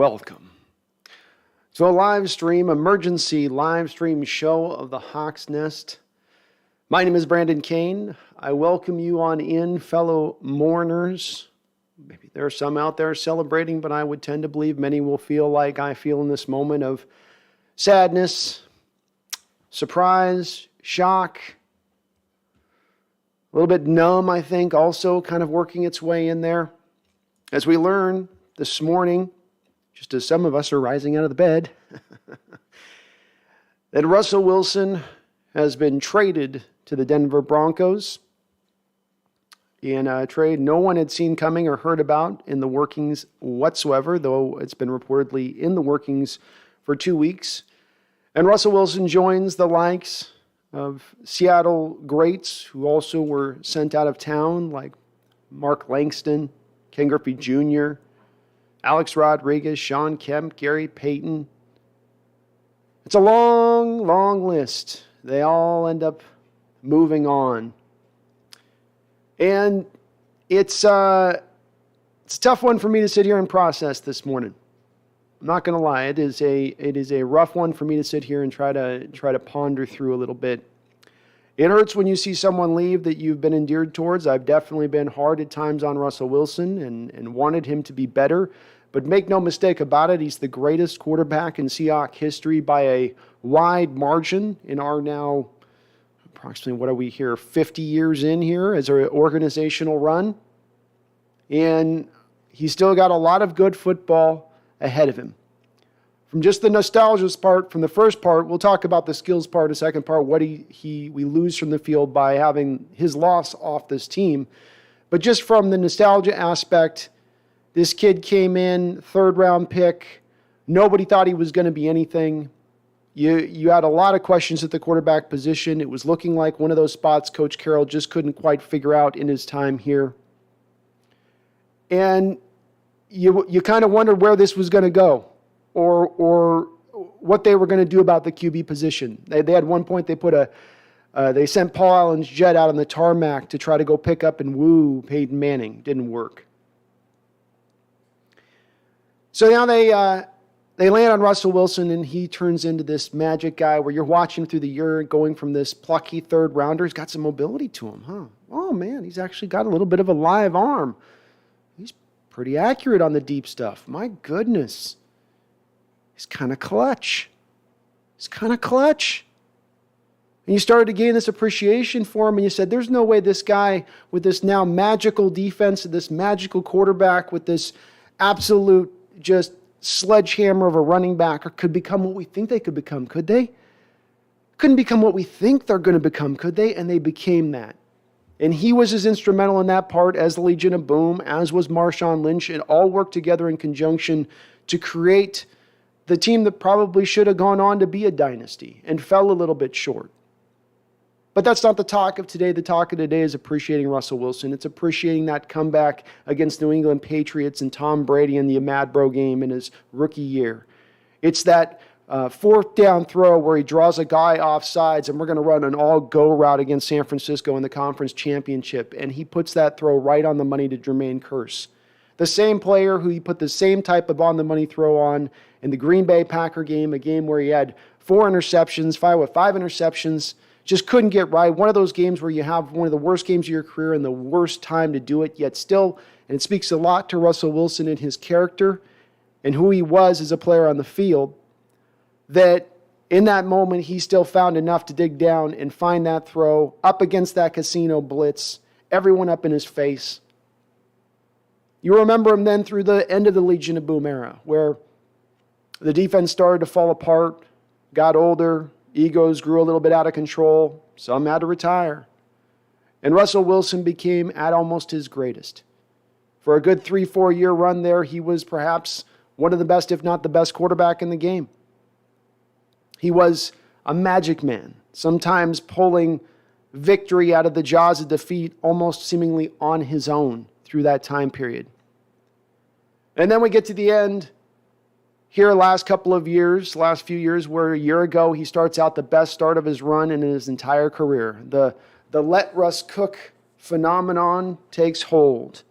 welcome to a emergency live stream show of the Hawks Nest. My name is Brandon Kane. I welcome you on in, fellow mourners. Maybe there are some out there celebrating, but I would tend to believe many will feel like I feel in this moment of sadness, surprise, shock, a little bit numb, I think, also kind of working its way in there. As we learn this morning, just as some of us are rising out of the bed, that Russell Wilson has been traded to the Denver Broncos in a trade no one had seen coming or heard about in the workings whatsoever, though it's been reportedly in the workings for 2 weeks. And Russell Wilson joins the likes of Seattle greats who also were sent out of town, like Mark Langston, Ken Griffey Jr., Alex Rodriguez, Shawn Kemp, Payton. It's a long, long list. They all end up moving on. And it's a tough one for me to sit here and process this morning. I'm not going to lie. It is a rough one for me to sit here and try to ponder through a little bit. It hurts when you see someone leave that you've been endeared towards. I've definitely been hard at times on Russell Wilson and wanted him to be better. But make no mistake about it, he's the greatest quarterback in Seahawks history by a wide margin in our now approximately, what are we here, 50 years in here as our organizational run. And he's still got a lot of good football ahead of him. From just the nostalgia part, from the first part, we'll talk about the skills part, the second part, what we lose from the field by having his loss off this team. But just from the nostalgia aspect, this kid came in, third-round pick. Nobody thought he was going to be anything. You had a lot of questions at the quarterback position. It was looking like one of those spots Coach Carroll just couldn't quite figure out in his time here. And you kind of wondered where this was going to go or what they were going to do about the QB position. They had one point they sent Paul Allen's jet out on the tarmac to try to go pick up and woo Payton Manning. Didn't work. So now they land on Russell Wilson, and he turns into this magic guy where you're watching through the year going from this plucky third rounder. He's got some mobility to him, huh? Oh, man, he's actually got a little bit of a live arm. He's pretty accurate on the deep stuff. My goodness. He's kind of clutch. And you started to gain this appreciation for him, and you said, there's no way this guy with this now magical defense, this magical quarterback with this absolute just sledgehammer of a running back could become what we think they could become, could they? Couldn't become what we think they're going to become, could they? And they became that. And he was as instrumental in that part as the Legion of Boom, as was Marshawn Lynch. It all worked together in conjunction to create the team that probably should have gone on to be a dynasty and fell a little bit short. But that's not the talk of today. The talk of today is appreciating Russell Wilson. It's appreciating that comeback against New England Patriots and Tom Brady in the Mad Bro game in his rookie year. It's that fourth down throw where he draws a guy off sides, and we're going to run an all-go route against San Francisco in the conference championship, and he puts that throw right on the money to Jermaine Kearse. The same player who he put the same type of on-the-money throw on in the Green Bay Packer game, a game where he had five interceptions, just couldn't get right. One of those games where you have one of the worst games of your career and the worst time to do it, yet still, and it speaks a lot to Russell Wilson and his character and who he was as a player on the field, that in that moment he still found enough to dig down and find that throw up against that casino blitz, everyone up in his face. You remember him then through the end of the Legion of Boom era, where the defense started to fall apart, got older, egos grew a little bit out of control. Some had to retire. And Russell Wilson became at almost his greatest. For a good 3-4 year run there, he was perhaps one of the best, if not the best quarterback in the game. He was a magic man, sometimes pulling victory out of the jaws of defeat almost seemingly on his own through that time period. And then we get to the end here last few years, where a year ago he starts out the best start of his run in his entire career. The let Russ cook phenomenon takes hold.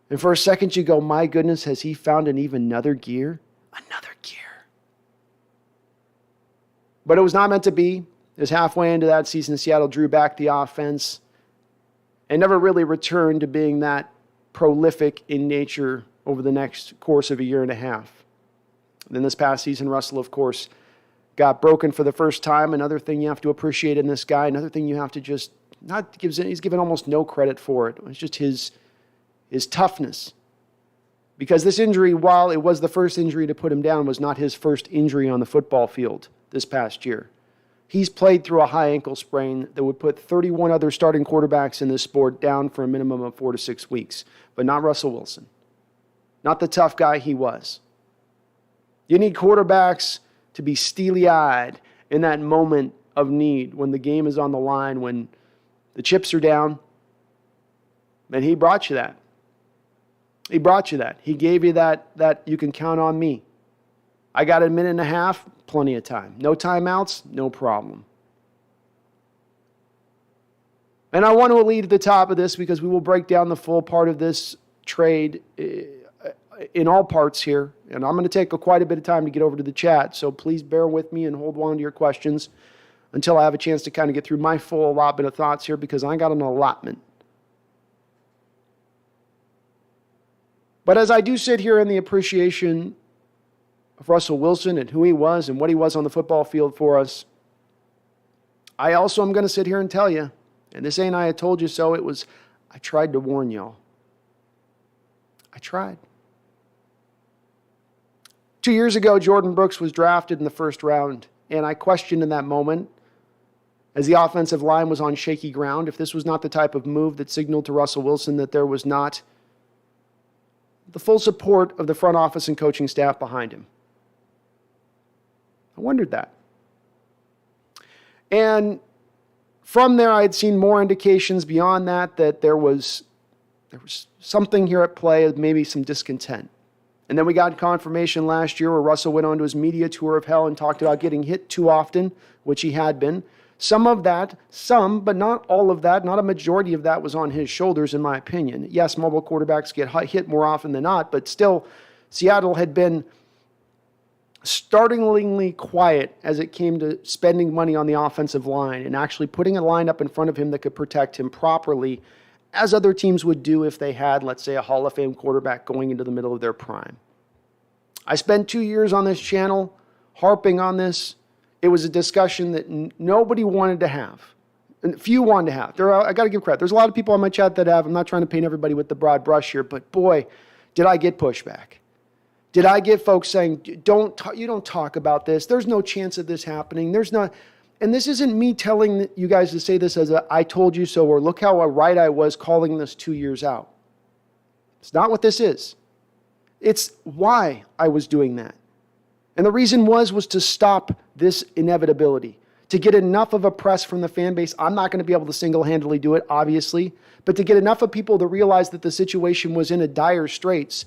And for a second you go, my goodness, has he found another gear? Another gear. But it was not meant to be. It was halfway into that season, Seattle drew back the offense and never really returned to being that prolific in nature over the next course of a year and a half. Then this past season, Russell, of course, got broken for the first time. Another thing you have to appreciate in this guy, another thing you have to just not give, he's given almost no credit for it. It's just his toughness. Because this injury, while it was the first injury to put him down, was not his first injury on the football field this past year. He's played through a high ankle sprain that would put 31 other starting quarterbacks in this sport down for a minimum of 4 to 6 weeks, but not Russell Wilson. Not the tough guy he was. You need quarterbacks to be steely-eyed in that moment of need, when the game is on the line, when the chips are down. And he brought you that. He brought you that. He gave you that you can count on me. I got a minute and a half, plenty of time. No timeouts, no problem. And I want to lead at the top of this because we will break down the full part of this trade in all parts here. And I'm going to take quite a bit of time to get over to the chat, so please bear with me and hold on to your questions until I have a chance to kind of get through my full allotment of thoughts here, because I got an allotment. But as I do sit here in the appreciation of Russell Wilson and who he was and what he was on the football field for us, I also am going to sit here and tell you, and this ain't I told you so, I tried to warn y'all. I tried. 2 years ago, Jordan Brooks was drafted in the first round, and I questioned in that moment, as the offensive line was on shaky ground, if this was not the type of move that signaled to Russell Wilson that there was not the full support of the front office and coaching staff behind him. I wondered that. And from there, I had seen more indications beyond that there was something here at play, maybe some discontent. And then we got confirmation last year where Russell went on to his media tour of hell and talked about getting hit too often, which he had been. Some, but not all of that, not a majority of that was on his shoulders, in my opinion. Yes, mobile quarterbacks get hit more often than not, but still, Seattle had been startlingly quiet as it came to spending money on the offensive line and actually putting a line up in front of him that could protect him properly, as other teams would do if they had, let's say, a Hall of Fame quarterback going into the middle of their prime. I spent 2 years on this channel harping on this. It was a discussion that nobody wanted to have. And few wanted to have. I got to give credit. There's a lot of people on my chat that have. I'm not trying to paint everybody with the broad brush here, but boy, did I get pushback. Did I get folks saying, you don't talk about this. There's no chance of this happening. There's not. And this isn't me telling you guys to say this as a I told you so, or look how right I was calling this 2 years out. It's not what this is. It's why I was doing that. And the reason was to stop this inevitability, to get enough of a press from the fan base. I'm not going to be able to single-handedly do it, obviously, but to get enough of people to realize that the situation was in a dire straits,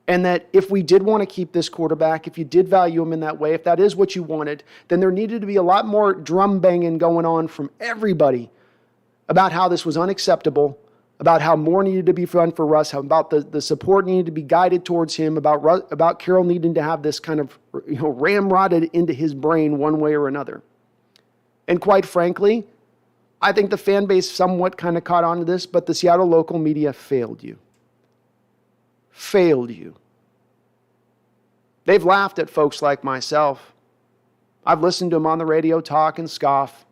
and that if we did want to keep this quarterback, if you did value him in that way, if that is what you wanted, then there needed to be a lot more drum banging going on from everybody about how this was unacceptable, about how more needed to be done for Russ, how about the support needed to be guided towards him, about Carroll needing to have this kind of ramrodded into his brain one way or another. And quite frankly, I think the fan base somewhat kind of caught on to this, but the Seattle local media failed you. Failed you. They've laughed at folks like myself. I've listened to them on the radio talk and scoff.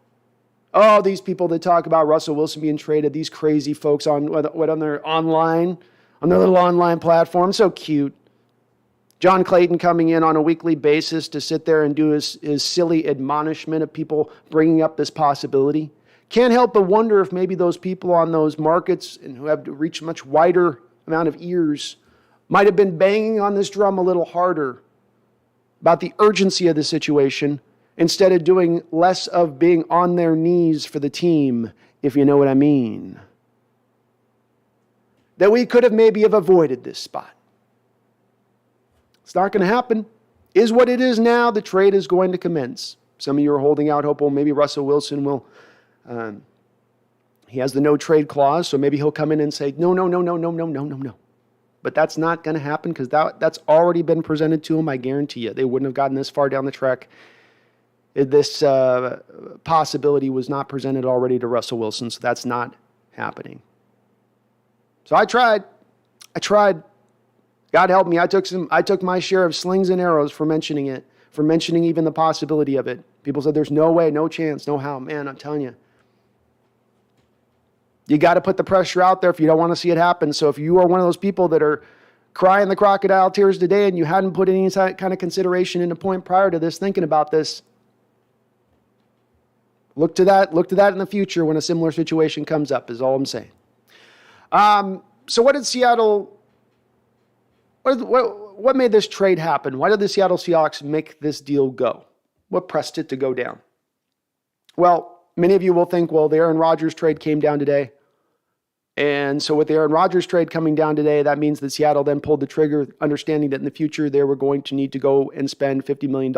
Oh, these people that talk about Russell Wilson being traded, these crazy folks on their little online platform, so cute. John Clayton coming in on a weekly basis to sit there and do his silly admonishment of people bringing up this possibility. Can't help but wonder if maybe those people on those markets and who have to reach a much wider amount of ears might have been banging on this drum a little harder about the urgency of the situation, instead of doing less of being on their knees for the team, if you know what I mean. That we could have maybe have avoided this spot. It's not going to happen. Is what it is now. The trade is going to commence. Some of you are holding out hope, well, maybe Russell Wilson will, he has the no trade clause, so maybe he'll come in and say, no. but that's not going to happen because that's already been presented to them. I guarantee you. They wouldn't have gotten this far down the track. This possibility was not presented already to Russell Wilson, so that's not happening. So I tried. God help me. I took my share of slings and arrows for mentioning it, for mentioning even the possibility of it. People said there's no way, no chance, no how. Man, I'm telling you. You got to put the pressure out there if you don't want to see it happen. So if you are one of those people that are crying the crocodile tears today and you hadn't put any kind of consideration into point prior to this, thinking about this, look to that in the future when a similar situation comes up, is all I'm saying. So what did Seattle, what made this trade happen? Why did the Seattle Seahawks make this deal go? What pressed it to go down? Well, many of you will think, well, the Aaron Rodgers trade came down today. And so with the Aaron Rodgers trade coming down today, that means that Seattle then pulled the trigger, understanding that in the future they were going to need to go and spend $50 million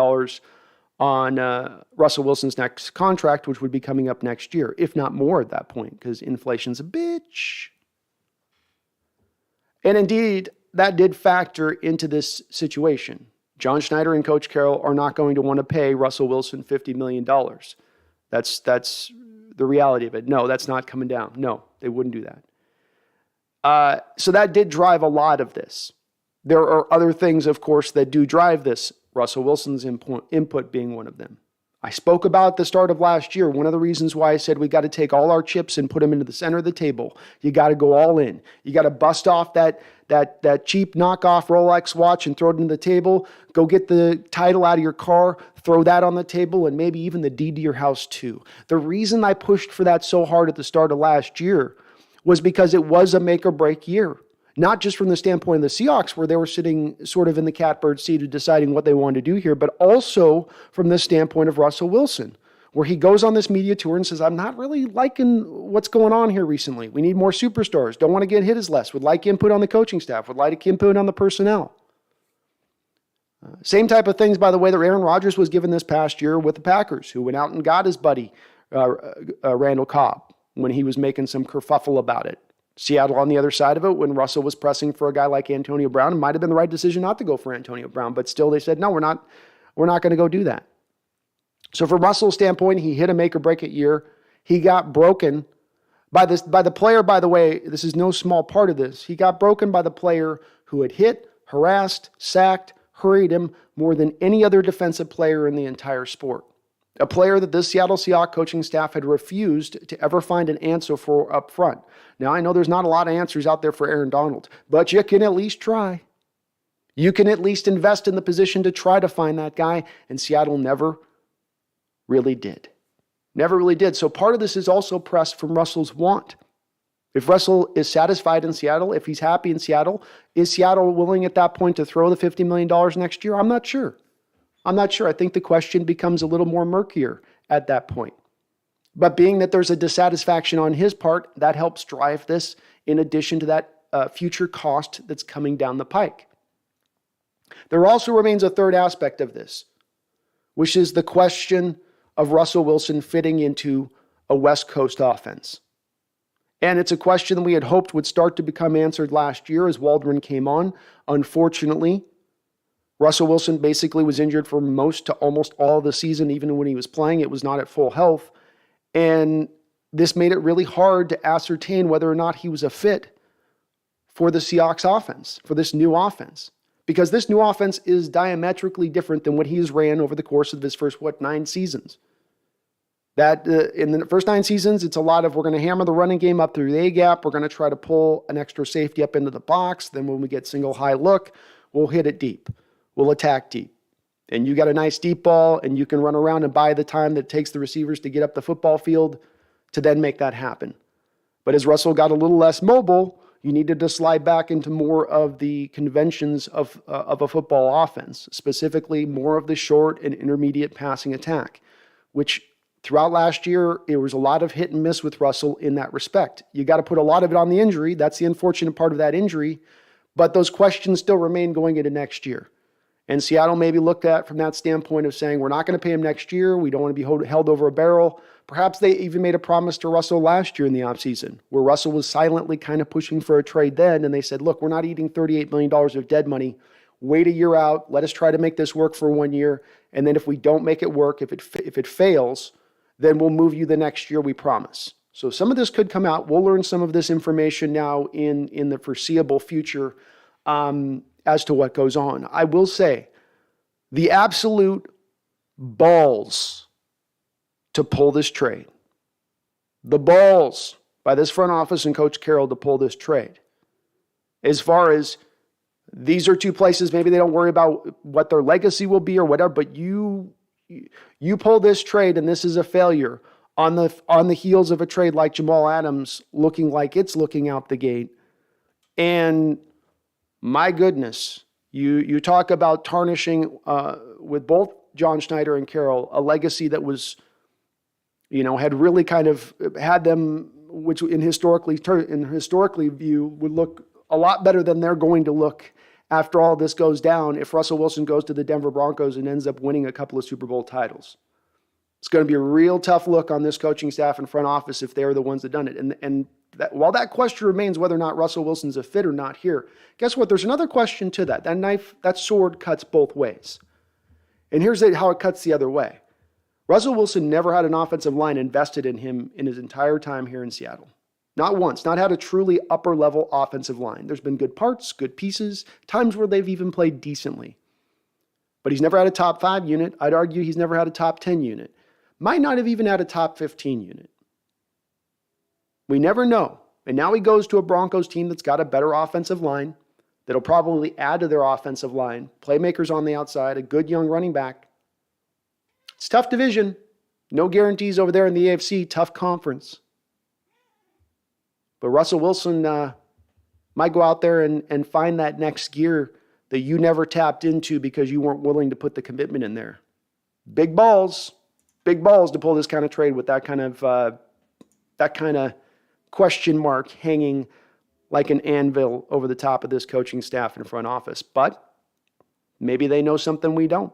on Russell Wilson's next contract, which would be coming up next year, if not more at that point, because inflation's a bitch. And indeed, that did factor into this situation. John Schneider and Coach Carroll are not going to want to pay Russell Wilson $50 million. That's the reality of it. No, that's not coming down. No, they wouldn't do that. So that did drive a lot of this. There are other things, of course, that do drive this. Russell Wilson's input being one of them. I spoke about at the start of last year. One of the reasons why I said we got to take all our chips and put them into the center of the table. You got to go all in. You got to bust off that cheap knockoff Rolex watch and throw it into the table. Go get the title out of your car, throw that on the table, and maybe even the deed to your house too. The reason I pushed for that so hard at the start of last year was because it was a make or break year. Not just from the standpoint of the Seahawks, where they were sitting sort of in the catbird seat of deciding what they wanted to do here, but also from the standpoint of Russell Wilson, where he goes on this media tour and says, I'm not really liking what's going on here recently. We need more superstars. Don't want to get hit as less. Would like input on the coaching staff. Would like input on the personnel. Same type of things, by the way, that Aaron Rodgers was given this past year with the Packers, who went out and got his buddy, Randall Cobb, when he was making some kerfuffle about it. Seattle on the other side of it, when Russell was pressing for a guy like Antonio Brown, it might have been the right decision not to go for Antonio Brown, but still they said, no, we're not going to go do that. So from Russell's standpoint, he hit a make or break it year. He got broken by the player, by the way, this is no small part of this. He got broken by the player who had hit, harassed, sacked, hurried him more than any other defensive player in the entire sport. A player that this Seattle Seahawks coaching staff had refused to ever find an answer for up front. Now, I know there's not a lot of answers out there for Aaron Donald, but you can at least try. You can at least invest in the position to try to find that guy, and Seattle never really did. Never really did. So part of this is also pressed from Russell's want. If Russell is satisfied in Seattle, if he's happy in Seattle, is Seattle willing at that point to throw the $50 million next year? I'm not sure. I think the question becomes a little more murkier at that point. But being that there's a dissatisfaction on his part, that helps drive this in addition to that future cost that's coming down the pike. There also remains a third aspect of this, which is the question of Russell Wilson fitting into a West Coast offense. And it's a question that we had hoped would start to become answered last year as Waldron came on. Unfortunately, Russell Wilson basically was injured for most to almost all of the season. Even when he was playing, it was not at full health. And this made it really hard to ascertain whether or not he was a fit for the Seahawks offense, for this new offense. Because this new offense is diametrically different than what he's ran over the course of his first, 9 seasons. That in the first 9 seasons, it's a lot of we're going to hammer the running game up through the A-gap. We're going to try to pull an extra safety up into the box. Then when we get single high look, we'll hit it deep. We'll attack deep. And you got a nice deep ball, and you can run around and buy the time that it takes the receivers to get up the football field to then make that happen. But as Russell got a little less mobile, you needed to slide back into more of the conventions of a football offense, specifically more of the short and intermediate passing attack, which throughout last year, it was a lot of hit and miss with Russell in that respect. You got to put a lot of it on the injury. That's the unfortunate part of that injury. But those questions still remain going into next year. And Seattle maybe looked at from that standpoint of saying, we're not going to pay him next year. We don't want to be held over a barrel. Perhaps they even made a promise to Russell last year in the offseason, where Russell was silently kind of pushing for a trade then, and they said, look, we're not eating $38 million of dead money. Wait a year out. Let us try to make this work for 1 year. And then if we don't make it work, if it fails, then we'll move you the next year, we promise. So some of this could come out. We'll learn some of this information now in the foreseeable future as to what goes on. I will say, the absolute balls to pull this trade. The balls by this front office and Coach Carroll to pull this trade. As far as these are two places, maybe they don't worry about what their legacy will be or whatever, but you pull this trade and this is a failure on the heels of a trade like Jamal Adams looking like it's looking out the gate. And my goodness, you talk about tarnishing with both John Schneider and Carroll, a legacy that was, had really kind of had them, which in historically view would look a lot better than they're going to look after all this goes down if Russell Wilson goes to the Denver Broncos and ends up winning a couple of Super Bowl titles. It's going to be a real tough look on this coaching staff and front office if they're the ones that done it. And while that question remains whether or not Russell Wilson's a fit or not here, guess what? There's another question to that. That sword cuts both ways. And here's how it cuts the other way. Russell Wilson never had an offensive line invested in him in his entire time here in Seattle. Not once. Not had a truly upper-level offensive line. There's been good parts, good pieces, times where they've even played decently. But he's never had a top 5 unit. I'd argue he's never had a top 10 unit. Might not have even had a top 15 unit. We never know. And now he goes to a Broncos team that's got a better offensive line, that'll probably add to their offensive line, playmakers on the outside, a good young running back. It's a tough division. No guarantees over there in the AFC. Tough conference. But Russell Wilson might go out there and find that next gear that you never tapped into because you weren't willing to put the commitment in there. Big balls to pull this kind of trade with that kind of question mark hanging like an anvil over the top of this coaching staff and front office. But maybe they know something we don't.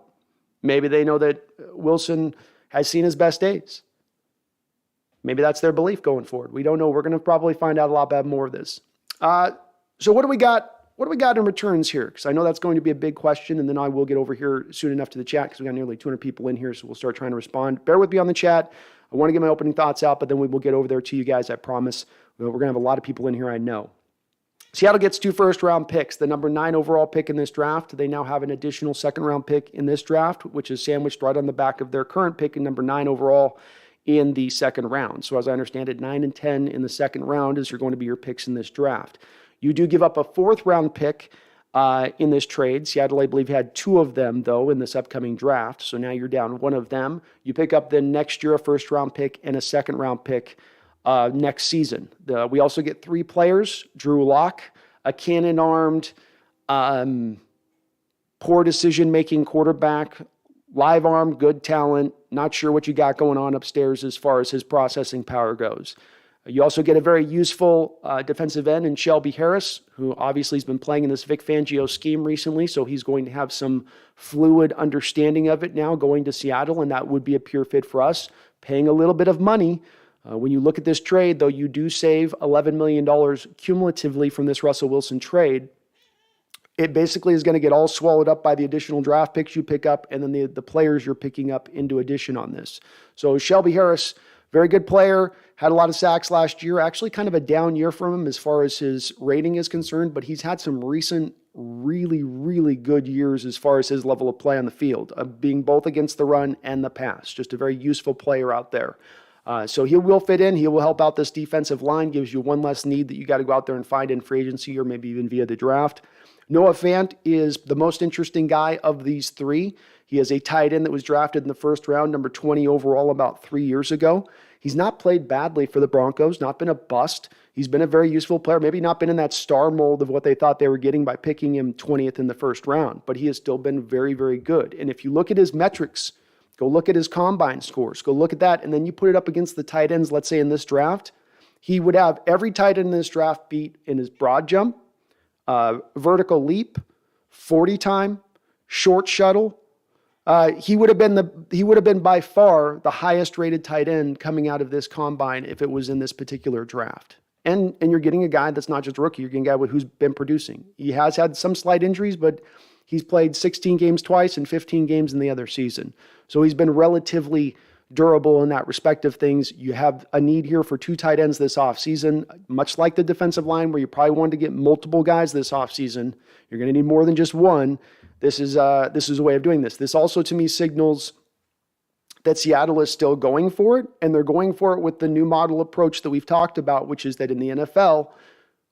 Maybe they know that Wilson has seen his best days. Maybe that's their belief going forward. We don't know. We're going to probably find out a lot more of this. So what do we got? What do we got in returns here? Because I know that's going to be a big question, and then I will get over here soon enough to the chat because we got nearly 200 people in here, so we'll start trying to respond. Bear with me on the chat. I want to get my opening thoughts out, but then we will get over there to you guys, I promise. We're going to have a lot of people in here, I know. Seattle gets 2 first-round picks. The number 9 overall pick in this draft. They now have an additional second-round pick in this draft, which is sandwiched right on the back of their current pick in number 9 overall in the second round. So as I understand it, 9 and 10 in the second round is going to be your picks in this draft. You do give up a 4th-round pick in this trade. Seattle, I believe, had 2 of them, though, in this upcoming draft. So now you're down 1 of them. You pick up then next year a first-round pick and a second-round pick next season. We also get 3 players. Drew Lock, a cannon-armed, poor decision-making quarterback, live arm, good talent. Not sure what you got going on upstairs as far as his processing power goes. You also get a very useful defensive end in Shelby Harris, who obviously has been playing in this Vic Fangio scheme recently, so he's going to have some fluid understanding of it now going to Seattle, and that would be a pure fit for us. Paying a little bit of money. When you look at this trade, though, you do save $11 million cumulatively from this Russell Wilson trade. It basically is going to get all swallowed up by the additional draft picks you pick up and then the players you're picking up into addition on this. So Shelby Harris, very good player, had a lot of sacks last year. Actually kind of a down year from him as far as his rating is concerned, but he's had some recent really, really good years as far as his level of play on the field, being both against the run and the pass. Just a very useful player out there. So he will fit in. He will help out this defensive line, gives you one less need that you got to go out there and find in free agency or maybe even via the draft. Noah Fant is the most interesting guy of these 3. He is a tight end that was drafted in the first round, number 20 overall about 3 years ago. He's not played badly for the Broncos, not been a bust. He's been a very useful player, maybe not been in that star mold of what they thought they were getting by picking him 20th in the first round, but he has still been very, very good. And if you look at his metrics, go look at his combine scores, go look at that, and then you put it up against the tight ends, let's say in this draft, he would have every tight end in this draft beat in his broad jump, vertical leap, 40 time, short shuttle, He would have been by far the highest rated tight end coming out of this combine if it was in this particular draft. And you're getting a guy that's not just a rookie. You're getting a guy who's been producing. He has had some slight injuries, but he's played 16 games twice and 15 games in the other season. So he's been relatively durable in that respect of things. You have a need here for 2 tight ends this offseason, much like the defensive line where you probably wanted to get multiple guys this offseason. You're going to need more than just one. This is a way of doing this. This also, to me, signals that Seattle is still going for it, and they're going for it with the new model approach that we've talked about, which is that in the NFL,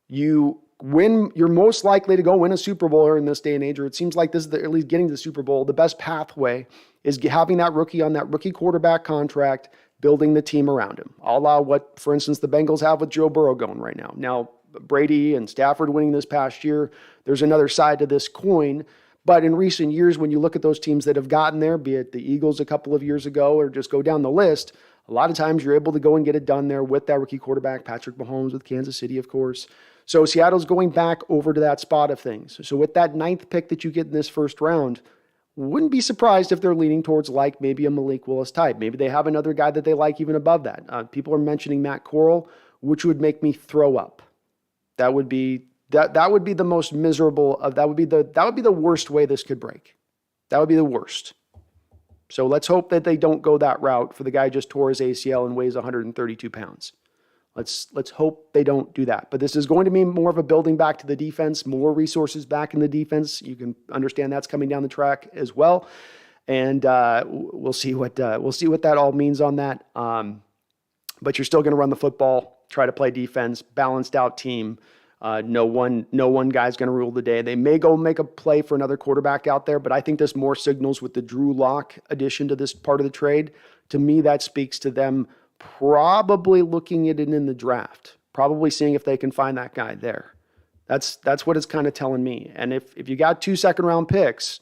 you're most likely to go win a Super Bowl in this day and age, or it seems like this is at least getting to the Super Bowl. The best pathway is having that rookie on that rookie quarterback contract, building the team around him. A la what, for instance, the Bengals have with Joe Burrow going right now. Now, Brady and Stafford winning this past year, there's another side to this coin. But in recent years, when you look at those teams that have gotten there, be it the Eagles a couple of years ago or just go down the list, a lot of times you're able to go and get it done there with that rookie quarterback, Patrick Mahomes with Kansas City, of course. So Seattle's going back over to that spot of things. So with that 9th pick that you get in this first round, wouldn't be surprised if they're leaning towards like maybe a Malik Willis type. Maybe they have another guy that they like even above that. People are mentioning Matt Corral, which would make me throw up. That would be the most miserable of that would be the worst way this could break. That would be the worst. So let's hope that they don't go that route for the guy who just tore his ACL and weighs 132 pounds. Let's hope they don't do that. But this is going to be more of a building back to the defense, more resources back in the defense. You can understand that's coming down the track as well. And we'll see what that all means on that. But you're still going to run the football, try to play defense, balanced out team. No one guy's going to rule the day. They may go make a play for another quarterback out there, but I think this more signals with the Drew Lock addition to this part of the trade. To me, that speaks to them probably looking at it in the draft, probably seeing if they can find that guy there. That's what it's kind of telling me. And if you got 2 second-round picks,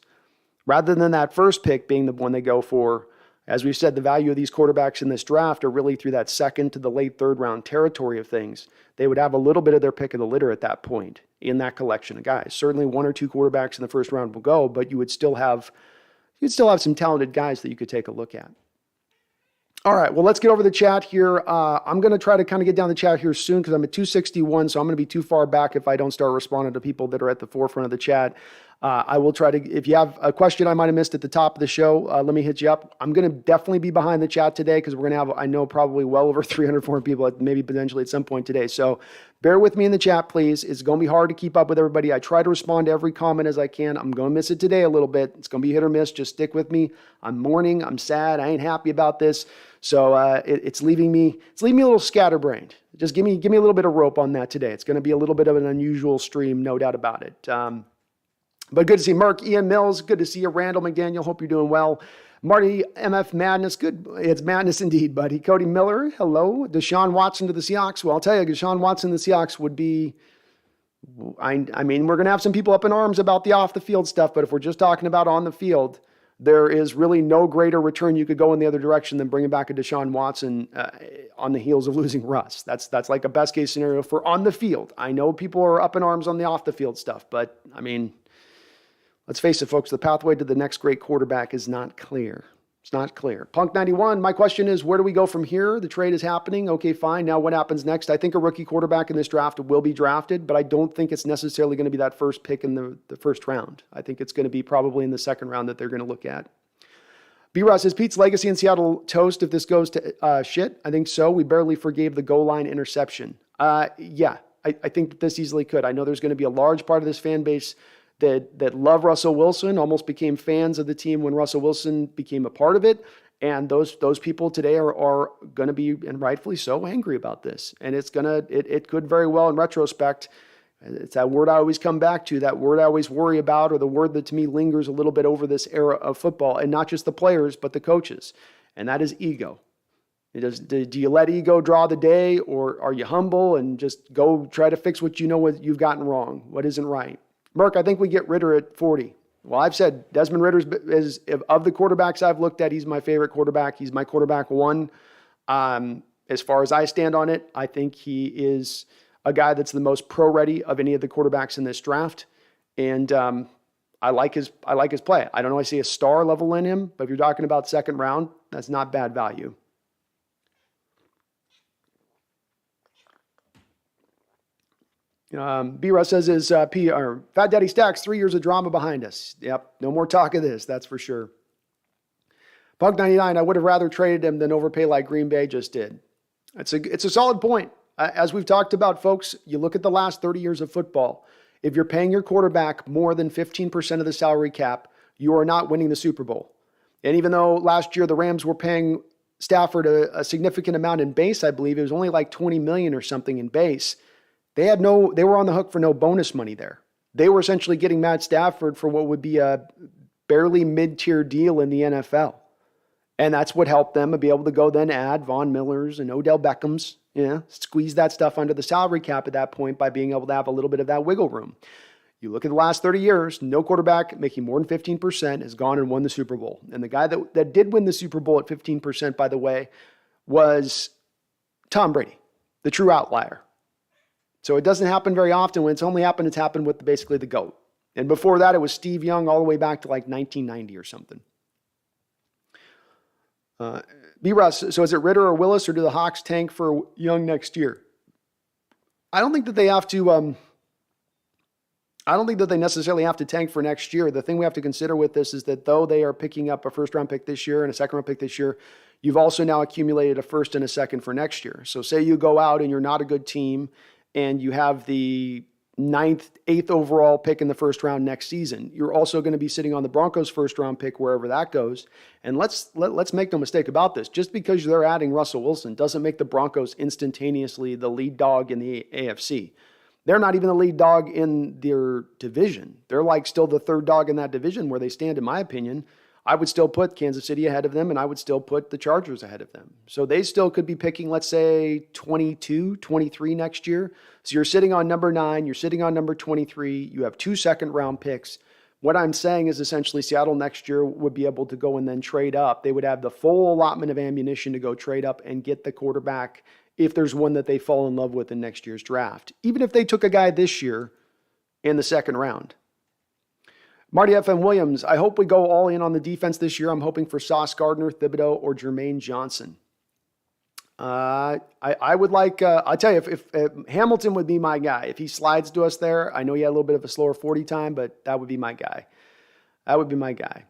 rather than that first pick being the one they go for, as we've said, the value of these quarterbacks in this draft are really through that second to the late 3rd round territory of things. They would have a little bit of their pick of the litter at that point in that collection of guys. Certainly 1 or 2 quarterbacks in the first round will go, but you'd still have some talented guys that you could take a look at. All right, well, let's get over the chat here. I'm going to try to kind of get down the chat here soon because I'm at 261, so I'm going to be too far back if I don't start responding to people that are at the forefront of the chat. I will try to, if you have a question I might have missed at the top of the show, let me hit you up. I'm going to definitely be behind the chat today because we're going to have, I know, probably well over 300, 400 people, maybe potentially at some point today. So bear with me in the chat, please. It's going to be hard to keep up with everybody. I try to respond to every comment as I can. I'm going to miss it today a little bit. It's going to be hit or miss. Just stick with me. I'm mourning. I'm sad. I ain't happy about this. So it's leaving me a little scatterbrained. Just give me a little bit of rope on that today. It's going to be a little bit of an unusual stream, no doubt about it. But good to see Mark, Ian Mills. Good to see you, Randall McDaniel. Hope you're doing well. Marty, MF Madness. Good. It's madness indeed, buddy. Cody Miller. Hello. Deshaun Watson to the Seahawks. Well, I'll tell you, Deshaun Watson to the Seahawks would be, I mean, we're going to have some people up in arms about the off the field stuff, but if we're just talking about on the field, there is really no greater return you could go in the other direction than bringing back a Deshaun Watson on the heels of losing Russ. That's like a best case scenario for on the field. I know people are up in arms on the off the field stuff, but I mean, let's face it, folks, the pathway to the next great quarterback is not clear. It's not clear. Punk 91, my question is, where do we go from here? The trade is happening. Okay, fine. Now what happens next? I think a rookie quarterback in this draft will be drafted, but I don't think it's necessarily going to be that first pick in the first round. I think it's going to be probably in the second round that they're going to look at. B-Ross says, Pete's legacy in Seattle toast if this goes to shit. I think so. We barely forgave the goal line interception. Yeah, I think that this easily could. I know there's going to be a large part of this fan base that love Russell Wilson, almost became fans of the team when Russell Wilson became a part of it. And those people today are going to be, and rightfully so, angry about this. And it could very well, in retrospect, it's that word I always come back to, that word I always worry about, or the word that to me lingers a little bit over this era of football, and not just the players, but the coaches. And that is ego. Do you let ego draw the day, or are you humble and just go try to fix what you know what you've gotten wrong, what isn't right? Merck, I think we get Ritter at 40. Well, I've said Desmond Ritter is of the quarterbacks I've looked at, he's my favorite quarterback. He's my quarterback one. As far as I stand on it, I think he is a guy that's the most pro-ready of any of the quarterbacks in this draft. And I like his play. I don't know. I see a star level in him, but if you're talking about second round, that's not bad value. B-Russ says his Fat Daddy Stacks, 3 years of drama behind us. Yep, no more talk of this, that's for sure. Punk 99, I would have rather traded him than overpay like Green Bay just did. It's a solid point. As we've talked about, folks, you look at the last 30 years of football. If you're paying your quarterback more than 15% of the salary cap, you are not winning the Super Bowl. And even though last year the Rams were paying Stafford a significant amount in base, I believe it was only like $20 million or something in base. They were on the hook for no bonus money there. They were essentially getting Matt Stafford for what would be a barely mid-tier deal in the NFL. And that's what helped them be able to go then add Von Millers and Odell Beckhams, squeeze that stuff under the salary cap at that point by being able to have a little bit of that wiggle room. You look at the last 30 years, no quarterback making more than 15% has gone and won the Super Bowl. And the guy that did win the Super Bowl at 15%, by the way, was Tom Brady, the true outlier. So it doesn't happen very often. When it's only happened, it's happened with basically the GOAT. And before that, it was Steve Young all the way back to like 1990 or something. B-Russ, so is it Ritter or Willis, or do the Hawks tank for Young next year? I don't think that they have to. I don't think that they necessarily have to tank for next year. The thing we have to consider with this is that though they are picking up a first-round pick this year and a second-round pick this year, you've also now accumulated a first and a second for next year. So say you go out and you're not a good team and you have the 8th overall pick in the first round next season, you're also going to be sitting on the Broncos' first-round pick wherever that goes. And let's make no mistake about this. Just because they're adding Russell Wilson doesn't make the Broncos instantaneously the lead dog in the AFC. They're not even the lead dog in their division. They're like still the third dog in that division where they stand, in my opinion. I would still put Kansas City ahead of them, and I would still put the Chargers ahead of them. So they still could be picking, let's say, 22, 23 next year. So you're sitting on number 9, you're sitting on number 23, you have 2 second-round picks. What I'm saying is essentially Seattle next year would be able to go and then trade up. They would have the full allotment of ammunition to go trade up and get the quarterback if there's one that they fall in love with in next year's draft. Even if they took a guy this year in the second round. Marty F.M. Williams, I hope we go all in on the defense this year. I'm hoping for Sauce Gardner, Thibodeau, or Jermaine Johnson. I would like, I'll tell you, if Hamilton would be my guy. If he slides to us there, I know he had a little bit of a slower 40 time, but that would be my guy. That would be my guy.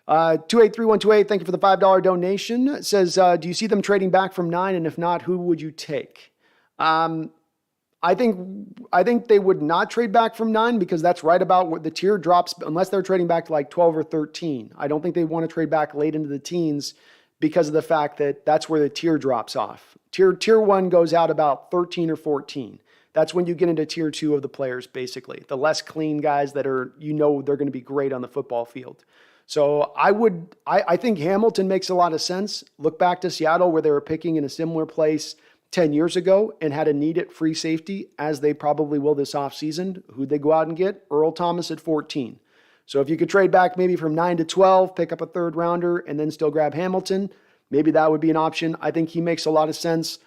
283128, thank you for the $5 donation. It says, do you see them trading back from 9? And if not, who would you take? I think they would not trade back from 9 because that's right about what the tier drops, unless they're trading back to like 12 or 13. I don't think they want to trade back late into the teens because of the fact that that's where the tier drops off. Tier 1 goes out about 13 or 14. That's when you get into tier 2 of the players, basically. The less clean guys that are, they're going to be great on the football field. So I think Hamilton makes a lot of sense. Look back to Seattle where they were picking in a similar place 10 years ago and had a need at free safety, as they probably will this offseason. Who'd they go out and get? Earl Thomas at 14. So if you could trade back maybe from 9 to 12, pick up a third rounder, and then still grab Hamilton, maybe that would be an option. I think he makes a lot of sense.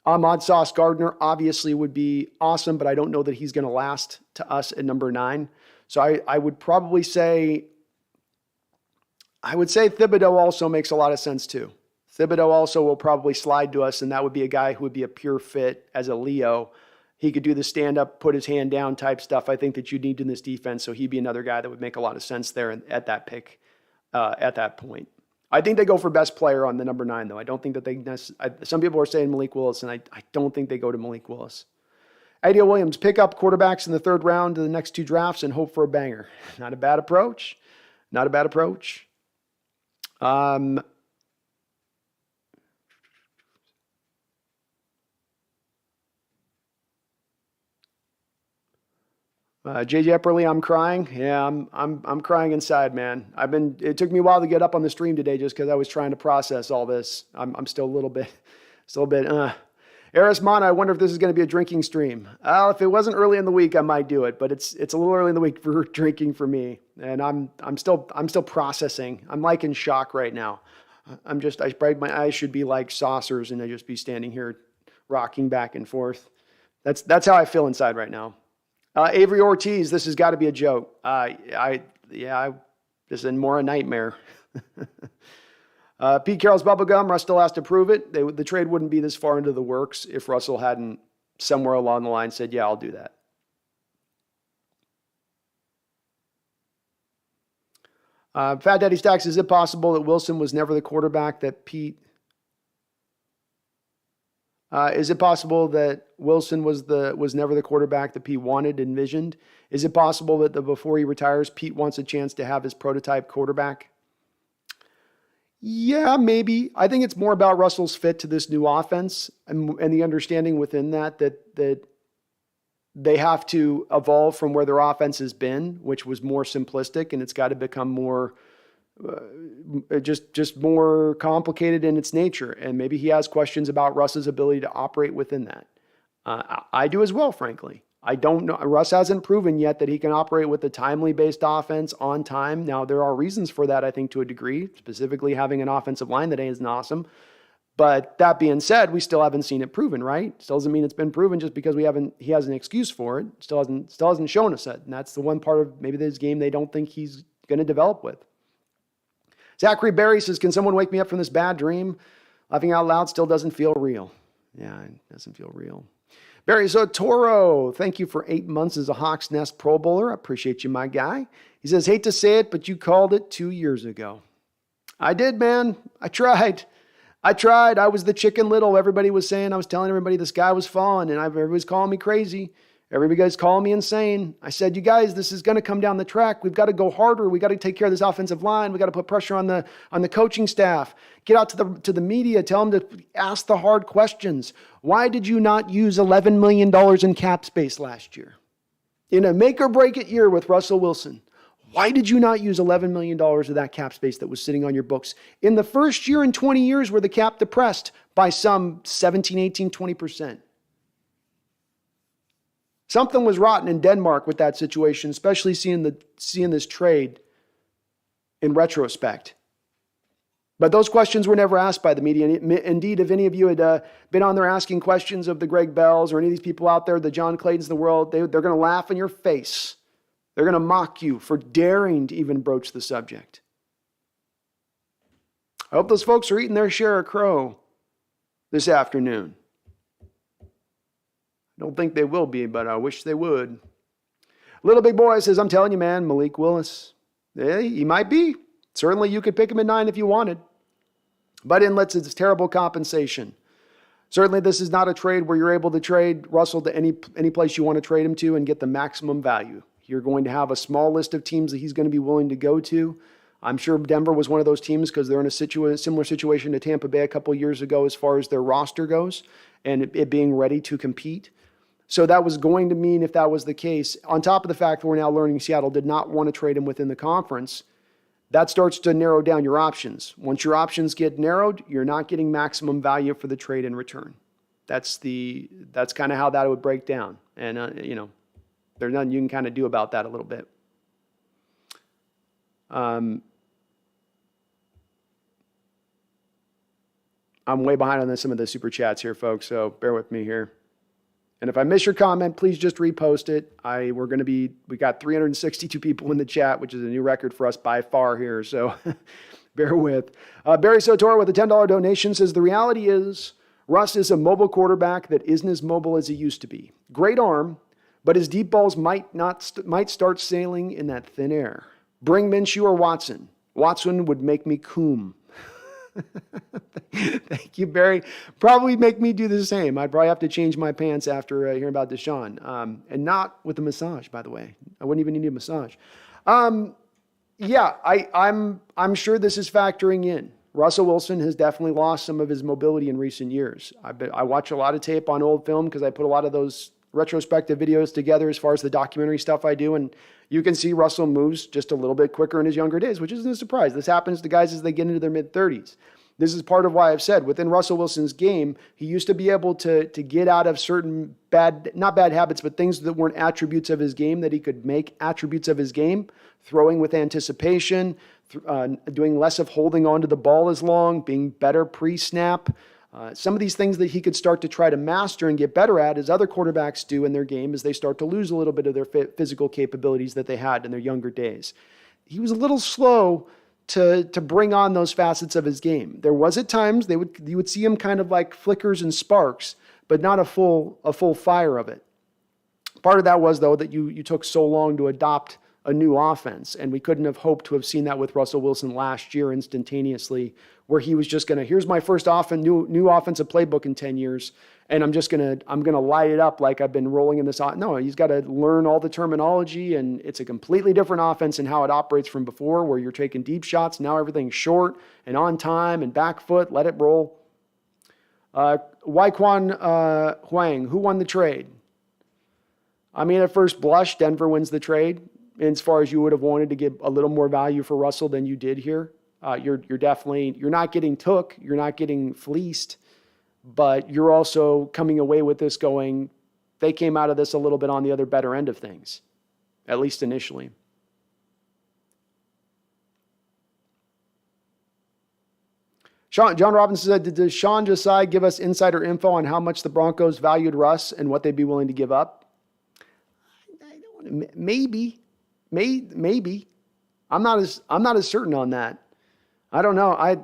Ahmad Sauce Gardner obviously would be awesome, but I don't know that he's going to last to us at number 9. So I would probably say, Thibodeau also makes a lot of sense too. Thibodeau also will probably slide to us, and that would be a guy who would be a pure fit as a Leo. He could do the stand-up, put his hand down type stuff I think that you need in this defense, so he'd be another guy that would make a lot of sense there at that pick, at that point. I think they go for best player on the number 9, though. I don't think that they some people are saying Malik Willis, and I don't think they go to Malik Willis. Ideal Williams, pick up quarterbacks in the third round of the next 2 drafts and hope for a banger. Not a bad approach. Not a bad approach. JJ Epperly, I'm crying. Yeah, I'm crying inside, man. It took me a while to get up on the stream today just because I was trying to process all this. I'm still a little bit. Eris Mana, I wonder if this is going to be a drinking stream. If it wasn't early in the week, I might do it, but it's a little early in the week for drinking for me, and I'm still processing. I'm like in shock right now. My eyes should be like saucers, and I just be standing here rocking back and forth. That's how I feel inside right now. Avery Ortiz, this has got to be a joke. this is more a nightmare. Pete Carroll's bubblegum. Russ still has to prove it. The trade wouldn't be this far into the works if Russell hadn't somewhere along the line said, yeah, I'll do that. Fat Daddy Stacks, is it possible that Wilson was never the quarterback that Pete... is it possible that Wilson was never the quarterback that Pete wanted, envisioned? Is it possible that before he retires, Pete wants a chance to have his prototype quarterback? Yeah, maybe. I think it's more about Russell's fit to this new offense and the understanding within that they have to evolve from where their offense has been, which was more simplistic, and it's got to become more just more complicated in its nature. And maybe he has questions about Russ's ability to operate within that. I do as well, frankly. I don't know. Russ hasn't proven yet that he can operate with a timely based offense on time. Now, there are reasons for that, I think, to a degree, specifically having an offensive line that isn't awesome. But that being said, we still haven't seen it proven, right? Still doesn't mean it's been proven just because he has an excuse for it. Still hasn't shown us it. And that's the one part of maybe this game they don't think he's going to develop with. Zachary Berry says, can someone wake me up from this bad dream? Laughing out loud still doesn't feel real. Yeah, it doesn't feel real. Barry Zotoro, thank you for 8 months as a Hawks Nest Pro Bowler. I appreciate you, my guy. He says, hate to say it, but you called it 2 years ago. I did, man. I tried. I was the Chicken Little. Everybody was saying, I was telling everybody the sky was falling, and everybody's calling me crazy. Everybody's calling me insane. I said, you guys, this is going to come down the track. We've got to go harder. We got to take care of this offensive line. We got to put pressure on the coaching staff. Get out to the media. Tell them to ask the hard questions. Why did you not use $11 million in cap space last year? In a make or break it year with Russell Wilson, why did you not use $11 million of that cap space that was sitting on your books in the first year in 20 years where the cap depressed by some 17, 18, 20%? Something was rotten in Denmark with that situation, especially seeing this trade in retrospect. But those questions were never asked by the media. Indeed, if any of you had been on there asking questions of the Greg Bells or any of these people out there, the John Claytons of the world, they're going to laugh in your face. They're going to mock you for daring to even broach the subject. I hope those folks are eating their share of crow this afternoon. I don't think they will be, but I wish they would. Little Big Boy says, I'm telling you, man, Malik Willis. Yeah, he might be. Certainly you could pick him at 9 if you wanted. But unless it's terrible compensation. Certainly this is not a trade where you're able to trade Russell to any place you want to trade him to and get the maximum value. You're going to have a small list of teams that he's going to be willing to go to. I'm sure Denver was one of those teams because they're in a similar situation to Tampa Bay a couple years ago as far as their roster goes and it being ready to compete. So that was going to mean, if that was the case, on top of the fact that we're now learning Seattle did not want to trade him within the conference, that starts to narrow down your options. Once your options get narrowed, you're not getting maximum value for the trade in return. That's kind of how that would break down. And, there's nothing you can kind of do about that a little bit. I'm way behind on some of the super chats here, folks, so bear with me here. And if I miss your comment, please just repost it. We got 362 people in the chat, which is a new record for us by far here. So bear with. Barry Sotor with a $10 donation says, the reality is Russ is a mobile quarterback that isn't as mobile as he used to be. Great arm, but his deep balls might start sailing in that thin air. Bring Minshew or Watson. Watson would make me coom. Thank you, Barry. Probably make me do the same. I'd probably have to change my pants after hearing about Deshaun. And not with a massage, by the way. I wouldn't even need a massage. I'm sure this is factoring in. Russell Wilson has definitely lost some of his mobility in recent years. I watch a lot of tape on old film because I put a lot of those retrospective videos together as far as the documentary stuff I do, and you can see Russell moves just a little bit quicker in his younger days, which isn't a surprise. This happens to guys as they get into their mid-30s. This is part of why I've said within Russell Wilson's game, he used to be able to get out of certain not bad habits, but things that weren't attributes of his game that he could make attributes of his game, throwing with anticipation, doing less of holding onto the ball as long, being better pre-snap. Some of these things that he could start to try to master and get better at as other quarterbacks do in their game as they start to lose a little bit of their physical capabilities that they had in their younger days. he was a little slow to bring on those facets of his game. There was at times you would see him kind of like flickers and sparks, but not a full fire of it. Part of that was, though, that you took so long to adopt a new offense, and we couldn't have hoped to have seen that with Russell Wilson last year instantaneously, where he was just going to, here's my first new offensive playbook in 10 years, and I'm going to light it up like I've been rolling in this. No, he's got to learn all the terminology, and it's a completely different offense in how it operates from before, where you're taking deep shots. Now everything's short and on time and back foot, let it roll. Waiquan Huang, who won the trade? I mean, at first blush, Denver wins the trade. As far as you would have wanted to give a little more value for Russell than you did here. You're not getting took, you're not getting fleeced, but you're also coming away with this going, they came out of this a little bit on the other better end of things, at least initially. John Robinson said, did Sean Desai give us insider info on how much the Broncos valued Russ and what they'd be willing to give up? Maybe. I'm not as certain on that. I don't know. I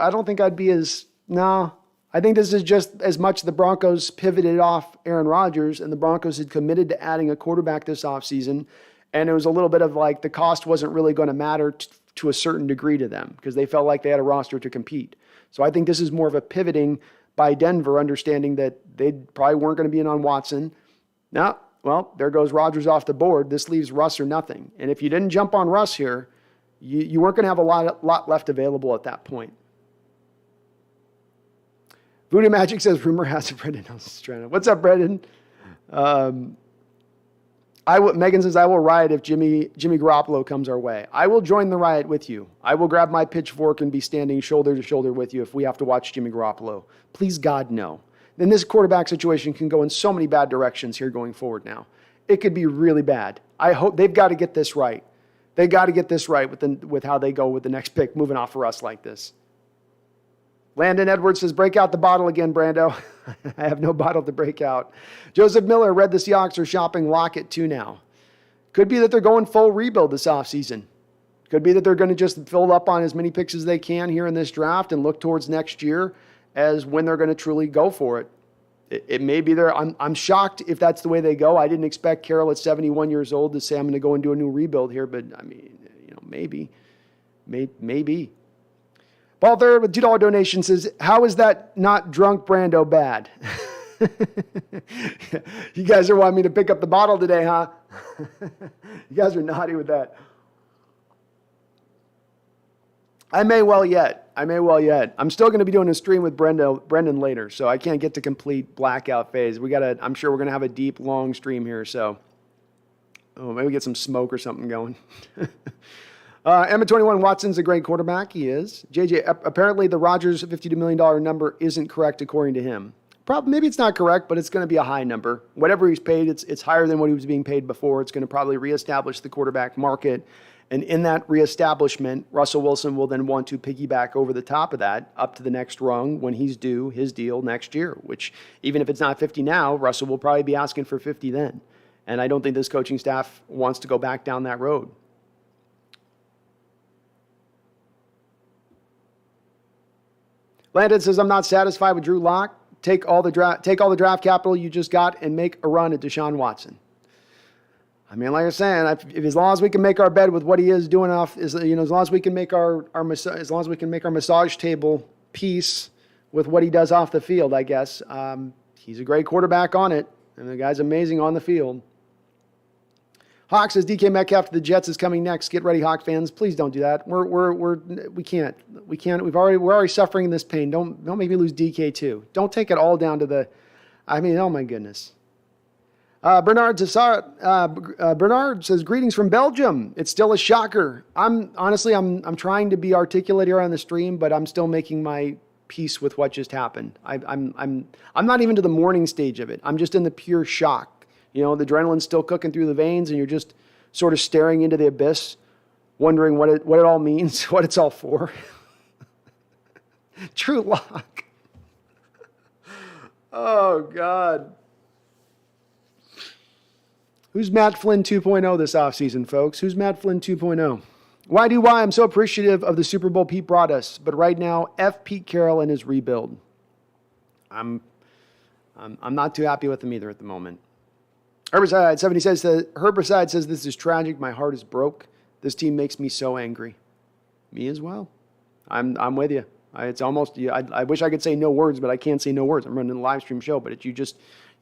don't think I'd be as, no. I think this is just as much the Broncos pivoted off Aaron Rodgers, and the Broncos had committed to adding a quarterback this offseason, and it was a little bit of like the cost wasn't really going to matter to a certain degree to them because they felt like they had a roster to compete. So I think this is more of a pivoting by Denver, understanding that they probably weren't going to be in on Watson. Now, well, there goes Rodgers off the board. This leaves Russ or nothing. And if you didn't jump on Russ here, you weren't going to have a lot left available at that point. Voodoo Magic says, rumor has it Brendan Nelson's trying to. What's up, Brendan? Megan says, I will riot if Jimmy Garoppolo comes our way. I will join the riot with you. I will grab my pitchfork and be standing shoulder to shoulder with you if we have to watch Jimmy Garoppolo. Please, God, no. Then this quarterback situation can go in so many bad directions here going forward now. It could be really bad. I hope they've got to get this right. They got to get this right with how they go with the next pick, moving off for us like this. Landon Edwards says, break out the bottle again, Brando. I have no bottle to break out. Joseph Miller read the Seahawks are shopping Lockett too now. Could be that they're going full rebuild this offseason. Could be that they're going to just fill up on as many picks as they can here in this draft and look towards next year as when they're going to truly go for it. It may be there. I'm shocked if that's the way they go. I didn't expect Carroll at 71 years old to say I'm going to go and do a new rebuild here, but I mean, maybe. Paul Third with $2 donation says, how is that not drunk Brando bad? You guys are wanting me to pick up the bottle today, huh? You guys are naughty with that. I may well yet. I'm still going to be doing a stream with Brendan later, so I can't get to complete blackout phase. I'm sure we're going to have a deep, long stream here, so maybe get some smoke or something going. Emma 21, Watson's a great quarterback. He is. JJ, apparently the Rodgers $52 million number isn't correct according to him. Maybe it's not correct, but it's going to be a high number. Whatever he's paid, it's higher than what he was being paid before. It's going to probably reestablish the quarterback market. And in that reestablishment, Russell Wilson will then want to piggyback over the top of that up to the next rung when he's due his deal next year, which even if it's not 50 now, Russell will probably be asking for 50 then. And I don't think this coaching staff wants to go back down that road. Landon says, I'm not satisfied with Drew Lock. Take all the draft capital you just got and make a run at Deshaun Watson. I mean, like I was saying, as long as we can make our bed with what he is doing as long as we can make our massage table peace with what he does off the field, I guess. He's a great quarterback on it, and the guy's amazing on the field. Hawk says DK Metcalf to the Jets is coming next. Get ready, Hawk fans. Please don't do that. We can't. We're already suffering this pain. Don't make me lose DK too. Don't take it all down to the. I mean, oh my goodness. Bernard says, greetings from Belgium. It's still a shocker. I'm trying to be articulate here on the stream, but I'm still making my peace with what just happened. I'm not even to the mourning stage of it. I'm just in the pure shock. The adrenaline's still cooking through the veins, and you're just sort of staring into the abyss, wondering what it all means, what it's all for. True Lock. Oh, God. Who's Matt Flynn 2.0 this offseason, folks? Who's Matt Flynn 2.0? Why do why? I'm so appreciative of the Super Bowl Pete brought us, but right now, F Pete Carroll and his rebuild. I'm not too happy with him either at the moment. Herbicide says this is tragic. My heart is broke. This team makes me so angry. Me as well. I'm with you. It's almost, I wish I could say no words, but I can't say no words. I'm running a live stream show, but you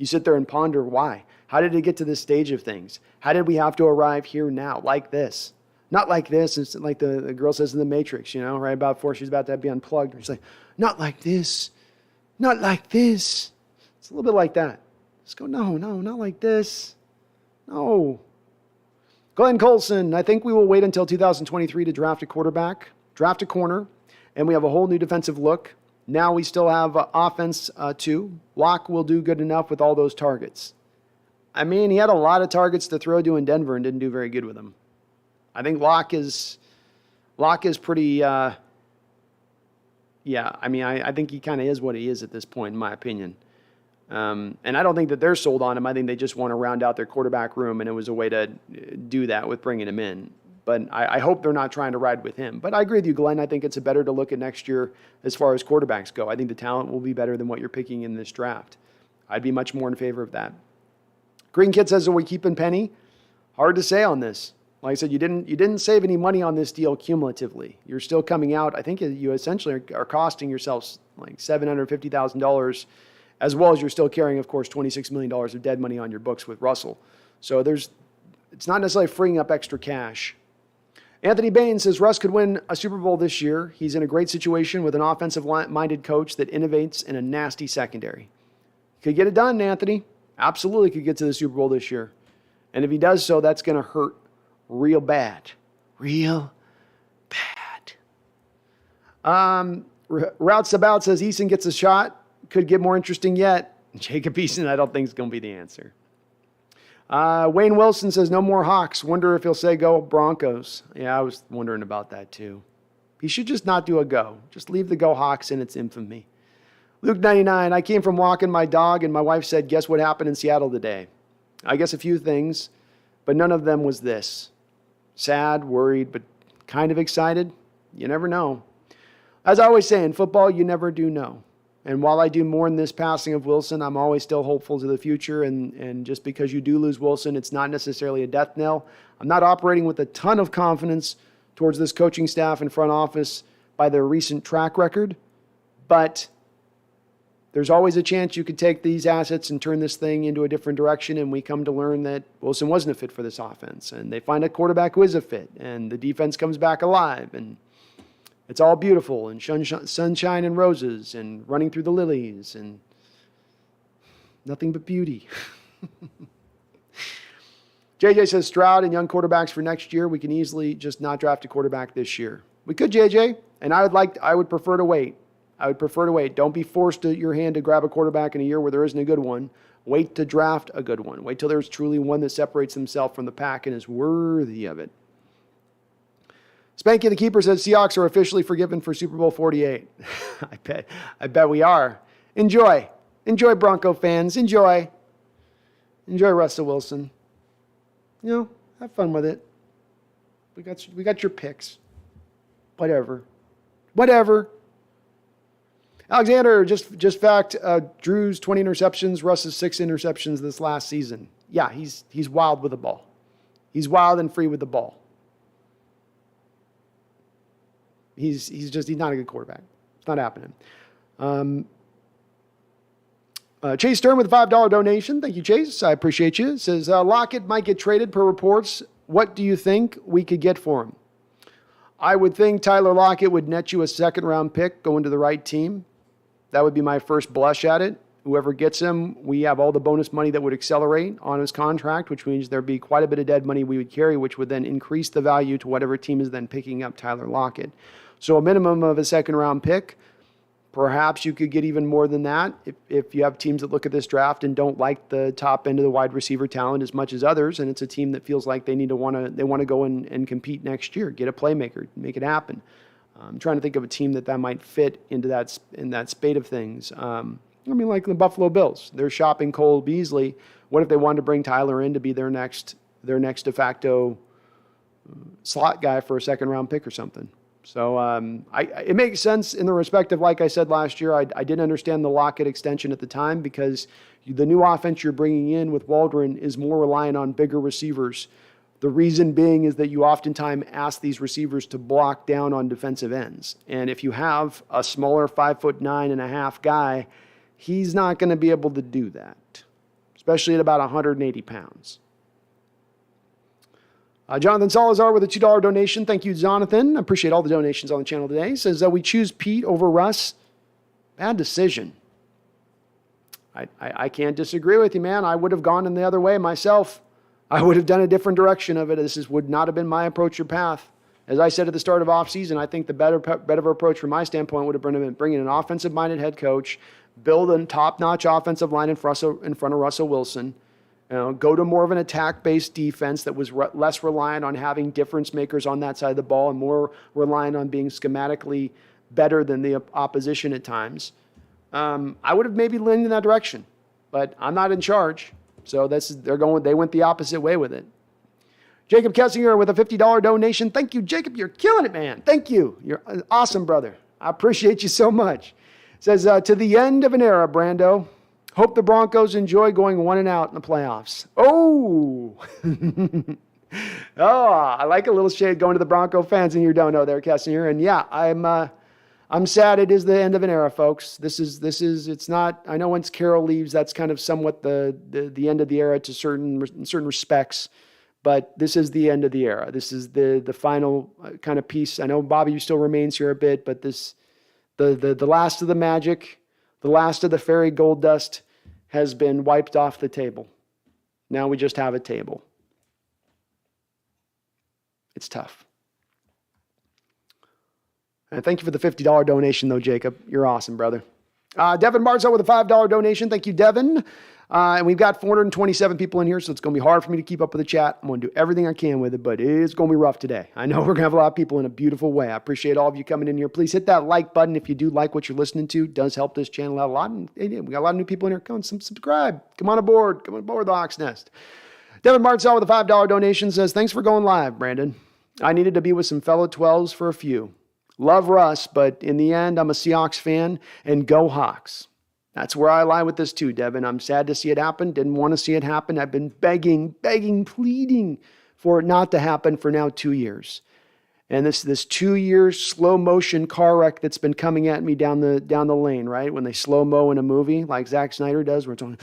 sit there and ponder why. How did it get to this stage of things? How did we have to arrive here now like this? Not like this. It's like the girl says in The Matrix, right about before she's about to be unplugged. She's like, not like this. Not like this. It's a little bit like that. Just go, no, not like this. No. Glenn Colson, I think we will wait until 2023 to draft a quarterback, draft a corner, and we have a whole new defensive look. Now we still have offense too. Locke will do good enough with all those targets. I mean, he had a lot of targets to throw to in Denver and didn't do very good with them. I think Locke is pretty, I think he kind of is what he is at this point, in my opinion. And I don't think that they're sold on him. I think they just want to round out their quarterback room, and it was a way to do that with bringing him in. But I hope they're not trying to ride with him. But I agree with you, Glenn. I think it's better to look at next year as far as quarterbacks go. I think the talent will be better than what you're picking in this draft. I'd be much more in favor of that. Green Kid says, are we keeping Penny? Hard to say on this. Like I said, you didn't save any money on this deal cumulatively. You're still coming out. I think you essentially are costing yourselves like $750,000, as well as you're still carrying, of course, $26 million of dead money on your books with Russell. So it's not necessarily freeing up extra cash. Anthony Bain says Russ could win a Super Bowl this year. He's in a great situation with an offensive-minded coach that innovates in a nasty secondary. Could get it done, Anthony. Absolutely could get to the Super Bowl this year. And if he does so, that's going to hurt real bad. Real bad. Routes About says Eason gets a shot. Could get more interesting yet. Jacob Eason, I don't think is going to be the answer. Wayne Wilson says no more Hawks. Wonder if he'll say go Broncos. Yeah, I was wondering about that too. He should just not do a go. Just leave the go Hawks in its infamy. Luke 99, I came from walking my dog and my wife said, guess what happened in Seattle today? I guess a few things, but none of them was this. Sad, worried, but kind of excited. You never know. As I always say, in football, you never do know. And while I do mourn this passing of Wilson, I'm always still hopeful to the future. And just because you do lose Wilson, it's not necessarily a death knell. I'm not operating with a ton of confidence towards this coaching staff and front office by their recent track record. But there's always a chance you could take these assets and turn this thing into a different direction, and we come to learn that Wilson wasn't a fit for this offense. And they find a quarterback who is a fit, and the defense comes back alive, and it's all beautiful, and sunshine and roses, and running through the lilies, and nothing but beauty. JJ says Stroud and young quarterbacks for next year. We can easily just not draft a quarterback this year. We could, JJ, and I would prefer to wait. Don't be forced to your hand to grab a quarterback in a year where there isn't a good one. Wait to draft a good one. Wait till there's truly one that separates himself from the pack and is worthy of it. Spanky the Keeper says Seahawks are officially forgiven for Super Bowl 48. I bet we are. Enjoy, Bronco fans. Enjoy Russell Wilson. Have fun with it. We got your picks. Whatever. Alexander, just fact, Drew's 20 interceptions, Russ's 6 interceptions this last season. Yeah, he's wild with the ball. He's wild and free with the ball. He's not a good quarterback. It's not happening. Chase Stern with a $5 donation. Thank you, Chase. I appreciate you. It says, Lockett might get traded per reports. What do you think we could get for him? I would think Tyler Lockett would net you a second-round pick going to the right team. That would be my first blush at it. Whoever gets him, we have all the bonus money that would accelerate on his contract, which means there'd be quite a bit of dead money we would carry, which would then increase the value to whatever team is then picking up Tyler Lockett. So a minimum of a second-round pick. Perhaps you could get even more than that if you have teams that look at this draft and don't like the top end of the wide receiver talent as much as others, and it's a team that feels like they want to go and compete next year, get a playmaker, make it happen. I'm trying to think of a team that might fit into that spate of things. Like the Buffalo Bills, they're shopping Cole Beasley. What if they wanted to bring Tyler in to be their next de facto slot guy for a second-round pick or something. So it makes sense in the respect of, like I said last year, I didn't understand the Lockett extension at the time because the new offense you're bringing in with Waldron is more reliant on bigger receivers. The reason being is that you oftentimes ask these receivers to block down on defensive ends. And if you have a smaller 5'9.5" guy, he's not going to be able to do that, especially at about 180 pounds. Jonathan Salazar with a $2 donation. Thank you, Jonathan. I appreciate all the donations on the channel today. He says that we choose Pete over Russ. Bad decision. I can't disagree with you, man. I would have gone in the other way myself. I would have done a different direction of it. This would not have been my approach or path. As I said at the start of offseason, I think the better approach from my standpoint would have been bringing an offensive-minded head coach, build a top-notch offensive line in front of Russell Wilson, go to more of an attack-based defense that was less reliant on having difference makers on that side of the ball and more reliant on being schematically better than the opposition at times. I would have maybe leaned in that direction, but I'm not in charge. So they went the opposite way with it. Jacob Kessinger with a $50 donation. Thank you, Jacob. You're killing it, man. Thank you. You're an awesome brother. I appreciate you so much. Says, to the end of an era, Brando. Hope the Broncos enjoy going 1-out in the playoffs. Oh. I like a little shade going to the Bronco fans in your dono there, Kessinger. And yeah, I'm sad it is the end of an era, folks. It's not, I know once Carroll leaves, that's kind of somewhat the end of the era to certain respects, but this is the end of the era. This is the final kind of piece. I know Bobby still remains here a bit, but the last of the magic, the last of the fairy gold dust has been wiped off the table. Now we just have a table. It's tough. And thank you for the $50 donation, though, Jacob. You're awesome, brother. Devin Barzo with a $5 donation. Thank you, Devin. And we've got 427 people in here, so it's going to be hard for me to keep up with the chat. I'm going to do everything I can with it, but it's going to be rough today. I know we're going to have a lot of people in a beautiful way. I appreciate all of you coming in here. Please hit that like button if you do like what you're listening to. It does help this channel out a lot. And we got a lot of new people in here. Come on, subscribe. Come on aboard. Come on aboard the Hawks Nest. Devin Barzo with a $5 donation says, thanks for going live, Brandon. I needed to be with some fellow 12s for a few. Love Russ, but in the end, I'm a Seahawks fan, and go Hawks. That's where I lie with this too, Devin. I'm sad to see it happen. Didn't want to see it happen. I've been begging, pleading for it not to happen for now 2 years. And this 2-year slow motion car wreck that's been coming at me down the lane, right? When they slow mo in a movie like Zack Snyder does, where it's on,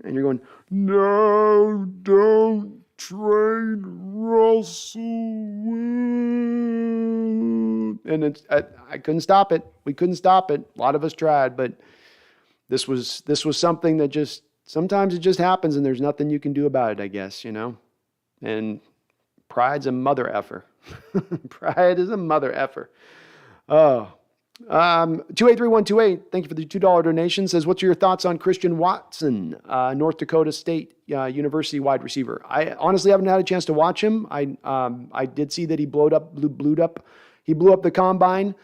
and you're going, no, don't trade Russell Wilson. And I couldn't stop it. We couldn't stop it. A lot of us tried, but this was something that just, sometimes it just happens and there's nothing you can do about it, I guess, And pride's a mother effer. Pride is a mother effer. Oh. 283128, thank you for the $2 donation, says, what's your thoughts on Christian Watson, North Dakota State University wide receiver? I honestly haven't had a chance to watch him. I did see that he blew up the combine.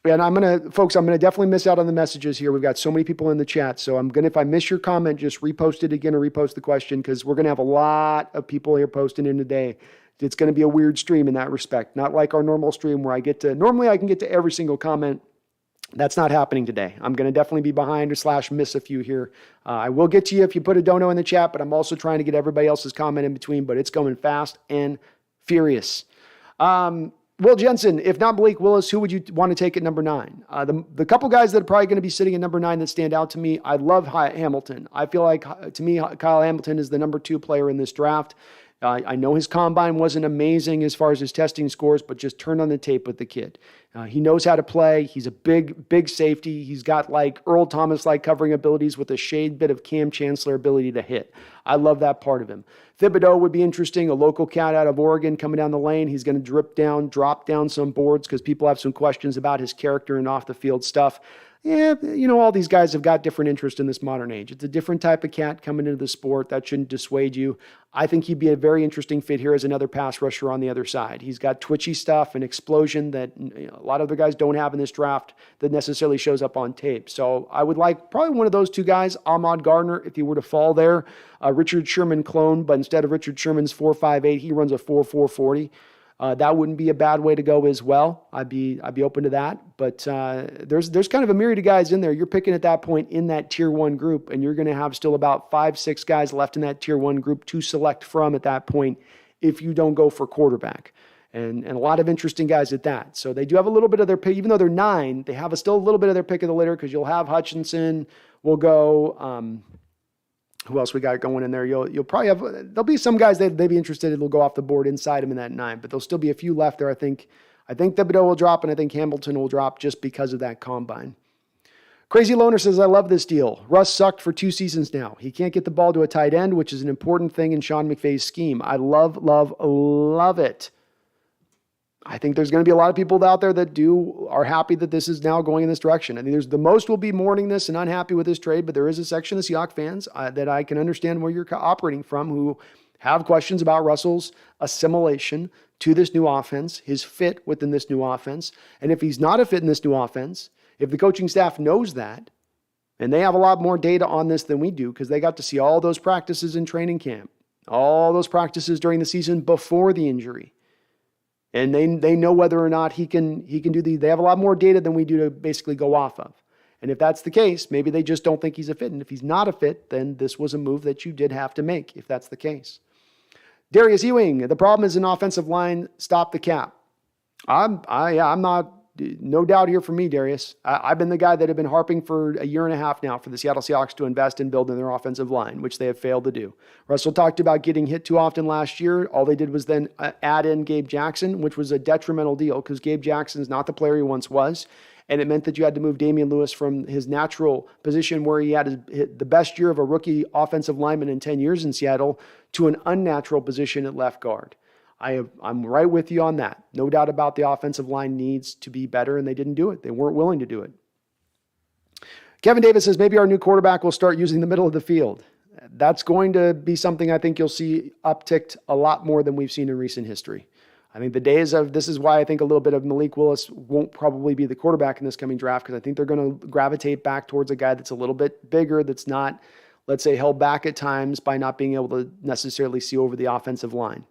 And I'm going to definitely miss out on the messages here. We've got so many people in the chat. So if I miss your comment, just repost it again or repost the question, because we're going to have a lot of people here posting in today. It's going to be a weird stream in that respect. Not like our normal stream where normally I can get to every single comment. That's not happening today. I'm going to definitely be behind or / miss a few here. I will get to you if you put a dono in the chat, but I'm also trying to get everybody else's comment in between, but it's going fast and furious. Will Jensen, if not Malik Willis, who would you want to take at number 9? The couple guys that are probably going to be sitting at number 9 that stand out to me, I love Hamilton. I feel like, to me, Kyle Hamilton is the number 2 player in this draft. I know his combine wasn't amazing as far as his testing scores, but just turn on the tape with the kid. He knows how to play. He's a big safety. He's got like Earl Thomas-like covering abilities with a shade bit of Cam Chancellor ability to hit. I love that part of him. Thibodeau would be interesting, a local cat out of Oregon coming down the lane. He's going to drop down some boards because people have some questions about his character and off the field stuff. Yeah, all these guys have got different interest in this modern age. It's a different type of cat coming into the sport. That shouldn't dissuade you. I think he'd be a very interesting fit here as another pass rusher on the other side. He's got twitchy stuff and explosion that a lot of other guys don't have in this draft that necessarily shows up on tape. So I would like probably one of those two guys, Ahmad Gardner, if he were to fall there. Richard Sherman clone, but instead of Richard Sherman's 4.58, he runs a 4.40. That wouldn't be a bad way to go as well. I'd be open to that. But there's kind of a myriad of guys in there. You're picking at that point in that tier 1 group, and you're going to have still about 5-6 guys left in that tier 1 group to select from at that point if you don't go for quarterback. And a lot of interesting guys at that. So they do have a little bit of their pick, even though they're 9, they have still a little bit of their pick of the litter because you'll have Hutchinson, will go. Who else we got going in there? You'll probably have, there'll be some guys that they'd be interested in, will go off the board inside him in that 9, but there'll still be a few left there. I think Thibodeau will drop, and I think Hamilton will drop just because of that combine. Crazy Loner says, I love this deal. Russ sucked for 2 seasons now. He can't get the ball to a tight end, which is an important thing in Sean McVay's scheme. I love it. I think there's going to be a lot of people out there that are happy that this is now going in this direction. I think there's the most will be mourning this and unhappy with this trade, but there is a section of Seahawks fans that I can understand where you're operating from who have questions about Russell's assimilation to this new offense, his fit within this new offense. And if he's not a fit in this new offense, if the coaching staff knows that, and they have a lot more data on this than we do because they got to see all those practices in training camp, all those practices during the season before the injury. And they know whether or not he can do they have a lot more data than we do to basically go off of. And if that's the case, maybe they just don't think he's a fit. And if he's not a fit, then this was a move that you did have to make, if that's the case. Darius Ewing, the problem is an offensive line, stop the cap. I'm not, no doubt here for me, Darius. I've been the guy that have been harping for a year and a half now for the Seattle Seahawks to invest in building their offensive line, which they have failed to do. Russell talked about getting hit too often last year. All they did was then add in Gabe Jackson, which was a detrimental deal because Gabe Jackson's not the player he once was. And it meant that you had to move Damian Lewis from his natural position where he had the best year of a rookie offensive lineman in 10 years in Seattle to an unnatural position at left guard. I'm right with you on that. No doubt about the offensive line needs to be better, and they didn't do it. They weren't willing to do it. Kevin Davis says, maybe our new quarterback will start using the middle of the field. That's going to be something I think you'll see upticked a lot more than we've seen in recent history. I think the days of, this is why I think a little bit of Malik Willis won't probably be the quarterback in this coming draft, because I think they're going to gravitate back towards a guy that's a little bit bigger, that's not, let's say, held back at times by not being able to necessarily see over the offensive line.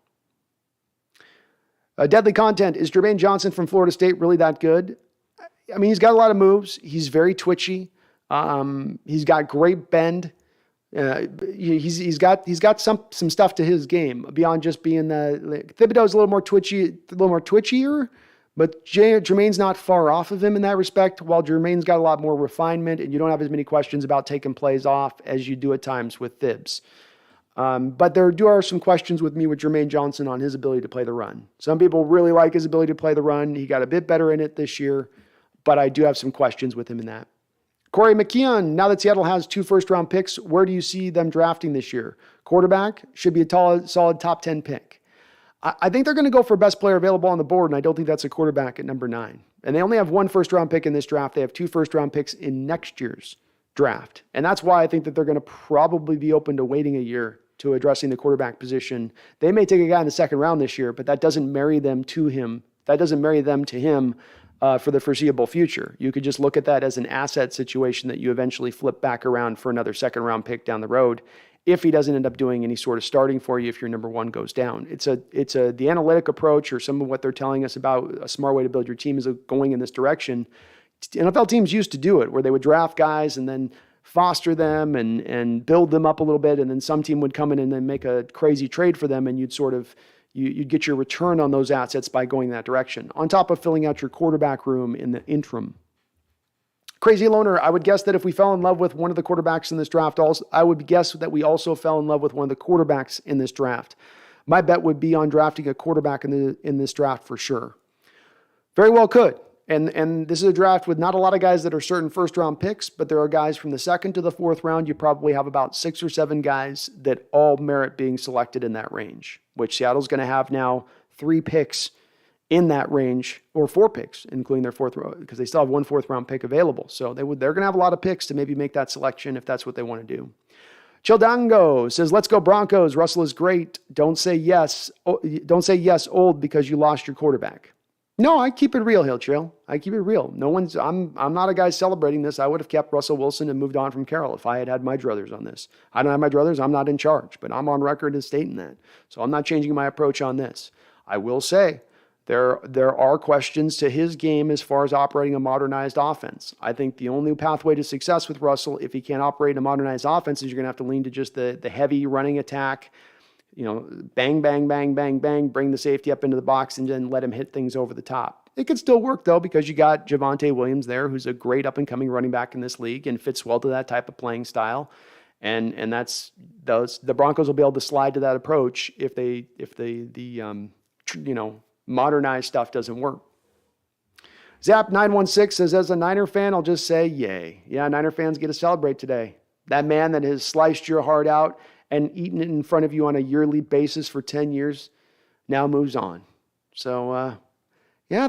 Deadly Content, is Jermaine Johnson from Florida State really that good? I mean, he's got a lot of moves. He's very twitchy. He's got great bend. He's got some stuff to his game beyond just being Thibodeau's a little more twitchier, but Jermaine's not far off of him in that respect, while Jermaine's got a lot more refinement, and you don't have as many questions about taking plays off as you do at times with Thibs. But there are some questions with me with Jermaine Johnson on his ability to play the run. Some people really like his ability to play the run. He got a bit better in it this year, but I do have some questions with him in that. Corey McKeon, now that Seattle has 2 first-round picks, where do you see them drafting this year? Quarterback should be a solid top 10 pick. I think they're going to go for best player available on the board, and I don't think that's a quarterback at number 9. And they only have 1 first-round pick in this draft. They have 2 first-round picks in next year's draft. And that's why I think that they're going to probably be open to waiting a year to addressing the quarterback position. They may take a guy in the 2nd round this year, but that doesn't marry them to him. That doesn't marry them to him for the foreseeable future. You could just look at that as an asset situation that you eventually flip back around for another 2nd round pick down the road if he doesn't end up doing any sort of starting for you if your number 1 goes down. It's the analytic approach, or some of what they're telling us about a smart way to build your team is going in this direction. NFL teams used to do it, where they would draft guys and then foster them and build them up a little bit, and then some team would come in and then make a crazy trade for them, and you'd get your return on those assets by going that direction, on top of filling out your quarterback room in the interim. Crazy Loner, I would guess that if we fell in love with one of the quarterbacks in this draft, I would guess that we also fell in love with one of the quarterbacks in this draft. My bet would be on drafting a quarterback in this draft for sure. Very well could. And this is a draft with not a lot of guys that are certain first-round picks, but there are guys from the 2nd to the 4th round. You probably have about 6 or 7 guys that all merit being selected in that range, which Seattle's going to have now 3 picks in that range, or 4 picks, including their fourth round, because they still have 1 4th-round pick available. So they're going to have a lot of picks to maybe make that selection if that's what they want to do. Childango says, let's go Broncos. Russell is great. Don't say yes. Don't say yes, old, because you lost your quarterback. No, I keep it real, Hill Trail. I keep it real. I'm not a guy celebrating this. I would have kept Russell Wilson and moved on from Carroll if I had my druthers on this. I don't have my druthers. I'm not in charge, but I'm on record as stating that. So I'm not changing my approach on this. I will say there are questions to his game as far as operating a modernized offense. I think the only pathway to success with Russell, if he can't operate a modernized offense, is you're going to have to lean to just the heavy running attack. Bang, bang, bang, bang, bang, bring the safety up into the box and then let him hit things over the top. It could still work, though, because you got Javonte Williams there, who's a great up-and-coming running back in this league and fits well to that type of playing style. And the Broncos will be able to slide to that approach if the modernized stuff doesn't work. Zap916 says, as a Niner fan, I'll just say yay. Yeah, Niner fans get to celebrate today. That man that has sliced your heart out and eaten it in front of you on a yearly basis for 10 years now moves on. So,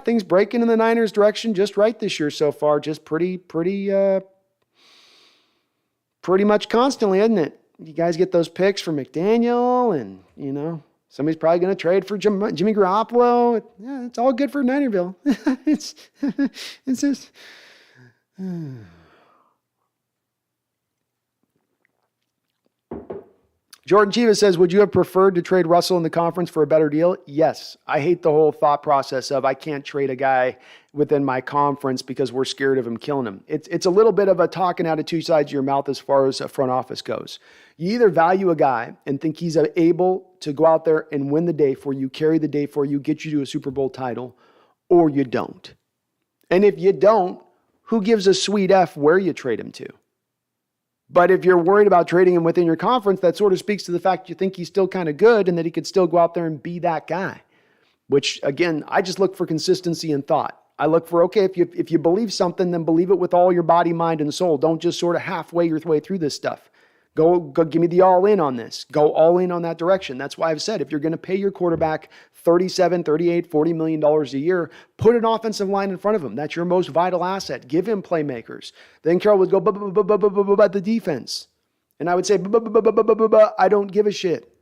things breaking in the Niners' direction just right this year so far. Just pretty much constantly, isn't it? You guys get those picks for McDaniel and, somebody's probably going to trade for Jimmy Garoppolo. Yeah, it's all good for Ninerville. it's just... Jordan Chivas says, would you have preferred to trade Russell in the conference for a better deal? Yes. I hate the whole thought process of I can't trade a guy within my conference because we're scared of him killing him. It's a little bit of a talking out of two sides of your mouth as far as a front office goes. You either value a guy and think he's able to go out there and win the day for you, carry the day for you, get you to a Super Bowl title, or you don't. And if you don't, who gives a sweet F where you trade him to? But if you're worried about trading him within your conference, that sort of speaks to the fact you think he's still kind of good and that he could still go out there and be that guy. Which, again, I just look for consistency in thought. I look for, okay, if you believe something, then believe it with all your body, mind, and soul. Don't just sort of halfway your way through this stuff. Go give me the all in on this. Go all in on that direction. That's why I've said if you're going to pay your quarterback $37, $38, $40 million a year, put an offensive line in front of him. That's your most vital asset. Give him playmakers. Then Carroll would go, about the defense. And I would say, I don't give a shit.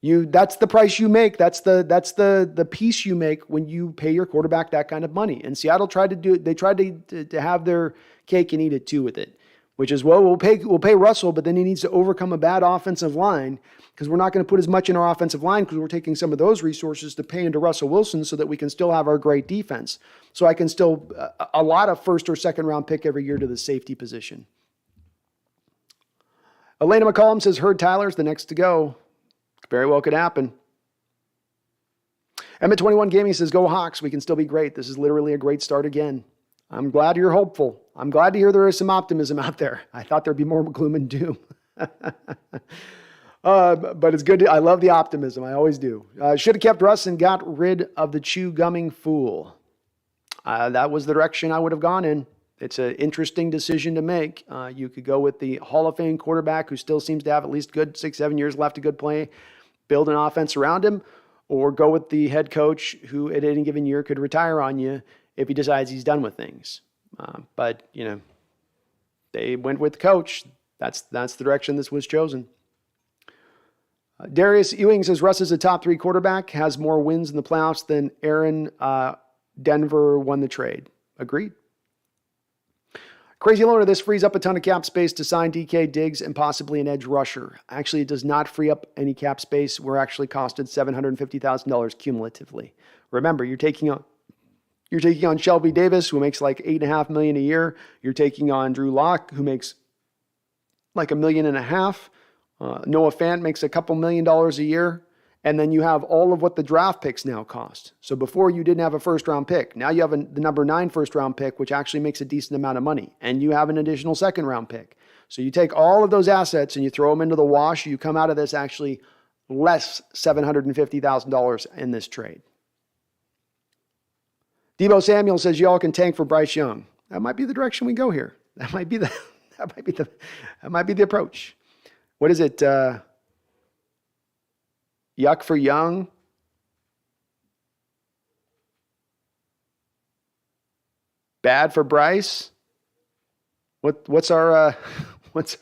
That's the price you make. That's the piece you make when you pay your quarterback that kind of money. And Seattle tried to do it. They tried to have their cake and eat it too with it. Which is, we'll pay Russell, but then he needs to overcome a bad offensive line because we're not going to put as much in our offensive line because we're taking some of those resources to pay into Russell Wilson so that we can still have our great defense. So I can still, a lot of first or second round pick every year to the safety position. Elena McCollum says, heard Tyler's the next to go. Very well could happen. Emmett21 Gaming says, go Hawks. We can still be great. This is literally a great start again. I'm glad you're hopeful. I'm glad to hear there is some optimism out there. I thought there'd be more gloom and doom. But it's good. I love the optimism. I always do. Should have kept Russ and got rid of the chew-gumming fool. That was the direction I would have gone in. It's an interesting decision to make. You could go with the Hall of Fame quarterback who still seems to have at least good 6-7 years left of good play, build an offense around him, or go with the head coach who at any given year could retire on you if he decides he's done with things. But they went with the coach. That's the direction this was chosen. Darius Ewing says, Russ is a top 3 quarterback, has more wins in the playoffs than Aaron. Denver won the trade. Agreed. Crazy loaner, this frees up a ton of cap space to sign DK, Diggs, and possibly an edge rusher. Actually, it does not free up any cap space. We're actually costed $750,000 cumulatively. Remember, you're taking on Shelby Davis, who makes like $8.5 million a year. You're taking on Drew Lock, who makes like $1.5 million. Noah Fant makes a couple $1 million a year. And then you have all of what the draft picks now cost. So before you didn't have a first-round pick. Now you have the number 9 first-round pick, which actually makes a decent amount of money. And you have an additional second-round pick. So you take all of those assets and you throw them into the wash. You come out of this actually less $750,000 in this trade. Debo Samuel says, y'all can tank for Bryce Young. That might be the direction we go here. That might be the approach. What is it? Yuck for Young. bad for Bryce. What's our what's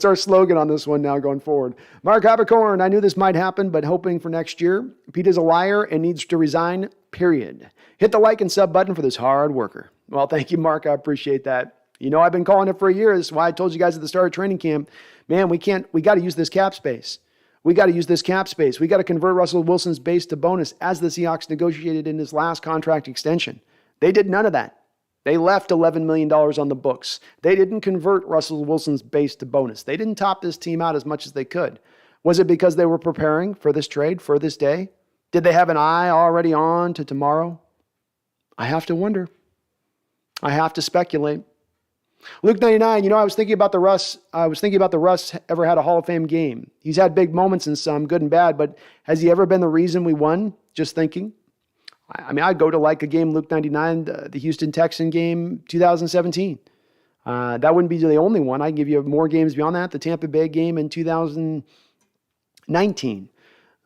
our slogan on this one now going forward? Mark Habercorn, I knew this might happen, but hoping for next year. Pete is a liar and needs to resign, period. Hit the like and sub button for this hard worker. Well, thank you, Mark. I appreciate that. You know, I've been calling it for a year. This is why I told you guys at the start of training camp, man, we got to use this cap space. We got to convert Russell Wilson's base to bonus as the Seahawks negotiated in his last contract extension. They did none of that. They left $11 million on the books. They didn't convert Russell Wilson's base to bonus. They didn't top this team out as much as they could. Was it because they were preparing for this trade, for this day? Did they have an eye already on to tomorrow? I have to wonder. I have to speculate. Luke 99, I was thinking about the Russ ever had a Hall of Fame game. He's had big moments in some, good and bad, but has he ever been the reason we won? Just thinking. I mean, I'd go to like a game, Luke 99, the Houston Texan game, 2017. That wouldn't be the only one. I'd give you more games beyond that. The Tampa Bay game in 2019.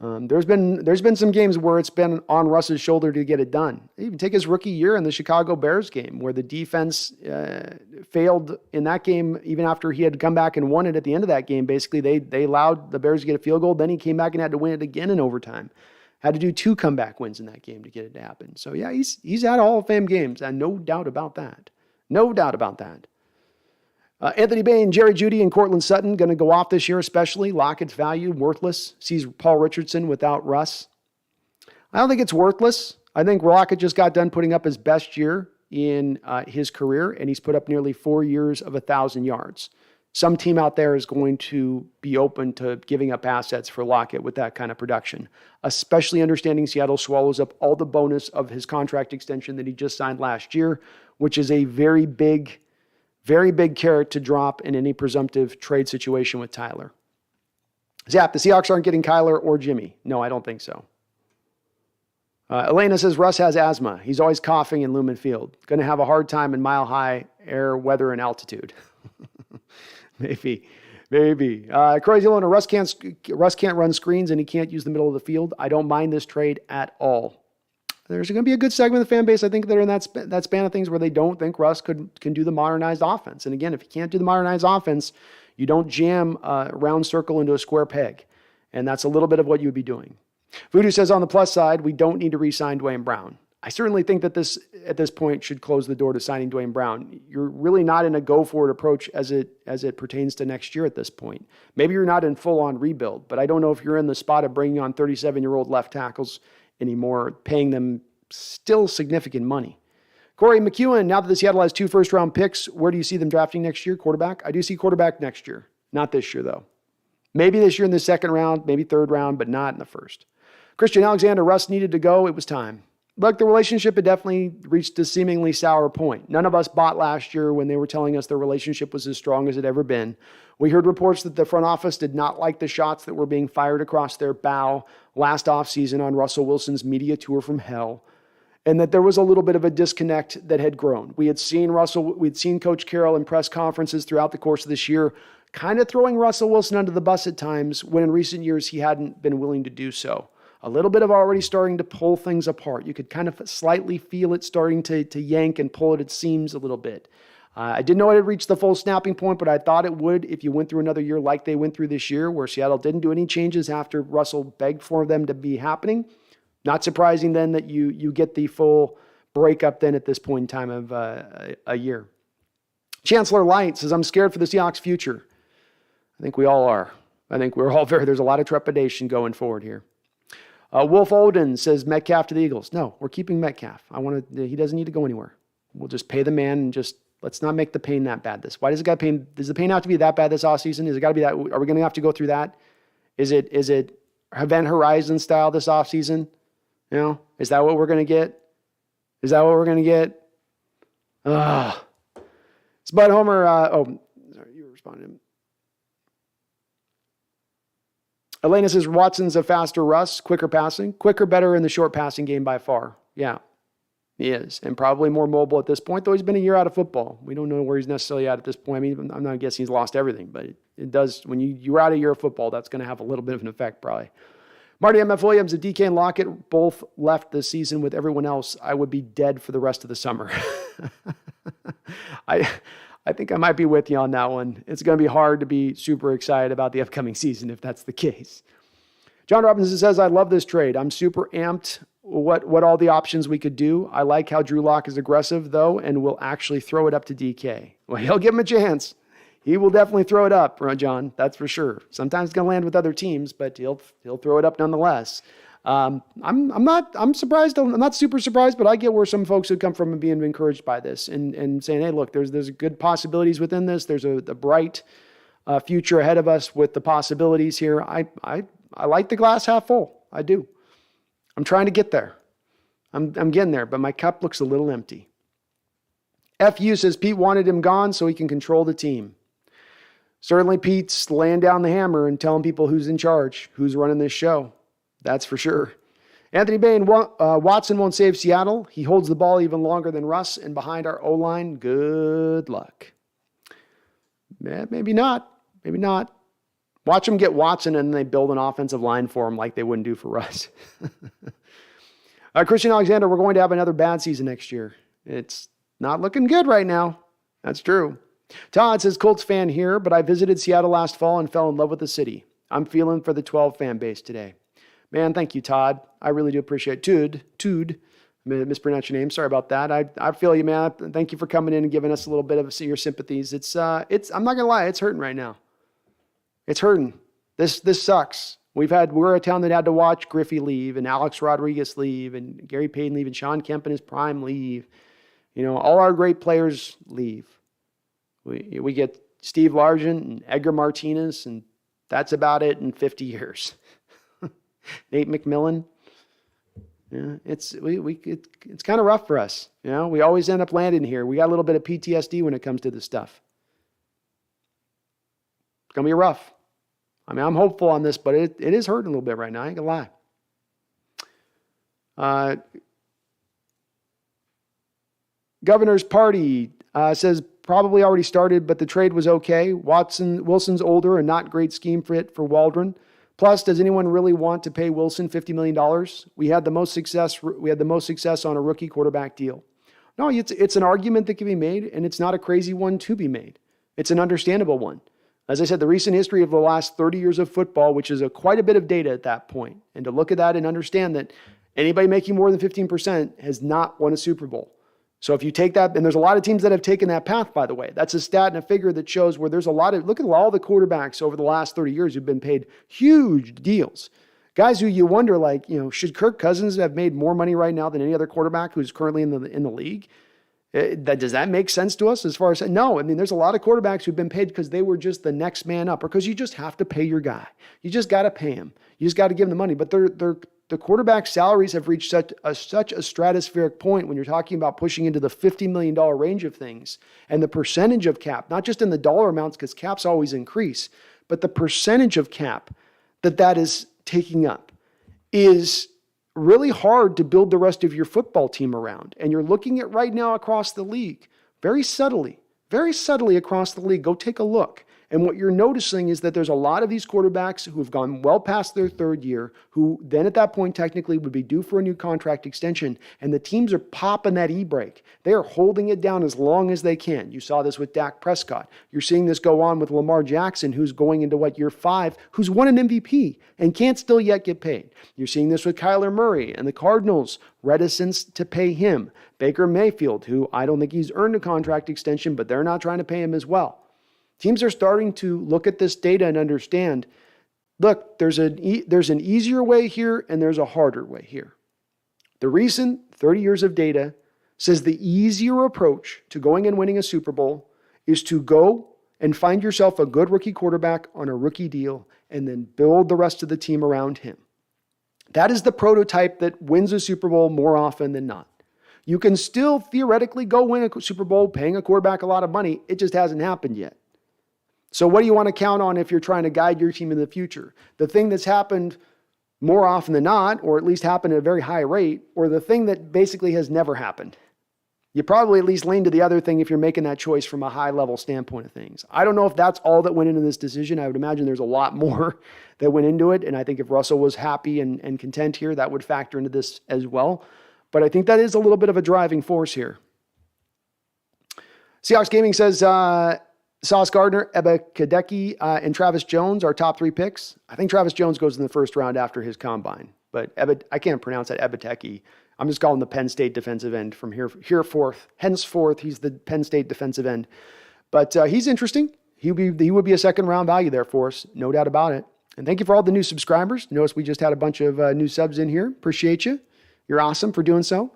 There's been some games where it's been on Russ's shoulder to get it done. Even take his rookie year in the Chicago Bears game where the defense failed in that game even after he had come back and won it at the end of that game. Basically, they allowed the Bears to get a field goal. Then he came back and had to win it again in overtime. Had to do 2 comeback wins in that game to get it to happen. So, yeah, he's had Hall of Fame games, and no doubt about that. No doubt about that. Anthony Bain, Jerry Jeudy, and Cortland Sutton going to go off this year especially. Lockett's value, worthless. Sees Paul Richardson without Russ. I don't think it's worthless. I think Lockett just got done putting up his best year in his career, and he's put up nearly 4 years of 1,000 yards. Some team out there is going to be open to giving up assets for Lockett with that kind of production, especially understanding Seattle swallows up all the bonus of his contract extension that he just signed last year, which is a very big carrot to drop in any presumptive trade situation with Tyler. Zap, the Seahawks aren't getting Kyler or Jimmy. No, I don't think so. Elena says Russ has asthma. He's always coughing in Lumen Field. Going to have a hard time in mile-high air, weather, and altitude. Maybe. Crazy Loner, Russ can't run screens and he can't use the middle of the field. I don't mind this trade at all. There's going to be a good segment of the fan base, I think, that are in that span of things where they don't think Russ can do the modernized offense. And again, if you can't do the modernized offense, you don't jam a round circle into a square peg. And that's a little bit of what you would be doing. Voodoo says, on the plus side, we don't need to re-sign Dwayne Brown. I certainly think that this, at this point, should close the door to signing Dwayne Brown. You're really not in a go-forward approach as it pertains to next year at this point. Maybe you're not in full-on rebuild, but I don't know if you're in the spot of bringing on 37-year-old left tackles anymore, paying them still significant money. Corey McEwen, now that the Seattle has 2 first-round picks, where do you see them drafting next year? Quarterback? I do see quarterback next year. Not this year, though. Maybe this year in the second round, maybe third round, but not in the first. Christian Alexander, Russ needed to go. It was time. Look, the relationship had definitely reached a seemingly sour point. None of us bought last year when they were telling us their relationship was as strong as it ever been. We heard reports that the front office did not like the shots that were being fired across their bow last offseason on Russell Wilson's media tour from hell, and that there was a little bit of a disconnect that had grown. We'd seen Coach Carroll in press conferences throughout the course of this year, kind of throwing Russell Wilson under the bus at times when in recent years he hadn't been willing to do so. A little bit of already starting to pull things apart. You could kind of slightly feel it starting to yank and pull at its seams a little bit. I didn't know it had reached the full snapping point, but I thought it would if you went through another year like they went through this year, where Seattle didn't do any changes after Russell begged for them to be happening. Not surprising then that you get the full breakup then at this point in time of a year. Chancellor Light says, I'm scared for the Seahawks' future. I think we all are. I think we're all there's a lot of trepidation going forward here. Wolf Olden says Metcalf to the Eagles. No, we're keeping Metcalf. He doesn't need to go anywhere. We'll just pay the man and just let's not make the pain that bad. Why does the pain have to be that bad this offseason? Is it got to be that? Are we going to have to go through that? Is it Event Horizon style this offseason? Is that what we're going to get? Is that what we're going to get? It's Bud Homer. Sorry, you were responding. Elena says Watson's a faster Russ, quicker passing, better in the short passing game by far. Yeah, he is. And probably more mobile at this point, though he's been a year out of football. We don't know where he's necessarily at this point. I mean, I'm not guessing he's lost everything, but it does. When you're out a year of football, that's going to have a little bit of an effect probably. Marty M.F. Williams, if DK and Lockett both left the season with everyone else, I would be dead for the rest of the summer. I I think I might be with you on that one. It's going to be hard to be super excited about the upcoming season if that's the case. John Robinson says, I love this trade. I'm super amped what all the options we could do. I like how Drew Lock is aggressive, though, and will actually throw it up to DK. Well, he'll give him a chance. He will definitely throw it up, John. That's for sure. Sometimes it's going to land with other teams, but he'll throw it up nonetheless. I'm surprised. I'm not super surprised, but I get where some folks would come from and being encouraged by this and saying, hey, look, there's good possibilities within this. There's a bright future ahead of us with the possibilities here. I like the glass half full. I do. I'm trying to get there. I'm getting there, but my cup looks a little empty. FU says Pete wanted him gone so he can control the team. Certainly Pete's laying down the hammer and telling people who's in charge, who's running this show. That's for sure. Anthony Bain, Watson won't save Seattle. He holds the ball even longer than Russ, and behind our O-line, good luck. Maybe not. Maybe not. Watch them get Watson, and they build an offensive line for him like they wouldn't do for Russ. Christian Alexander, we're going to have another bad season next year. It's not looking good right now. That's true. Todd says, Colts fan here, but I visited Seattle last fall and fell in love with the city. I'm feeling for the 12 fan base today. Man, thank you, Todd. I really do appreciate it. Tude, mispronounced your name. Sorry about that. I feel you, man. Thank you for coming in and giving us a little bit of your sympathies. I'm not gonna lie, it's hurting right now. It's hurting. This sucks. We're a town that had to watch Griffey leave and Alex Rodriguez leave and Gary Payton leave and Shawn Kemp in his prime leave. All our great players leave. We get Steve Largent and Edgar Martinez, and that's about it in 50 years. Nate McMillan. Yeah, it's kind of rough for us. We always end up landing here. We got a little bit of PTSD when it comes to this stuff. It's gonna be rough. I'm hopeful on this, but it is hurting a little bit right now. I ain't gonna lie. Governor's Party says probably already started, but the trade was okay. Wilson's older and not great scheme fit for Waldron. Plus, does anyone really want to pay Wilson $50 million? We had the most success on a rookie quarterback deal. No, it's an argument that can be made, and it's not a crazy one to be made. It's an understandable one. As I said, the recent history of the last 30 years of football, which is quite a bit of data at that point, and to look at that and understand that anybody making more than 15% has not won a Super Bowl. So if you take that, and there's a lot of teams that have taken that path, by the way. That's a stat and a figure that shows where there's look at all the quarterbacks over the last 30 years who've been paid huge deals. Guys who you wonder, should Kirk Cousins have made more money right now than any other quarterback who's currently in the league? Does that make sense to us as far as, no, there's a lot of quarterbacks who've been paid because they were just the next man up or because you just have to pay your guy. You just got to pay him. You just got to give him the money. But the quarterback salaries have reached such a stratospheric point when you're talking about pushing into the $50 million range of things and the percentage of cap, not just in the dollar amounts because caps always increase, but the percentage of cap that is taking up is really hard to build the rest of your football team around. And you're looking at right now across the league, very subtly across the league. Go take a look. And what you're noticing is that there's a lot of these quarterbacks who have gone well past their third year, who then at that point technically would be due for a new contract extension. And the teams are popping that e-brake. They are holding it down as long as they can. You saw this with Dak Prescott. You're seeing this go on with Lamar Jackson, who's going into year 5, who's won an MVP and can't still yet get paid. You're seeing this with Kyler Murray and the Cardinals' reticence to pay him. Baker Mayfield, who I don't think he's earned a contract extension, but they're not trying to pay him as well. Teams are starting to look at this data and understand, look, there's an easier way here and there's a harder way here. The recent 30 years of data says the easier approach to going and winning a Super Bowl is to go and find yourself a good rookie quarterback on a rookie deal and then build the rest of the team around him. That is the prototype that wins a Super Bowl more often than not. You can still theoretically go win a Super Bowl paying a quarterback a lot of money. It just hasn't happened yet. So what do you want to count on if you're trying to guide your team in the future? The thing that's happened more often than not, or at least happened at a very high rate, or the thing that basically has never happened? You probably at least lean to the other thing if you're making that choice from a high-level standpoint of things. I don't know if that's all that went into this decision. I would imagine there's a lot more that went into it, and I think if Russell was happy and content here, that would factor into this as well. But I think that is a little bit of a driving force here. Seahawks Gaming says Sauce Gardner, Ebba Kadecki, and Travis Jones are top 3 picks. I think Travis Jones goes in the first round after his combine. But I can't pronounce that, Ebiteki. I'm just calling him the Penn State defensive end from henceforth. He's the Penn State defensive end. But he's interesting. He would be a second round value there for us, no doubt about it. And thank you for all the new subscribers. Notice we just had a bunch of new subs in here. Appreciate you. You're awesome for doing so.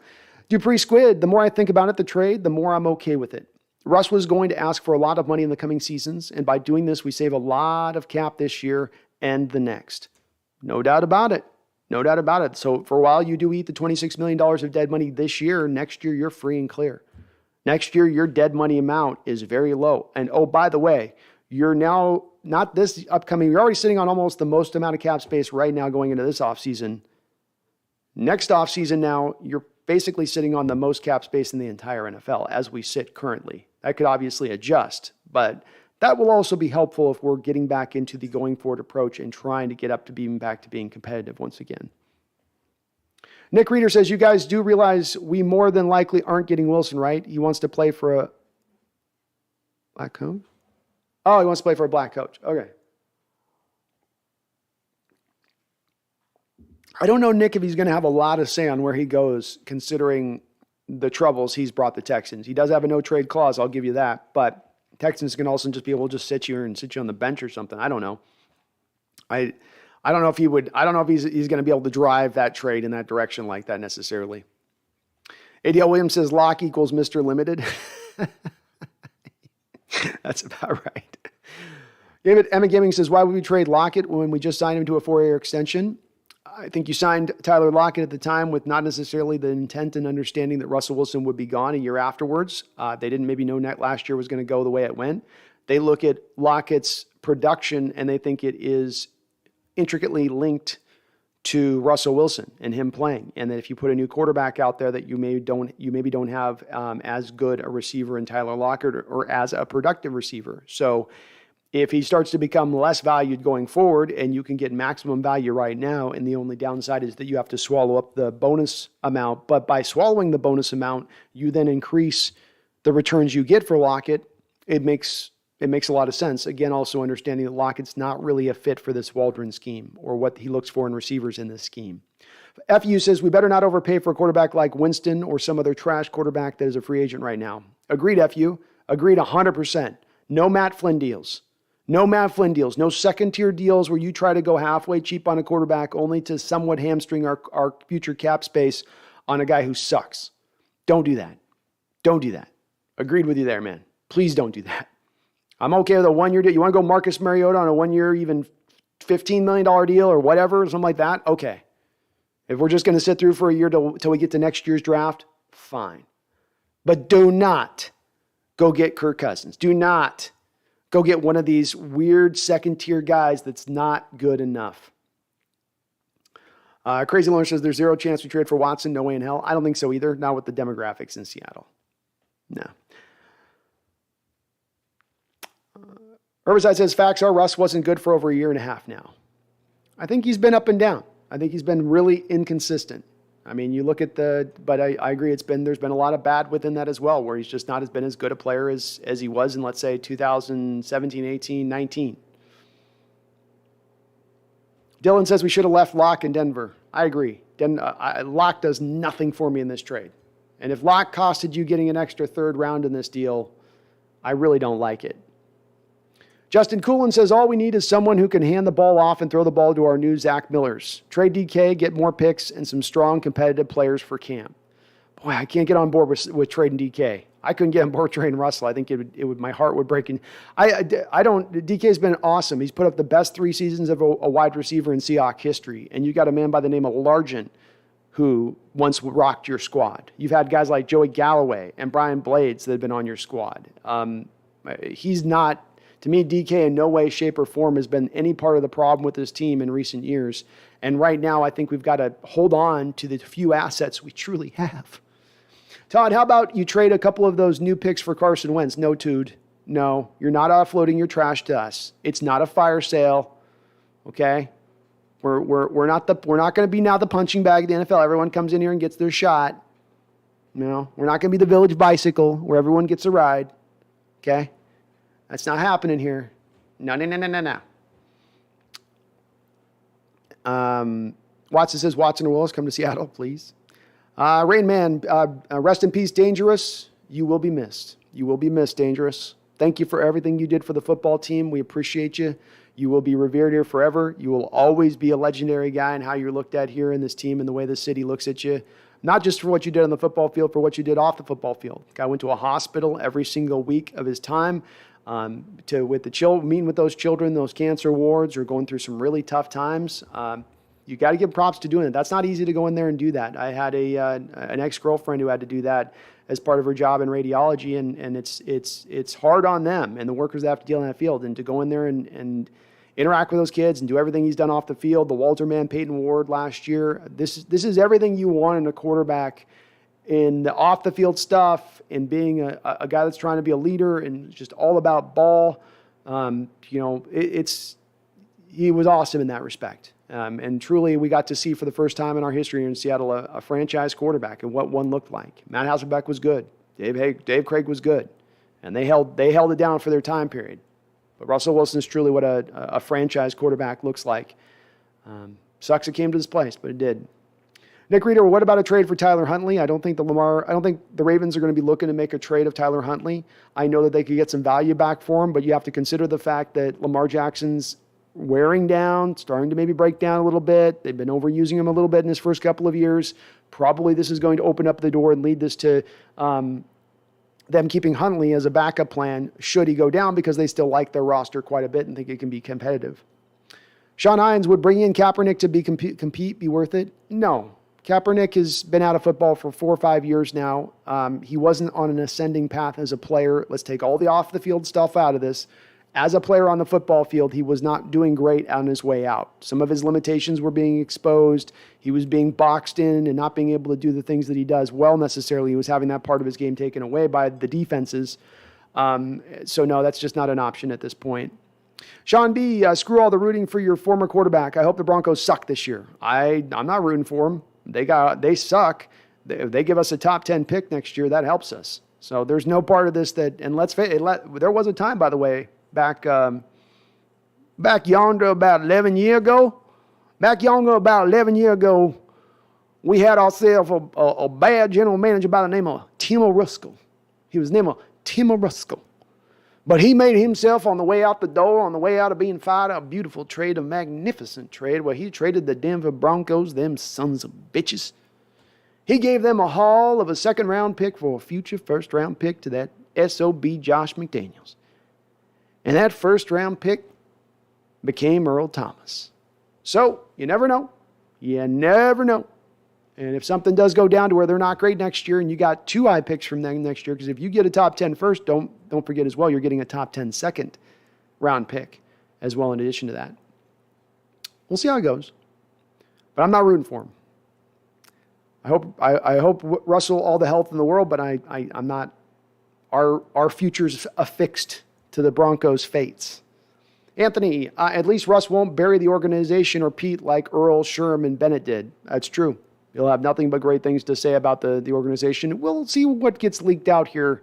Dupree Squid, the more I think about it, the trade, the more I'm okay with it. Russ was going to ask for a lot of money in the coming seasons, and by doing this, we save a lot of cap this year and the next. No doubt about it. No doubt about it. So for a while, you do eat the $26 million of dead money this year. Next year, you're free and clear. Next year, your dead money amount is very low. And oh, by the way, you're now, not this upcoming, you're already sitting on almost the most amount of cap space right now going into this offseason. Next offseason now, you're basically sitting on the most cap space in the entire NFL as we sit currently. That could obviously adjust, but that will also be helpful if we're getting back into the going forward approach and trying to get up to being back to being competitive once again. Nick Reeder says, you guys do realize we more than likely aren't getting Wilson, right? He wants to play for a black coach? Oh, he wants to play for a black coach. Okay. I don't know, Nick, if he's going to have a lot of say on where he goes, considering the troubles he's brought the Texans. He does have a no-trade clause, I'll give you that, but Texans can also just be able to just sit you on the bench or something. I don't know. I don't know if he would. I don't know if he's going to be able to drive that trade in that direction like that necessarily. ADL Williams says Locke equals Mr. Limited. That's about right. Emma Gaming says, why would we trade Lockett when we just signed him to a 4-year extension? I think you signed Tyler Lockett at the time with not necessarily the intent and understanding that Russell Wilson would be gone a year afterwards. They didn't maybe know last year was going to go the way it went. They look at Lockett's production and they think it is intricately linked to Russell Wilson and him playing. And that if you put a new quarterback out there that you maybe don't have as good a receiver in Tyler Lockett or as a productive receiver. So if he starts to become less valued going forward and you can get maximum value right now, and the only downside is that you have to swallow up the bonus amount, but by swallowing the bonus amount, you then increase the returns you get for Lockett, it makes a lot of sense. Again, also understanding that Lockett's not really a fit for this Waldron scheme or what he looks for in receivers in this scheme. FU says, we better not overpay for a quarterback like Winston or some other trash quarterback that is a free agent right now. Agreed, FU. Agreed 100%. No Matt Flynn deals. No Matt Flynn deals. No second-tier deals where you try to go halfway cheap on a quarterback only to somewhat hamstring our future cap space on a guy who sucks. Don't do that. Don't do that. Agreed with you there, man. Please don't do that. I'm okay with a 1-year deal. You want to go Marcus Mariota on a 1-year, even $15 million deal or whatever, something like that? Okay. If we're just going to sit through for a year till we get to next year's draft, fine. But do not go get Kirk Cousins. Do not go get one of these weird second-tier guys that's not good enough. Crazy Lawrence says there's zero chance we trade for Watson. No way in hell. I don't think so either. Not with the demographics in Seattle. No. Herbicide says facts are Russ wasn't good for over a year and a half now. I think he's been up and down. I think he's been really inconsistent. I mean, you look at but I agree there's been a lot of bad within that as well, where he's just not been as good a player as he was in, let's say, 2017, 18, 19. Dylan says we should have left Locke in Denver. I agree. Locke does nothing for me in this trade. And if Locke costed you getting an extra third round in this deal, I really don't like it. Justin Coolin says all we need is someone who can hand the ball off and throw the ball to our new Zach Millers. Trade DK, get more picks, and some strong competitive players for camp. Boy, I can't get on board with trading DK. I couldn't get on board trading Russell. I think it would my heart would break. DK's been awesome. He's put up the best 3 seasons of a wide receiver in Seahawks history. And you got a man by the name of Largent who once rocked your squad. You've had guys like Joey Galloway and Brian Blades that have been on your squad. He's not... To me, DK in no way, shape, or form has been any part of the problem with this team in recent years. And right now, I think we've got to hold on to the few assets we truly have. Todd, how about you trade a couple of those new picks for Carson Wentz? No, Tude. No, you're not offloading your trash to us. It's not a fire sale. Okay? We're not going to be now the punching bag of the NFL. Everyone comes in here and gets their shot. No, we're not going to be the village bicycle where everyone gets a ride. Okay? That's not happening here. No. Watson says, Watson and Willis, come to Seattle, please. Rain Man, rest in peace, Dangerous. You will be missed. You will be missed, Dangerous. Thank you for everything you did for the football team. We appreciate you. You will be revered here forever. You will always be a legendary guy in how you're looked at here in this team and the way the city looks at you. Not just for what you did on the football field, for what you did off the football field. Guy went to a hospital every single week of his time meeting with those children, those cancer wards, or going through some really tough times. You got to give props to doing it. That's not easy to go in there and do that. I had an ex-girlfriend who had to do that as part of her job in radiology, and it's hard on them and the workers that have to deal in that field. And to go in there and interact with those kids and do everything he's done off the field, the Walter Mann Payton Ward last year. This is everything you want in a quarterback in the off the field stuff and being a guy that's trying to be a leader and just all about ball. He was awesome in that respect. And truly, we got to see for the first time in our history in Seattle a franchise quarterback and what one looked like. Matt Hasselbeck was good. Dave Craig was good. And they held it down for their time period. But Russell Wilson is truly what a franchise quarterback looks like. Sucks it came to this place, but it did. Nick Reeder, what about a trade for Tyler Huntley? I don't think the Ravens are going to be looking to make a trade of Tyler Huntley. I know that they could get some value back for him, but you have to consider the fact that Lamar Jackson's wearing down, starting to maybe break down a little bit. They've been overusing him a little bit in his first couple of years. Probably this is going to open up the door and lead this to them keeping Huntley as a backup plan should he go down, because they still like their roster quite a bit and think it can be competitive. Sean Hines, would bringing in Kaepernick to compete be worth it? No. Kaepernick has been out of football for 4 or 5 years now. He wasn't on an ascending path as a player. Let's take all the off-the-field stuff out of this. As a player on the football field, he was not doing great on his way out. Some of his limitations were being exposed. He was being boxed in and not being able to do the things that he does well necessarily. He was having that part of his game taken away by the defenses. So, no, that's just not an option at this point. Sean B., screw all the rooting for your former quarterback. I hope the Broncos suck this year. I'm not rooting for them. They suck. If they give us a top 10 pick next year, that helps us. So there's no part of this that, and let's face it, there was a time, by the way, back yonder about 11 years ago. Back yonder about 11 years ago, we had ourselves a bad general manager by the name of Tim O'Ruskell. He was named Tim O'Ruskell. But he made himself on the way out the door, on the way out of being fired, a beautiful trade, a magnificent trade, where he traded the Denver Broncos, them sons of bitches. He gave them a haul of a second-round pick for a future first-round pick to that SOB Josh McDaniels. And that first-round pick became Earl Thomas. So, you never know. You never know. And if something does go down to where they're not great next year and you got 2 high picks from them next year, because if you get a top 10 first, don't forget as well, you're getting a top 10 second round pick as well in addition to that. We'll see how it goes. But I'm not rooting for him. I hope Russell all the health in the world, but I'm not. Our future's affixed to the Broncos' fates. Anthony, at least Russ won't bury the organization or Pete like Earl, Sherm, and Bennett did. That's true. He'll have nothing but great things to say about the organization. We'll see what gets leaked out here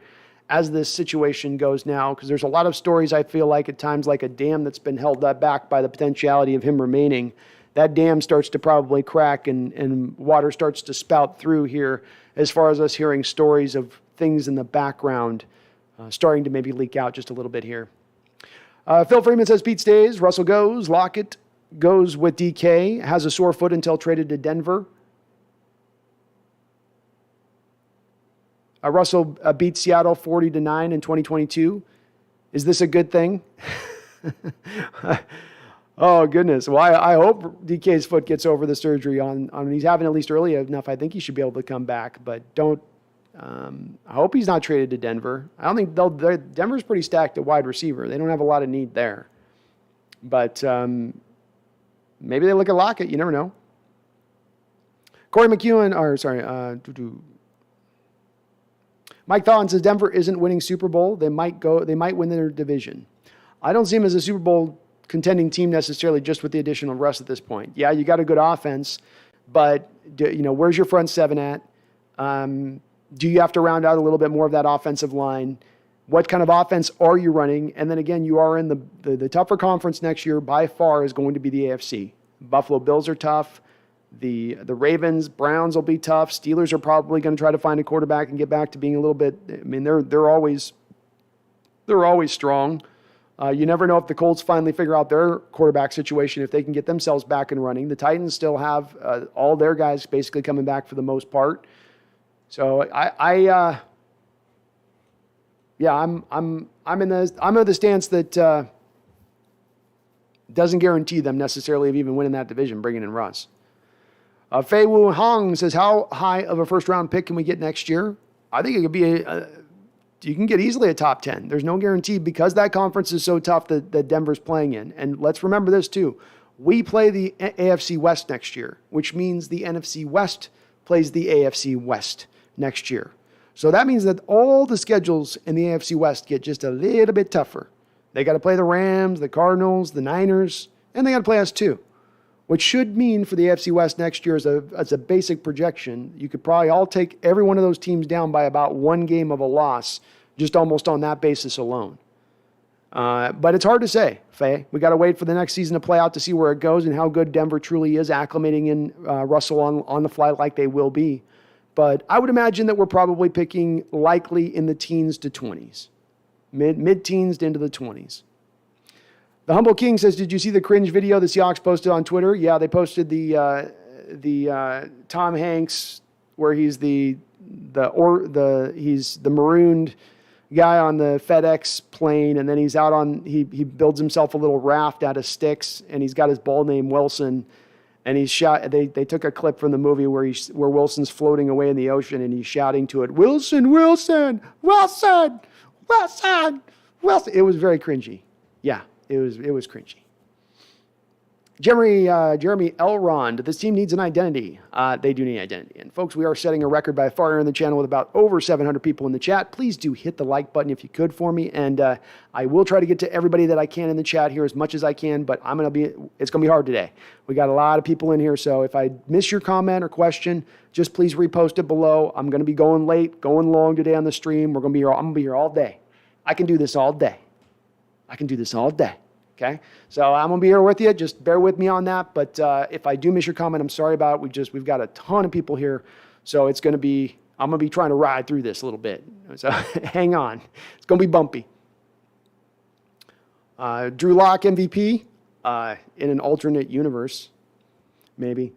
as this situation goes now, because there's a lot of stories, I feel like, at times like a dam that's been held back by the potentiality of him remaining. That dam starts to probably crack and water starts to spout through here as far as us hearing stories of things in the background starting to maybe leak out just a little bit here. Phil Freeman says Pete stays, Russell goes, Lockett goes with DK, has a sore foot until traded to Denver. Russell beat Seattle 40-9 in 2022. Is this a good thing? Oh, goodness. Well, I hope DK's foot gets over the surgery on he's having at least early enough. I think he should be able to come back, but I hope he's not traded to Denver. I don't think Denver's pretty stacked at wide receiver. They don't have a lot of need there. But maybe they look at Lockett. You never know. Corey McEwen, Mike Thon says Denver isn't winning Super Bowl. They might win their division. I don't see them as a Super Bowl contending team necessarily just with the additional rest at this point. Yeah, you got a good offense, but where's your front seven at? Do you have to round out a little bit more of that offensive line? What kind of offense are you running? And then again, you are in the tougher conference next year by far is going to be the AFC. Buffalo Bills are tough. The Ravens, Browns will be tough. Steelers are probably going to try to find a quarterback and get back to being a little bit. I mean, they're always strong. You never know if the Colts finally figure out their quarterback situation, if they can get themselves back and running. The Titans still have all their guys basically coming back for the most part. So I'm in the stance that doesn't guarantee them necessarily of even winning that division, bringing in Russ. Fei Wu Hong says, how high of a first-round pick can we get next year? I think it could be you can get easily a top 10. There's no guarantee because that conference is so tough that Denver's playing in. And let's remember this too. We play the AFC West next year, which means the NFC West plays the AFC West next year. So that means that all the schedules in the AFC West get just a little bit tougher. They got to play the Rams, the Cardinals, the Niners, and they got to play us too. Which should mean for the AFC West next year as a basic projection, you could probably all take every one of those teams down by about one game of a loss, just almost on that basis alone. But it's hard to say, Faye. We got to wait for the next season to play out to see where it goes and how good Denver truly is acclimating in Russell on the fly like they will be. But I would imagine that we're probably picking likely in the teens to 20s, mid-teens to into the 20s. The Humble King says, did you see the cringe video the Seahawks posted on Twitter? Yeah, they posted the Tom Hanks where he's the marooned guy on the FedEx plane, and then he's out on he builds himself a little raft out of sticks, and he's got his ball name Wilson, and he's shot. They took a clip from the movie where Wilson's floating away in the ocean, and he's shouting to it, Wilson, Wilson, Wilson, Wilson, Wilson. It was very cringy. Yeah. It was cringy. Jeremy Elrond, this team needs an identity. They do need identity. And folks, we are setting a record by far here in the channel with about over 700 people in the chat. Please do hit the like button if you could for me. And I will try to get to everybody that I can in the chat here as much as I can, but it's going to be hard today. We got a lot of people in here. So if I miss your comment or question, just please repost it below. I'm going to be going late, going long today on the stream. I'm going to be here all day. I can do this all day. Okay? So I'm going to be here with you. Just bear with me on that. But if I do miss your comment, I'm sorry about it. We've got a ton of people here. So I'm going to be trying to ride through this a little bit. So hang on. It's going to be bumpy. Drew Lock MVP in an alternate universe, maybe.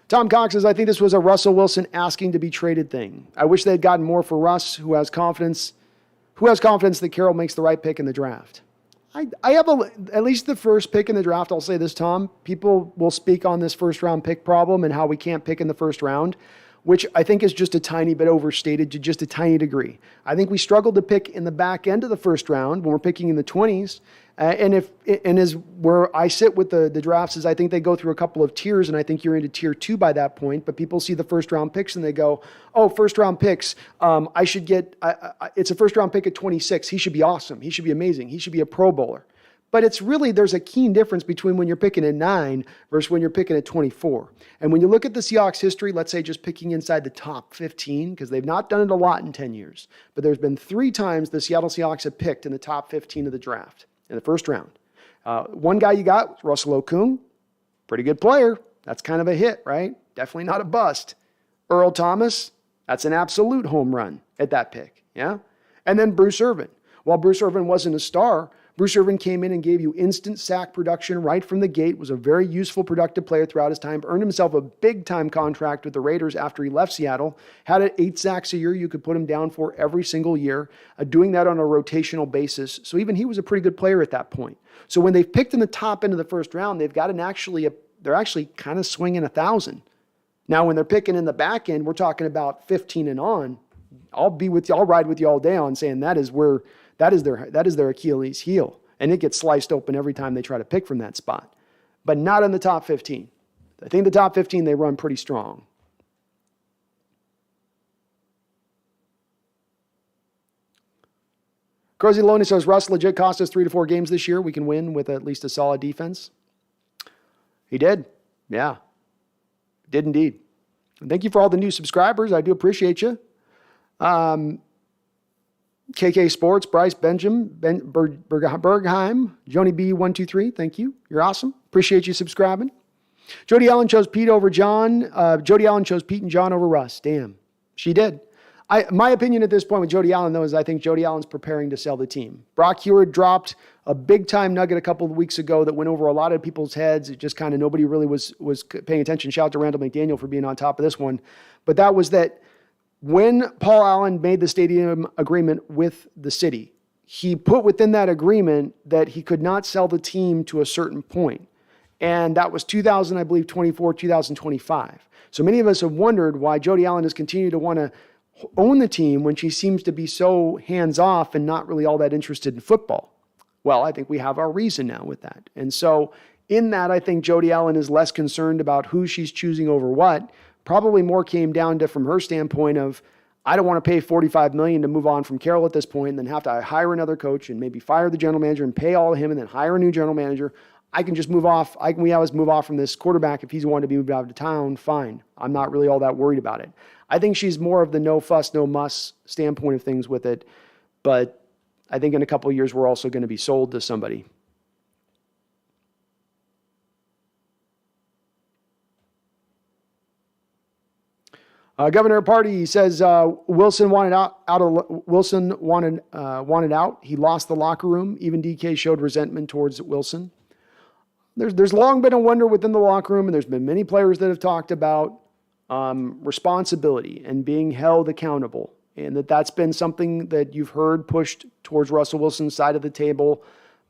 Tom Cox says, I think this was a Russell Wilson asking to be traded thing. I wish they had gotten more for Russ, who has confidence that Carroll makes the right pick in the draft. I have at least the first pick in the draft. I'll say this, Tom. People will speak on this first round pick problem and how we can't pick in the first round, which I think is just a tiny bit overstated to just a tiny degree. I think we struggled to pick in the back end of the first round when we're picking in the 20s. Where I sit with the drafts is I think they go through a couple of tiers, and I think you're into tier 2 by that point. But people see the first round picks and they go, "Oh, first round picks. I should get. It's a first round pick at 26. He should be awesome. He should be amazing. He should be a Pro Bowler." But there's a keen difference between when you're picking at 9 versus when you're picking at 24. And when you look at the Seahawks history, let's say just picking inside the top 15, because they've not done it a lot in 10 years, but there's been 3 times the Seattle Seahawks have picked in the top 15 of the draft in the first round. One guy you got was Russell Okung, pretty good player. That's kind of a hit, right? Definitely not a bust. Earl Thomas, that's an absolute home run at that pick, yeah? And then Bruce Irvin. While Bruce Irvin wasn't a star, Bruce Irvin came in and gave you instant sack production right from the gate, was a very useful, productive player throughout his time, earned himself a big-time contract with the Raiders after he left Seattle, had 8 sacks a year you could put him down for every single year, doing that on a rotational basis. So even he was a pretty good player at that point. So when they've picked in the top end of the first round, they've got they're actually kind of swinging 1,000. Now, when they're picking in the back end, we're talking about 15 and on. I'll ride with you all day on saying that is their Achilles heel. And it gets sliced open every time they try to pick from that spot. But not in the top 15. I think the top 15, they run pretty strong. Cozy Loney says, Russ legit cost us 3 to 4 games this year. We can win with at least a solid defense. He did. Yeah. Did indeed. And thank you for all the new subscribers. I do appreciate you. KK Sports, Bryce Benjamin, Bergheim, Joni B123, thank you. You're awesome. Appreciate you subscribing. Jody Allen chose Pete over John. Jody Allen chose Pete and John over Russ. Damn, she did. My opinion at this point with Jody Allen, though, is I think Jody Allen's preparing to sell the team. Brock Heward dropped a big-time nugget a couple of weeks ago that went over a lot of people's heads. It just kind of nobody really was paying attention. Shout out to Randall McDaniel for being on top of this one. But that was that when Paul Allen made the stadium agreement with the city, he put within that agreement that he could not sell the team to a certain point. And that was 2024, 2025. So many of us have wondered why Jody Allen has continued to want to own the team when she seems to be so hands-off and not really all that interested in football. Well, I think we have our reason now with that. And so in that, I think Jody Allen is less concerned about who she's choosing over what. Probably more came down to, from her standpoint of, I don't want to pay $45 million to move on from Carroll at this point and then have to hire another coach and maybe fire the general manager and pay all of him and then hire a new general manager. I can just move off. We always move off from this quarterback. If he's wanted to be moved out of town, fine. I'm not really all that worried about it. I think she's more of the no fuss, no muss standpoint of things with it. But I think in a couple of years, we're also going to be sold to somebody. Governor Party says Wilson wanted out. Wilson wanted out. He lost the locker room. Even DK showed resentment towards Wilson. There's long been a wonder within the locker room, and there's been many players that have talked about responsibility and being held accountable, and that's been something that you've heard pushed towards Russell Wilson's side of the table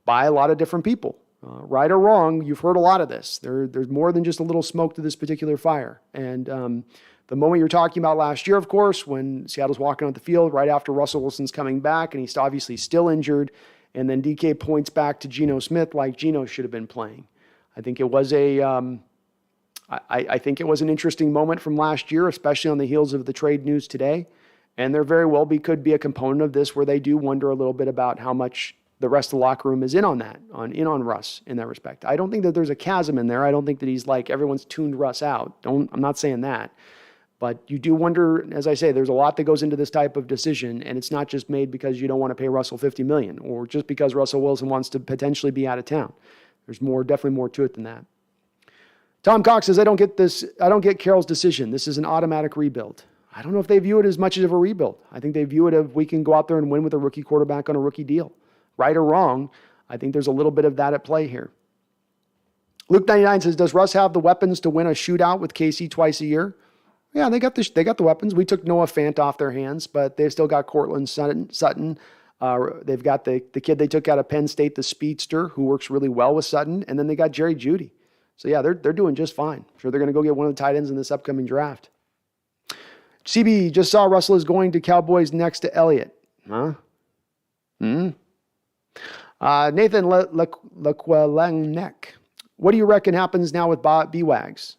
by a lot of different people. Right or wrong, you've heard a lot of this. There's more than just a little smoke to this particular fire. And the moment you're talking about last year, of course, when Seattle's walking on the field right after Russell Wilson's coming back, and he's obviously still injured, and then DK points back to Geno Smith like Geno should have been playing. I think it was I think it was an interesting moment from last year, especially on the heels of the trade news today. And there very well could be a component of this where they do wonder a little bit about how much the rest of the locker room is in on that, on Russ in that respect. I don't think that there's a chasm in there. I don't think that he's like everyone's tuned Russ out. I'm not saying that. But you do wonder, as I say, there's a lot that goes into this type of decision, and it's not just made because you don't want to pay Russell $50 million or just because Russell Wilson wants to potentially be out of town. There's definitely more to it than that. Tom Cox says, I don't get Carroll's decision. This is an automatic rebuild. I don't know if they view it as much of a rebuild. I think they view it as we can go out there and win with a rookie quarterback on a rookie deal. Right or wrong, I think there's a little bit of that at play here. Luke99 says, does Russ have the weapons to win a shootout with KC twice a year? Yeah, they got the weapons. We took Noah Fant off their hands, but they've still got Cortland Sutton. They've got the kid they took out of Penn State, the speedster, who works really well with Sutton, and then they got Jerry Jeudy. So yeah, they're doing just fine. I'm sure they're going to go get one of the tight ends in this upcoming draft. CB just saw Russell is going to Cowboys next to Elliott. Huh? Nathan Lequelangnek. What do you reckon happens now with B-Wags?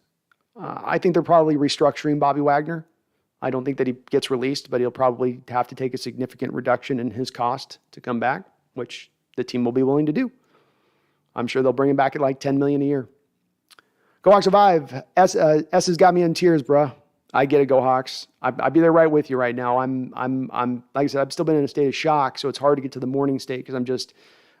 I think they're probably restructuring Bobby Wagner. I don't think that he gets released, but he'll probably have to take a significant reduction in his cost to come back, which the team will be willing to do. I'm sure they'll bring him back at like $10 million a year. Go Hawks survive. S has got me in tears, bruh. I get it, Go Hawks. I'd be there right with you right now. I'm like I said, I've still been in a state of shock, so it's hard to get to the morning state because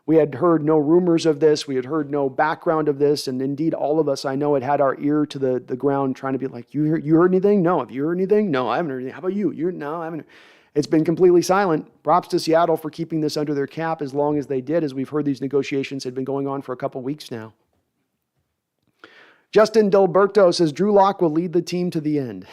we had heard no rumors of this. We had heard no background of this. And indeed, all of us, I know, had our ear to the ground trying to be like, you heard anything? No. Have you heard anything? No, I haven't heard anything. How about you? No, I haven't. It's been completely silent. Props to Seattle for keeping this under their cap as long as they did, as we've heard these negotiations had been going on for a couple weeks now. Justin Delberto says, Drew Lock will lead the team to the end.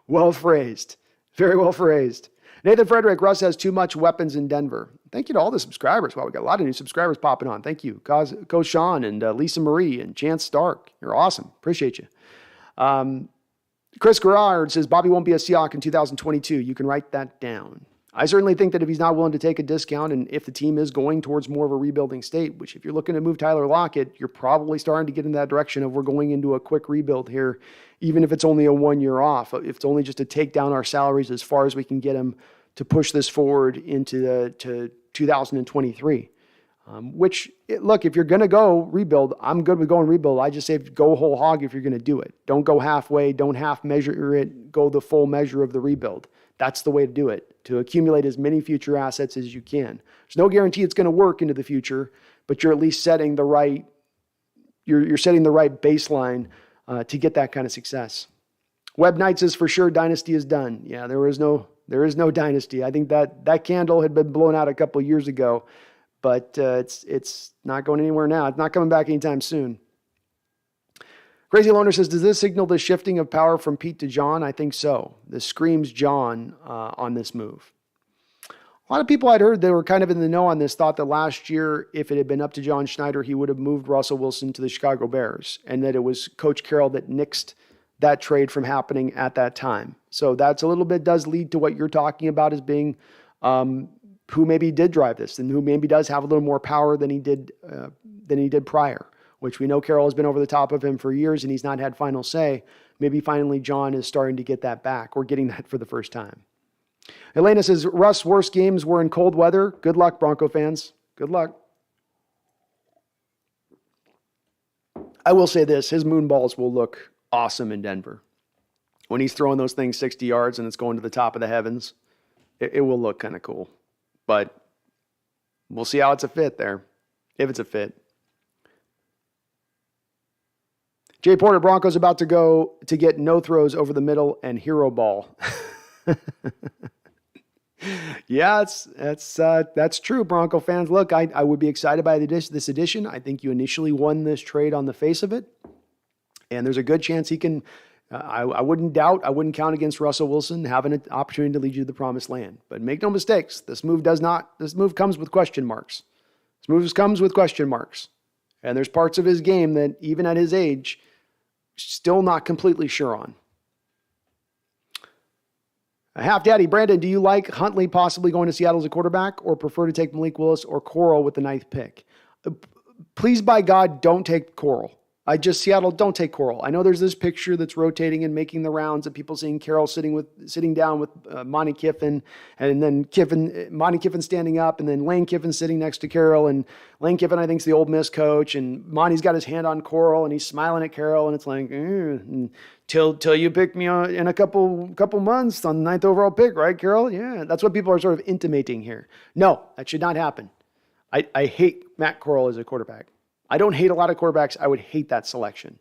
Well phrased. Very well phrased. Nathan Frederick, Russ has too much weapons in Denver. Thank you to all the subscribers. Wow, we got a lot of new subscribers popping on. Thank you. Coach Sean and Lisa Marie and Chance Stark. You're awesome. Appreciate you. Chris Gerard says, Bobby won't be a Seahawk in 2022. You can write that down. I certainly think that if he's not willing to take a discount and if the team is going towards more of a rebuilding state, which if you're looking to move Tyler Lockett, you're probably starting to get in that direction of we're going into a quick rebuild here, even if it's only a 1 year off. If it's only just to take down our salaries as far as we can get them to push this forward into 2023. Look, if you're going to go rebuild, I'm good with going rebuild. I just say go whole hog if you're going to do it. Don't go halfway. Don't half measure it. Go the full measure of the rebuild. That's the way to do it, to accumulate as many future assets as you can. There's no guarantee it's going to work into the future, but you're at least setting the right, you're setting the right baseline to get that kind of success. Webb Knight says for sure dynasty is done. Yeah, there is no dynasty. I think that candle had been blown out a couple of years ago. But it's not going anywhere now. It's not coming back anytime soon. Crazy Loner says, does this signal the shifting of power from Pete to John? I think so. This screams John on this move. A lot of people I'd heard that were kind of in the know on this thought that last year, if it had been up to John Schneider, he would have moved Russell Wilson to the Chicago Bears, and that it was Coach Carroll that nixed that trade from happening at that time. So that's a little bit does lead to what you're talking about as being who maybe did drive this and who maybe does have a little more power than he did prior, which we know Carroll has been over the top of him for years and he's not had final say. Maybe finally John is starting to get that back or getting that for the first time. Elena says, Russ' worst games were in cold weather. Good luck, Bronco fans. Good luck. I will say this, his moon balls will look awesome in Denver. When he's throwing those things 60 yards and it's going to the top of the heavens, it will look kind of cool. But we'll see how it's a fit there, if it's a fit. Jay Porter, Broncos about to go to get no throws over the middle and hero ball. Yeah, that's true, Bronco fans. Look, I would be excited by this addition. I think you initially won this trade on the face of it. And there's a good chance he can... I wouldn't count against Russell Wilson having an opportunity to lead you to the promised land. But make no mistakes, this move comes with question marks. This move comes with question marks. And there's parts of his game that, even at his age, still not completely sure on. Half Daddy, Brandon, do you like Huntley possibly going to Seattle as a quarterback or prefer to take Malik Willis or Corral with the 9th pick? Please, by God, don't take Corral. Seattle, don't take Corral. I know there's this picture that's rotating and making the rounds of people seeing Carroll sitting down with Monty Kiffin, and then Monty Kiffin standing up, and then Lane Kiffin sitting next to Carroll, and Lane Kiffin, I think, is the Ole Miss coach, and Monty's got his hand on Corral, and he's smiling at Carroll, and it's like, till you pick me in a couple months on the 9th overall pick, right, Carroll? Yeah, that's what people are sort of intimating here. No, that should not happen. I hate Matt Corral as a quarterback. I don't hate a lot of quarterbacks. I would hate that selection.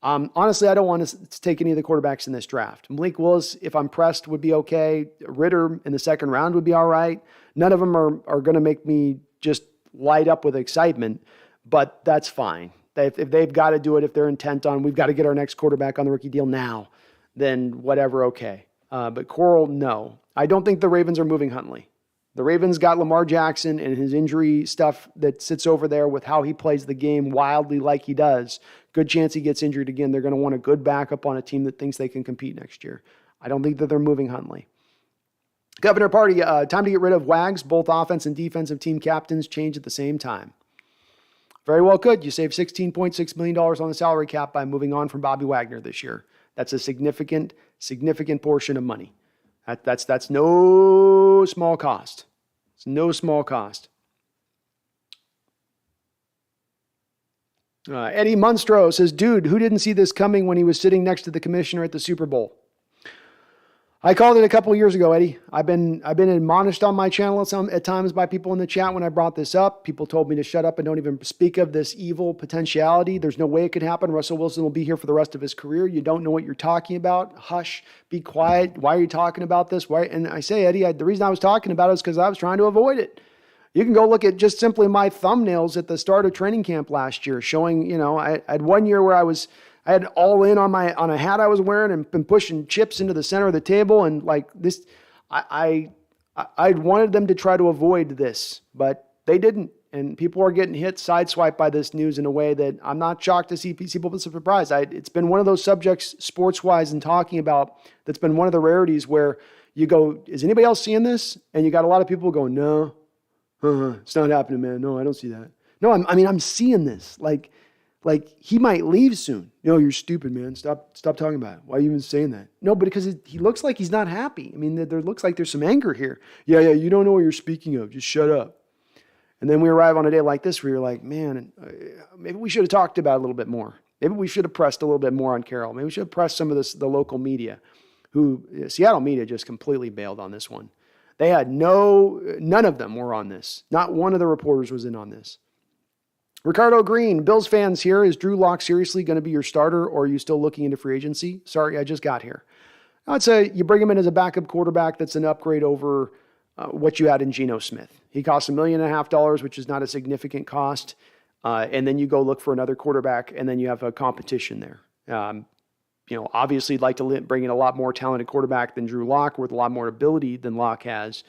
Honestly, I don't want to take any of the quarterbacks in this draft. Malik Willis, if I'm pressed, would be okay. Ritter in the 2nd round would be all right. None of them are going to make me just light up with excitement, but that's fine. If they've got to do it, if they're intent on, we've got to get our next quarterback on the rookie deal now, then whatever, okay. But Corral, no. I don't think the Ravens are moving Huntley. The Ravens got Lamar Jackson and his injury stuff that sits over there with how he plays the game wildly like he does. Good chance he gets injured again. They're going to want a good backup on a team that thinks they can compete next year. I don't think that they're moving Huntley. Governor Party, time to get rid of Wags. Both offense and defensive team captains change at the same time. Very well could. You save $16.6 million on the salary cap by moving on from Bobby Wagner this year. That's a significant portion of money. That's no small cost. It's no small cost. Eddie Munstro says, dude, who didn't see this coming when he was sitting next to the commissioner at the Super Bowl? I called it a couple of years ago, Eddie. I've been admonished on my channel at times by people in the chat when I brought this up. People told me to shut up and don't even speak of this evil potentiality. There's no way it could happen. Russell Wilson will be here for the rest of his career. You don't know what you're talking about. Hush, be quiet. Why are you talking about this? Why? And I say, Eddie, the reason I was talking about it is because I was trying to avoid it. You can go look at just simply my thumbnails at the start of training camp last year, showing, I had one year where I had all in on a hat I was wearing and been pushing chips into the center of the table. And like this, I wanted them to try to avoid this, but they didn't. And people are getting sideswiped by this news in a way that I'm not shocked to see people surprised. It's been one of those subjects sports-wise and talking about that's been one of the rarities where you go, is anybody else seeing this? And you got a lot of people going, no, it's not happening, man. No, I don't see that. No, I'm seeing this. Like he might leave soon. No, you're stupid, man. Stop talking about it. Why are you even saying that? No, but because he looks like he's not happy. I mean, there looks like there's some anger here. Yeah, you don't know what you're speaking of. Just shut up. And then we arrive on a day like this where you're like, man, maybe we should have talked about it a little bit more. Maybe we should have pressed a little bit more on Carroll. Maybe we should have pressed some of the local media, Seattle media just completely bailed on this one. They had none of them were on this. Not one of the reporters was in on this. Ricardo Green, Bills fans here. Is Drew Lock seriously going to be your starter, or are you still looking into free agency? Sorry, I just got here. I'd say you bring him in as a backup quarterback. That's an upgrade over what you had in Geno Smith. He costs $1.5 million, which is not a significant cost. And then you go look for another quarterback, and then you have a competition there. Obviously you'd like to bring in a lot more talented quarterback than Drew Lock with a lot more ability than Lock has.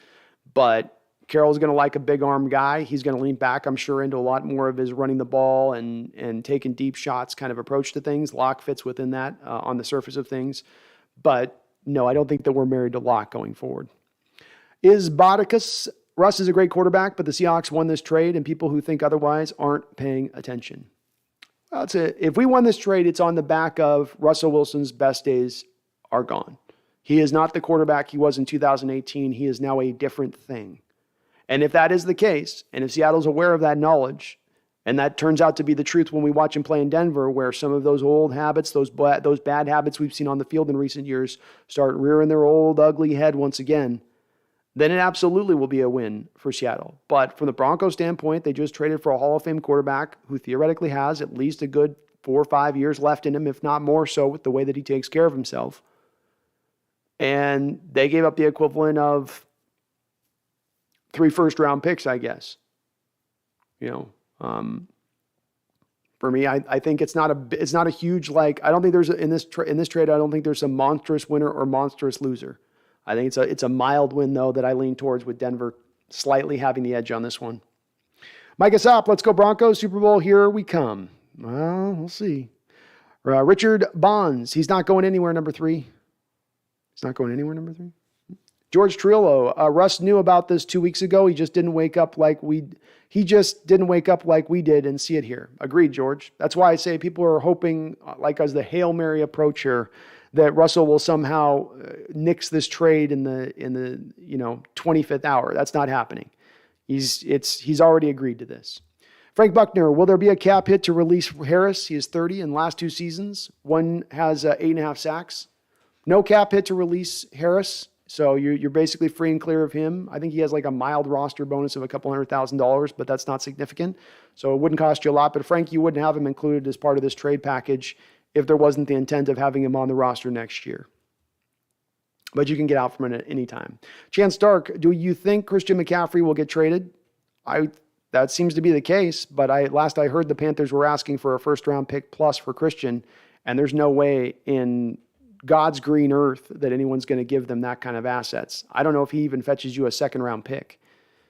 But Carroll's going to like a big arm guy. He's going to lean back, I'm sure, into a lot more of his running the ball and taking deep shots kind of approach to things. Lock fits within that on the surface of things. But no, I don't think that we're married to Lock going forward. Is Bodicus? Russ is a great quarterback, but the Seahawks won this trade, and people who think otherwise aren't paying attention. Well, if we won this trade, it's on the back of Russell Wilson's best days are gone. He is not the quarterback he was in 2018. He is now a different thing. And if that is the case, and if Seattle's aware of that knowledge, and that turns out to be the truth when we watch him play in Denver, where some of those old habits, those bad habits we've seen on the field in recent years start rearing their old ugly head once again, then it absolutely will be a win for Seattle. But from the Broncos standpoint, they just traded for a Hall of Fame quarterback who theoretically has at least a good 4 or 5 years left in him, if not more so, with the way that he takes care of himself. And they gave up the equivalent of 3 first-round picks, I guess. For me, I think it's not a huge, I don't think there's in this trade, I don't think there's a monstrous winner or monstrous loser. I think it's a mild win, though, that I lean towards, with Denver slightly having the edge on this one. Mike Asop, let's go Broncos. Super Bowl, here we come. Well, we'll see. Richard Bonds, he's not going anywhere, number 3. He's not going anywhere, number 3. George Trillo, Russ knew about this 2 weeks ago. He just didn't wake up like we did and see it here. Agreed, George. That's why I say people are hoping, as the Hail Mary approach here, that Russell will somehow nix this trade in the 25th hour. That's not happening. He's already agreed to this. Frank Buckner, will there be a cap hit to release Harris? He is 30 in the last 2 seasons. One has 8.5 sacks. No cap hit to release Harris. So you're basically free and clear of him. I think he has a mild roster bonus of a couple $100,000, but that's not significant. So it wouldn't cost you a lot. But Frank, you wouldn't have him included as part of this trade package if there wasn't the intent of having him on the roster next year. But you can get out from it at any time. Chance Stark, do you think Christian McCaffrey will get traded? That seems to be the case, but last I heard the Panthers were asking for a first-round pick plus for Christian, and there's no way in God's green earth that anyone's going to give them that kind of assets. I don't know if he even fetches you a second-round pick.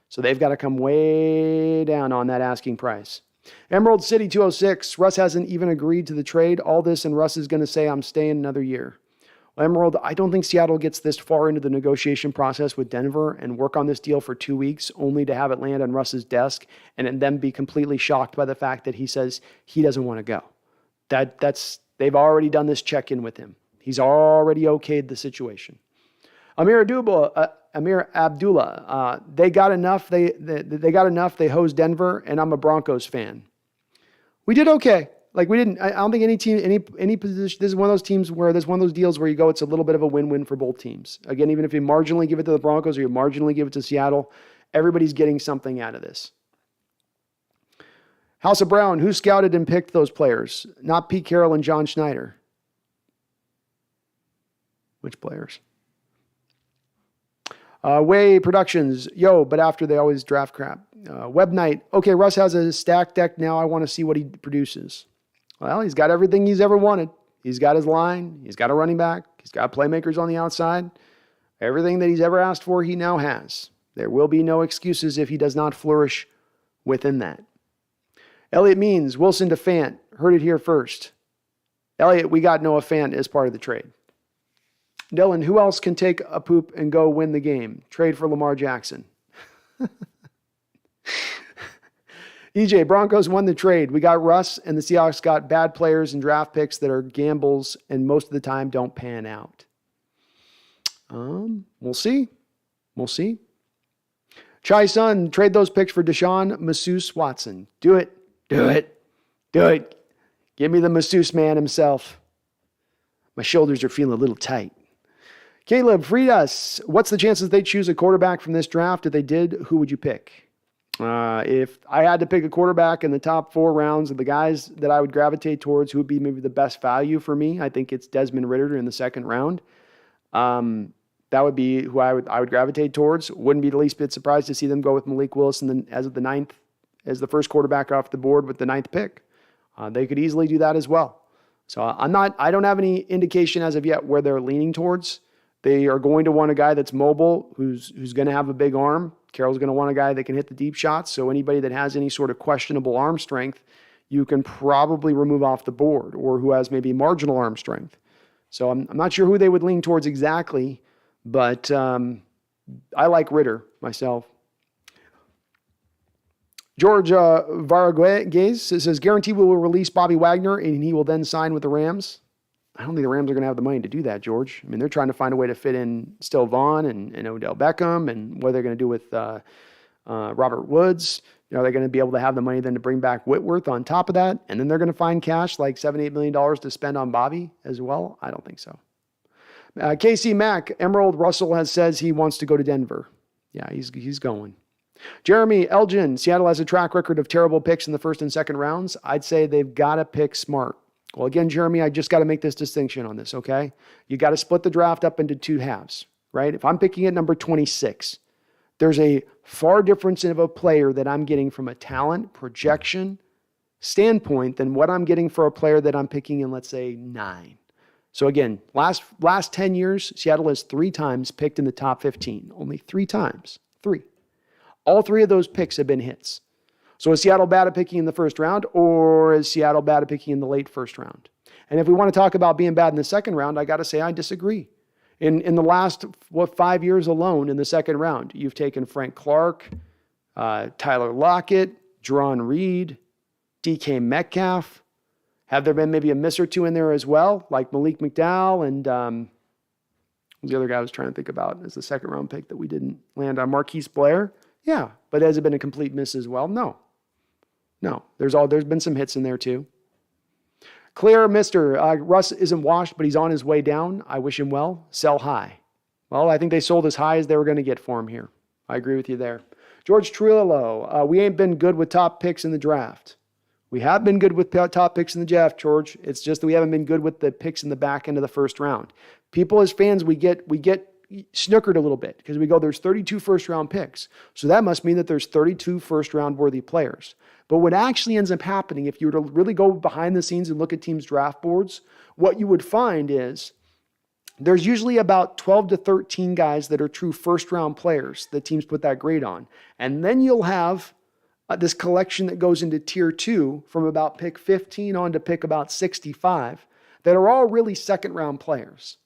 So they've got to come way down on that asking price. Emerald City 206, Russ hasn't even agreed to the trade. All this, and Russ is going to say, I'm staying another year. Well, Emerald, I don't think Seattle gets this far into the negotiation process with Denver and work on this deal for 2 weeks only to have it land on Russ's desk and then be completely shocked by the fact that he says he doesn't want to go. They've already done this check-in with him. He's already okayed the situation. Amir Abdullah, they got enough. They got enough. They hosed Denver, and I'm a Broncos fan. We did okay. I don't think any team, any position. This is one of those teams where there's one of those deals where you go, it's a little bit of a win-win for both teams. Again, even if you marginally give it to the Broncos or you marginally give it to Seattle, everybody's getting something out of this. House of Brown, who scouted and picked those players? Not Pete Carroll and John Schneider. Which players? Way Productions, but after they always draft crap. Web Night, okay, Russ has a stacked deck now. I want to see what he produces. Well, he's got everything he's ever wanted. He's got his line. He's got a running back. He's got playmakers on the outside. Everything that he's ever asked for, he now has. There will be no excuses if he does not flourish within that. Elliot Means, Wilson to Fant. Heard it here first. Elliot, we got Noah Fant as part of the trade. Dylan, who else can take a poop and go win the game? Trade for Lamar Jackson. EJ, Broncos won the trade. We got Russ, and the Seahawks got bad players and draft picks that are gambles and most of the time don't pan out. We'll see. Chai Sun, trade those picks for Deshaun Masseuse Watson. Do it. Do it. Do it. Give me the masseuse man himself. My shoulders are feeling a little tight. Caleb, freed us. What's the chances they choose a quarterback from this draft? If they did, who would you pick? If I had to pick a quarterback in the top 4 rounds of the guys that I would gravitate towards, who would be maybe the best value for me, I think it's Desmond Ridder in the second round. That would be who I would gravitate towards. Wouldn't be the least bit surprised to see them go with Malik Willis as of the 9th, as the first quarterback off the board with the 9th pick. They could easily do that as well. So I don't have any indication as of yet where they're leaning towards. They are going to want a guy that's mobile, who's going to have a big arm. Carroll's going to want a guy that can hit the deep shots. So anybody that has any sort of questionable arm strength, you can probably remove off the board, or who has maybe marginal arm strength. So I'm not sure who they would lean towards exactly, but I like Ridder myself. George Vargas says, guarantee we will release Bobby Wagner and he will then sign with the Rams. I don't think the Rams are going to have the money to do that, George. I mean, they're trying to find a way to fit in still Vaughn and Odell Beckham, and what they're going to do with Robert Woods. Are they going to be able to have the money then to bring back Whitworth on top of that? And then they're going to find cash like $7-8 million to spend on Bobby as well? I don't think so. KC Mack, Emerald Russell says he wants to go to Denver. Yeah, he's going. Jeremy Elgin, Seattle has a track record of terrible picks in the first and second rounds. I'd say they've got to pick smart. Well, again, Jeremy, I just got to make this distinction on this, okay? You got to split the draft up into 2 halves, right? If I'm picking at number 26, there's a far difference of a player that I'm getting from a talent projection standpoint than what I'm getting for a player that I'm picking in, let's say, 9. So again, last 10 years, Seattle has 3 times picked in the top 15. Only 3 times. 3. All 3 of those picks have been hits. So is Seattle bad at picking in the first round, or is Seattle bad at picking in the late first round? And if we want to talk about being bad in the second round, I got to say I disagree. In the last 5 years alone in the second round, you've taken Frank Clark, Tyler Lockett, Jerron Reed, DK Metcalf. Have there been maybe a miss or 2 in there as well, like Malik McDowell and the other guy I was trying to think about as the second round pick that we didn't land on, Marquise Blair? Yeah, but has it been a complete miss as well? No. There's been some hits in there too. Clear Mr. Russ isn't washed, but he's on his way down. I wish him well. Sell high. Well, I think they sold as high as they were going to get for him here. I agree with you there. George Trillo, we ain't been good with top picks in the draft. We have been good with top picks in the draft, George. It's just that we haven't been good with the picks in the back end of the first round. People as fans, we get snookered a little bit because we go, there's 32 first round picks. So that must mean that there's 32 first round worthy players. But what actually ends up happening, if you were to really go behind the scenes and look at teams' draft boards, what you would find is there's usually about 12 to 13 guys that are true first round players that teams put that grade on. And then you'll have this collection that goes into tier 2 from about pick 15 on to pick about 65 that are all really second round players.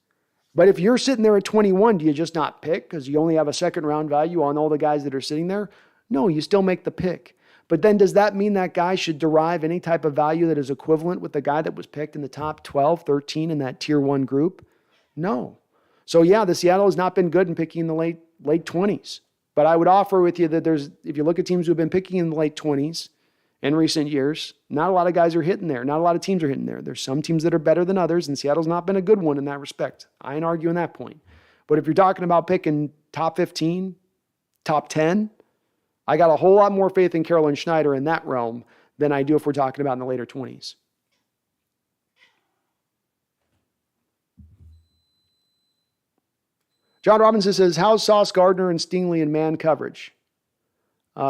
But if you're sitting there at 21, do you just not pick because you only have a second round value on all the guys that are sitting there? No, you still make the pick. But then does that mean that guy should derive any type of value that is equivalent with the guy that was picked in the top 12, 13 in that tier 1 group? No. So yeah, the Seattle has not been good in picking in the late 20s. But I would offer with you that if you look at teams who have been picking in the late 20s in recent years, not a lot of guys are hitting there. Not a lot of teams are hitting there. There's some teams that are better than others, and Seattle's not been a good one in that respect. I ain't arguing that point. But if you're talking about picking top 15, top 10, I got a whole lot more faith in Carolyn Schneider in that realm than I do if we're talking about in the later 20s. John Robinson says, how's Sauce Gardner and Stingley in man coverage?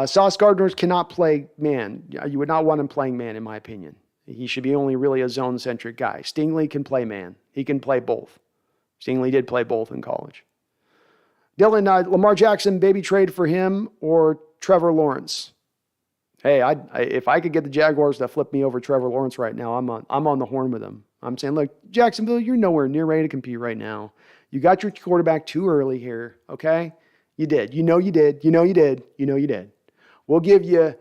Sauce Gardner cannot play man. You would not want him playing man, in my opinion. He should be only really a zone-centric guy. Stingley can play man. He can play both. Stingley did play both in college. Dylan, Lamar Jackson, baby trade for him or Trevor Lawrence? Hey, if I could get the Jaguars to flip me over Trevor Lawrence right now, I'm on the horn with them. I'm saying, look, Jacksonville, you're nowhere near ready to compete right now. You got your quarterback too early here, okay? You did. You know you did. You know you did. You know you did. We'll give you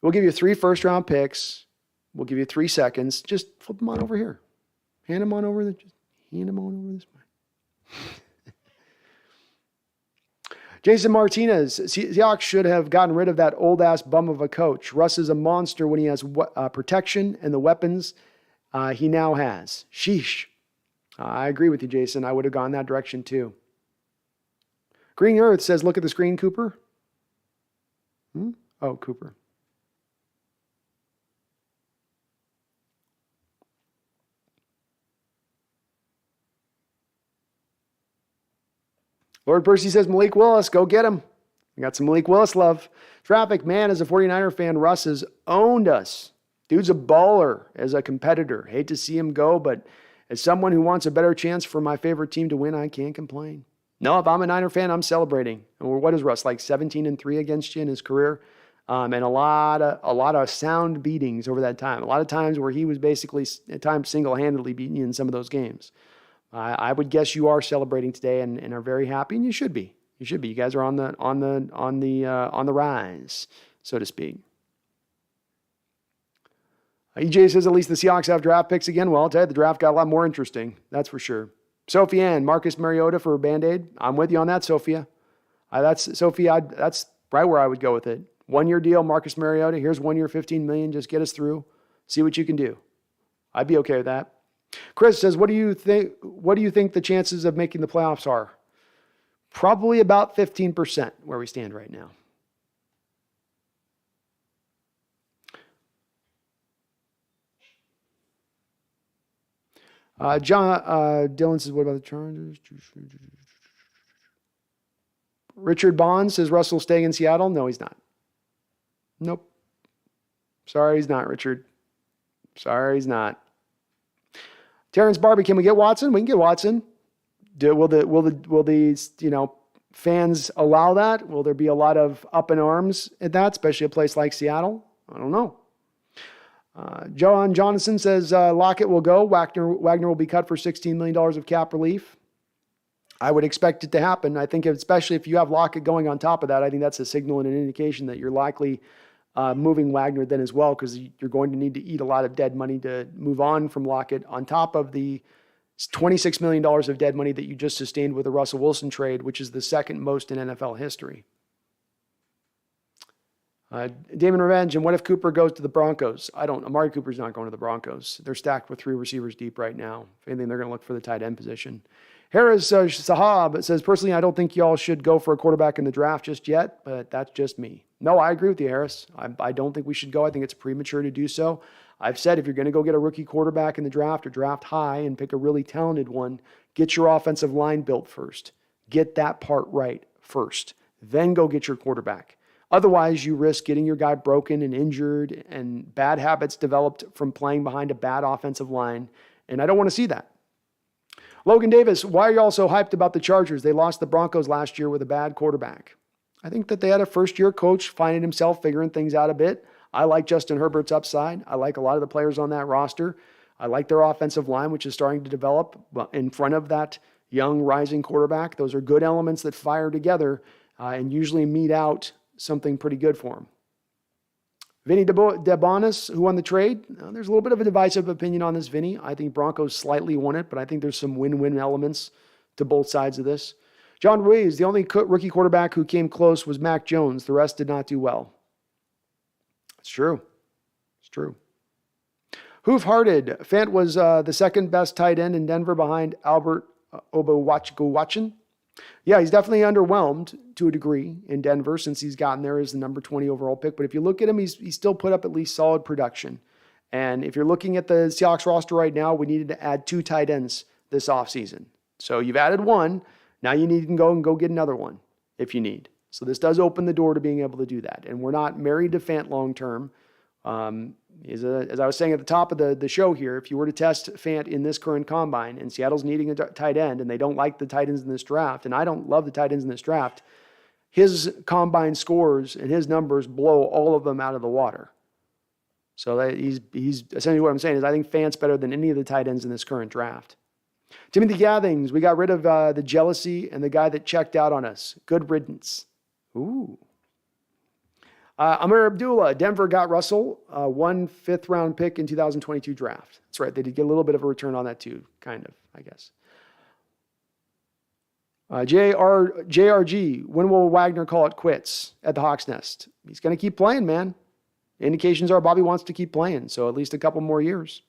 3 first-round picks. We'll give you 3 seconds. Just flip them on over here. Hand them on over this way. Jason Martinez, Seahawks should have gotten rid of that old-ass bum of a coach. Russ is a monster when he has protection and the weapons he now has. Sheesh. I agree with you, Jason. I would have gone that direction too. Green Earth says, look at the screen, Cooper. Oh, Cooper. Lord Percy says, Malik Willis, go get him. We got some Malik Willis love. Traffic, man, as a 49er fan, Russ has owned us. Dude's a baller as a competitor. Hate to see him go, but as someone who wants a better chance for my favorite team to win, I can't complain. No, if I'm a Niner fan, I'm celebrating. And what is Russ, like 17-3 against you in his career? And a lot of sound beatings over that time. A lot of times where he was basically at times single-handedly beating you in some of those games. I would guess you are celebrating today and are very happy, and you should be. You should be. You guys are on the rise, so to speak. EJ says at least the Seahawks have draft picks again. Well, I'll tell you, the draft got a lot more interesting. That's for sure. Sophie Ann, Marcus Mariota for a Band-Aid. I'm with you on that, Sophia. That's right where I would go with it. 1-year deal, Marcus Mariota. Here's 1 year, $15 million. Just get us through. See what you can do. I'd be okay with that. Chris says, what do you think the chances of making the playoffs are? Probably about 15% where we stand right now. Dylan says, what about the Chargers? Richard Bond says, Russell staying in Seattle? No, he's not. Nope. Sorry, he's not, Richard. Sorry, he's not. Terrence Barbie, can we get Watson? We can get Watson. Will the fans allow that? Will there be a lot of up in arms at that, especially a place like Seattle? I don't know. John Jonathan says Lockett will go. Wagner will be cut for $16 million of cap relief. I would expect it to happen. I think especially if you have Lockett going on top of that, I think that's a signal and an indication that you're likely moving Wagner then as well, because you're going to need to eat a lot of dead money to move on from Lockett on top of the $26 million of dead money that you just sustained with the Russell Wilson trade, which is the second most in NFL history. Damon Revenge, and what if Cooper goes to the Broncos? Amari Cooper's not going to the Broncos. They're stacked with 3 receivers deep right now. If anything, they're going to look for the tight end position. Harris Sahab says, personally, I don't think y'all should go for a quarterback in the draft just yet, but that's just me. No, I agree with you, Harris. I don't think we should go. I think it's premature to do so. I've said if you're going to go get a rookie quarterback in the draft or draft high and pick a really talented one, get your offensive line built first. Get that part right first. Then go get your quarterback. Otherwise, you risk getting your guy broken and injured and bad habits developed from playing behind a bad offensive line, and I don't want to see that. Logan Davis, why are you all so hyped about the Chargers? They lost the Broncos last year with a bad quarterback. I think that they had a first-year coach finding himself, figuring things out a bit. I like Justin Herbert's upside. I like a lot of the players on that roster. I like their offensive line, which is starting to develop in front of that young rising quarterback. Those are good elements that fire together and usually meet out something pretty good for him. Vinny Debonis, who won the trade, there's a little bit of a divisive opinion on this, Vinny. I think Broncos slightly won it, but I think there's some win-win elements to both sides of this. John Ruiz, the only rookie quarterback who came close was Mac Jones. The rest did not do well. It's true. It's true. Hoof-hearted. Fant was the second best tight end in Denver behind Albert Obawachgowachin. Yeah, he's definitely underwhelmed to a degree in Denver since he's gotten there as the number 20 overall pick. But if you look at him, he's still put up at least solid production. And if you're looking at the Seahawks roster right now, we needed to add 2 tight ends this offseason. So you've added 1. Now you need to go get another one if you need. So this does open the door to being able to do that. And we're not married to Fant long term. As I was saying at the top of the show here, if you were to test Fant in this current combine and Seattle's needing a tight end and they don't like the tight ends in this draft, and I don't love the tight ends in this draft, his combine scores and his numbers blow all of them out of the water. So he's essentially what I'm saying is I think Fant's better than any of the tight ends in this current draft. Timothy Gathings, we got rid of the jealousy and the guy that checked out on us. Good riddance. Ooh. Amir Abdullah, Denver got Russell, 1 5th-round pick in 2022 draft. That's right. They did get a little bit of a return on that too, kind of, I guess. JRG, when will Wagner call it quits at the Hawks Nest? He's going to keep playing, man. Indications are Bobby wants to keep playing, so at least a couple more years.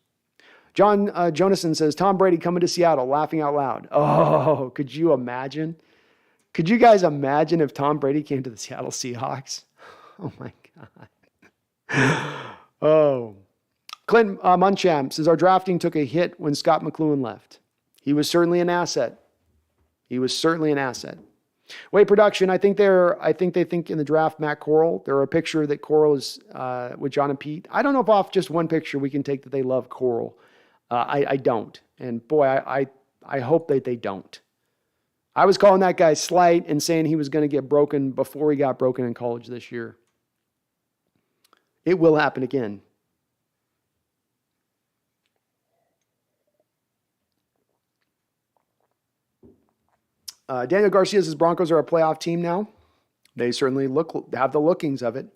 John Jonason says, Tom Brady coming to Seattle, laughing out loud. Oh, could you imagine? Could you guys imagine if Tom Brady came to the Seattle Seahawks? Oh, my God. Oh. Clint Muncham says, our drafting took a hit when Scott McLuhan left. He was certainly an asset. Wait, production, I think they think in the draft Matt Corral. There are a picture that Corral is with John and Pete. I don't know if off just one picture we can take that they love Corral. I don't. And boy, I hope that they don't. I was calling that guy slight and saying he was going to get broken before he got broken in college this year. It will happen again. Daniel Garcia says Broncos are a playoff team now. They certainly have the lookings of it.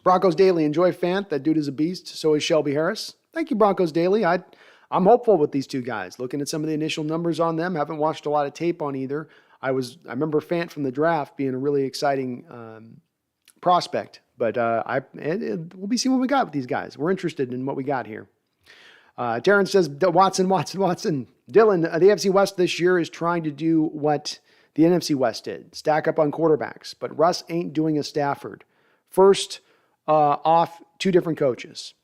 Broncos Daily, enjoy Fant. That dude is a beast. So is Shelby Harris. Thank you, Broncos Daily. I'm hopeful with these two guys. Looking at some of the initial numbers on them, haven't watched a lot of tape on either. I remember Fant from the draft being a really exciting prospect. But we'll be seeing what we got with these guys. We're interested in what we got here. Darren says, Watson. Dylan, the AFC West this year is trying to do what the NFC West did, stack up on quarterbacks. But Russ ain't doing a Stafford. First, off two different coaches.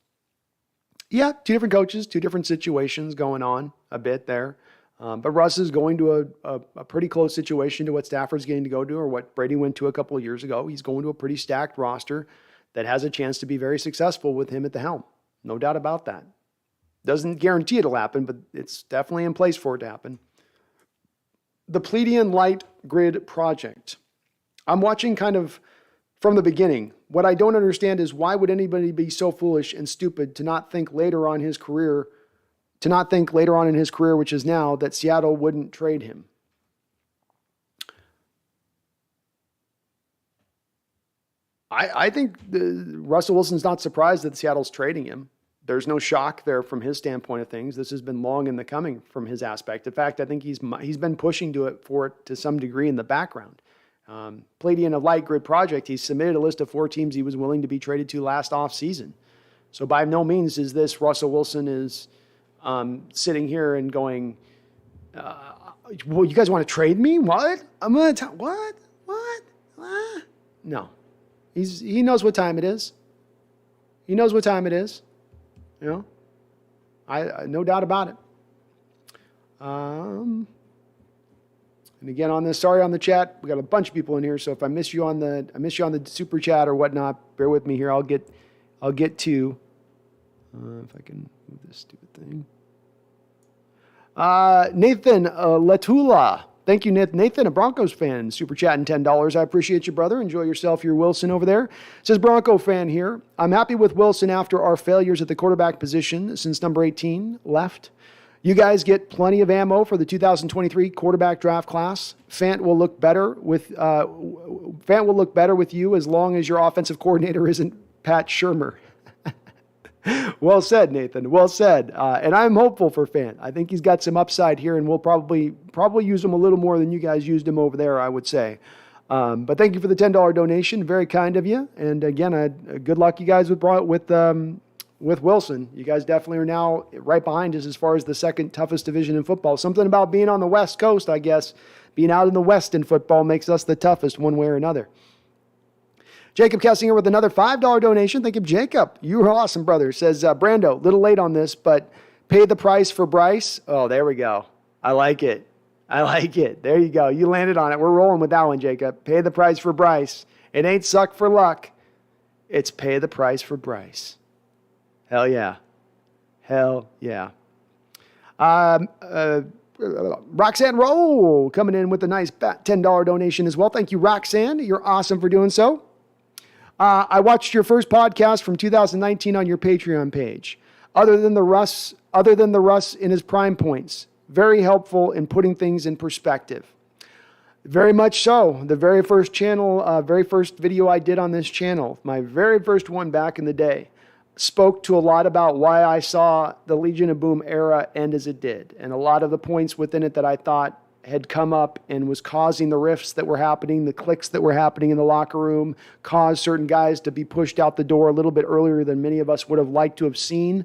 Yeah, two different coaches, two different situations going on a bit there. But Russ is going to a pretty close situation to what Stafford's getting to go to or what Brady went to a couple of years ago. He's going to a pretty stacked roster that has a chance to be very successful with him at the helm. No doubt about that. Doesn't guarantee it'll happen, but it's definitely in place for it to happen. The Pleiadian Light Grid Project. I'm watching kind of from the beginning. What I don't understand is why would anybody be so foolish and stupid to not think later on in his career, which is now, that Seattle wouldn't trade him. I think Russell Wilson's not surprised that Seattle's trading him. There's no shock there from his standpoint of things. This has been long in the coming from his aspect. In fact, I think he's been pushing for it to some degree in the background. Pleiadian Light Grid Project, he submitted a list of 4 teams he was willing to be traded to last offseason. So by no means is this Russell Wilson is sitting here and going, well, you guys want to trade me? What? I'm going to what? No. He knows what time it is. He knows what time it is. You know, I no doubt about it. And again on this, sorry on the chat, we got a bunch of people in here. So if I miss you on the super chat or whatnot, bear with me here. I'll get to if I can move this stupid thing. Nathan Latula. Thank you, Nathan, a Broncos fan, super chatting $10. I appreciate you, brother. Enjoy yourself, your Wilson over there. Says Bronco fan here. I'm happy with Wilson after our failures at the quarterback position since number 18 left. You guys get plenty of ammo for the 2023 quarterback draft class. Fant will look better with you as long as your offensive coordinator isn't Pat Shurmur. Well said, Nathan. Well said. And I'm hopeful for Fant. I think he's got some upside here, and we'll probably use him a little more than you guys used him over there, I would say. But thank you for the $10 donation. Very kind of you. And again, good luck, you guys, with Wilson. You guys definitely are now right behind us as far as the second toughest division in football. Something about being on the West Coast, I guess. Being out in the West in football makes us the toughest one way or another. Jacob Kessinger with another $5 donation. Thank you, Jacob. You are awesome, brother. Says, Brando, little late on this, but pay the price for Bryce. Oh, there we go. I like it. There you go. You landed on it. We're rolling with that one, Jacob. Pay the price for Bryce. It ain't suck for luck. It's pay the price for Bryce. Hell yeah. Roxanne Roll coming in with a nice $10 donation as well. Thank you, Roxanne. You're awesome for doing so. I watched your first podcast from 2019 on your Patreon page. Other than the Russ in his prime points, very helpful in putting things in perspective. Very much so. The very first video I did on this channel, my very first one back in the day, spoke to a lot about why I saw the Legion of Boom era end as it did, and a lot of the points within it that I thought had come up and was causing the rifts that were happening, the cliques that were happening in the locker room, caused certain guys to be pushed out the door a little bit earlier than many of us would have liked to have seen.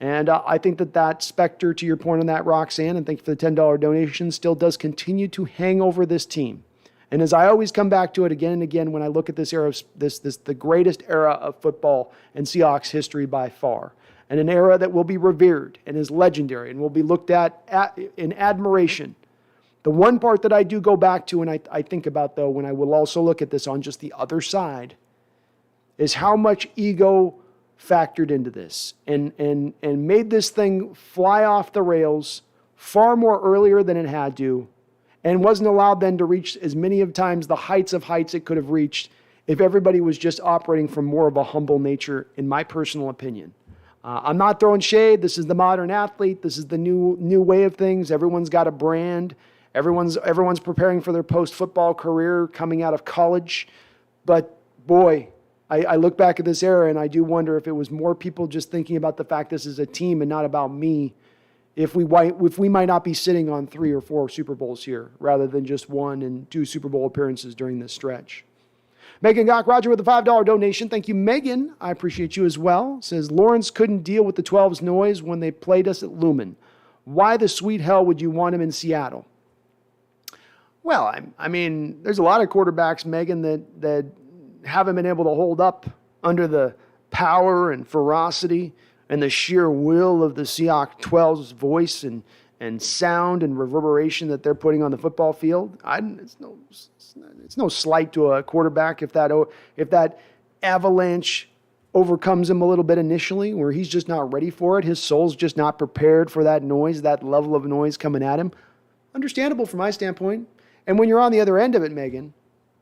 And I think that specter, to your point on that, Roxanne, and thank you for the $10 donation, still does continue to hang over this team. And as I always come back to it again and again when I look at this era, the greatest era of football in Seahawks history by far, and an era that will be revered and is legendary and will be looked at in admiration. The one part that I do go back to and I think about, though, when I will also look at this on just the other side, is how much ego factored into this and made this thing fly off the rails far more earlier than it had to, and wasn't allowed then to reach as many of times the heights it could have reached if everybody was just operating from more of a humble nature, in my personal opinion. I'm not throwing shade. This is the modern athlete. This is the new way of things. Everyone's got a brand. Everyone's preparing for their post-football career coming out of college. But boy, I look back at this era and I do wonder if it was more people just thinking about the fact this is a team and not about me, if we might not be sitting on 3 or 4 Super Bowls here rather than just 1 and 2 Super Bowl appearances during this stretch. Megan Gock Roger with a $5 donation. Thank you, Megan. I appreciate you as well. Says, Lawrence couldn't deal with the 12's noise when they played us at Lumen. Why the sweet hell would you want him in Seattle? Well, I mean, there's a lot of quarterbacks, Megan, that haven't been able to hold up under the power and ferocity and the sheer will of the Seahawks 12's voice and sound and reverberation that they're putting on the football field. It's no slight to a quarterback if that avalanche overcomes him a little bit initially, where he's just not ready for it. His soul's just not prepared for that noise, that level of noise coming at him. Understandable from my standpoint. And when you're on the other end of it, Megan,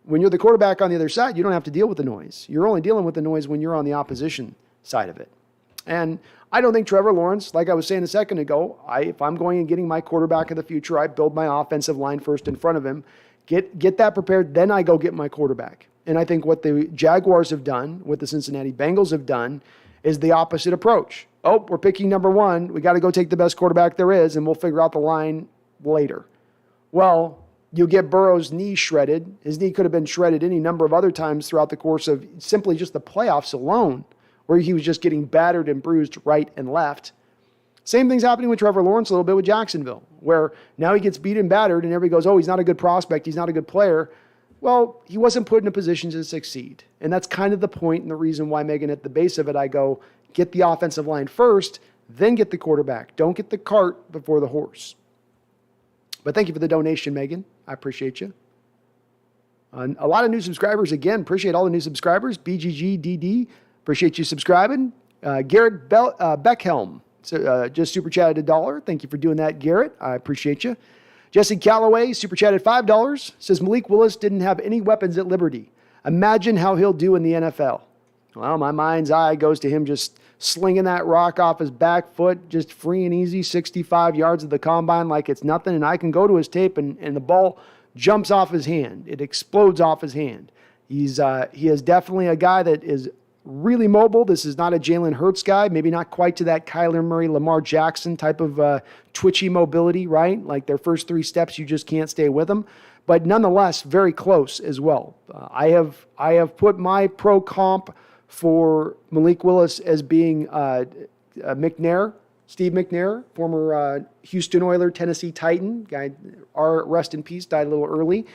when you're the quarterback on the other side, you don't have to deal with the noise. You're only dealing with the noise when you're on the opposition side of it. And I don't think Trevor Lawrence, like I was saying a second ago, if I'm going and getting my quarterback of the future, I build my offensive line first in front of him, get that prepared, then I go get my quarterback. And I think what the Jaguars have done, what the Cincinnati Bengals have done, is the opposite approach. Oh, we're picking number 1. We got to go take the best quarterback there is, and we'll figure out the line later. Well, you get Burrow's knee shredded. His knee could have been shredded any number of other times throughout the course of simply just the playoffs alone, where he was just getting battered and bruised right and left. Same thing's happening with Trevor Lawrence a little bit with Jacksonville, where now he gets beat and battered and everybody goes, oh, he's not a good prospect, he's not a good player. Well, he wasn't put in a position to succeed. And that's kind of the point and the reason why, Megan, at the base of it, I go, get the offensive line first, then get the quarterback. Don't get the cart before the horse. But thank you for the donation, Megan. I appreciate you. A lot of new subscribers. Again, appreciate all the new subscribers. BGGDD, appreciate you subscribing. Garrett Beckhelm just super chatted $1. Thank you for doing that, Garrett. I appreciate you. Jesse Calloway super chatted $5. Says Malik Willis didn't have any weapons at Liberty. Imagine how he'll do in the NFL. Well, my mind's eye goes to him just slinging that rock off his back foot, just free and easy, 65 yards of the combine like it's nothing. And I can go to his tape and the ball jumps off his hand. It explodes off his hand. He is definitely a guy that is really mobile. This is not a Jalen Hurts guy, maybe not quite to that Kyler Murray, Lamar Jackson type of twitchy mobility, right? Like their first 3 steps, you just can't stay with them. But nonetheless, very close as well. I have put my pro comp for Malik Willis as being McNair, Steve McNair, former Houston Oiler, Tennessee Titan, guy, our rest in peace, died a little early.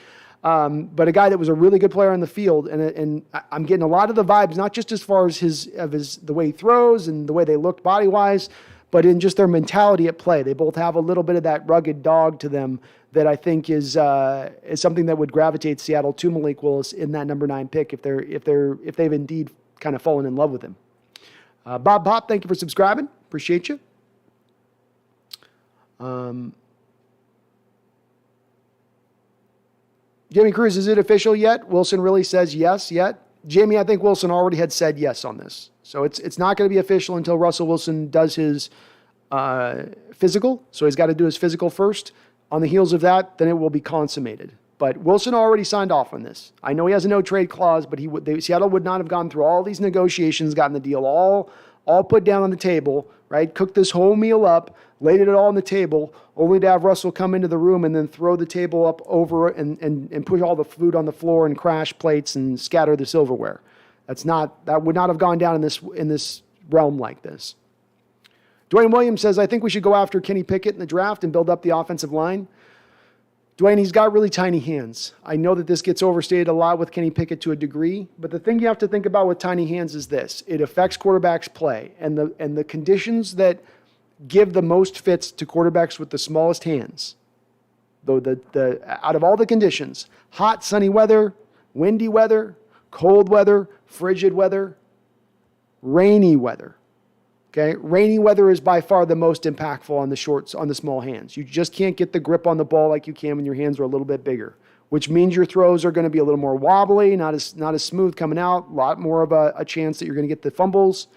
But a guy that was a really good player on the field, and I'm getting a lot of the vibes, not just as far as the way he throws and the way they looked body-wise, but in just their mentality at play. They both have a little bit of that rugged dog to them that I think is something that would gravitate Seattle to Malik Willis in that number 9 pick if they've indeed kind of fallen in love with him. Bob Pop, thank you for subscribing. Appreciate you. Jamie Cruz, is it official yet? Wilson really says yes yet? Jamie, I think Wilson already had said yes on this. So it's not going to be official until Russell Wilson does his physical. So he's got to do his physical first. On the heels of that, then it will be consummated. But Wilson already signed off on this. I know he has a no-trade clause, but Seattle would not have gone through all these negotiations, gotten the deal all put down on the table, right? Cooked this whole meal up, laid it all on the table, only to have Russell come into the room and then throw the table up over and push all the food on the floor and crash plates and scatter the silverware. That would not have gone down in this realm like this. Dwayne Williams says, I think we should go after Kenny Pickett in the draft and build up the offensive line. Dwayne, he's got really tiny hands. I know that this gets overstated a lot with Kenny Pickett to a degree, but the thing you have to think about with tiny hands is this. It affects quarterbacks' play, and the conditions that give the most fits to quarterbacks with the smallest hands, though out of all the conditions, hot, sunny weather, windy weather, cold weather, frigid weather, rainy weather. Okay, rainy weather is by far the most impactful on the small hands. You just can't get the grip on the ball like you can when your hands are a little bit bigger, which means your throws are going to be a little more wobbly, not as smooth coming out, a lot more of a chance that you're going to get the fumbles.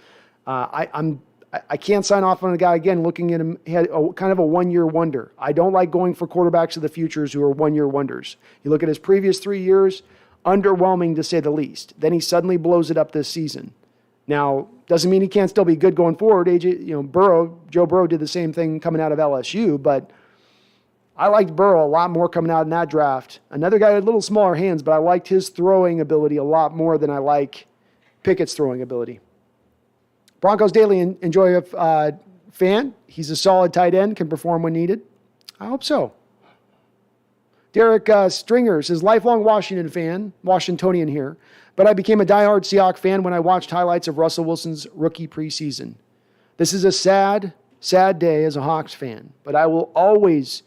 I can't sign off on a guy again looking at him. He had kind of a one-year wonder. I don't like going for quarterbacks of the futures who are one-year wonders. You look at his previous 3 years, underwhelming to say the least. Then he suddenly blows it up this season. Now, doesn't mean he can't still be good going forward. Joe Burrow did the same thing coming out of LSU, but I liked Burrow a lot more coming out in that draft. Another guy with a little smaller hands, but I liked his throwing ability a lot more than I like Pickett's throwing ability. Broncos Daily enjoy a fan. He's a solid tight end, can perform when needed. I hope so. Derek Stringer says, lifelong Washington fan, Washingtonian here, but I became a diehard Seahawks fan when I watched highlights of Russell Wilson's rookie preseason. This is a sad, sad day as a Hawks fan, but I will always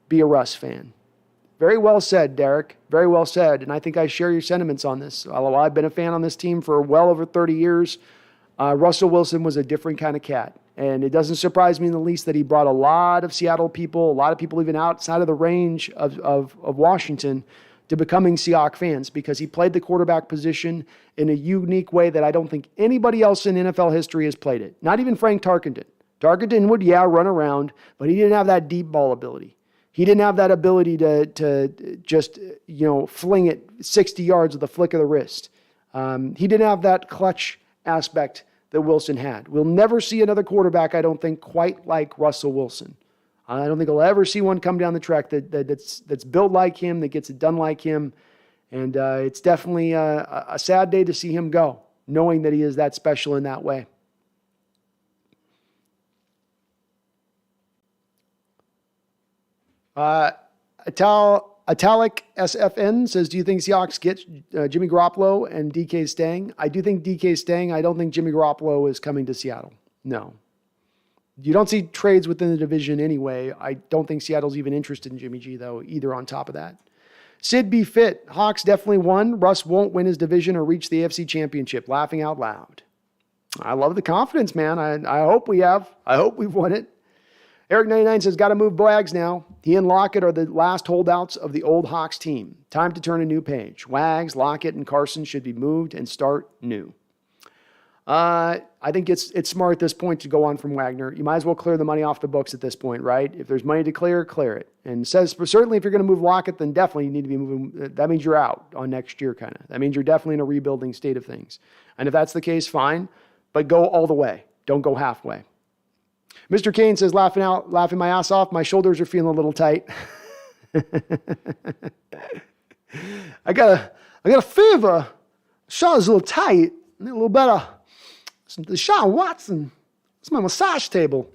be a Russ fan. Very well said, Derek. Very well said, and I think I share your sentiments on this. Although I've been a fan on this team for well over 30 years, Russell Wilson was a different kind of cat. And it doesn't surprise me in the least that he brought a lot of Seattle people, a lot of people even outside of the range of Washington, to becoming Seahawks fans because he played the quarterback position in a unique way that I don't think anybody else in NFL history has played it. Not even Frank Tarkenton. Tarkenton would, run around, but he didn't have that deep ball ability. He didn't have that ability to just, fling it 60 yards with a flick of the wrist. He didn't have that clutch aspect that Wilson had. We'll never see another quarterback, I don't think, quite like Russell Wilson. I don't think we'll ever see one come down the track that's built like him, that gets it done like him. And it's definitely a sad day to see him go, knowing that he is that special in that way. Italic SFN says, do you think Seahawks get Jimmy Garoppolo and DK staying? I do think DK is staying. I don't think Jimmy Garoppolo is coming to Seattle. No. You don't see trades within the division anyway. I don't think Seattle's even interested in Jimmy G, though, either on top of that. Sid B. Fit. Hawks definitely won. Russ won't win his division or reach the AFC Championship. Laughing out loud. I love the confidence, man. I hope we have. I hope we've won it. Eric99 says, got to move Wags now. He and Lockett are the last holdouts of the old Hawks team. Time to turn a new page. Wags, Lockett, and Carson should be moved and start new. I think it's smart at this point to go on from Wagner. You might as well clear the money off the books at this point, right? If there's money to clear it. And says, certainly if you're going to move Lockett, then definitely you need to be moving. That means you're out on next year, kind of. That means you're definitely in a rebuilding state of things. And if that's the case, fine. But go all the way. Don't go halfway. Mr. Kane says, laughing my ass off. My shoulders are feeling a little tight. I got a fever. Shoulders a little tight. A little better. Deshaun Watson. It's my massage table.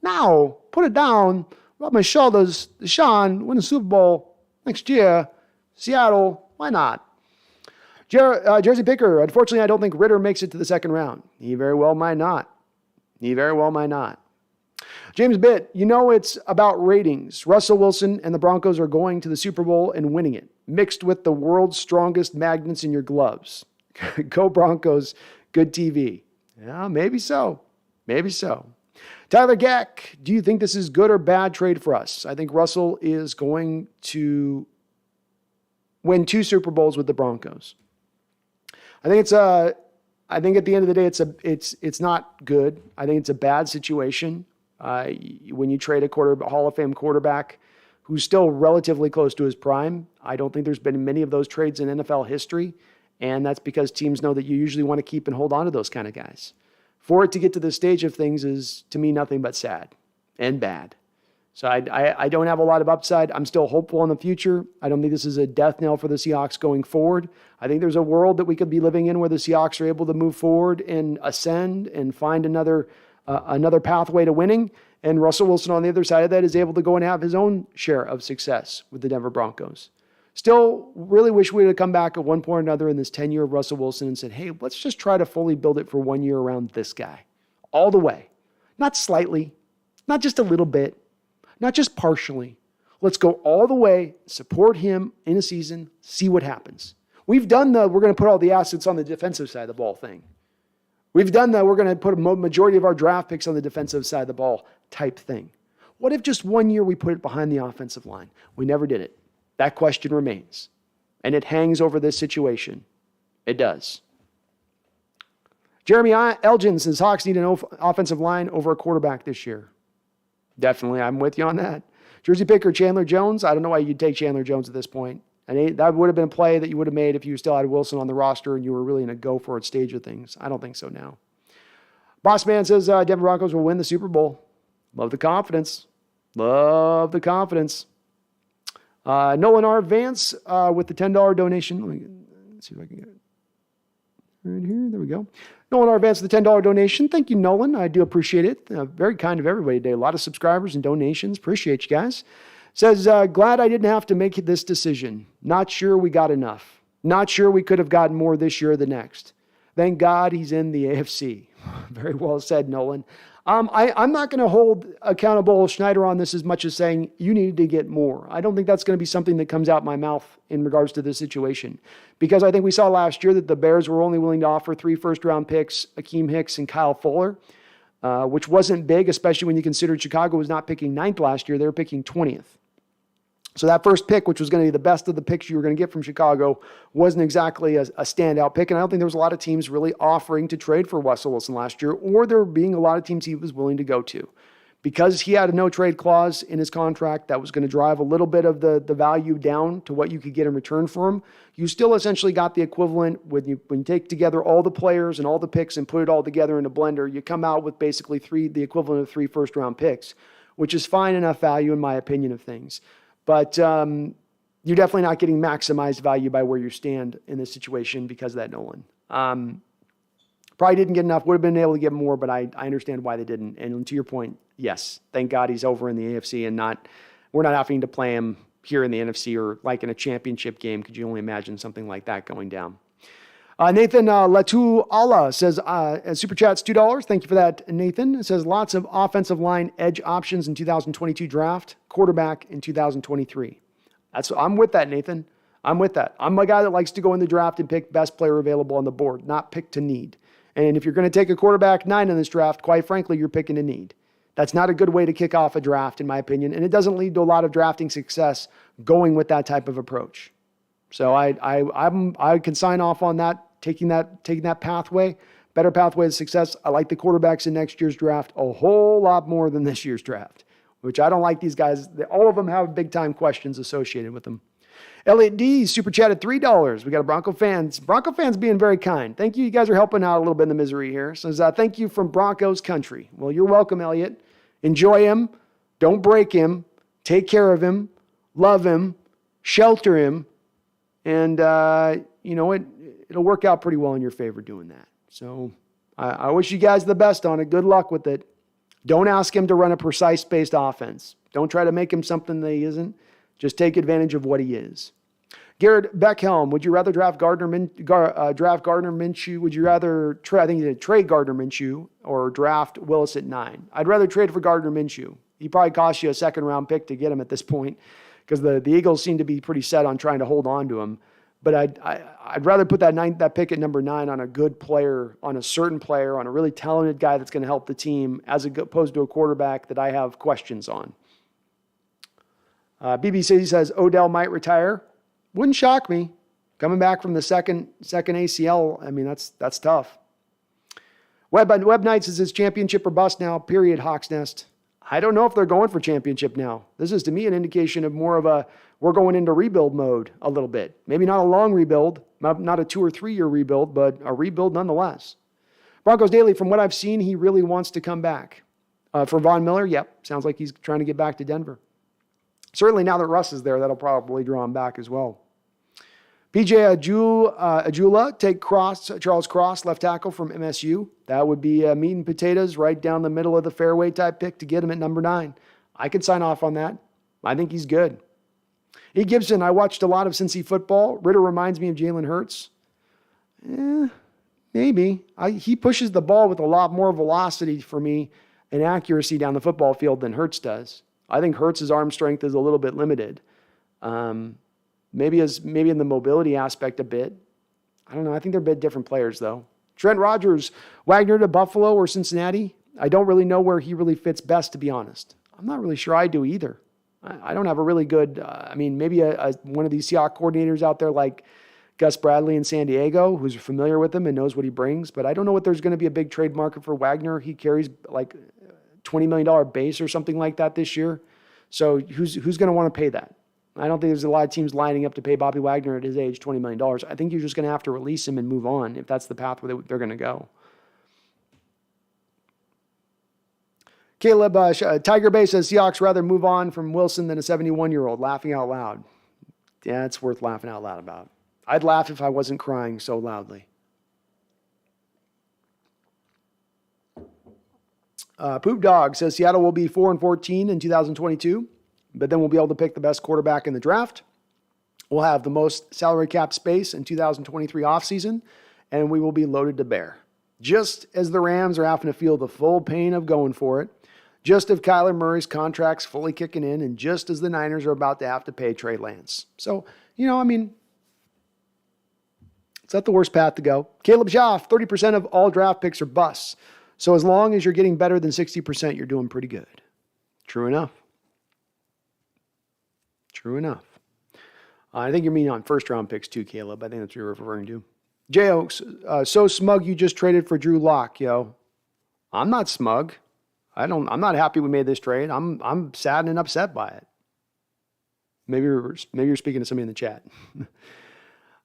Now, put it down. Rub my shoulders. Deshaun, win the Super Bowl next year. Seattle, why not? Jersey Picker. Unfortunately, I don't think Ritter makes it to the second round. He very well might not. James Bitt, it's about ratings. Russell Wilson and the Broncos are going to the Super Bowl and winning it, mixed with the world's strongest magnets in your gloves. Go Broncos, good TV. Yeah, maybe so. Tyler Gack, do you think this is good or bad trade for us? I think Russell is going to win 2 Super Bowls with the Broncos. I think at the end of the day, it's not good. I think it's a bad situation. When you trade a Hall of Fame quarterback who's still relatively close to his prime, I don't think there's been many of those trades in NFL history, and that's because teams know that you usually want to keep and hold on to those kind of guys. for it to get to this stage of things is, to me, nothing but sad and bad. So I don't have a lot of upside. I'm still hopeful in the future. I don't think this is a death knell for the Seahawks going forward. I think there's a world that we could be living in where the Seahawks are able to move forward and ascend and find another pathway to winning. And Russell Wilson on the other side of that is able to go and have his own share of success with the Denver Broncos. Still really wish we would have come back at one point or another in this tenure of Russell Wilson and said, hey, let's just try to fully build it for 1 year around this guy. All the way. Not slightly. Not just a little bit. Not just partially. Let's go all the way, support him in a season, see what happens. We've done we're going to put all the assets on the defensive side of the ball thing. We've done we're going to put a majority of our draft picks on the defensive side of the ball type thing. What if just 1 year we put it behind the offensive line? We never did it. That question remains. And it hangs over this situation. It does. Jeremy Elgin says Hawks need an offensive line over a quarterback this year. Definitely, I'm with you on that. Jersey Picker, Chandler Jones. I don't know why you'd take Chandler Jones at this point. And that would have been a play that you would have made if you still had Wilson on the roster and you were really in a go-for-it stage of things. I don't think so now. Boss Man says Denver Broncos will win the Super Bowl. Love the confidence. Love the confidence. Nolan R. Vance with the $10 donation. Let me see if I can get it right here. There we go. Nolan R. Vance with the $10 donation. Thank you, Nolan. I do appreciate it. Very kind of everybody today. A lot of subscribers and donations. Appreciate you guys. Says, glad I didn't have to make this decision. Not sure we got enough. Not sure we could have gotten more this year or the next. Thank God he's in the AFC. Very well said, Nolan. I'm not going to hold accountable Schneider on this as much as saying you needed to get more. I don't think that's going to be something that comes out my mouth in regards to this situation. Because I think we saw last year that the Bears were only willing to offer 3 first-round picks, Akeem Hicks and Kyle Fuller, which wasn't big, especially when you considered Chicago was not picking 9th last year. They were picking 20th. So that first pick, which was going to be the best of the picks you were going to get from Chicago, wasn't exactly a standout pick. And I don't think there was a lot of teams really offering to trade for Russell Wilson last year, or there being a lot of teams he was willing to go to. Because he had a no-trade clause in his contract that was going to drive a little bit of the value down to what you could get in return for him, you still essentially got the equivalent when you take together all the players and all the picks and put it all together in a blender, you come out with basically the equivalent of 3 first-round picks, which is fine enough value in my opinion of things. But you're definitely not getting maximized value by where you stand in this situation because of that, Nolan. Probably didn't get enough. Would have been able to get more, but I understand why they didn't. And to your point, yes, thank God he's over in the AFC and we're not having to play him here in the NFC or like in a championship game. Could you only imagine something like that going down? Nathan Latu Allah says, Super Chat's $2. Thank you for that, Nathan. It says, lots of offensive line edge options in 2022 draft, quarterback in 2023. I'm with that, Nathan. I'm with that. I'm a guy that likes to go in the draft and pick best player available on the board, not pick to need. And if you're going to take a quarterback 9 in this draft, quite frankly, you're picking a need. That's not a good way to kick off a draft, in my opinion. And it doesn't lead to a lot of drafting success going with that type of approach. So I can sign off on that, taking that pathway, better pathway to success. I like the quarterbacks in next year's draft a whole lot more than this year's draft, which I don't like these guys. All of them have big time questions associated with them. Elliot D, super chatted $3. We got a Bronco fans being very kind. Thank you. You guys are helping out a little bit in the misery here. Says, thank you from Broncos country. Well, you're welcome, Elliot. Enjoy him. Don't break him. Take care of him. Love him. Shelter him. And, it'll work out pretty well in your favor doing that. So I wish you guys the best on it. Good luck with it. Don't ask him to run a precise-based offense. Don't try to make him something that he isn't. Just take advantage of what he is. Garrett Beckhelm, would you rather draft Gardner Minshew? Would you rather trade Gardner Minshew or draft Willis at 9? I'd rather trade for Gardner Minshew. He probably cost you a second-round pick to get him at this point, because the Eagles seem to be pretty set on trying to hold on to him. But I'd rather put that pick at number 9 on a good player, on a certain player, on a really talented guy that's going to help the team, as opposed to a quarterback that I have questions on. BBC says Odell might retire. Wouldn't shock me. Coming back from the second ACL, I mean, that's tough. Web Knights says it's championship or bust now, period, Hawks Nest. I don't know if they're going for championship now. This is, to me, an indication of more of we're going into rebuild mode a little bit. Maybe not a long rebuild, not a 2 or 3 year rebuild, but a rebuild nonetheless. Broncos Daily, from what I've seen, he really wants to come back. For Von Miller, yep, sounds like he's trying to get back to Denver. Certainly now that Russ is there, that'll probably draw him back as well. PJ Ajula, take Charles Cross, left tackle from MSU. That would be meat and potatoes, right down the middle of the fairway type pick to get him at number 9. I could sign off on that. I think he's good. E. Gibson, I watched a lot of Cincy football. Ritter reminds me of Jalen Hurts. Maybe. He pushes the ball with a lot more velocity for me and accuracy down the football field than Hurts does. I think Hurts' arm strength is a little bit limited. Maybe in the mobility aspect a bit. I don't know. I think they're a bit different players, though. Trent Rogers, Wagner to Buffalo or Cincinnati? I don't really know where he really fits best, to be honest. I'm not really sure I do either. I don't have a really good, maybe one of these Seahawks coordinators out there like Gus Bradley in San Diego, who's familiar with him and knows what he brings. But I don't know what there's going to be a big trade market for Wagner. He carries like $20 million base or something like that this year. So who's going to want to pay that? I don't think there's a lot of teams lining up to pay Bobby Wagner at his age $20 million. I think you're just going to have to release him and move on if that's the path where they're going to go. Caleb, Tiger Bay says Seahawks rather move on from Wilson than a 71-year-old. Laughing out loud. Yeah, it's worth laughing out loud about. I'd laugh if I wasn't crying so loudly. Poop Dog says Seattle will be 4-14 in 2022, but then we'll be able to pick the best quarterback in the draft. We'll have the most salary cap space in 2023 offseason, and we will be loaded to bear. Just as the Rams are having to feel the full pain of going for it, just as Kyler Murray's contract's fully kicking in, and just as the Niners are about to have to pay Trey Lance. So, it's not the worst path to go. Caleb Schaff, 30% of all draft picks are busts. So as long as you're getting better than 60%, you're doing pretty good. True enough. True enough. I think you're meaning on first-round picks too, Caleb. I think that's what you're referring to. J. Oaks, so smug you just traded for Drew Lock, yo. I'm not smug. I'm not happy we made this trade. I'm sad and upset by it. Maybe you're speaking to somebody in the chat.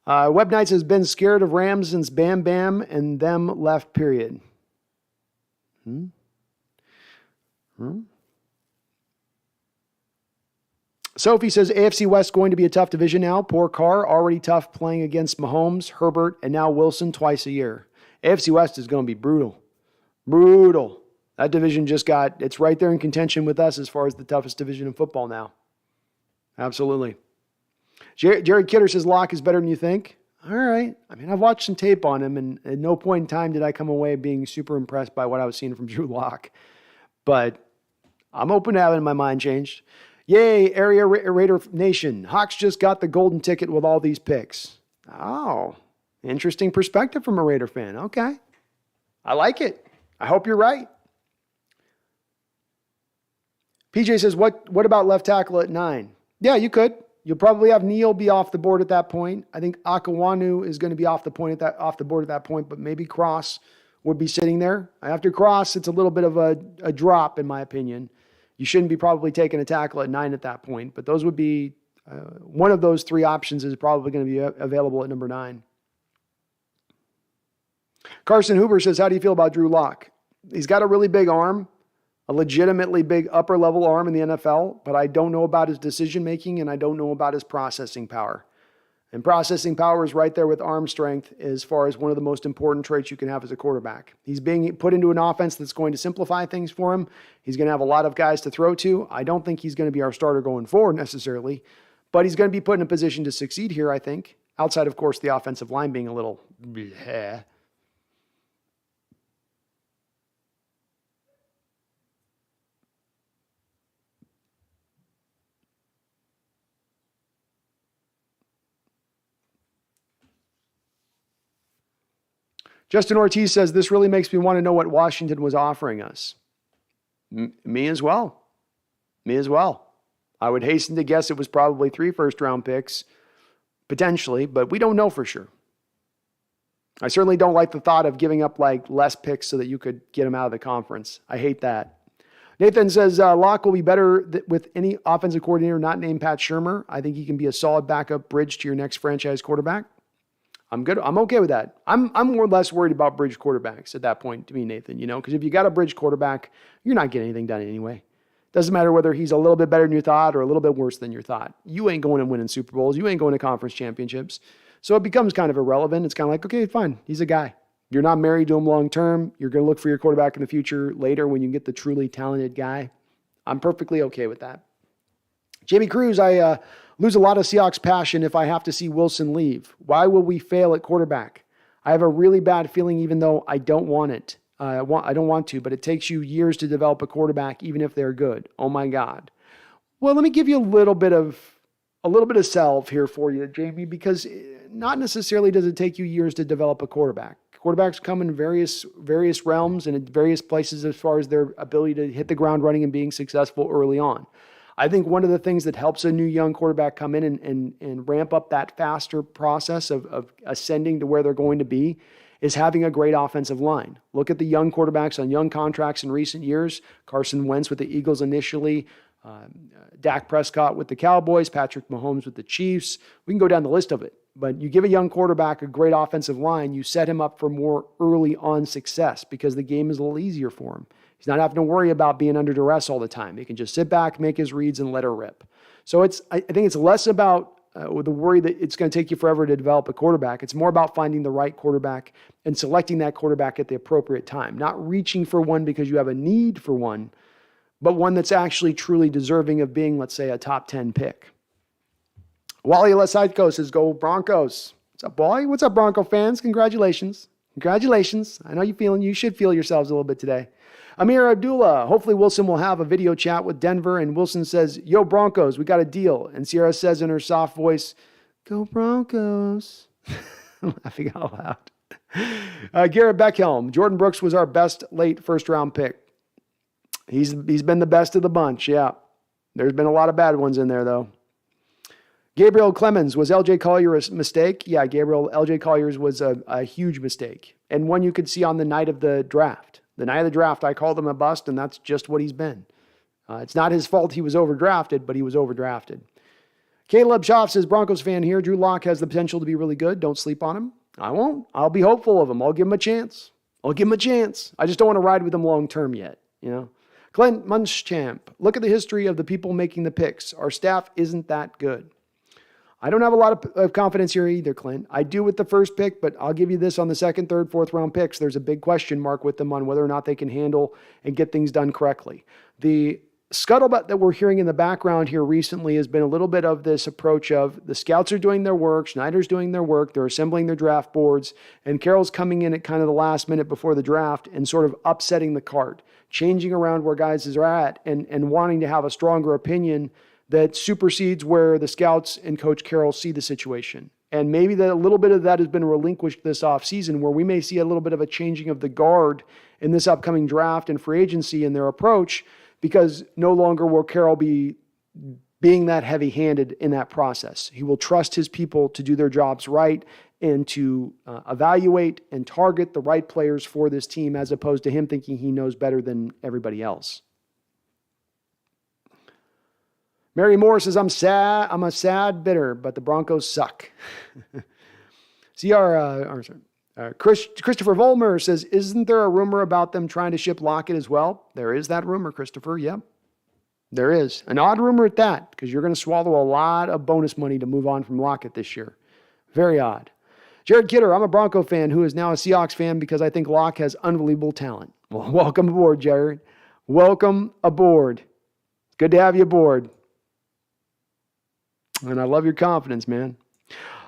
Web Knights has been scared of Rams since Bam Bam and them left, period. Sophie says AFC West going to be a tough division now. Poor Carr, already tough playing against Mahomes, Herbert, and now Wilson twice a year. AFC West is going to be brutal. Brutal. That division it's right there in contention with us as far as the toughest division in football now. Absolutely. Jared Kidder says Locke is better than you think. All right. I've watched some tape on him, and at no point in time did I come away being super impressed by what I was seeing from Drew Lock. But I'm open to having my mind changed. Yay, Area Raider Nation. Hawks just got the golden ticket with all these picks. Oh, interesting perspective from a Raider fan. Okay. I like it. I hope you're right. PJ says, what about left tackle at 9? Yeah, you could. You'll probably have Neal be off the board at that point. I think Akawanu is going to be off the board at that point, but maybe Cross would be sitting there. After Cross, it's a little bit of a drop, in my opinion. You shouldn't be probably taking a tackle at 9 at that point, but those would be one of those 3 options is probably going to be available at number 9. Carson Huber says, how do you feel about Drew Lock? He's got a really big arm, a legitimately big upper-level arm in the NFL, but I don't know about his decision-making, and I don't know about his processing power. And processing power is right there with arm strength as far as one of the most important traits you can have as a quarterback. He's being put into an offense that's going to simplify things for him. He's going to have a lot of guys to throw to. I don't think he's going to be our starter going forward necessarily, but he's going to be put in a position to succeed here, I think, outside, of course, the offensive line being a little bleh. Justin Ortiz says, this really makes me want to know what Washington was offering us. Me as well. Me as well. I would hasten to guess it was probably 3 first-round picks, potentially, but we don't know for sure. I certainly don't like the thought of giving up less picks so that you could get them out of the conference. I hate that. Nathan says, Locke will be better with any offensive coordinator not named Pat Shurmur. I think he can be a solid backup bridge to your next franchise quarterback. I'm good. I'm okay with that. I'm more or less worried about bridge quarterbacks at that point to me, Nathan, because if you got a bridge quarterback, you're not getting anything done anyway. Doesn't matter whether he's a little bit better than you thought or a little bit worse than you thought. You ain't going and winning Super Bowls. You ain't going to conference championships. So it becomes kind of irrelevant. It's kind of like, okay, fine. He's a guy. You're not married to him long term. You're going to look for your quarterback in the future later when you get the truly talented guy. I'm perfectly okay with that. Jamie Cruz, I lose a lot of Seahawks passion if I have to see Wilson leave. Why will we fail at quarterback? I have a really bad feeling even though I don't want it. I don't want to, but it takes you years to develop a quarterback even if they're good. Oh my God. Well, let me give you a little bit of salve here for you, Jamie, because not necessarily does it take you years to develop a quarterback. Quarterbacks come in various realms and in various places as far as their ability to hit the ground running and being successful early on. I think one of the things that helps a new young quarterback come in and ramp up that faster process of ascending to where they're going to be is having a great offensive line. Look at the young quarterbacks on young contracts in recent years. Carson Wentz with the Eagles initially, Dak Prescott with the Cowboys, Patrick Mahomes with the Chiefs. We can go down the list of it. But you give a young quarterback a great offensive line, you set him up for more early on success because the game is a little easier for him. He's not having to worry about being under duress all the time. He can just sit back, make his reads, and let her rip. So I think it's less about the worry that it's going to take you forever to develop a quarterback. It's more about finding the right quarterback and selecting that quarterback at the appropriate time, not reaching for one because you have a need for one, but one that's actually truly deserving of being, let's say, a top 10 pick. Wally Lesideko says, go Broncos. What's up, Wally? What's up, Bronco fans? Congratulations. Congratulations. I know you should feel yourselves a little bit today. Amir Abdullah, hopefully Wilson will have a video chat with Denver, and Wilson says, yo, Broncos, we got a deal. And Sierra says in her soft voice, go Broncos. Laughing out loud. Garrett Beckhelm, Jordan Brooks was our best late first-round pick. He's been the best of the bunch, yeah. There's been a lot of bad ones in there, though. Gabriel Clemens, was L.J. Collier a mistake? Yeah, L.J. Collier's was a huge mistake, and one you could see on the night of the draft. The night of the draft, I called him a bust, and that's just what he's been. It's not his fault he was overdrafted, but he was overdrafted. Caleb Schaff says, Broncos fan here. Drew Lock has the potential to be really good. Don't sleep on him. I won't. I'll be hopeful of him. I'll give him a chance. I just don't want to ride with him long term yet, Clint Munschamp, look at the history of the people making the picks. Our staff isn't that good. I don't have a lot of confidence here either, Clint. I do with the first pick, but I'll give you this on the second, third, fourth round picks. There's a big question mark with them on whether or not they can handle and get things done correctly. The scuttlebutt that we're hearing in the background here recently has been a little bit of this approach of the scouts are doing their work, Schneider's doing their work, they're assembling their draft boards, and Carroll's coming in at kind of the last minute before the draft and sort of upsetting the cart, changing around where guys are at and wanting to have a stronger opinion that supersedes where the scouts and Coach Carroll see the situation. And maybe that a little bit of that has been relinquished this offseason, where we may see a little bit of a changing of the guard in this upcoming draft and free agency in their approach, because no longer will Carroll be being that heavy-handed in that process. He will trust his people to do their jobs right and to evaluate and target the right players for this team, as opposed to him thinking he knows better than everybody else. Mary Moore says, I'm a sad bitter, but the Broncos suck. Christopher Volmer says, isn't there a rumor about them trying to ship Lockett as well? There is that rumor, Christopher. Yep. There is. An odd rumor at that, because you're going to swallow a lot of bonus money to move on from Lockett this year. Very odd. Jared Kidder, I'm a Bronco fan who is now a Seahawks fan because I think Locke has unbelievable talent. Well, welcome aboard, Jared. Welcome aboard. Good to have you aboard. And I love your confidence, man.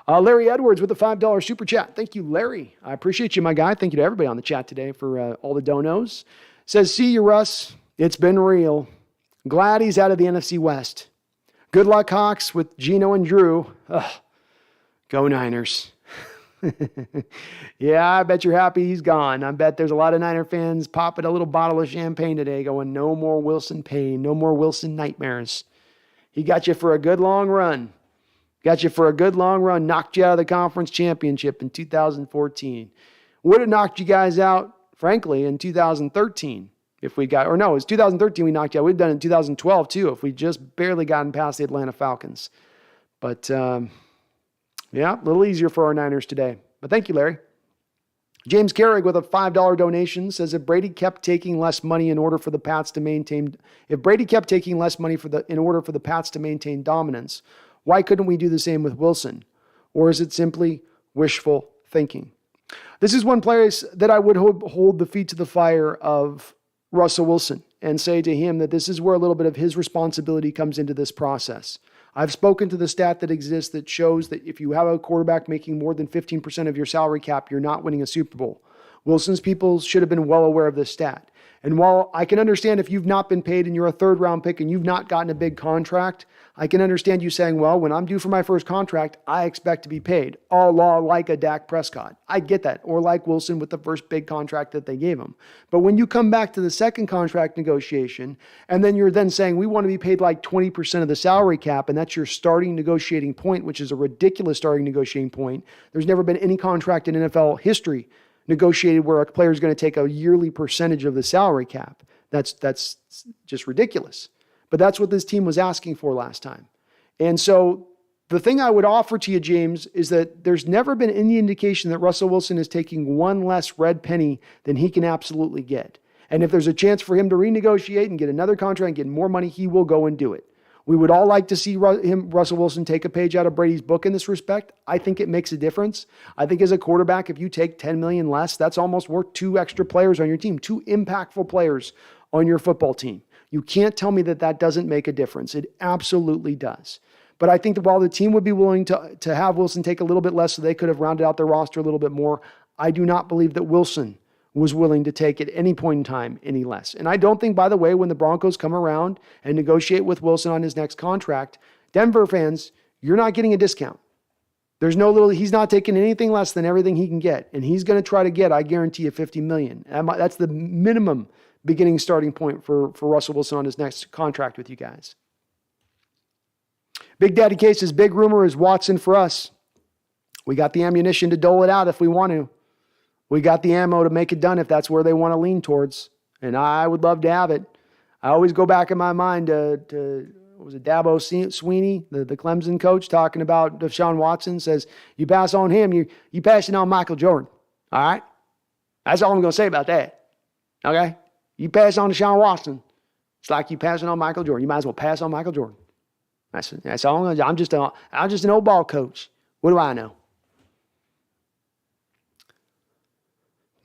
Larry Edwards with a $5 super chat. Thank you, Larry. I appreciate you, my guy. Thank you to everybody on the chat today for all the donos. Says, see you, Russ. It's been real. Glad he's out of the NFC West. Good luck, Hawks, with Geno and Drew. Ugh. Go Niners. Yeah, I bet you're happy he's gone. I bet there's a lot of Niner fans popping a little bottle of champagne today going, no more Wilson pain, no more Wilson nightmares. He got you for a good long run. Knocked you out of the conference championship in 2014. Would have knocked you guys out, frankly, in 2013. It was 2013 we knocked you out. We'd done it in 2012 too, if we just barely gotten past the Atlanta Falcons. But, yeah, a little easier for our Niners today. But thank you, Larry. James Carrig with a $5 donation says if Brady kept taking less money in order for the Pats to maintain dominance, why couldn't we do the same with Wilson? Or is it simply wishful thinking? This is one place that I would hold the feet to the fire of Russell Wilson and say to him that this is where a little bit of his responsibility comes into this process. I've spoken to the stat that exists that shows that if you have a quarterback making more than 15% of your salary cap, you're not winning a Super Bowl. Wilson's people should have been well aware of this stat. And while I can understand if you've not been paid and you're a third-round pick and you've not gotten a big contract, I can understand you saying, well, when I'm due for my first contract, I expect to be paid. A la like a Dak Prescott. I get that. Or like Wilson with the first big contract that they gave him. But when you come back to the second contract negotiation, and then you're then saying, we want to be paid like 20% of the salary cap, and that's your starting negotiating point, which is a ridiculous starting negotiating point. There's never been any contract in NFL history negotiated where a player is going to take a yearly percentage of the salary cap. That's just ridiculous. But that's what this team was asking for last time. And so the thing I would offer to you, James, is that there's never been any indication that Russell Wilson is taking one less red penny than he can absolutely get. And if there's a chance for him to renegotiate and get another contract and get more money, he will go and do it. We would all like to see Russell Wilson take a page out of Brady's book in this respect. I think it makes a difference. I think as a quarterback, if you take $10 million less, that's almost worth 2 extra players on your team, 2 impactful players on your football team. You can't tell me that doesn't make a difference. It absolutely does. But I think that while the team would be willing to have Wilson take a little bit less so they could have rounded out their roster a little bit more, I do not believe that Wilson was willing to take at any point in time any less. And I don't think, by the way, when the Broncos come around and negotiate with Wilson on his next contract, Denver fans, you're not getting a discount. He's not taking anything less than everything he can get. And he's going to try to get, I guarantee you, $50 million. That's the minimum beginning starting point for Russell Wilson on his next contract with you guys. Big Daddy Case's big rumor is Watson for us. We got the ammunition to dole it out if we want to. We got the ammo to make it done if that's where they want to lean towards. And I would love to have it. I always go back in my mind to was it Dabo Sweeney, the Clemson coach, talking about Deshaun Watson, says, you pass on him, you passing on Michael Jordan. All right? That's all I'm going to say about that. Okay? You pass on Deshaun Watson, it's like you passing on Michael Jordan. You might as well pass on Michael Jordan. That's all I'm going to do. I'm just an old ball coach. What do I know?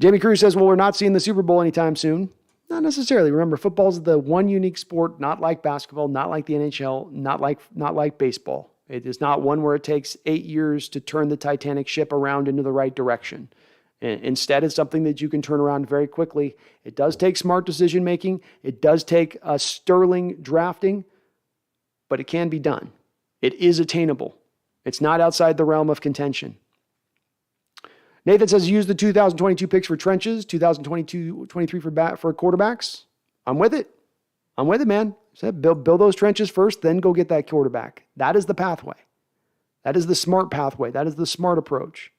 Jamie Cruz says, well, we're not seeing the Super Bowl anytime soon. Not necessarily. Remember, football's the one unique sport, not like basketball, not like the NHL, not like baseball. It is not one where it takes 8 years to turn the Titanic ship around into the right direction. Instead, it's something that you can turn around very quickly. It does take smart decision-making. It does take a sterling drafting, but it can be done. It is attainable. It's not outside the realm of contention. Nathan says, use the 2022 picks for trenches, 2022-23 for quarterbacks. I'm with it. I'm with it, man. Said build those trenches first, then go get that quarterback. That is the pathway. That is the smart pathway. That is the smart approach.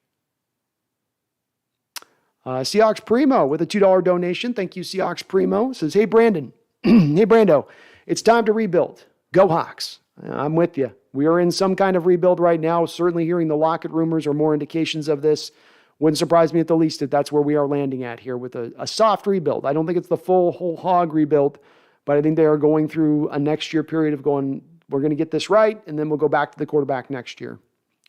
Seahawks Primo with a $2 donation. Thank you, Seahawks Primo. Says, hey, Brandon. Hey, Brando. It's time to rebuild. Go Hawks. I'm with you. We are in some kind of rebuild right now. Certainly hearing the Lockett rumors or more indications of this. Wouldn't surprise me at the least if that's where we are landing at here with a soft rebuild. I don't think it's the full whole hog rebuild, but I think they are going through a next year period of going, we're going to get this right, and then we'll go back to the quarterback next year.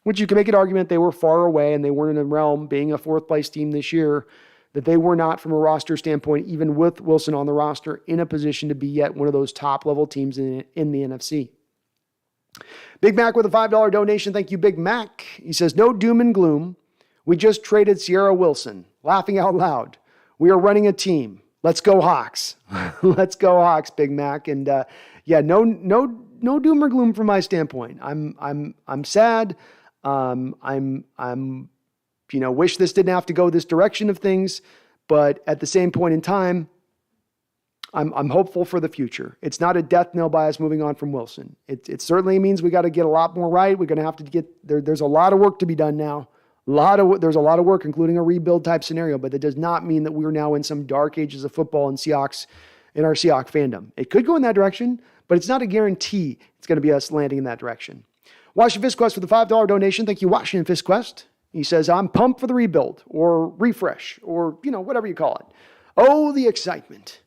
Which you can make an argument they were far away and they weren't in a realm, being a fourth place team this year, that they were not from a roster standpoint, even with Wilson on the roster, in a position to be yet one of those top level teams in the NFC. Big Mac with a $5 donation. Thank you, Big Mac. He says, no doom and gloom. We just traded Sierra Wilson. Laughing out loud. We are running a team. Let's go Hawks. Let's go Hawks, Big Mac. And no doom or gloom from my standpoint. I'm sad. I'm wish this didn't have to go this direction of things, but at the same point in time, I'm hopeful for the future. It's not a death knell by us moving on from Wilson. It certainly means we got to get a lot more right. We're going to have to get there. There's a lot of work to be done now. There's a lot of work, including a rebuild type scenario, but that does not mean that we're now in some dark ages of football and Seahawks in our Seahawks fandom. It could go in that direction, but it's not a guarantee it's going to be us landing in that direction. Washington Fist Quest for the $5 donation. Thank you, Washington Fist Quest. He says, I'm pumped for the rebuild or refresh or, whatever you call it. Oh, the excitement.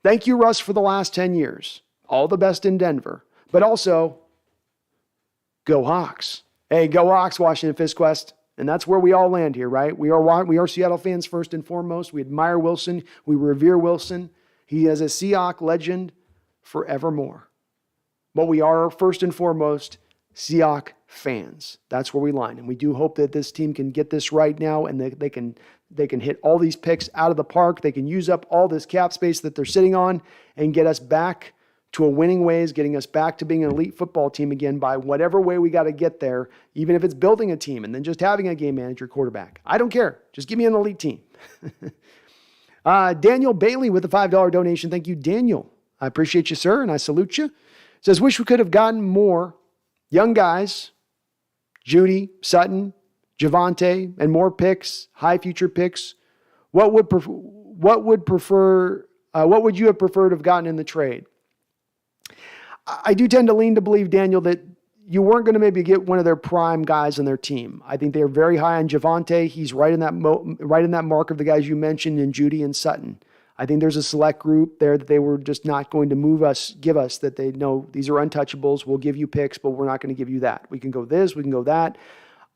Thank you, Russ, for the last 10 years. All the best in Denver. But also, go Hawks. Hey, go Hawks, Washington Fist Quest. And that's where we all land here, right? We are Seattle fans first and foremost. We admire Wilson. We revere Wilson. He is a Seahawk legend forevermore. But we are first and foremost Seahawk fans. That's where we line. And we do hope that this team can get this right now and they can hit all these picks out of the park. They can use up all this cap space that they're sitting on and get us back to a winning ways, getting us back to being an elite football team again by whatever way we got to get there, even if it's building a team and then just having a game manager quarterback. I don't care. Just give me an elite team. Daniel Bailey with a $5 donation. Thank you, Daniel. I appreciate you, sir, and I salute you. Says, wish we could have gotten more young guys, Judy, Sutton, Javonte, and more picks, high future picks. What would you have preferred to have gotten in the trade? I do tend to lean to believe, Daniel, that you weren't going to maybe get one of their prime guys on their team. I think they're very high on Javonte. He's right in that mark of the guys you mentioned in Judy and Sutton. I think there's a select group there that they were just not going to give us that they know these are untouchables. We'll give you picks, but we're not going to give you that. We can go this, we can go that.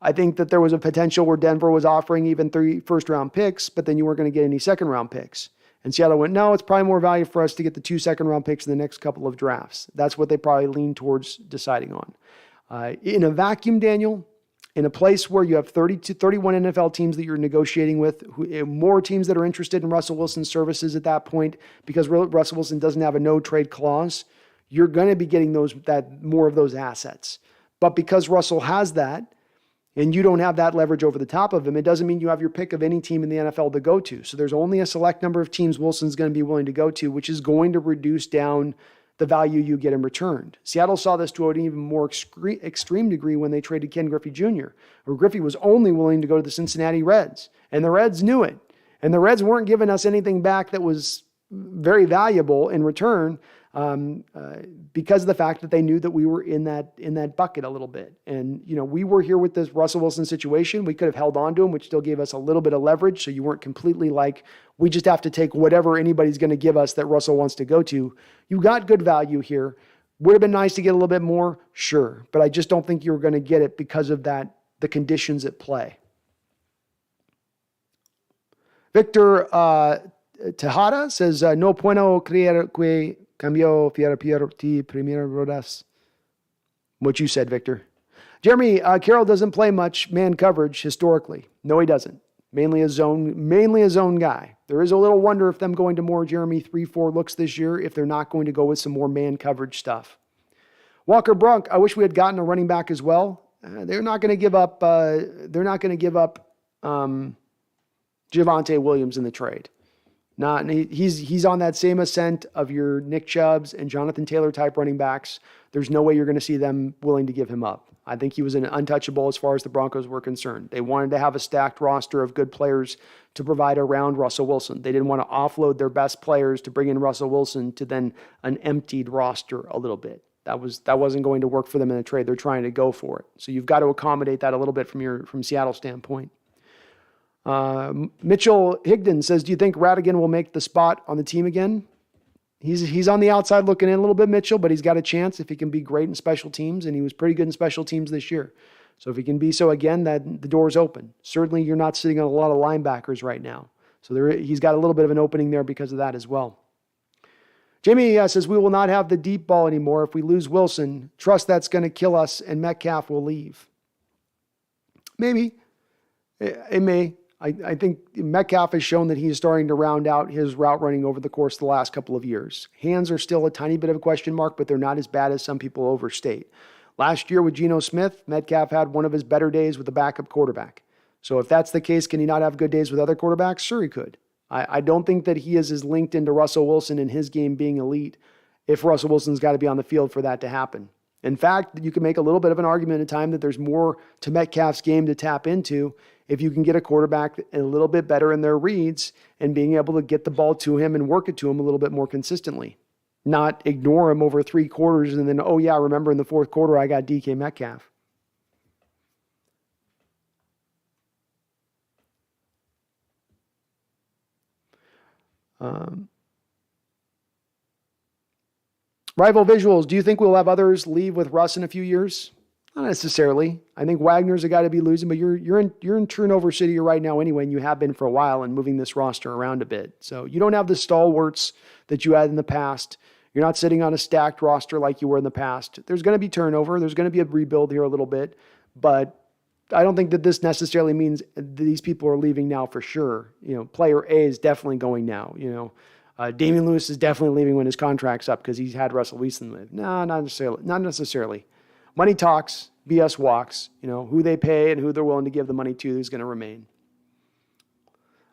I think that there was a potential where Denver was offering even 3 first-round picks, but then you weren't going to get any second-round picks. And Seattle went, no, it's probably more value for us to get the 2 second-round picks in the next couple of drafts. That's what they probably leaned towards deciding on. In a vacuum, Daniel, in a place where you have 30 to 31 NFL teams that you're negotiating with, more teams that are interested in Russell Wilson's services at that point, because Russell Wilson doesn't have a no-trade clause, you're going to be getting more of those assets. But because Russell has that, and you don't have that leverage over the top of him, it doesn't mean you have your pick of any team in the NFL to go to. So there's only a select number of teams Wilson's going to be willing to go to, which is going to reduce down the value you get in return. Seattle saw this to an even more extreme degree when they traded Ken Griffey Jr., where Griffey was only willing to go to the Cincinnati Reds, and the Reds knew it. And the Reds weren't giving us anything back that was very valuable in return because of the fact that they knew that we were in that bucket a little bit. And, we were here with this Russell Wilson situation. We could have held on to him, which still gave us a little bit of leverage. So you weren't completely like, we just have to take whatever anybody's going to give us that Russell wants to go to. You got good value here. Would have been nice to get a little bit more. Sure. But I just don't think you were going to get it because of the conditions at play. Victor, Tejada says, no puedo creer que cambió por ti primera rodas. What you said, Victor. Jeremy, Carroll doesn't play much man coverage historically. No, he doesn't. Mainly a zone guy. There is a little wonder if them going to more Jeremy 3-4 looks this year, if they're not going to go with some more man coverage stuff. Walker Brunk, I wish we had gotten a running back as well. They're not going to give up. Javonte Williams in the trade. He's on that same ascent of your Nick Chubbs and Jonathan Taylor type running backs. There's no way you're going to see them willing to give him up. I think he was an untouchable as far as the Broncos were concerned. They wanted to have a stacked roster of good players to provide around Russell Wilson. They didn't want to offload their best players to bring in Russell Wilson to then an emptied roster a little bit. That wasn't going to work for them in a trade. They're trying to go for it. So you've got to accommodate that a little bit from Seattle's standpoint. Mitchell Higdon says, do you think Radigan will make the spot on the team again? He's on the outside looking in a little bit, Mitchell, but he's got a chance if he can be great in special teams, and he was pretty good in special teams this year. So if he can be so again, that the door's open. Certainly you're not sitting on a lot of linebackers right now. So he's got a little bit of an opening there because of that as well. Jamie says, we will not have the deep ball anymore. If we lose Wilson, trust that's going to kill us, and Metcalf will leave. Maybe. It may. I think Metcalf has shown that he's starting to round out his route running over the course of the last couple of years. Hands are still a tiny bit of a question mark, but they're not as bad as some people overstate. Last year with Geno Smith, Metcalf had one of his better days with a backup quarterback. So if that's the case, can he not have good days with other quarterbacks? Sure he could. I don't think that he is as linked into Russell Wilson and his game being elite if Russell Wilson's got to be on the field for that to happen. In fact, you can make a little bit of an argument at a time that there's more to Metcalf's game to tap into if you can get a quarterback a little bit better in their reads and being able to get the ball to him and work it to him a little bit more consistently. Not ignore him over 3 quarters and then, oh yeah, remember in the 4th quarter I got DK Metcalf. Rival visuals. Do you think we'll have others leave with Russ in a few years? Not necessarily. I think Wagner's a guy to be losing, but you're in turnover city right now anyway, and you have been for a while and moving this roster around a bit. So you don't have the stalwarts that you had in the past. You're not sitting on a stacked roster like you were in the past. There's going to be turnover. There's going to be a rebuild here a little bit, but I don't think that this necessarily means these people are leaving now for sure. Player A is definitely going now. Damian Lewis is definitely leaving when his contract's up because he's had Russell Wilson live. No, not necessarily. Not necessarily. Money talks, BS walks. Who they pay and who they're willing to give the money to is going to remain.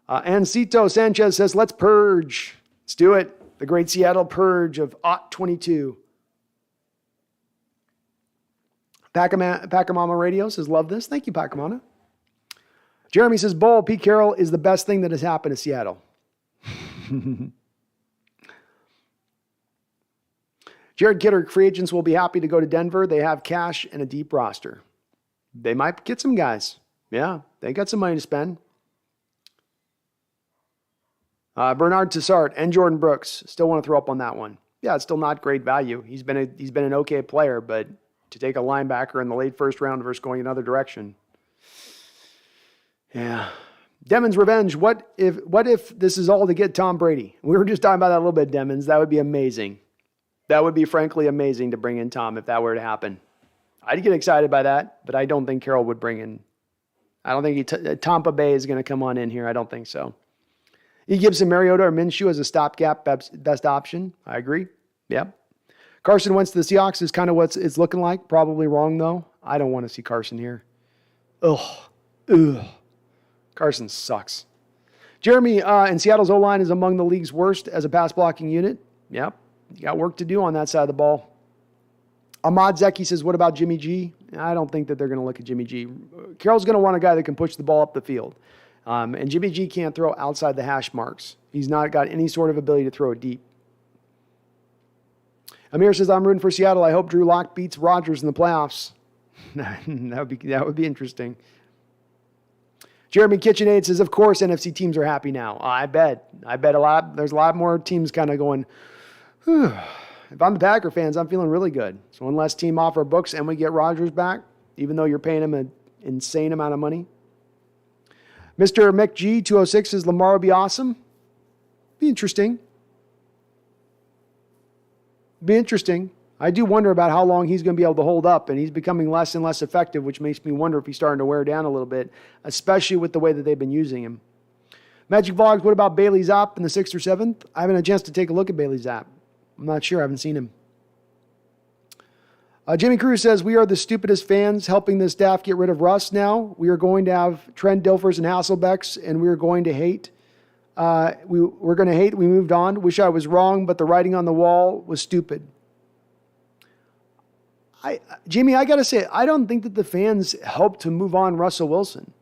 Ancito Sanchez says, let's purge. Let's do it. The great Seattle purge of Ot 22. Pacamama Radio says, love this. Thank you, Pacamama. Jeremy says, Bull, Pete Carroll is the best thing that has happened to Seattle. Jared Kidder, free agents will be happy to go to Denver. They have cash and a deep roster. They might get some guys. Yeah, they got some money to spend. Bernard Tassart and Jordan Brooks. Still want to throw up on that one. Yeah, it's still not great value. He's been an okay player, but to take a linebacker in the late first round versus going another direction. Yeah. Demon's Revenge. What if this is all to get Tom Brady? We were just talking about that a little bit, Demons. That would be amazing. That would be frankly amazing to bring in Tom if that were to happen. I'd get excited by that, but I don't think Carroll would bring in. I don't think Tampa Bay is going to come on in here. I don't think so. He gives him Mariota or Minshew as a stopgap best option. I agree. Yep. Carson Wentz to the Seahawks is kind of what it's looking like. Probably wrong, though. I don't want to see Carson here. Ugh. Carson sucks. Jeremy, and Seattle's O-line is among the league's worst as a pass blocking unit. Yep. You got work to do on that side of the ball. Ahmad Zeki says, what about Jimmy G? I don't think that they're going to look at Jimmy G. Carroll's going to want a guy that can push the ball up the field. And Jimmy G can't throw outside the hash marks. He's not got any sort of ability to throw it deep. Amir says, I'm rooting for Seattle. I hope Drew Lock beats Rodgers in the playoffs. that would be interesting. Jeremy KitchenAid says, of course, NFC teams are happy now. I bet a lot. There's a lot more teams kind of going, whew. If I'm the Packer fans, I'm feeling really good. So one less team off our books and we get Rodgers back, even though you're paying him an insane amount of money. Mr. Mick G 206 says Lamar will be awesome. Be interesting. I do wonder about how long he's going to be able to hold up, and he's becoming less and less effective, which makes me wonder if he's starting to wear down a little bit, especially with the way that they've been using him. Magic Vlogs, what about Bailey Zapp in the 6th or 7th? I haven't had a chance to take a look at Bailey Zapp. I'm not sure. I haven't seen him. Jimmy Cruz says, we are the stupidest fans helping the staff get rid of Russ now. We are going to have Trent Dilfers and Hasselbecks, and we are going to hate. We're going to hate. We moved on. Wish I was wrong, but the writing on the wall was stupid. Jimmy, I got to say, I don't think that the fans helped to move on Russell Wilson.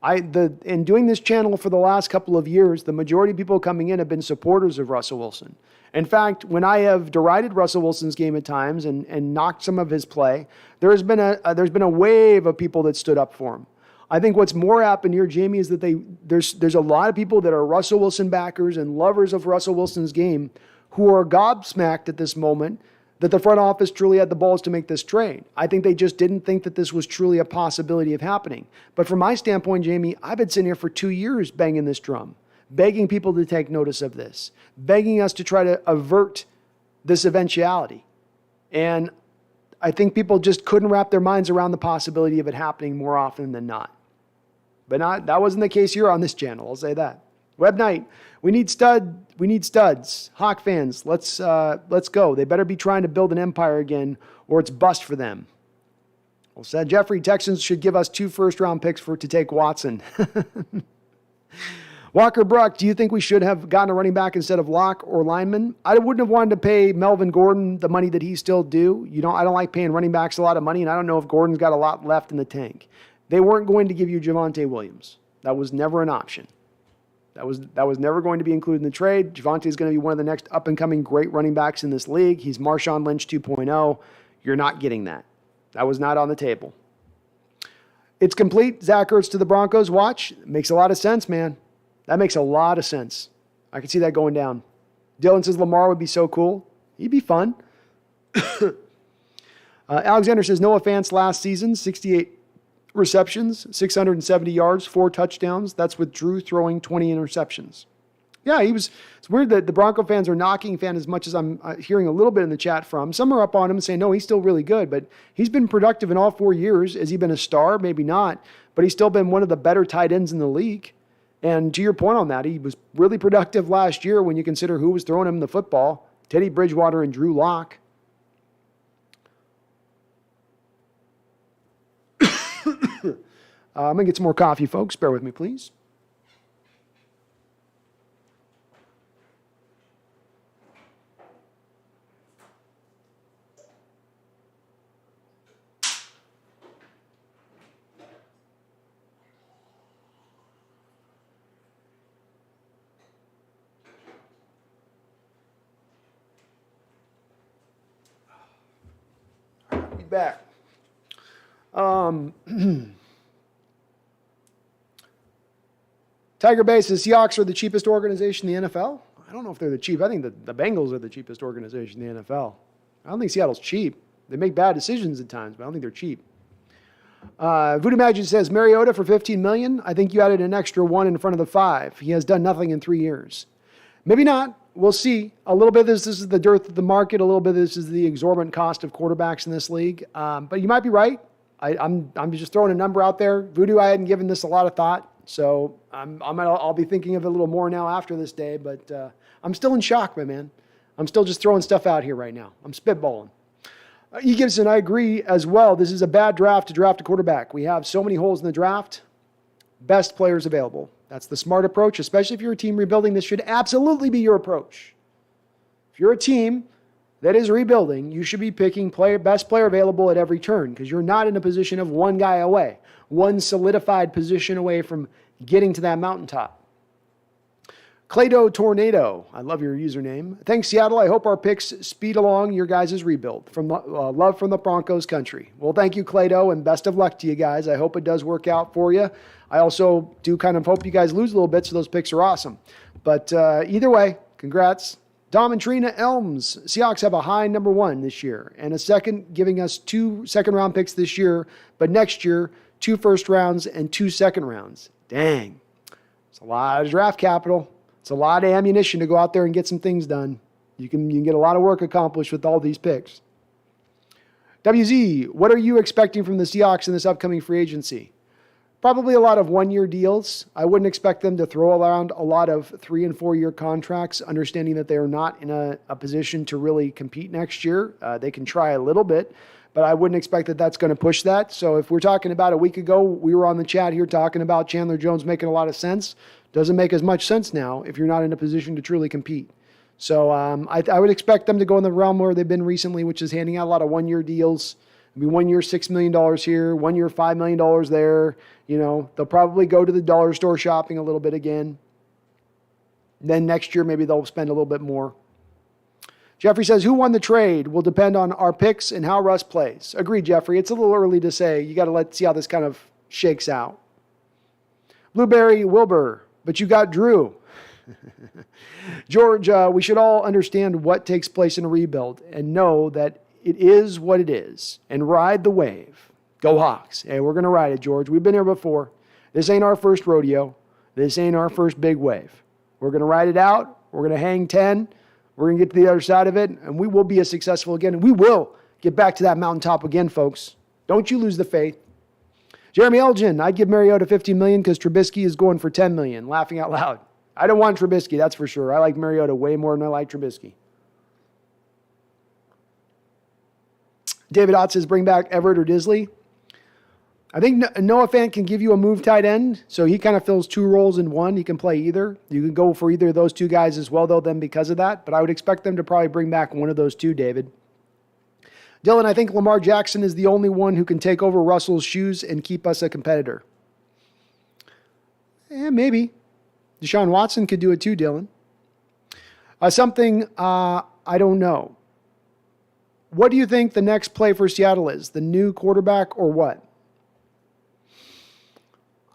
In doing this channel for the last couple of years, the majority of people coming in have been supporters of Russell Wilson. In fact, when I have derided Russell Wilson's game at times and knocked some of his play, there's been a wave of people that stood up for him. I think what's more happened here, Jamie, is that there's a lot of people that are Russell Wilson backers and lovers of Russell Wilson's game who are gobsmacked at this moment that the front office truly had the balls to make this trade. I think they just didn't think that this was truly a possibility of happening. But from my standpoint, Jamie, I've been sitting here for 2 years banging this drum, begging people to take notice of this, begging us to try to avert this eventuality. And I think people just couldn't wrap their minds around the possibility of it happening more often than not. But that wasn't the case here on this channel, I'll say that. Web Night, we need studs. Hawk fans, let's go. They better be trying to build an empire again, or it's bust for them. Well said, Jeffrey. Texans should give us 2 first-round picks to take Watson. Walker Bruck, do you think we should have gotten a running back instead of Locke or lineman? I wouldn't have wanted to pay Melvin Gordon the money that he's still due. I don't like paying running backs a lot of money, and I don't know if Gordon's got a lot left in the tank. They weren't going to give you Javonte Williams. That was never an option. That was never going to be included in the trade. Javonte is going to be one of the next up-and-coming great running backs in this league. He's Marshawn Lynch 2.0. You're not getting that. That was not on the table. It's complete. Zach Ertz to the Broncos. Watch. Makes a lot of sense, man. That makes a lot of sense. I could see that going down. Dylan says Lamar would be so cool. He'd be fun. Alexander says Noah Fant last season, 68 receptions, 670 yards, 4 touchdowns. That's with Drew throwing 20 interceptions. Yeah, it's weird that the Bronco fans are knocking Fant as much as I'm hearing a little bit in the chat from. Some are up on him and saying, no, he's still really good, but he's been productive in all 4 years. Has he been a star? Maybe not, but he's still been one of the better tight ends in the league. And to your point on that, he was really productive last year when you consider who was throwing him the football. Teddy Bridgewater and Drew Lock. I'm going to get some more coffee, folks. Bear with me, please. Be back. Tiger Bay says Seahawks are the cheapest organization in the NFL. I don't know if they're the cheap. I think the Bengals are the cheapest organization in the NFL. I don't think Seattle's cheap. They make bad decisions at times, but I don't think they're cheap. Voodoo Magic says Mariota for $15 million. I think you added an extra 1 in front of the 5. He has done nothing in 3 years. Maybe not. We'll see. A little bit of this is the dearth of the market. A little bit of this is the exorbitant cost of quarterbacks in this league. But you might be right. I'm just throwing a number out there. Voodoo, I hadn't given this a lot of thought. So I'll be thinking of it a little more now after this day, but I'm still in shock, my man. I'm still just throwing stuff out here right now. I'm spitballing. E. Gibson, I agree as well. This is a bad draft to draft a quarterback. We have so many holes in the draft. Best players available. That's the smart approach, especially if you're a team rebuilding. This should absolutely be your approach. If you're a team that is rebuilding, you should be picking best player available at every turn because you're not in a position of one guy away, one solidified position away from getting to that mountaintop. Clado Tornado, I love your username. Thanks, Seattle. I hope our picks speed along your guys' rebuild. From love from the Broncos country. Well, thank you, Clado, and best of luck to you guys. I hope it does work out for you. I also do kind of hope you guys lose a little bit, so those picks are awesome. But either way, congrats. Dom and Trina Elms. Seahawks have a high number 1 this year and a second, giving us 2 second-round picks this year, but next year, 2 first rounds and 2 second rounds. Dang. It's a lot of draft capital. It's a lot of ammunition to go out there and get some things done. You can get a lot of work accomplished with all these picks. WZ, what are you expecting from the Seahawks in this upcoming free agency? Probably a lot of 1-year deals. I wouldn't expect them to throw around a lot of 3- and 4-year contracts, understanding that they are not in a position to really compete next year. They can try a little bit, but I wouldn't expect that that's going to push that. So if we're talking about a week ago, we were on the chat here talking about Chandler Jones making a lot of sense. Doesn't make as much sense now if you're not in a position to truly compete. So I would expect them to go in the realm where they've been recently, which is handing out a lot of 1-year deals. It'll be 1 year, $6 million here, 1 year, $5 million there. You know, they'll probably go to the dollar store shopping a little bit again. Then next year, maybe they'll spend a little bit more. Jeffrey says, who won the trade will depend on our picks and how Russ plays. Agreed, Jeffrey. It's a little early to say. You got to see how this kind of shakes out. Blueberry Wilbur, but you got Drew. George, we should all understand what takes place in a rebuild and know that it is what it is and ride the wave. Go Hawks. Hey, we're going to ride it, George. We've been here before. This ain't our first rodeo. This ain't our first big wave. We're going to ride it out. We're going to hang 10. We're going to get to the other side of it, and we will be as successful again. And we will get back to that mountaintop again, folks. Don't you lose the faith. Jeremy Elgin, I'd give Mariota $15 million because Trubisky is going for $10 million. Laughing out loud. I don't want Trubisky, that's for sure. I like Mariota way more than I like Trubisky. David Ott says, bring back Everett or Disley. I think Noah Fant can give you a move tight end, so he kind of fills 2 roles in one. He can play either. You can go for either of those 2 guys as well, though, then because of that. But I would expect them to probably bring back one of those 2, David. Dylan, I think Lamar Jackson is the only one who can take over Russell's shoes and keep us a competitor. Yeah, maybe. Deshaun Watson could do it too, Dylan. Something I don't know. What do you think the next play for Seattle is? The new quarterback or what?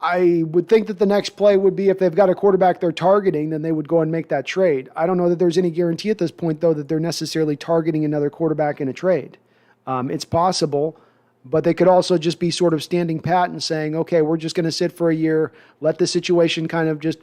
I would think that the next play would be if they've got a quarterback they're targeting, then they would go and make that trade. I don't know that there's any guarantee at this point, though, that they're necessarily targeting another quarterback in a trade. It's possible, but they could also just be sort of standing pat and saying, okay, we're just going to sit for a year, let the situation kind of just,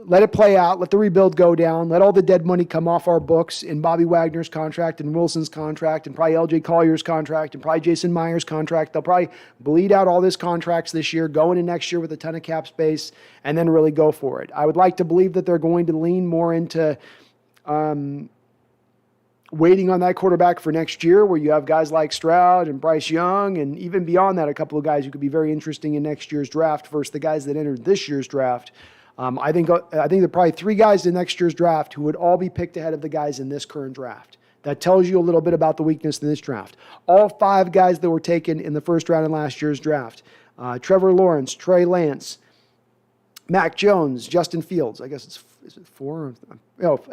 let it play out, let the rebuild go down, let all the dead money come off our books in Bobby Wagner's contract and Wilson's contract and probably LJ Collier's contract and probably Jason Myers' contract. They'll probably bleed out all these contracts this year, go into next year with a ton of cap space, and then really go for it. I would like to believe that they're going to lean more into waiting on that quarterback for next year, where you have guys like Stroud and Bryce Young, and even beyond that, a couple of guys who could be very interesting in next year's draft versus the guys that entered this year's draft. I think there are probably 3 guys in next year's draft who would all be picked ahead of the guys in this current draft. That tells you a little bit about the weakness in this draft. All 5 guys that were taken in the first round in last year's draft: Trevor Lawrence, Trey Lance, Mac Jones, Justin Fields. I guess is it 4?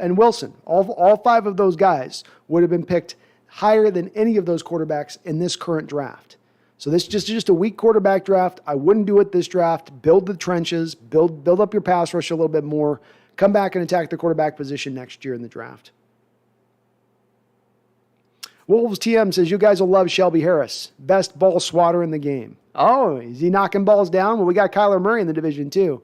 And Wilson. All 5 of those guys would have been picked higher than any of those quarterbacks in this current draft. So this is just a weak quarterback draft. I wouldn't do it this draft. Build the trenches, build up your pass rush a little bit more. Come back and attack the quarterback position next year in the draft. Wolves TM says, you guys will love Shelby Harris. Best ball swatter in the game. Oh, is he knocking balls down? Well, we got Kyler Murray in the division too.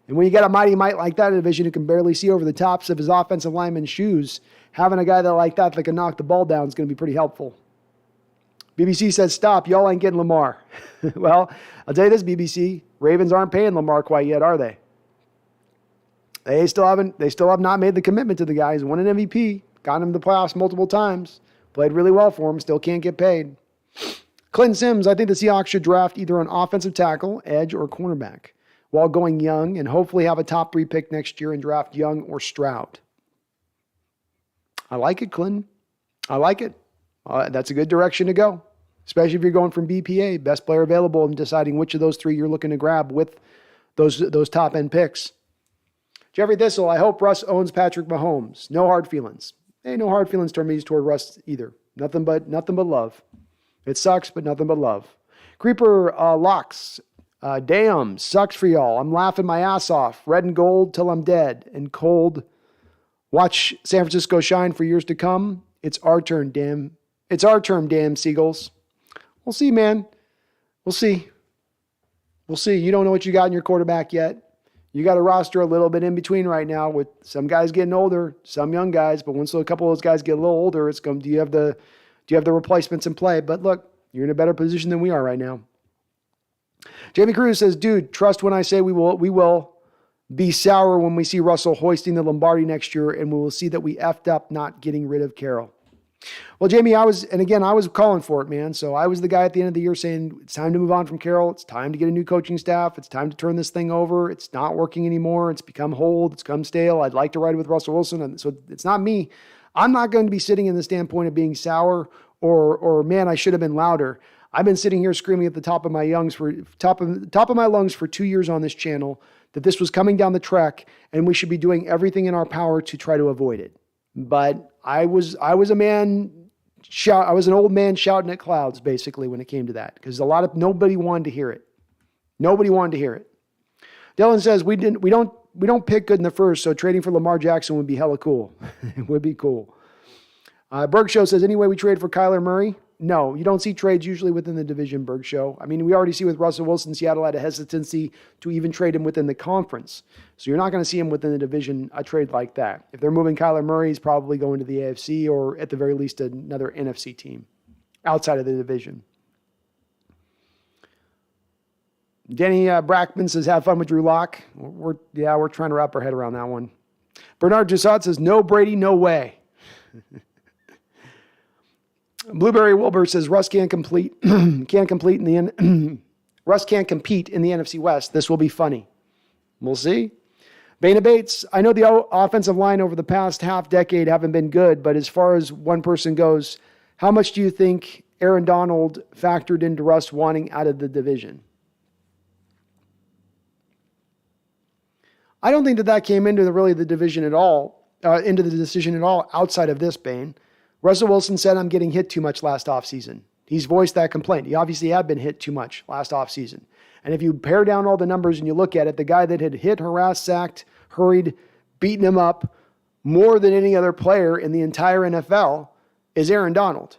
And when you got a mighty mite like that in a division who can barely see over the tops of his offensive lineman's shoes, having a guy that can knock the ball down is going to be pretty helpful. BBC says, stop, y'all ain't getting Lamar. Well, I'll tell you this, BBC, Ravens aren't paying Lamar quite yet, are they? They still have not made the commitment to the guy. He's won an MVP, got him to the playoffs multiple times, played really well for him, still can't get paid. Clinton Sims, I think the Seahawks should draft either an offensive tackle, edge, or cornerback while going young and hopefully have a top 3 pick next year and draft Young or Stroud. I like it, Clinton. I like it. That's a good direction to go, especially if you're going from BPA, best player available, and deciding which of those 3 you're looking to grab with those top-end picks. Jeffrey Thistle, I hope Russ owns Patrick Mahomes. No hard feelings. Hey, no hard feelings toward Russ either. Nothing but love. It sucks, but nothing but love. Creeper Locks, damn, sucks for y'all. I'm laughing my ass off. Red and gold till I'm dead and cold. Watch San Francisco shine for years to come. It's our turn, damn. It's our term, damn Seagulls. We'll see, man. We'll see. We'll see. You don't know what you got in your quarterback yet. You got a roster a little bit in between right now with some guys getting older, some young guys. But once a couple of those guys get a little older, it's going. Do you have the replacements in play? But look, you're in a better position than we are right now. Jamie Cruz says, dude, trust when I say we will be sour when we see Russell hoisting the Lombardi next year, and we will see that we effed up not getting rid of Carroll. Well, Jamie, I was calling for it, man. So I was the guy at the end of the year saying, it's time to move on from Carroll. It's time to get a new coaching staff. It's time to turn this thing over. It's not working anymore. It's become old. It's become stale. I'd like to ride with Russell Wilson. And so it's not me. I'm not going to be sitting in the standpoint of being sour or man, I should have been louder. I've been sitting here screaming at the top of my lungs for 2 years on this channel that this was coming down the track and we should be doing everything in our power to try to avoid it. But I was an old man shouting at clouds, basically, when it came to that, because nobody wanted to hear it. Nobody wanted to hear it. Dylan says we don't pick good in the first, so trading for Lamar Jackson would be hella cool. It would be cool. Berg Show says, anyway, we trade for Kyler Murray. No, you don't see trades usually within the division, Berg Show. I mean, we already see with Russell Wilson, Seattle had a hesitancy to even trade him within the conference. So you're not going to see him within the division, a trade like that. If they're moving Kyler Murray, he's probably going to the AFC or at the very least another NFC team outside of the division. Denny Brackman says, have fun with Drew Lock. We're trying to wrap our head around that one. Bernard Jussat says, no Brady, no way. Blueberry Wilbur says Russ can't compete in the Russ can't compete in the NFC West. This will be funny. We'll see. Bana Bates, I know the offensive line over the past half decade haven't been good, but as far as one person goes, how much do you think Aaron Donald factored into Russ wanting out of the division? I don't think that came into the division at all, into the decision at all outside of this, Bane. Russell Wilson said, I'm getting hit too much last offseason. He's voiced that complaint. He obviously had been hit too much last offseason. And if you pare down all the numbers and you look at it, the guy that had hit, harassed, sacked, hurried, beaten him up more than any other player in the entire NFL is Aaron Donald.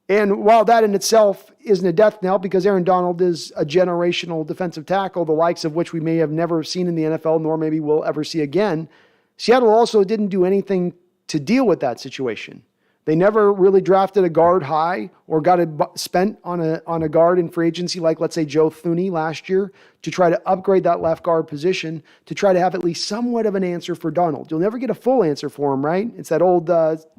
And while that in itself isn't a death knell, because Aaron Donald is a generational defensive tackle, the likes of which we may have never seen in the NFL, nor maybe we'll ever see again, Seattle also didn't do anything to deal with that situation. They never really drafted a guard high or got it spent on a guard in free agency like, let's say, Joe Thuney last year to try to upgrade that left guard position to try to have at least somewhat of an answer for Donald. You'll never get a full answer for him, right? It's that old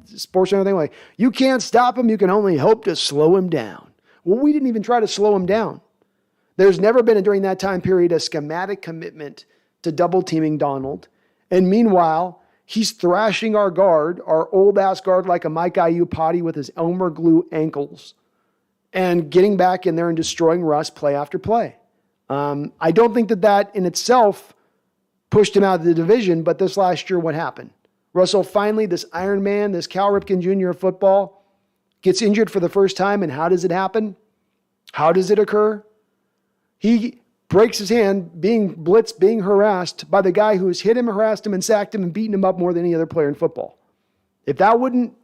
sports center thing like, you can't stop him, you can only hope to slow him down. Well, we didn't even try to slow him down. There's never been, during that time period, a schematic commitment to double teaming Donald. And meanwhile, he's thrashing our guard, our old-ass guard like a Mike Iupati with his Elmer glue ankles and getting back in there and destroying Russ play after play. I don't think that in itself pushed him out of the division, but this last year, what happened? Russell finally, this Iron Man, this Cal Ripken Jr. of football, gets injured for the first time, and how does it happen? How does it occur? He breaks his hand being blitzed, being harassed by the guy who's hit him, harassed him, and sacked him and beaten him up more than any other player in football. If that wouldn't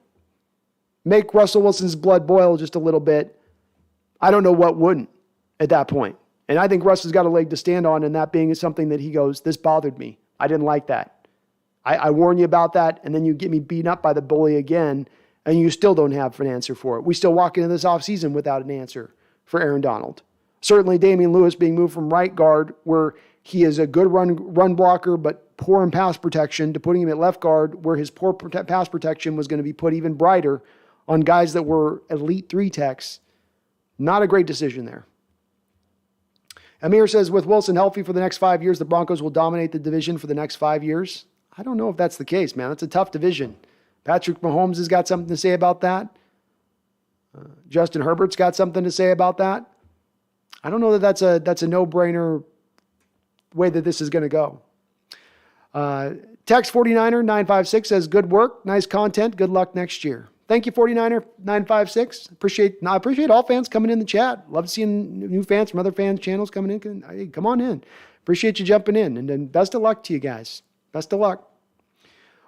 make Russell Wilson's blood boil just a little bit, I don't know what wouldn't at that point. And I think Russ has got a leg to stand on, and that being something that he goes, this bothered me. I didn't like that. I warn you about that, and then you get me beaten up by the bully again, and you still don't have an answer for it. We still walk into this offseason without an answer for Aaron Donald. Certainly Damian Lewis being moved from right guard, where he is a good run blocker, but poor in pass protection, to putting him at left guard, where his poor pass protection was going to be put even brighter on guys that were elite 3 techs. Not a great decision there. Amir says, with Wilson healthy for the next 5 years, the Broncos will dominate the division for the next 5 years. I don't know if that's the case, man. That's a tough division. Patrick Mahomes has got something to say about that. Justin Herbert's got something to say about that. I don't know that that's a no-brainer way that this is going to go. Text 49er 956 says, good work, nice content, good luck next year. Thank you, 49er 956. I appreciate all fans coming in the chat. Love seeing new fans from other fans' channels coming in. Hey, come on in. Appreciate you jumping in. And then best of luck to you guys. Best of luck.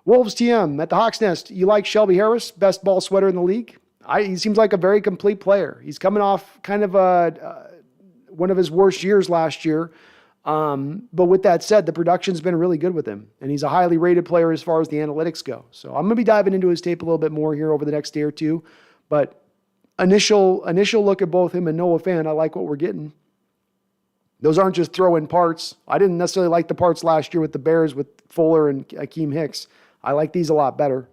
Wolves TM at the Hawks Nest. You like Shelby Harris, best ball sweater in the league? He seems like a very complete player. He's coming off kind of one of his worst years last year. But with that said, the production's been really good with him, and he's a highly rated player as far as the analytics go. So I'm going to be diving into his tape a little bit more here over the next day or two. But initial look at both him and Noah Fant, I like what we're getting. Those aren't just throw-in parts. I didn't necessarily like the parts last year with the Bears with Fuller and Akeem Hicks. I like these a lot better.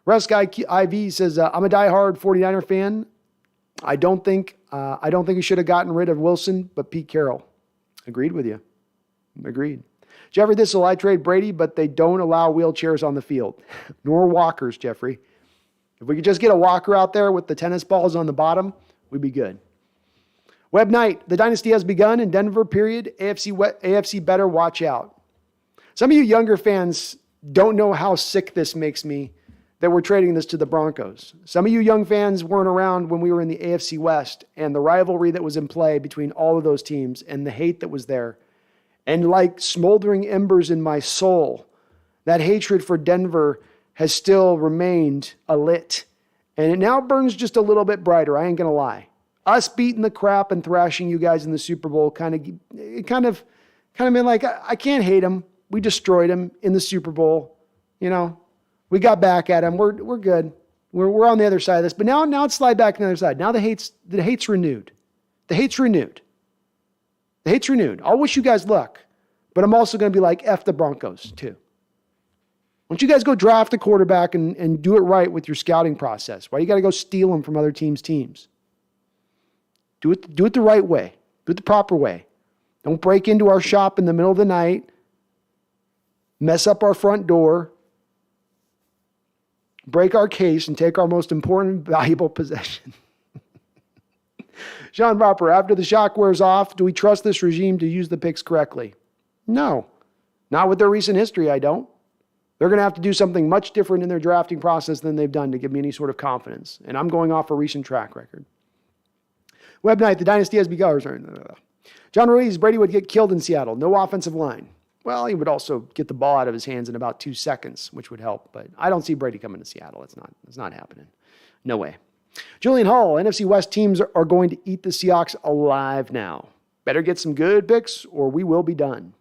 Rest Guy IV says, I'm a diehard 49er fan. I don't think he should have gotten rid of Wilson, but Pete Carroll. Agreed with you. Agreed. Jeffrey Thistle, I trade Brady, but they don't allow wheelchairs on the field. Nor walkers, Jeffrey. If we could just get a walker out there with the tennis balls on the bottom, we'd be good. Web Knight, the dynasty has begun in Denver, period. AFC better watch out. Some of you younger fans don't know how sick this makes me that we're trading this to the Broncos. Some of you young fans weren't around when we were in the AFC West and the rivalry that was in play between all of those teams and the hate that was there. And like smoldering embers in my soul, that hatred for Denver has still remained alit. And it now burns just a little bit brighter, I ain't going to lie. Us beating the crap and thrashing you guys in the Super Bowl kind of been like, I can't hate them. We destroyed them in the Super Bowl. You know, we got back at them. We're good. We're on the other side of this. But now it's slide back to the other side. Now the hate's renewed. The hate's renewed. The hate's renewed. I'll wish you guys luck. But I'm also going to be like, F the Broncos too. Why don't you guys go draft a quarterback and do it right with your scouting process? Why you got to go steal them from other teams' teams? Do it the right way. Do it the proper way. Don't break into our shop in the middle of the night, mess up our front door, break our case, and take our most important, valuable possession. Sean Roper, after the shock wears off, do we trust this regime to use the picks correctly? No. Not with their recent history, I don't. They're going to have to do something much different in their drafting process than they've done to give me any sort of confidence. And I'm going off a recent track record. Web Knight, the dynasty has begun. John Ruiz, Brady would get killed in Seattle. No offensive line. Well, he would also get the ball out of his hands in about 2 seconds, which would help. But I don't see Brady coming to Seattle. It's not happening. No way. Julian Hall, NFC West teams are going to eat the Seahawks alive now. Better get some good picks or we will be done.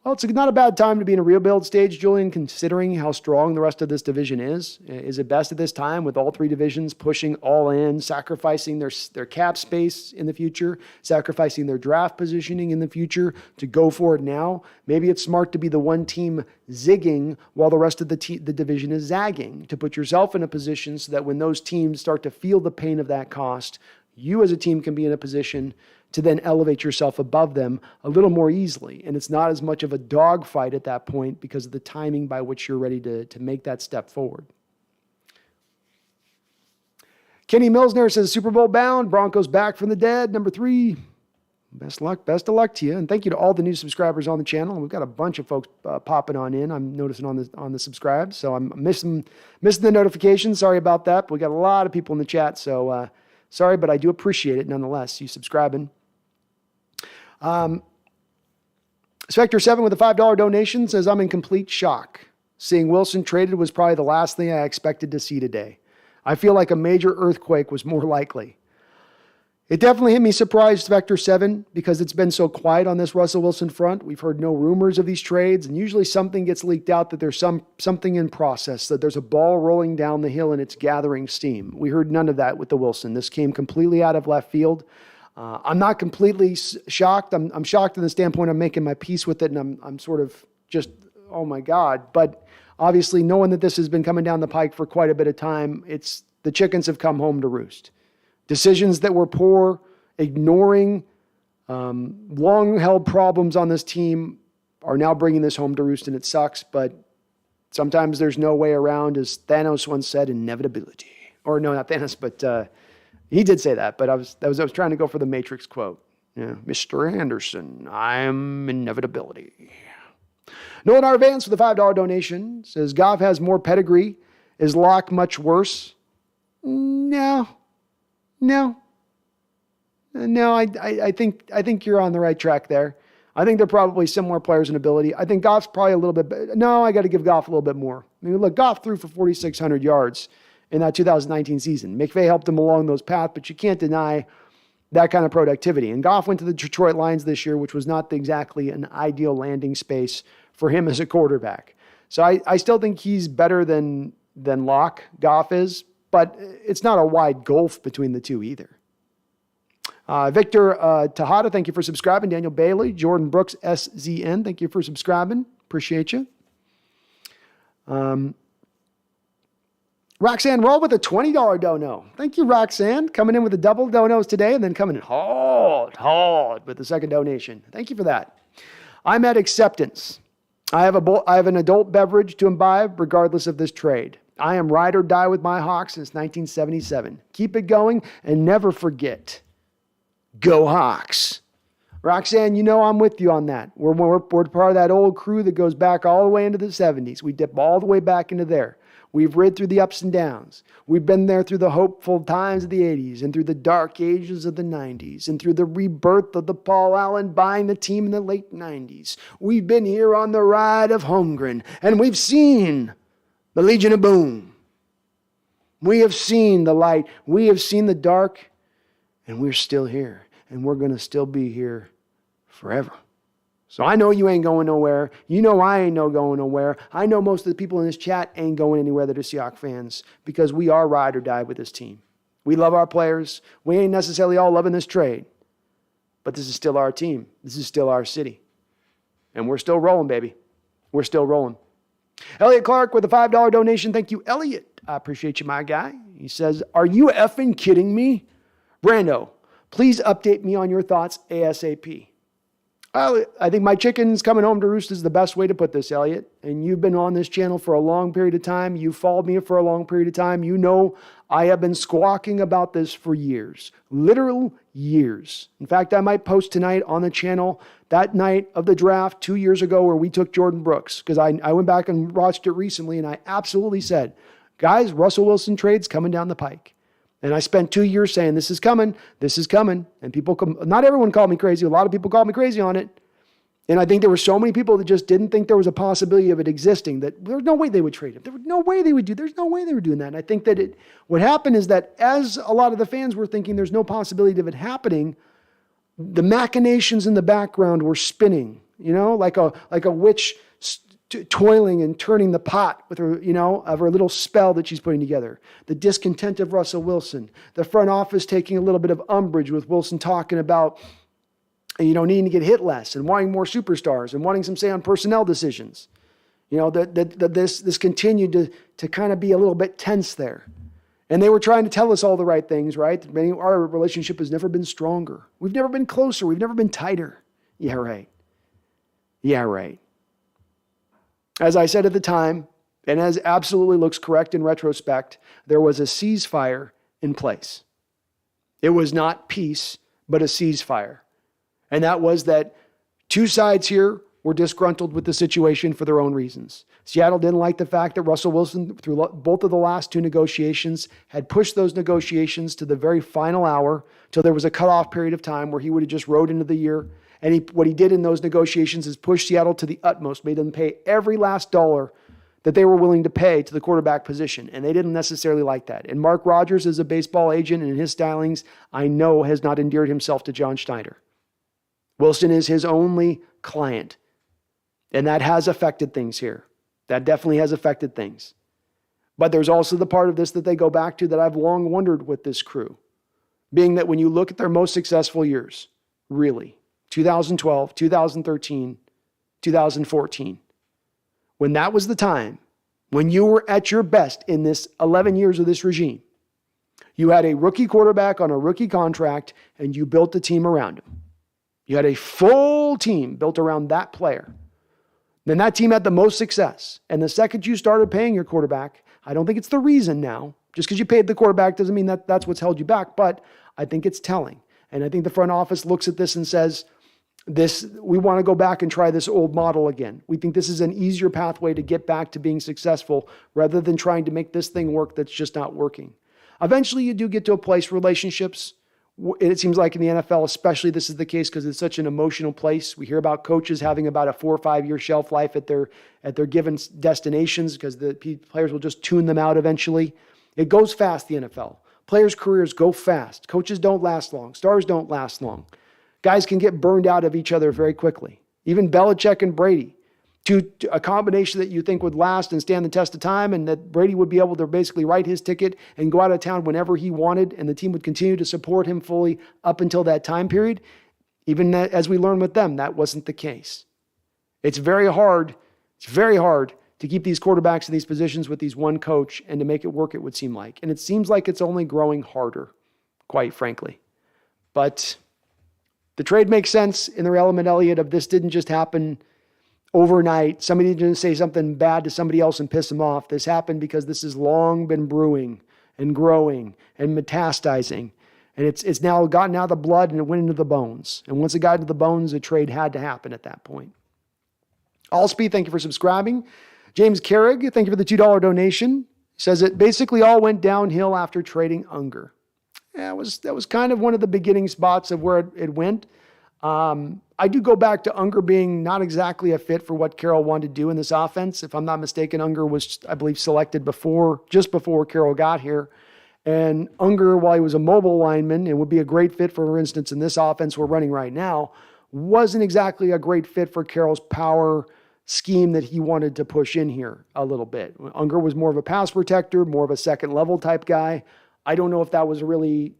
Well, it's not a bad time to be in a rebuild stage, Julian, considering how strong the rest of this division is. Is it best at this time with all 3 divisions pushing all in, sacrificing their cap space in the future, sacrificing their draft positioning in the future to go for it now? Maybe it's smart to be the one team zigging while the rest of the division is zagging, to put yourself in a position so that when those teams start to feel the pain of that cost, you as a team can be in a position to then elevate yourself above them a little more easily. And it's not as much of a dogfight at that point because of the timing by which you're ready to make that step forward. Kenny Milsner says, Super Bowl bound, Broncos back from the dead, number 3. Best of luck to you. And thank you to all the new subscribers on the channel. We've got a bunch of folks popping on in. I'm noticing on the subscribe. So I'm missing the notifications. Sorry about that. But we got a lot of people in the chat. So sorry, but I do appreciate it nonetheless, you subscribing. Spectre7 with a $5 donation says, I'm in complete shock. Seeing Wilson traded was probably the last thing I expected to see today. I feel like a major earthquake was more likely. It definitely hit me surprised, Spectre7, because it's been so quiet on this Russell Wilson front. We've heard no rumors of these trades, and usually something gets leaked out that there's something in process, that there's a ball rolling down the hill and it's gathering steam. We heard none of that with the Wilson. This came completely out of left field. I'm not completely shocked. I'm shocked in the standpoint I'm making my peace with it, and I'm sort of just, oh my God. But obviously, knowing that this has been coming down the pike for quite a bit of time, it's the chickens have come home to roost. Decisions that were poor, ignoring long-held problems on this team are now bringing this home to roost, and it sucks. But sometimes there's no way around, as Thanos once said, inevitability. Or no, not Thanos, but he did say that. But I was trying to go for the Matrix quote. Yeah, Mr. Anderson, I'm inevitability. Nolan R. Vance with a $5 donation says, Goff has more pedigree. Is Locke much worse? No. I think you're on the right track there. I think they're probably similar players in ability. I think Goff's probably a little bit better. No, I got to give Goff a little bit more. I mean, look, Goff threw for 4,600 yards in that 2019 season. McVay helped him along those paths, but you can't deny that kind of productivity. And Goff went to the Detroit Lions this year, which was not exactly an ideal landing space for him as a quarterback. So I still think he's better than Locke, Goff is, but it's not a wide gulf between the two either. Victor Tejada, thank you for subscribing. Daniel Bailey, Jordan Brooks, SZN, thank you for subscribing. Appreciate you. Roxanne Roll with a $20 dono. Thank you, Roxanne. Coming in with a double donos today and then coming in hard with the second donation. Thank you for that. I'm at acceptance. I have an adult beverage to imbibe regardless of this trade. I am ride or die with my Hawks since 1977. Keep it going and never forget. Go Hawks. Roxanne, you know I'm with you on that. We're part of that old crew that goes back all the way into the 70s. We dip all the way back into there. We've rid through the ups and downs. We've been there through the hopeful times of the 80s and through the dark ages of the 90s and through the rebirth of the Paul Allen buying the team in the late 90s. We've been here on the ride of Holmgren, and we've seen the Legion of Boom. We have seen the light. We have seen the dark, and we're still here. And we're going to still be here forever. So I know you ain't going nowhere. You know I ain't going nowhere. I know most of the people in this chat ain't going anywhere that are Seahawks fans because we are ride or die with this team. We love our players. We ain't necessarily all loving this trade. But this is still our team. This is still our city. And we're still rolling, baby. We're still rolling. Elliot Clark with a $5 donation. Thank you, Elliot. I appreciate you, my guy. He says, are you effing kidding me? Brando, please update me on your thoughts ASAP. I think my chicken's coming home to roost is the best way to put this, Elliot. And you've been on this channel for a long period of time. You've followed me for a long period of time. You know I have been squawking about this for years. Literal years. In fact, I might post tonight on the channel that night of the draft 2 years ago where we took Jordan Brooks. Because I went back and watched it recently and I absolutely said, guys, Russell Wilson trade's coming down the pike. And I spent 2 years saying, this is coming. And not everyone called me crazy. A lot of people called me crazy on it. And I think there were so many people that just didn't think there was a possibility of it existing, that there's no way they would trade him. There's no way they were doing that. And I think that what happened is that as a lot of the fans were thinking there's no possibility of it happening, the machinations in the background were spinning, like a witch toiling and turning the pot with her, of her little spell that she's putting together. The discontent of Russell Wilson, the front office taking a little bit of umbrage with Wilson talking about, needing to get hit less and wanting more superstars and wanting some say on personnel decisions. This continued to kind of be a little bit tense there. And they were trying to tell us all the right things, right? Our relationship has never been stronger. We've never been closer. We've never been tighter. Yeah, right. Yeah, right. As I said at the time, and as absolutely looks correct in retrospect, there was a ceasefire in place. It was not peace, but a ceasefire. And that was that two sides here were disgruntled with the situation for their own reasons. Seattle didn't like the fact that Russell Wilson, through both of the last two negotiations, had pushed those negotiations to the very final hour till there was a cutoff period of time where he would have just rode into the year. And what he did in those negotiations is push Seattle to the utmost, made them pay every last dollar that they were willing to pay to the quarterback position. And they didn't necessarily like that. And Mark Rodgers, as a baseball agent and his stylings, I know has not endeared himself to John Schneider. Wilson is his only client. And that has affected things here. That definitely has affected things. But there's also the part of this that they go back to that I've long wondered with this crew, being that when you look at their most successful years, really, 2012, 2013, 2014, when that was the time, when you were at your best in this 11 years of this regime, you had a rookie quarterback on a rookie contract and you built a team around him. You had a full team built around that player. Then that team had the most success. And the second you started paying your quarterback, I don't think it's the reason now. Just because you paid the quarterback doesn't mean that that's what's held you back, but I think it's telling. And I think the front office looks at this and says, we want to go back and try this old model again. We think this is an easier pathway to get back to being successful rather than trying to make this thing work that's just not working. Eventually, you do get to a place, relationships. It seems like in the NFL, especially, this is the case because it's such an emotional place. We hear about coaches having about a 4 or 5 year shelf life at their given destinations because the players will just tune them out eventually. It goes fast, the NFL. Players' careers go fast. Coaches don't last long. Stars don't last long. Guys can get burned out of each other very quickly. Even Belichick and Brady, a combination that you think would last and stand the test of time, and that Brady would be able to basically write his ticket and go out of town whenever he wanted, and the team would continue to support him fully up until that time period. Even as we learned with them, that wasn't the case. It's very hard to keep these quarterbacks in these positions with these one coach and to make it work, it would seem like. And it seems like it's only growing harder, quite frankly. But the trade makes sense in the element, Elliott, of this didn't just happen overnight. Somebody didn't say something bad to somebody else and piss them off. This happened because this has long been brewing and growing and metastasizing. And it's now gotten out of the blood and it went into the bones. And once it got into the bones, a trade had to happen at that point. Allspeed, thank you for subscribing. James Carrig, thank you for the $2 donation. He says it basically all went downhill after trading Unger. Yeah, that was kind of one of the beginning spots of where it went. I do go back to Unger being not exactly a fit for what Carroll wanted to do in this offense. If I'm not mistaken, Unger was, I believe, selected just before Carroll got here. And Unger, while he was a mobile lineman and would be a great fit, for instance, in this offense we're running right now, wasn't exactly a great fit for Carroll's power scheme that he wanted to push in here a little bit. Unger was more of a pass protector, more of a second level type guy. I don't know if that was really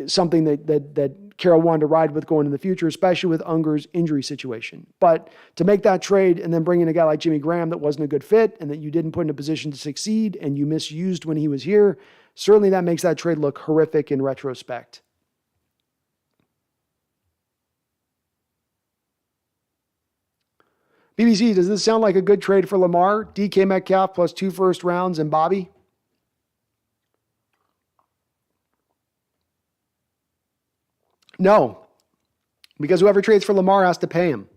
something that Carroll wanted to ride with going in the future, especially with Unger's injury situation. But to make that trade and then bring in a guy like Jimmy Graham that wasn't a good fit and that you didn't put in a position to succeed and you misused when he was here, certainly that makes that trade look horrific in retrospect. BBC, does this sound like a good trade for Lamar? DK Metcalf plus 2 first rounds and Bobby? No, because whoever trades for Lamar has to pay him.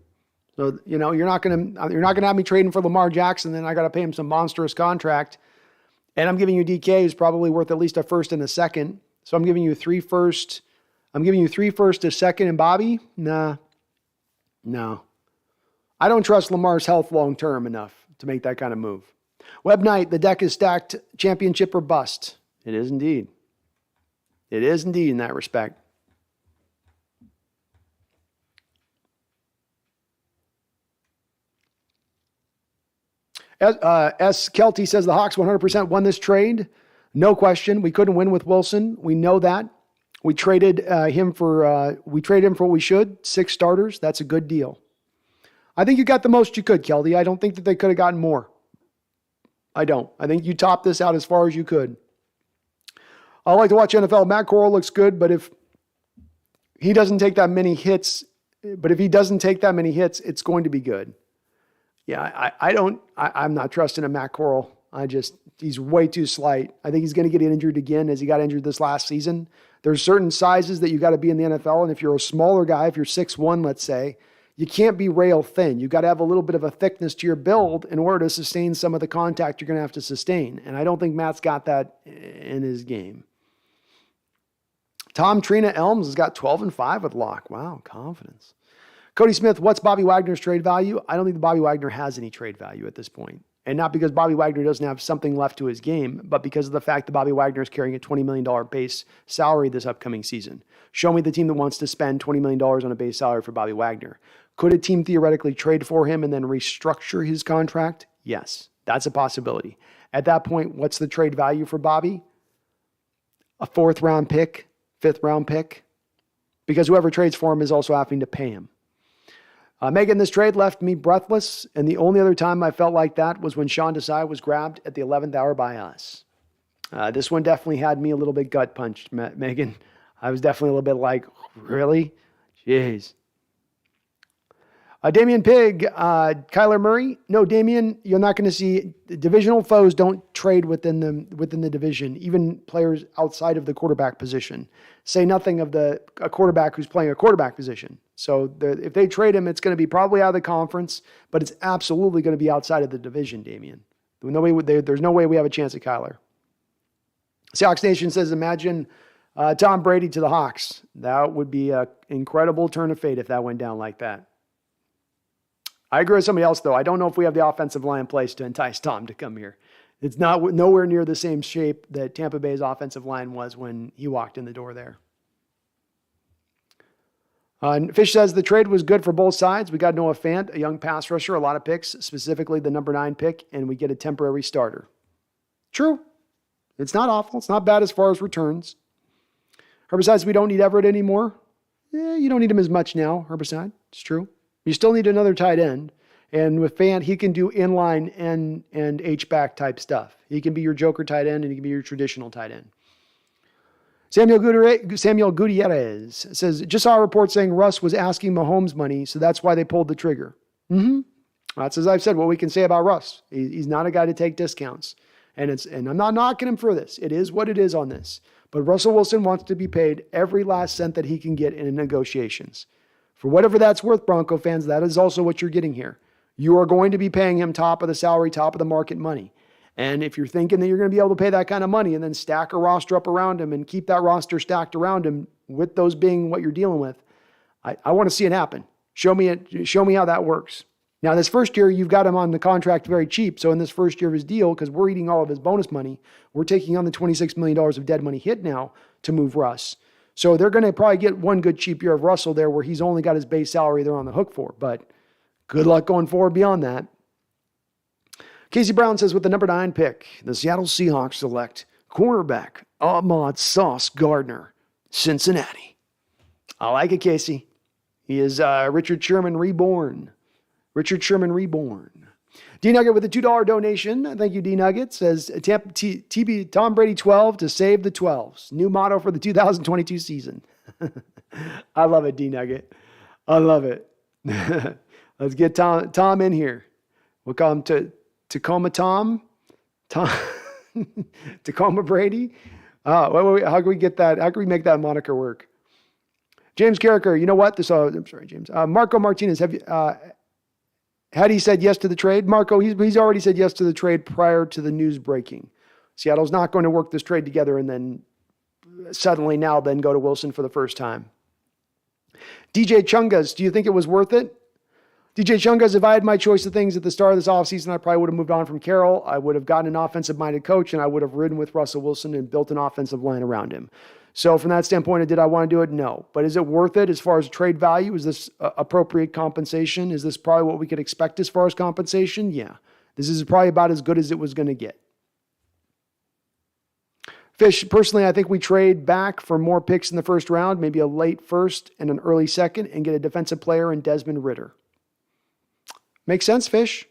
So, you're not going to have me trading for Lamar Jackson, then I got to pay him some monstrous contract. And I'm giving you DK, who's probably worth at least a first and a second. So I'm giving you 3 first. I'm giving you 3 first, a second, and Bobby? Nah. No. I don't trust Lamar's health long-term enough to make that kind of move. Web Knight, the deck is stacked, championship or bust. It is indeed. It is indeed in that respect. S. Kelty says the Hawks 100% won this trade. No question. We couldn't win with Wilson. We know that. We traded him for what we should. 6 starters. That's a good deal. I think you got the most you could, Kelty. I don't think that they could have gotten more. I don't. I think you topped this out as far as you could. I like to watch NFL. Matt Corral looks good, but if he doesn't take that many hits, it's going to be good. Yeah, I'm not trusting a Matt Corral. He's way too slight. I think he's going to get injured again as he got injured this last season. There's certain sizes that you got to be in the NFL. And if you're a smaller guy, if you're 6'1", let's say, you can't be rail thin. You got to have a little bit of a thickness to your build in order to sustain some of the contact you're going to have to sustain. And I don't think Matt's got that in his game. Tom Trina Elms has got 12-5 with Locke. Wow, confidence. Cody Smith, what's Bobby Wagner's trade value? I don't think Bobby Wagner has any trade value at this point. And not because Bobby Wagner doesn't have something left to his game, but because of the fact that Bobby Wagner is carrying a $20 million base salary this upcoming season. Show me the team that wants to spend $20 million on a base salary for Bobby Wagner. Could a team theoretically trade for him and then restructure his contract? Yes, that's a possibility. At that point, what's the trade value for Bobby? A 4th-round pick, 5th-round pick? Because whoever trades for him is also having to pay him. Megan, this trade left me breathless, and the only other time I felt like that was when Sean Desai was grabbed at the 11th hour by us. This one definitely had me a little bit gut punched, Megan. I was definitely a little bit like, really? Jeez. Damian Pig, Kyler Murray. No, Damian, you're not going to see divisional foes don't trade within the division, even players outside of the quarterback position. Say nothing of a quarterback who's playing a quarterback position. So if they trade him, it's going to be probably out of the conference, but it's absolutely going to be outside of the division, Damian. There's no way we have a chance at Kyler. Seahawks Nation says, imagine Tom Brady to the Hawks. That would be an incredible turn of fate if that went down like that. I agree with somebody else, though. I don't know if we have the offensive line in place to entice Tom to come here. It's nowhere near the same shape that Tampa Bay's offensive line was when he walked in the door there. Fish says the trade was good for both sides. We got Noah Fant, a young pass rusher, a lot of picks, specifically the number 9 pick, and we get a temporary starter. True. It's not awful. It's not bad as far as returns. Herbicides, we don't need Everett anymore. You don't need him as much now, Herbicide. It's true. You still need another tight end. And with Fant, he can do inline and H-back type stuff. He can be your joker tight end, and he can be your traditional tight end. Samuel Gutierrez says, just saw a report saying Russ was asking Mahomes money, so that's why they pulled the trigger. That's, as I've said, what we can say about Russ. He's not a guy to take discounts. And I'm not knocking him for this. It is what it is on this. But Russell Wilson wants to be paid every last cent that he can get in negotiations. For whatever that's worth, Bronco fans, that is also what you're getting here. You are going to be paying him top of the salary, top of the market money. And if you're thinking that you're going to be able to pay that kind of money and then stack a roster up around him and keep that roster stacked around him, with those being what you're dealing with, I want to see it happen. Show me how that works. Now, this first year, you've got him on the contract very cheap. So in this first year of his deal, because we're eating all of his bonus money, we're taking on the $26 million of dead money hit now to move Russ. So they're going to probably get one good cheap year of Russell there where he's only got his base salary they're on the hook for. But good luck going forward beyond that. Casey Brown says, with the number 9 pick, the Seattle Seahawks select cornerback Ahmad Sauce Gardner, Cincinnati. I like it, Casey. He is Richard Sherman reborn. Richard Sherman reborn. D-Nugget with a $2 donation. Thank you, D-Nugget. Says, Tom Brady 12 to save the 12s. New motto for the 2022 season. I love it, D-Nugget. I love it. Let's get Tom in here. We'll call him Tacoma Tom. Tacoma Brady. How can we get that? How can we make that moniker work? James Carricker, you know what? I'm sorry, James. Marco Martinez, had he said yes to the trade? Marco, he's already said yes to the trade prior to the news breaking. Seattle's not going to work this trade together and then suddenly now then go to Wilson for the first time. DJ Chungas, do you think it was worth it? DJ Chungas, if I had my choice of things at the start of this offseason, I probably would have moved on from Carroll. I would have gotten an offensive-minded coach, and I would have ridden with Russell Wilson and built an offensive line around him. So from that standpoint, did I want to do it? No. But is it worth it as far as trade value? Is this appropriate compensation? Is this probably what we could expect as far as compensation? Yeah. This is probably about as good as it was going to get. Fish, personally, I think we trade back for more picks in the first round, maybe a late first and an early second, and get a defensive player in Desmond Ridder. Makes sense, Fish.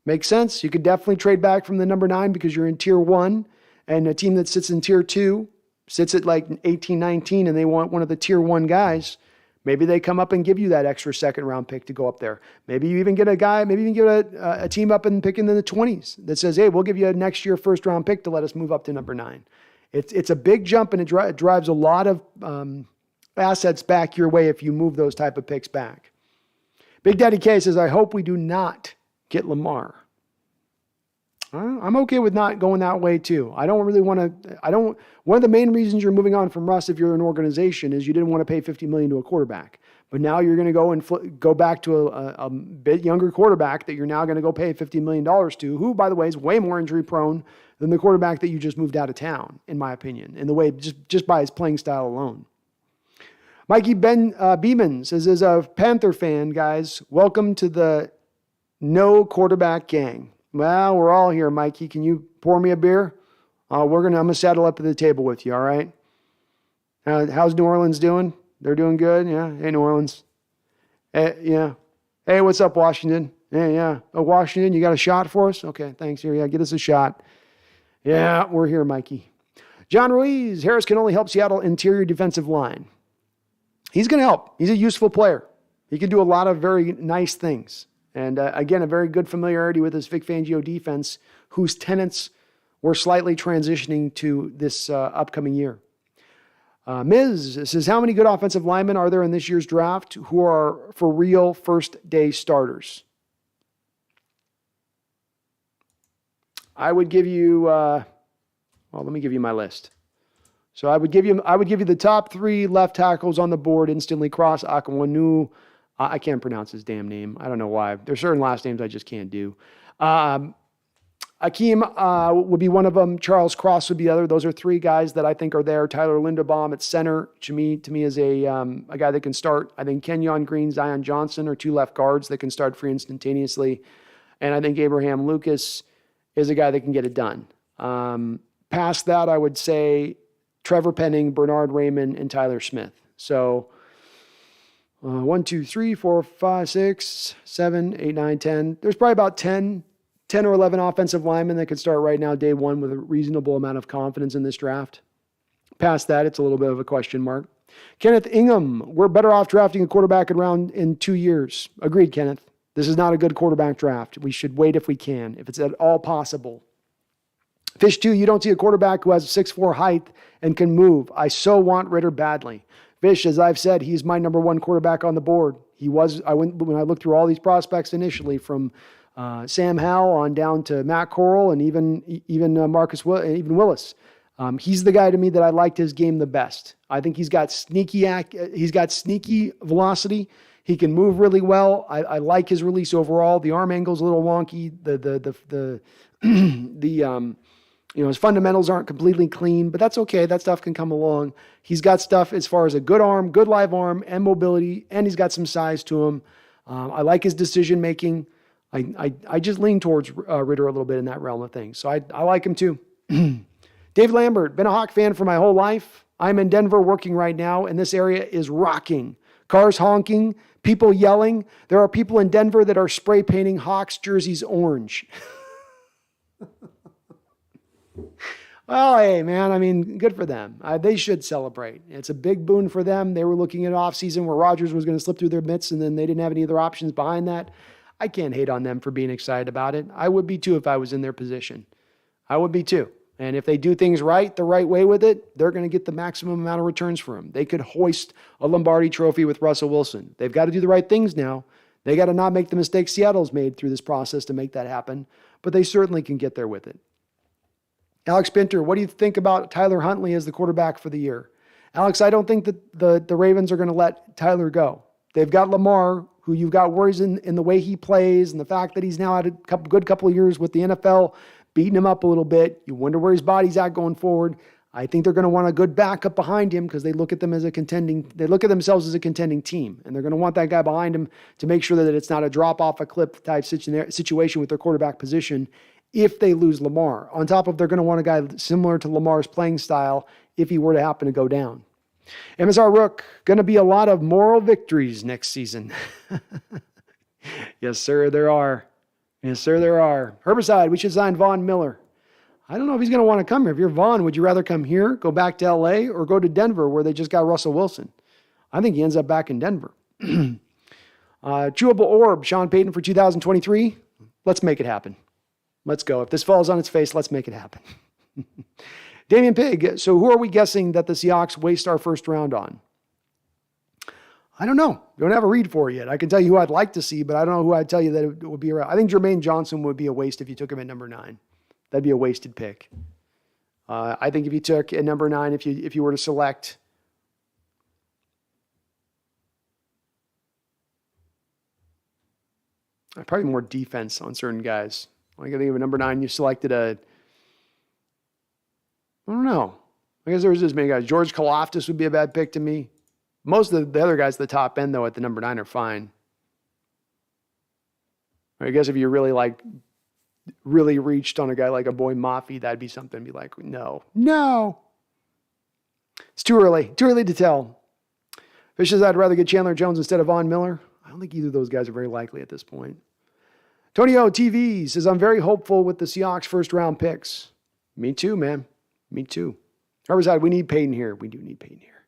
Makes sense. You could definitely trade back from the number 9 because you're in tier 1, and a team that sits in tier 2 sits at like 18, 19, and they want one of the tier 1 guys. Maybe they come up and give you that extra second round pick to go up there. Maybe you even get a guy, maybe you can get a team up and pick in the 20s that says, hey, we'll give you a next year first round pick to let us move up to number 9. It's a big jump, and it drives a lot of assets back your way if you move those type of picks back. Big Daddy K says, I hope we do not get Lamar. I'm okay with not going that way too. I don't really want to, one of the main reasons you're moving on from Russ if you're an organization is you didn't want to pay $50 million to a quarterback. But now you're going to go and go back to a bit younger quarterback that you're now going to go pay $50 million to, who, by the way, is way more injury prone than the quarterback that you just moved out of town, in my opinion, in the way, just by his playing style alone. Mikey Beeman says, as a Panther fan, guys, welcome to the no quarterback gang. Well, we're all here, Mikey. Can you pour me a beer? I'm going to saddle up at the table with you, all right? How's New Orleans doing? They're doing good? Yeah. Hey, New Orleans. Yeah. Hey, what's up, Washington? Yeah. Oh, Washington, you got a shot for us? Okay, thanks. Here, yeah, get us a shot. Yeah, we're here, Mikey. John Ruiz, Harris can only help Seattle interior defensive line. He's going to help. He's a useful player. He can do a lot of very nice things. And again, a very good familiarity with his Vic Fangio defense, whose tenants were slightly transitioning to this upcoming year. Miz says, how many good offensive linemen are there in this year's draft who are for real first-day starters? I would give you, let me give you my list. So I would give you the top 3 left tackles on the board instantly. Cross Akwanu. I can't pronounce his damn name. I don't know why. There's certain last names I just can't do. Akeem would be one of them. Charles Cross would be the other. Those are 3 guys that I think are there. Tyler Linderbaum at center, to me is a guy that can start. I think Kenyon Green, Zion Johnson are 2 left guards that can start free instantaneously. And I think Abraham Lucas is a guy that can get it done. Past that, I would say Trevor Penning, Bernard Raymond, and Tyler Smith. So 1, 2, 3, 4, 5, 6, 7, 8, 9, 10. There's probably about 10 or 11 offensive linemen that could start right now, day one, with a reasonable amount of confidence in this draft. Past that, it's a little bit of a question mark. Kenneth Ingham, we're better off drafting a quarterback in 2 years. Agreed, Kenneth. This is not a good quarterback draft. We should wait if we can, if it's at all possible. Fish 2, you don't see a quarterback who has 6'4" height and can move. I so want Ridder badly. Fish, as I've said, he's my number 1 quarterback on the board. When I looked through all these prospects initially, from Sam Howell on down to Matt Corral and even Marcus Willis. He's the guy to me that I liked his game the best. I think he's got sneaky velocity. He can move really well. I like his release overall. The arm angle's a little wonky. His fundamentals aren't completely clean, but that's okay. That stuff can come along. He's got stuff as far as a good arm, good live arm, and mobility, and he's got some size to him. I like his decision making. I just lean towards Ridder a little bit in that realm of things. So I like him too. Dave Lambert, been a Hawk fan for my whole life. I'm in Denver working right now, and this area is rocking. Cars honking, people yelling. There are people in Denver that are spray painting Hawks jerseys orange. Well, hey, man, I mean, good for them. They should celebrate. It's a big boon for them. They were looking at an offseason where Rodgers was going to slip through their midst, and then they didn't have any other options behind that. I can't hate on them for being excited about it. I would be too if I was in their position. I would be too. And if they do things right, the right way with it, they're going to get the maximum amount of returns for them. They could hoist a Lombardi trophy with Russell Wilson. They've got to do the right things now. They got to not make the mistakes Seattle's made through this process to make that happen, but they certainly can get there with it. Alex Pinter, what do you think about Tyler Huntley as the quarterback for the year? Alex, I don't think that the Ravens are going to let Tyler go. They've got Lamar, who you've got worries in the way he plays and the fact that he's now had a good couple of years with the NFL, beating him up a little bit. You wonder where his body's at going forward. I think they're going to want a good backup behind him because they look at themselves as a contending team, and they're going to want that guy behind him to make sure that it's not a drop off a cliff type situation with their quarterback position if they lose Lamar. On top of, they're going to want a guy similar to Lamar's playing style if he were to happen to go down. MSR Rook, going to be a lot of moral victories next season. Yes, sir, there are. Yes, sir, there are. Herbicide, we should sign Von Miller. I don't know if he's going to want to come here. If you're Von, would you rather come here, go back to L.A., or go to Denver where they just got Russell Wilson? I think he ends up back in Denver. Chewable Orb, Sean Payton for 2023. Let's make it happen. Let's go. If this falls on its face, let's make it happen. Damian Pig, so who are we guessing that the Seahawks waste our first round on? I don't know. Don't have a read for it yet. I can tell you who I'd like to see, but I don't know who I'd tell you that it would be around. I think Jermaine Johnson would be a waste if you took him at number 9. That'd be a wasted pick. I think if you took at number 9, if you were to select probably more defense on certain guys. Like I think of a number 9, you selected I don't know. I guess there was as many guys. George Kalafdis would be a bad pick to me. Most of the other guys at the top end, though, at the number 9 are fine. I guess if you really reached on a guy like a Boy Mafi, that'd be something to be like, no. It's too early to tell. Fish says I'd rather get Chandler Jones instead of Von Miller. I don't think either of those guys are very likely at this point. Tony O TV says, I'm very hopeful with the Seahawks first round picks. Me too, man. Me too. Herbicide, we need Payton here. We do need Payton here.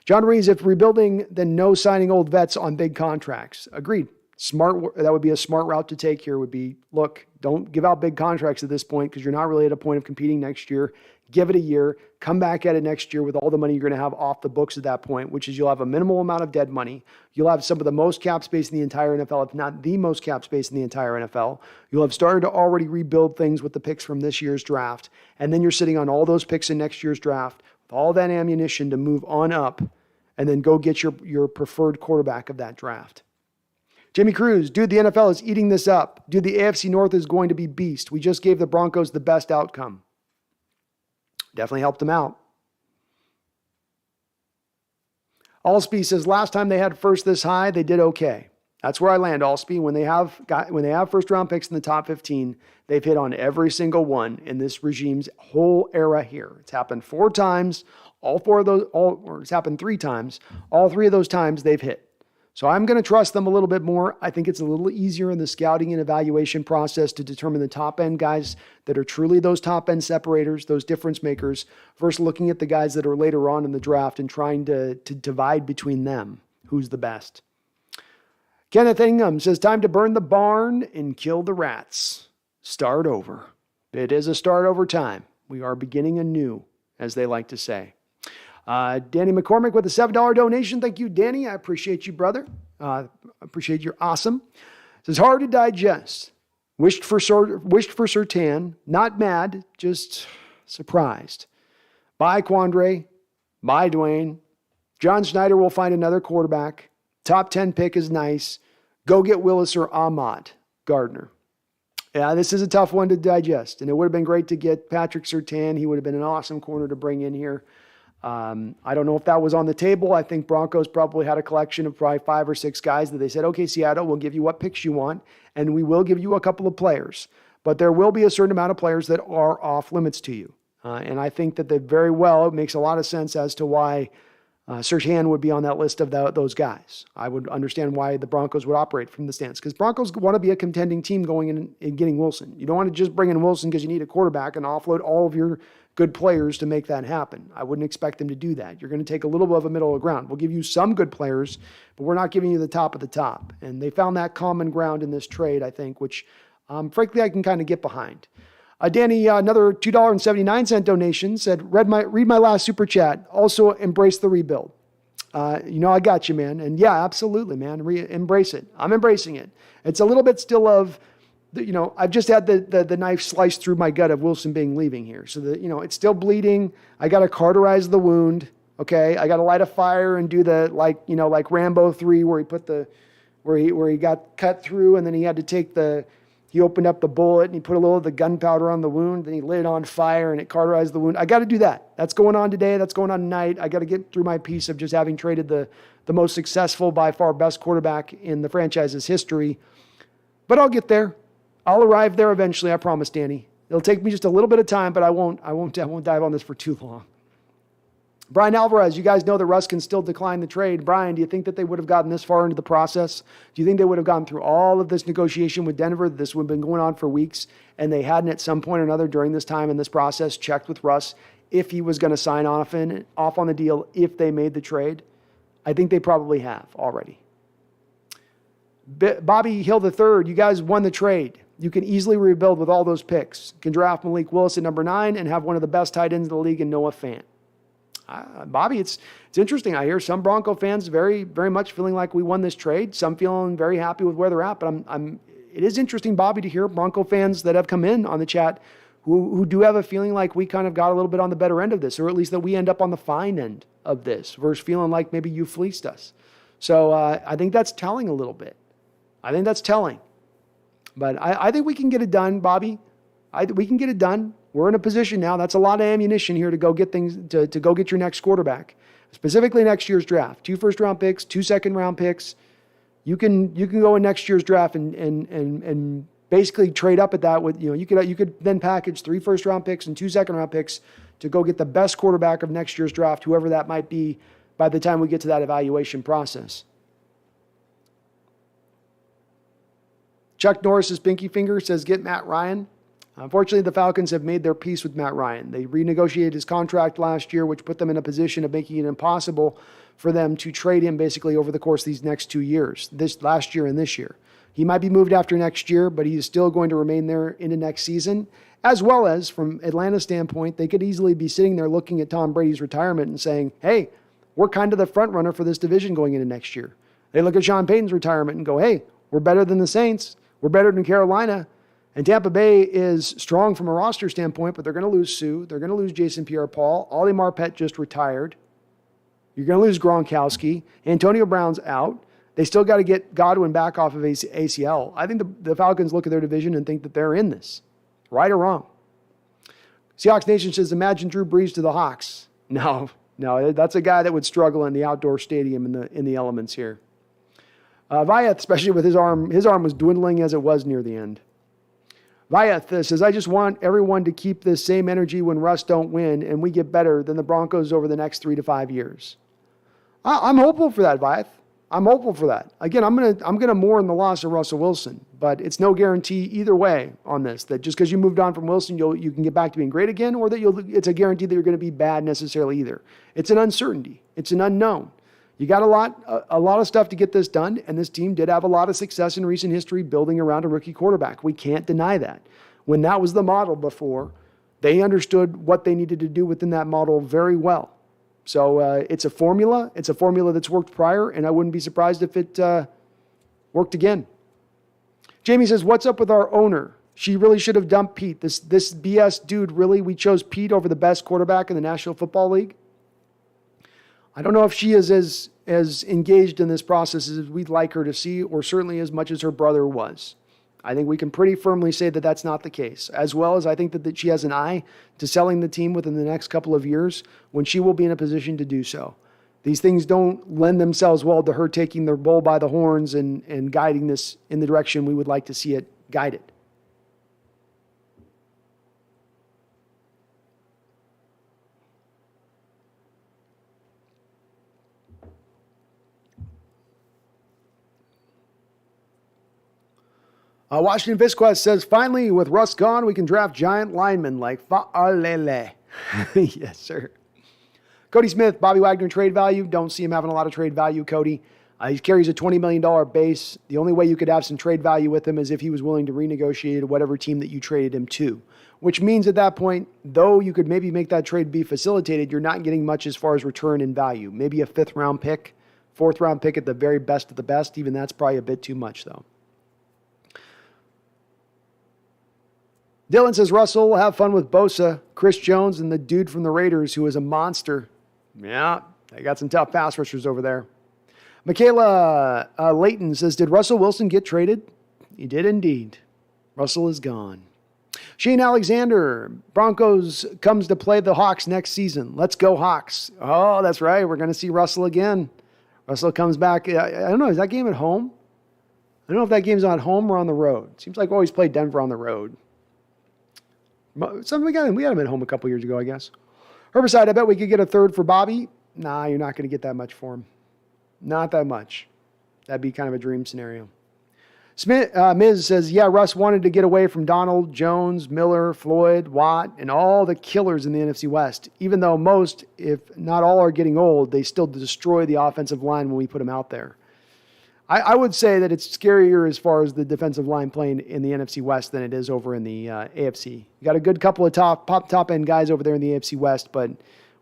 John Reeves, if rebuilding, then no signing old vets on big contracts. Agreed. That would be a smart route to take here would be, look, don't give out big contracts at this point because you're not really at a point of competing next year. Give it a year. Come back at it next year with all the money you're going to have off the books at that point, which is you'll have a minimal amount of dead money. You'll have some of the most cap space in the entire NFL, if not the most cap space in the entire NFL. You'll have started to already rebuild things with the picks from this year's draft. And then you're sitting on all those picks in next year's draft with all that ammunition to move on up and then go get your preferred quarterback of that draft. Jimmy Cruz, dude, the NFL is eating this up. Dude, the AFC North is going to be beast. We just gave the Broncos the best outcome. Definitely helped them out. Allspe says last time they had first this high, they did okay. That's where I land, Allspe. When they have first round picks in the top 15, they've hit on every single one in this regime's whole era here. It's happened 4 times. It's happened 3 times. All 3 of those times they've hit. So I'm going to trust them a little bit more. I think it's a little easier in the scouting and evaluation process to determine the top end guys that are truly those top end separators, those difference makers, versus looking at the guys that are later on in the draft and trying to divide between them. Who's the best? Kenneth Ingham says, time to burn the barn and kill the rats. Start over. It is a start over time. We are beginning anew, as they like to say. Danny McCormick with a $7 donation. Thank you, Danny. I appreciate you, brother. Appreciate you're awesome. It says hard to digest. Wished for Surtain. Not mad, just surprised. Bye, Quandre. Bye, Dwayne. John Schneider will find another quarterback. Top 10 pick is nice. Go get Willis or Ahmad Gardner. Yeah, this is a tough one to digest. And it would have been great to get Patrick Surtain. He would have been an awesome corner to bring in here. I don't know if that was on the table. I think Broncos probably had a collection of probably 5 or 6 guys that they said, okay, Seattle, we'll give you what picks you want, and we will give you a couple of players. But there will be a certain amount of players that are off limits to you. And I think that it makes a lot of sense as to why Surtain would be on that list of those guys. I would understand why the Broncos would operate from the stance, because Broncos want to be a contending team going in and getting Wilson. You don't want to just bring in Wilson because you need a quarterback and offload all of your good players to make that happen. I wouldn't expect them to do that. You're going to take a little bit of a middle of ground. We'll give you some good players, but we're not giving you the top of the top. And they found that common ground in this trade, I think, which frankly I can kind of get behind. Danny, another $2.79 donation, said, read my last super chat. Also embrace the rebuild. I got you, man. And yeah, absolutely, man. Embrace it. I'm embracing it. It's a little bit still of I've just had the knife sliced through my gut of Wilson leaving here. So it's still bleeding. I got to cauterize the wound. Okay. I got to light a fire and do like Rambo 3 where he put where he got cut through and then he had to take he opened up the bullet and he put a little of the gunpowder on the wound. Then he lit it on fire and it cauterized the wound. I got to do that. That's going on today. That's going on tonight. I got to get through my piece of just having traded the most successful, by far best quarterback in the franchise's history. But I'll get there. I'll arrive there eventually. I promise, Danny. It'll take me just a little bit of time, but I won't dive on this for too long. Brian Alvarez, you guys know that Russ can still decline the trade. Brian, do you think that they would have gotten this far into the process? Do you think they would have gone through all of this negotiation with Denver? This would have been going on for weeks, and they hadn't at some point or another during this time in this process checked with Russ if he was going to sign off on the deal if they made the trade? I think they probably have already. Bobby Hill III, you guys won the trade. You can easily rebuild with all those picks. You can draft Malik Willis at number 9 and have one of the best tight ends in the league in Noah Fant. Bobby, it's interesting. I hear some Bronco fans very, very much feeling like we won this trade. Some feeling very happy with where they're at. But it is interesting, Bobby, to hear Bronco fans that have come in on the chat who do have a feeling like we kind of got a little bit on the better end of this, or at least that we end up on the fine end of this versus feeling like maybe you fleeced us. So I think that's telling a little bit. I think that's telling. But I think we can get it done, Bobby. We can get it done. We're in a position now. That's a lot of ammunition here to go get things, to go get your next quarterback. Specifically next year's draft. 2 first-round picks, 2 second-round picks. You can go in next year's draft and basically trade up at that with, you could then package 3 first-round picks and 2 second-round picks to go get the best quarterback of next year's draft, whoever that might be, by the time we get to that evaluation process. Chuck Norris's pinky finger says, get Matt Ryan. Unfortunately, the Falcons have made their peace with Matt Ryan. They renegotiated his contract last year, which put them in a position of making it impossible for them to trade him basically over the course of these next 2 years, this last year and this year. He might be moved after next year, but he is still going to remain there into next season, as well as from Atlanta's standpoint, they could easily be sitting there looking at Tom Brady's retirement and saying, hey, we're kind of the front runner for this division going into next year. They look at Sean Payton's retirement and go, hey, we're better than the Saints. We're better than Carolina. And Tampa Bay is strong from a roster standpoint, but they're going to lose Sue. They're going to lose Jason Pierre-Paul. Ollie Marpet just retired. You're going to lose Gronkowski. Antonio Brown's out. They still got to get Godwin back off of ACL. I think the Falcons look at their division and think that they're in this. Right or wrong? Seahawks Nation says, imagine Drew Brees to the Hawks. No, that's a guy that would struggle in the outdoor stadium in the elements here. Vyeth, especially with his arm was dwindling as it was near the end. Vyeth says, I just want everyone to keep this same energy when Russ don't win and we get better than the Broncos over the next 3 to 5 years. I'm hopeful for that, Vyeth. I'm hopeful for that. Again, I'm gonna mourn the loss of Russell Wilson, but it's no guarantee either way on this, that just because you moved on from Wilson, you can get back to being great again, or that it's a guarantee that you're going to be bad necessarily either. It's an uncertainty. It's an unknown. You got a lot of stuff to get this done, and this team did have a lot of success in recent history building around a rookie quarterback. We can't deny that. When that was the model before, they understood what they needed to do within that model very well. So it's a formula. It's a formula that's worked prior, and I wouldn't be surprised if it worked again. Jamie says, what's up with our owner? She really should have dumped Pete. This BS dude, really? We chose Pete over the best quarterback in the National Football League? I don't know if she is as engaged in this process as we'd like her to see, or certainly as much as her brother was. I think we can pretty firmly say that that's not the case, as well as I think that she has an eye to selling the team within the next couple of years when she will be in a position to do so. These things don't lend themselves well to her taking the bull by the horns and guiding this in the direction we would like to see it guided. Washington Visquez says, finally, with Russ gone, we can draft giant linemen like Fa'alele. Yes, sir. Cody Smith, Bobby Wagner trade value. Don't see him having a lot of trade value, Cody. He carries a $20 million base. The only way you could have some trade value with him is if he was willing to renegotiate whatever team that you traded him to, which means at that point, though you could maybe make that trade be facilitated, you're not getting much as far as return in value. Maybe a 5th round pick, 4th round pick at the very best of the best. Even that's probably a bit too much, though. Dylan says Russell will have fun with Bosa, Chris Jones, and the dude from the Raiders who is a monster. Yeah, they got some tough pass rushers over there. Michaela Layton says, did Russell Wilson get traded? He did indeed. Russell is gone. Shane Alexander, Broncos comes to play the Hawks next season. Let's go Hawks. Oh, that's right. We're going to see Russell again. Russell comes back. I don't know. Is that game at home? I don't know if that game's on home or on the road. Seems like we always play Denver on the road. We got him at home a couple years ago, I guess. Herbicide, I bet we could get a third for Bobby. Nah, you're not going to get that much for him. Not that much. That'd be kind of a dream scenario. Miz says, yeah, Russ wanted to get away from Donald, Jones, Miller, Floyd, Watt, and all the killers in the NFC West. Even though most, if not all, are getting old, they still destroy the offensive line when we put them out there. I would say that it's scarier as far as the defensive line playing in the NFC West than it is over in the AFC. You got a good couple of top end guys over there in the AFC West, but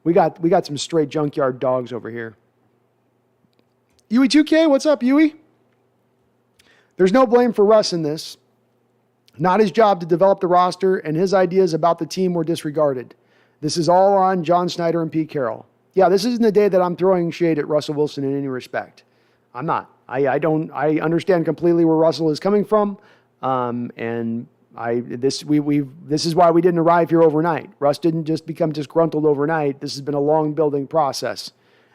we got some straight junkyard dogs over here. Yui2K, what's up, Yui? There's no blame for Russ in this. Not his job to develop the roster, and his ideas about the team were disregarded. This is all on John Snyder and Pete Carroll. Yeah, this isn't the day that I'm throwing shade at Russell Wilson in any respect. I'm not. I understand completely where Russell is coming from, and this is why we didn't arrive here overnight. Russ didn't just become disgruntled overnight. This has been a long building process,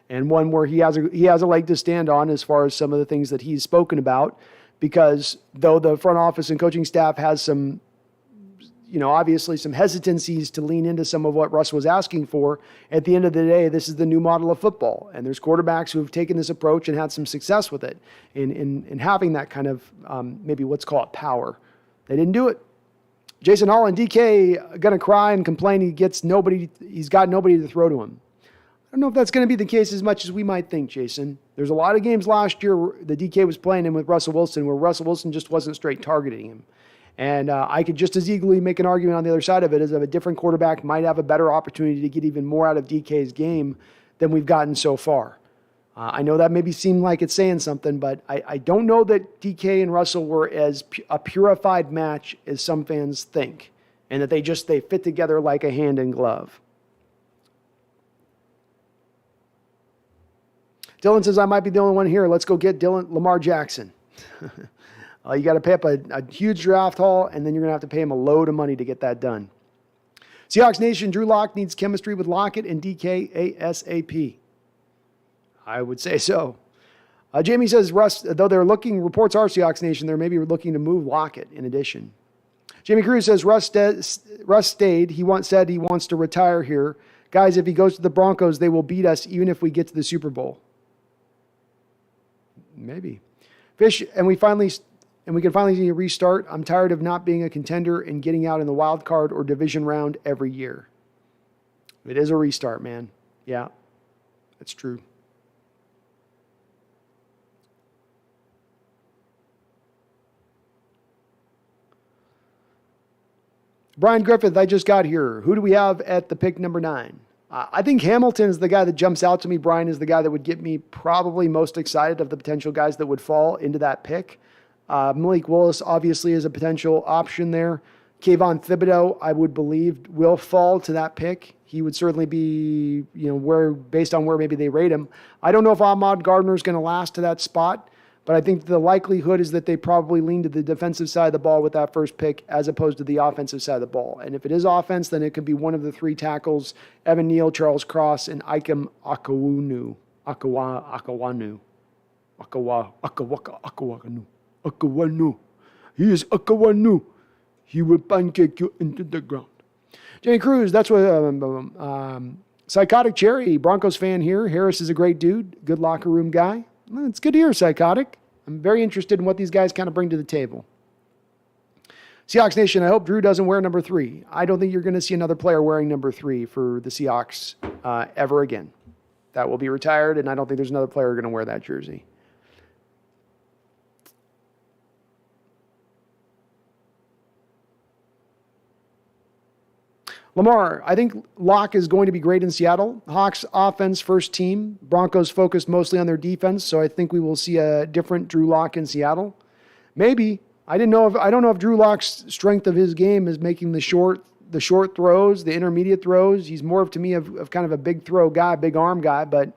and one where he has a leg to stand on as far as some of the things that he's spoken about. Because though the front office and coaching staff has some, obviously some hesitancies to lean into some of what Russ was asking for, at the end of the day, this is the new model of football. And there's quarterbacks who have taken this approach and had some success with it in having that kind of, maybe let's call it power. They didn't do it. Jason Holland, DK, going to cry and complain he's got nobody to throw to him. I don't know if that's going to be the case as much as we might think, Jason. There's a lot of games last year the DK was playing in with Russell Wilson where Russell Wilson just wasn't straight targeting him. And I could just as easily make an argument on the other side of it as if a different quarterback might have a better opportunity to get even more out of DK's game than we've gotten so far. I know that maybe seemed like it's saying something, but I don't know that DK and Russell were as a purified match as some fans think, and that they fit together like a hand in glove. Dylan says, I might be the only one here. Let's go get Lamar Jackson. You got to pay up a huge draft haul, and then you're going to have to pay him a load of money to get that done. Seahawks Nation, Drew Lock needs chemistry with Lockett and DK ASAP. I would say so. Jamie says, Russ, though they're looking, reports are Seahawks Nation, they're maybe looking to move Lockett in addition. Jamie Cruz says, Russ stayed. Said he wants to retire here. Guys, if he goes to the Broncos, they will beat us even if we get to the Super Bowl. Maybe. Fish, and we can finally restart. I'm tired of not being a contender and getting out in the wild card or division round every year. It is a restart, man. Yeah, that's true. Brian Griffith, I just got here. Who do we have at the pick number 9? I think Hamilton is the guy that jumps out to me. Brian is the guy that would get me probably most excited of the potential guys that would fall into that pick. Malik Willis obviously is a potential option there. Kayvon Thibodeau, I would believe, will fall to that pick. He would certainly be, based on where maybe they rate him. I don't know if Ahmad Gardner is going to last to that spot, but I think the likelihood is that they probably lean to the defensive side of the ball with that first pick as opposed to the offensive side of the ball. And if it is offense, then it could be one of the 3 tackles, Evan Neal, Charles Cross, and Ikem Akawanu. He is Akawanu. He will pancake you into the ground. Jenny Cruz, that's what Psychotic Cherry, Broncos fan here. Harris is a great dude, good locker room guy. Well, it's good to hear, Psychotic. I'm very interested in what these guys kind of bring to the table. Seahawks Nation, I hope Drew doesn't wear number 3. I don't think you're going to see another player wearing number 3 for the Seahawks ever again. That will be retired, and I don't think there's another player going to wear that jersey. Lamar, I think Locke is going to be great in Seattle. Hawks offense first team. Broncos focused mostly on their defense, so I think we will see a different Drew Lock in Seattle. Maybe. I don't know if Drew Lock's strength of his game is making the short throws, the intermediate throws. He's more to me of kind of a big throw guy, big arm guy, but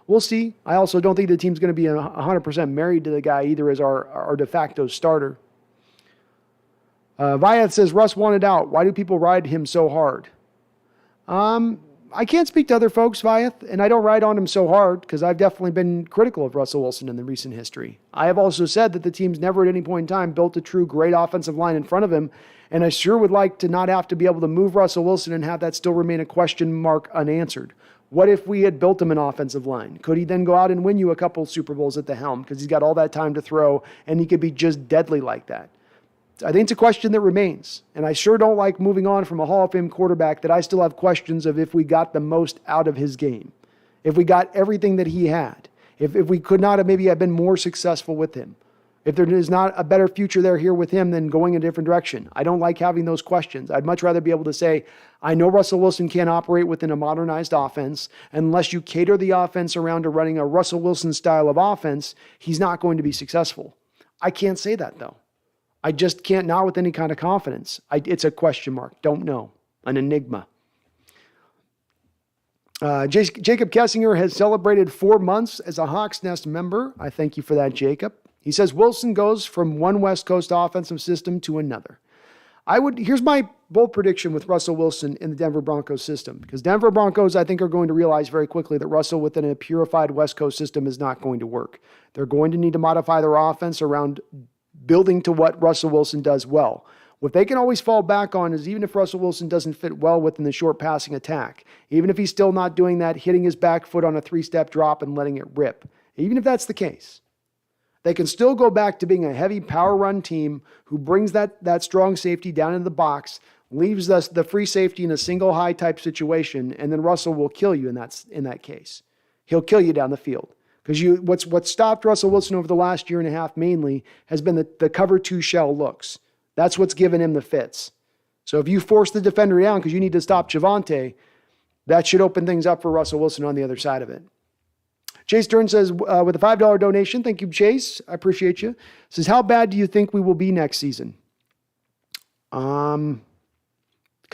we'll see. I also don't think the team's going to be 100% married to the guy either as our de facto starter. Vyeth says, Russ wanted out. Why do people ride him so hard? I can't speak to other folks, Vyeth, and I don't ride on him so hard because I've definitely been critical of Russell Wilson in the recent history. I have also said that the team's never at any point in time built a true great offensive line in front of him, and I sure would like to not have to be able to move Russell Wilson and have that still remain a question mark unanswered. What if we had built him an offensive line? Could he then go out and win you a couple Super Bowls at the helm because he's got all that time to throw and he could be just deadly like that? I think it's a question that remains, and I sure don't like moving on from a Hall of Fame quarterback that I still have questions of if we got the most out of his game, if we got everything that he had, if we could not have maybe have been more successful with him, if there is not a better future there here with him than going in a different direction. I don't like having those questions. I'd much rather be able to say, I know Russell Wilson can't operate within a modernized offense. Unless you cater the offense around to running a Russell Wilson style of offense, he's not going to be successful. I can't say that though. I just can't, not with any kind of confidence. It's a question mark. Don't know. An enigma. Jacob Kessinger has celebrated 4 months as a Hawks Nest member. I thank you for that, Jacob. He says Wilson goes from one West Coast offensive system to another. Here's my bold prediction with Russell Wilson in the Denver Broncos system, because Denver Broncos, I think, are going to realize very quickly that Russell within a purified West Coast system is not going to work. They're going to need to modify their offense around building to what Russell Wilson does well. What they can always fall back on is even if Russell Wilson doesn't fit well within the short passing attack, even if he's still not doing that, hitting his back foot on a 3-step drop and letting it rip, even if that's the case, they can still go back to being a heavy power run team who brings that strong safety down into the box, leaves us the free safety in a single high type situation, and then Russell will kill you in that case. He'll kill you down the field. Because what's stopped Russell Wilson over the last year and a half mainly has been the cover 2 shell looks. That's what's given him the fits. So if you force the defender down because you need to stop Javonte, that should open things up for Russell Wilson on the other side of it. Chase Stern says, with a $5 donation, thank you, Chase. I appreciate you. Says, how bad do you think we will be next season? Kind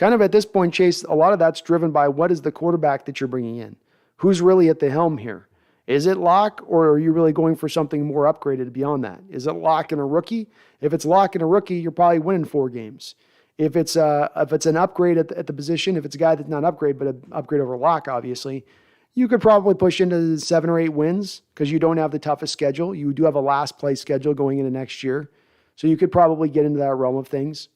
of at this point, Chase, a lot of that's driven by what is the quarterback that you're bringing in? Who's really at the helm here? Is it Locke, or are you really going for something more upgraded beyond that? Is it Locke and a rookie? If it's Locke and a rookie, you're probably winning 4 games. If it's an upgrade at the position, if it's a guy that's not an upgrade, but an upgrade over Locke, obviously, you could probably push into 7 or 8 wins because you don't have the toughest schedule. You do have a last place schedule going into next year. So you could probably get into that realm of things.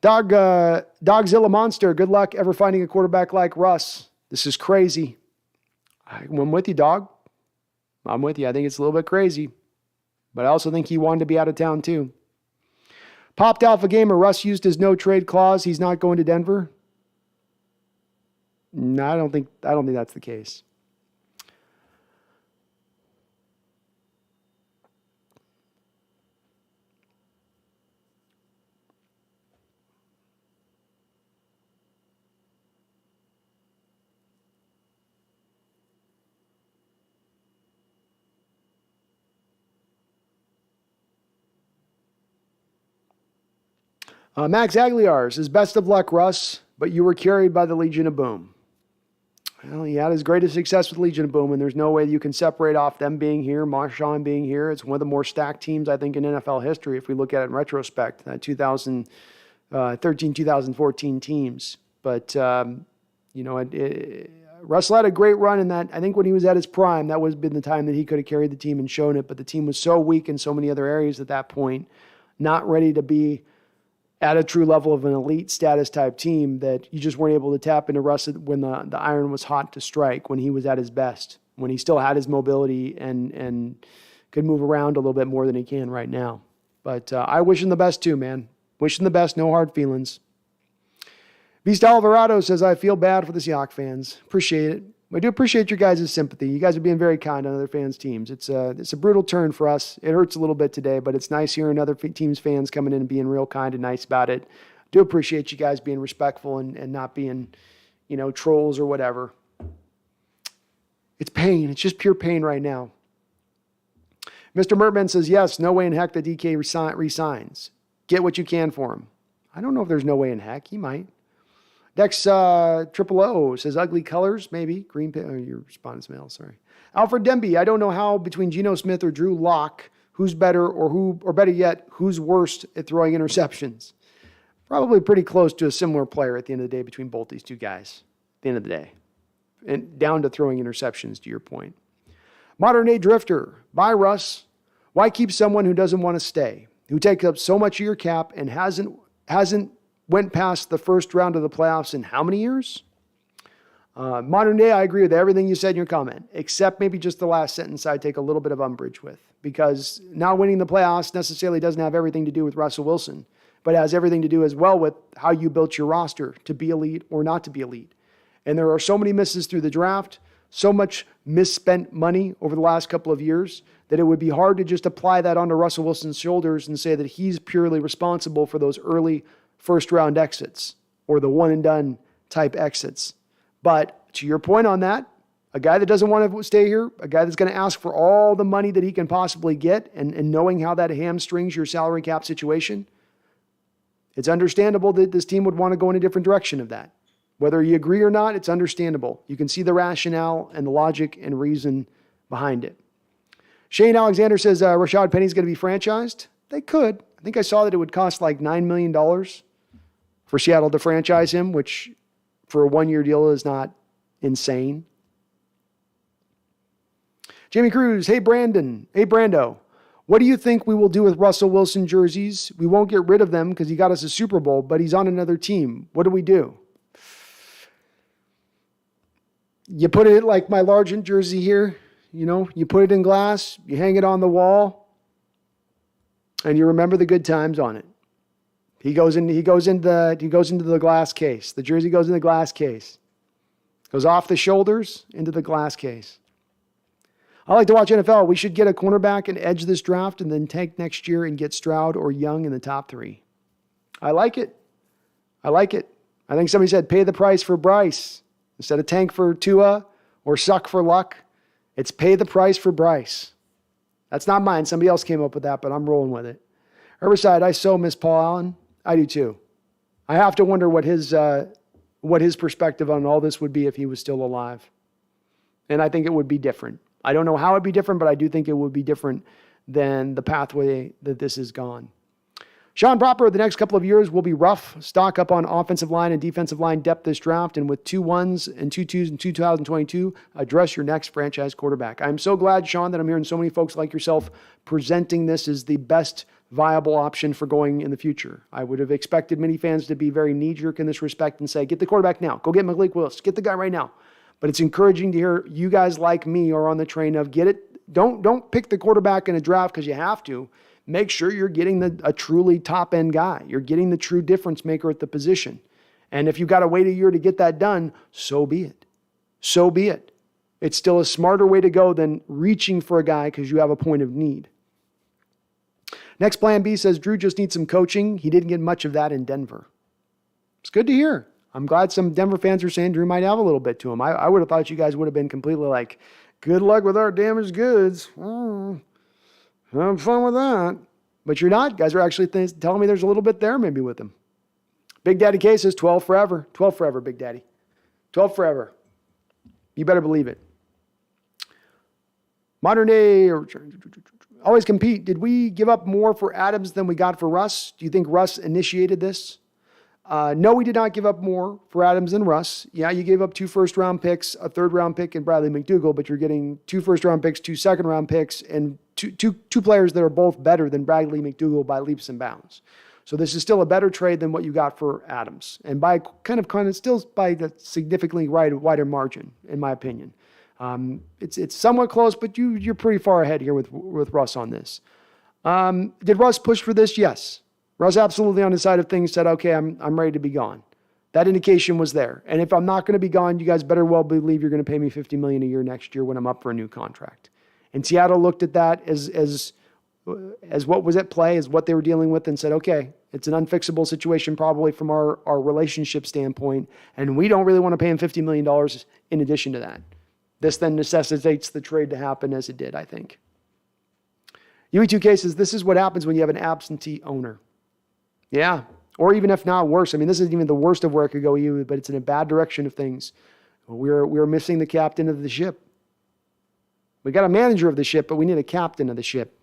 Dogzilla Monster, good luck ever finding a quarterback like Russ. This is crazy. I'm with you, dog. I'm with you. I think it's a little bit crazy. But I also think he wanted to be out of town too. Popped Alpha Gamer, Russ used his no trade clause. He's not going to Denver. No, I don't think that's the case. Max Aguilar says, best of luck, Russ, but you were carried by the Legion of Boom. Well, he had his greatest success with Legion of Boom, and there's no way you can separate off them being here, Marshawn being here. It's one of the more stacked teams, I think, in NFL history, if we look at it in retrospect, that 2013, 2014 teams. But, Russell had a great run in that. I think when he was at his prime, that was been the time that he could have carried the team and shown it, but the team was so weak in so many other areas at that point, not ready to be at a true level of an elite status type team, that you just weren't able to tap into Russ when the iron was hot to strike, when he was at his best, when he still had his mobility and could move around a little bit more than he can right now. But I wish him the best too, man. Wish him the best. No hard feelings. Beast Alvarado says, I feel bad for the Seahawks fans. Appreciate it. I do appreciate your guys' sympathy. You guys are being very kind on other fans' teams. It's a brutal turn for us. It hurts a little bit today, but it's nice hearing other teams' fans coming in and being real kind and nice about it. Do appreciate you guys being respectful and not being, trolls or whatever. It's pain. It's just pure pain right now. Mr. Mertman says, yes, no way in heck that DK resigns. Get what you can for him. I don't know if there's no way in heck. He might. Dex Triple O says, ugly colors, maybe. Green, your respondent's mail, sorry. Alfred Demby, I don't know how between Geno Smith or Drew Lock, who's better or better yet, who's worst at throwing interceptions. Probably pretty close to a similar player at the end of the day between both these two guys at the end of the day. And down to throwing interceptions, to your point. Modern Day Drifter, bye Russ. Why keep someone who doesn't want to stay, who takes up so much of your cap and hasn't went past the first round of the playoffs in how many years? Modern Day, I agree with everything you said in your comment, except maybe just the last sentence I take a little bit of umbrage with, because not winning the playoffs necessarily doesn't have everything to do with Russell Wilson, but it has everything to do as well with how you built your roster to be elite or not to be elite. And there are so many misses through the draft, so much misspent money over the last couple of years that it would be hard to just apply that onto Russell Wilson's shoulders and say that he's purely responsible for those early first-round exits or the one-and-done type exits. But to your point on that, a guy that doesn't want to stay here, a guy that's going to ask for all the money that he can possibly get and knowing how that hamstrings your salary cap situation, it's understandable that this team would want to go in a different direction of that. Whether you agree or not, it's understandable. You can see the rationale and the logic and reason behind it. Shane Alexander says Rashad Penny's going to be franchised. They could. I think I saw that it would cost like $9 million for Seattle to franchise him, which for a one-year deal is not insane. Jamie Cruz, hey Brandon, hey Brando, what do you think we will do with Russell Wilson jerseys? We won't get rid of them because he got us a Super Bowl, but he's on another team. What do we do? You put it like my Largent jersey here, you put it in glass, you hang it on the wall, and you remember the good times on it. He goes into the glass case. The jersey goes in the glass case. Goes off the shoulders into the glass case. I like to watch NFL. We should get a cornerback and edge this draft and then tank next year and get Stroud or Young in the top 3. I like it. I think somebody said pay the price for Bryce. Instead of tank for Tua or suck for Luck, it's pay the price for Bryce. That's not mine. Somebody else came up with that, but I'm rolling with it. Herbicide, I so miss Paul Allen. I do too. I have to wonder what his perspective on all this would be if he was still alive. And I think it would be different. I don't know how it'd be different, but I do think it would be different than the pathway that this has gone. Sean Proper, the next couple of years will be rough. Stock up on offensive line and defensive line depth this draft, and with 2 1s and 2 2s in 2022, address your next franchise quarterback. I'm so glad, Sean, that I'm hearing so many folks like yourself presenting this as the best viable option for going in the future. I would have expected many fans to be very knee-jerk in this respect and say, get the quarterback now. Go get Malik Willis. Get the guy right now. But it's encouraging to hear you guys like me are on the train of get it. Don't pick the quarterback in a draft because you have to. Make sure you're getting a truly top-end guy. You're getting the true difference maker at the position. And if you've got to wait a year to get that done, so be it. So be it. It's still a smarter way to go than reaching for a guy because you have a point of need. Next Plan B says Drew just needs some coaching. He didn't get much of that in Denver. It's good to hear. I'm glad some Denver fans are saying Drew might have a little bit to him. I would have thought you guys would have been completely like, good luck with our damaged goods. Have fun with that. But you're not. Guys are actually telling me there's a little bit there maybe with him. Big Daddy K says 12 forever. 12 forever, Big Daddy. 12 forever. You better believe it. Modern day, always compete. Did we give up more for Adams than we got for Russ? Do you think Russ initiated this? No, we did not give up more for Adams than Russ. Yeah, you gave up 2 first-round picks, a third-round pick, and Bradley McDougall, but you're getting 2 first-round picks, 2 second-round picks, and two players that are both better than Bradley McDougall by leaps and bounds. So this is still a better trade than what you got for Adams, and by kind of still by a significantly wider margin, in my opinion. It's somewhat close, but you're pretty far ahead here with Russ on this. Did Russ push for this? Yes. Russ absolutely on his side of things said, okay, I'm ready to be gone. That indication was there. And if I'm not going to be gone, you guys better well believe you're going to pay me $50 million a year next year when I'm up for a new contract. And Seattle looked at that as what was at play, as what they were dealing with, and said, okay, it's an unfixable situation probably from our relationship standpoint, and we don't really want to pay him $50 million in addition to that. This then necessitates the trade to happen as it did, I think. UE2K says, this is what happens when you have an absentee owner. Yeah. Or even if not worse. I mean, this isn't even the worst of where it could go, EU, but it's in a bad direction of things. We're missing the captain of the ship. We got a manager of the ship, but we need a captain of the ship.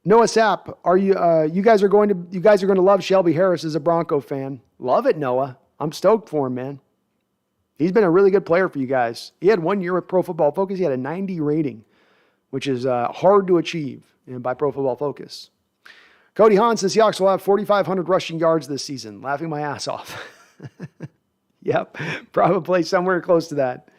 Noah Sapp, are you guys are going to love Shelby Harris as a Bronco fan. Love it, Noah. I'm stoked for him, man. He's been a really good player for you guys. He had 1 year with Pro Football Focus. He had a 90 rating, which is hard to achieve by Pro Football Focus. Cody Hahn says Seahawks will have 4,500 rushing yards this season. Laughing my ass off. Yep, probably somewhere close to that.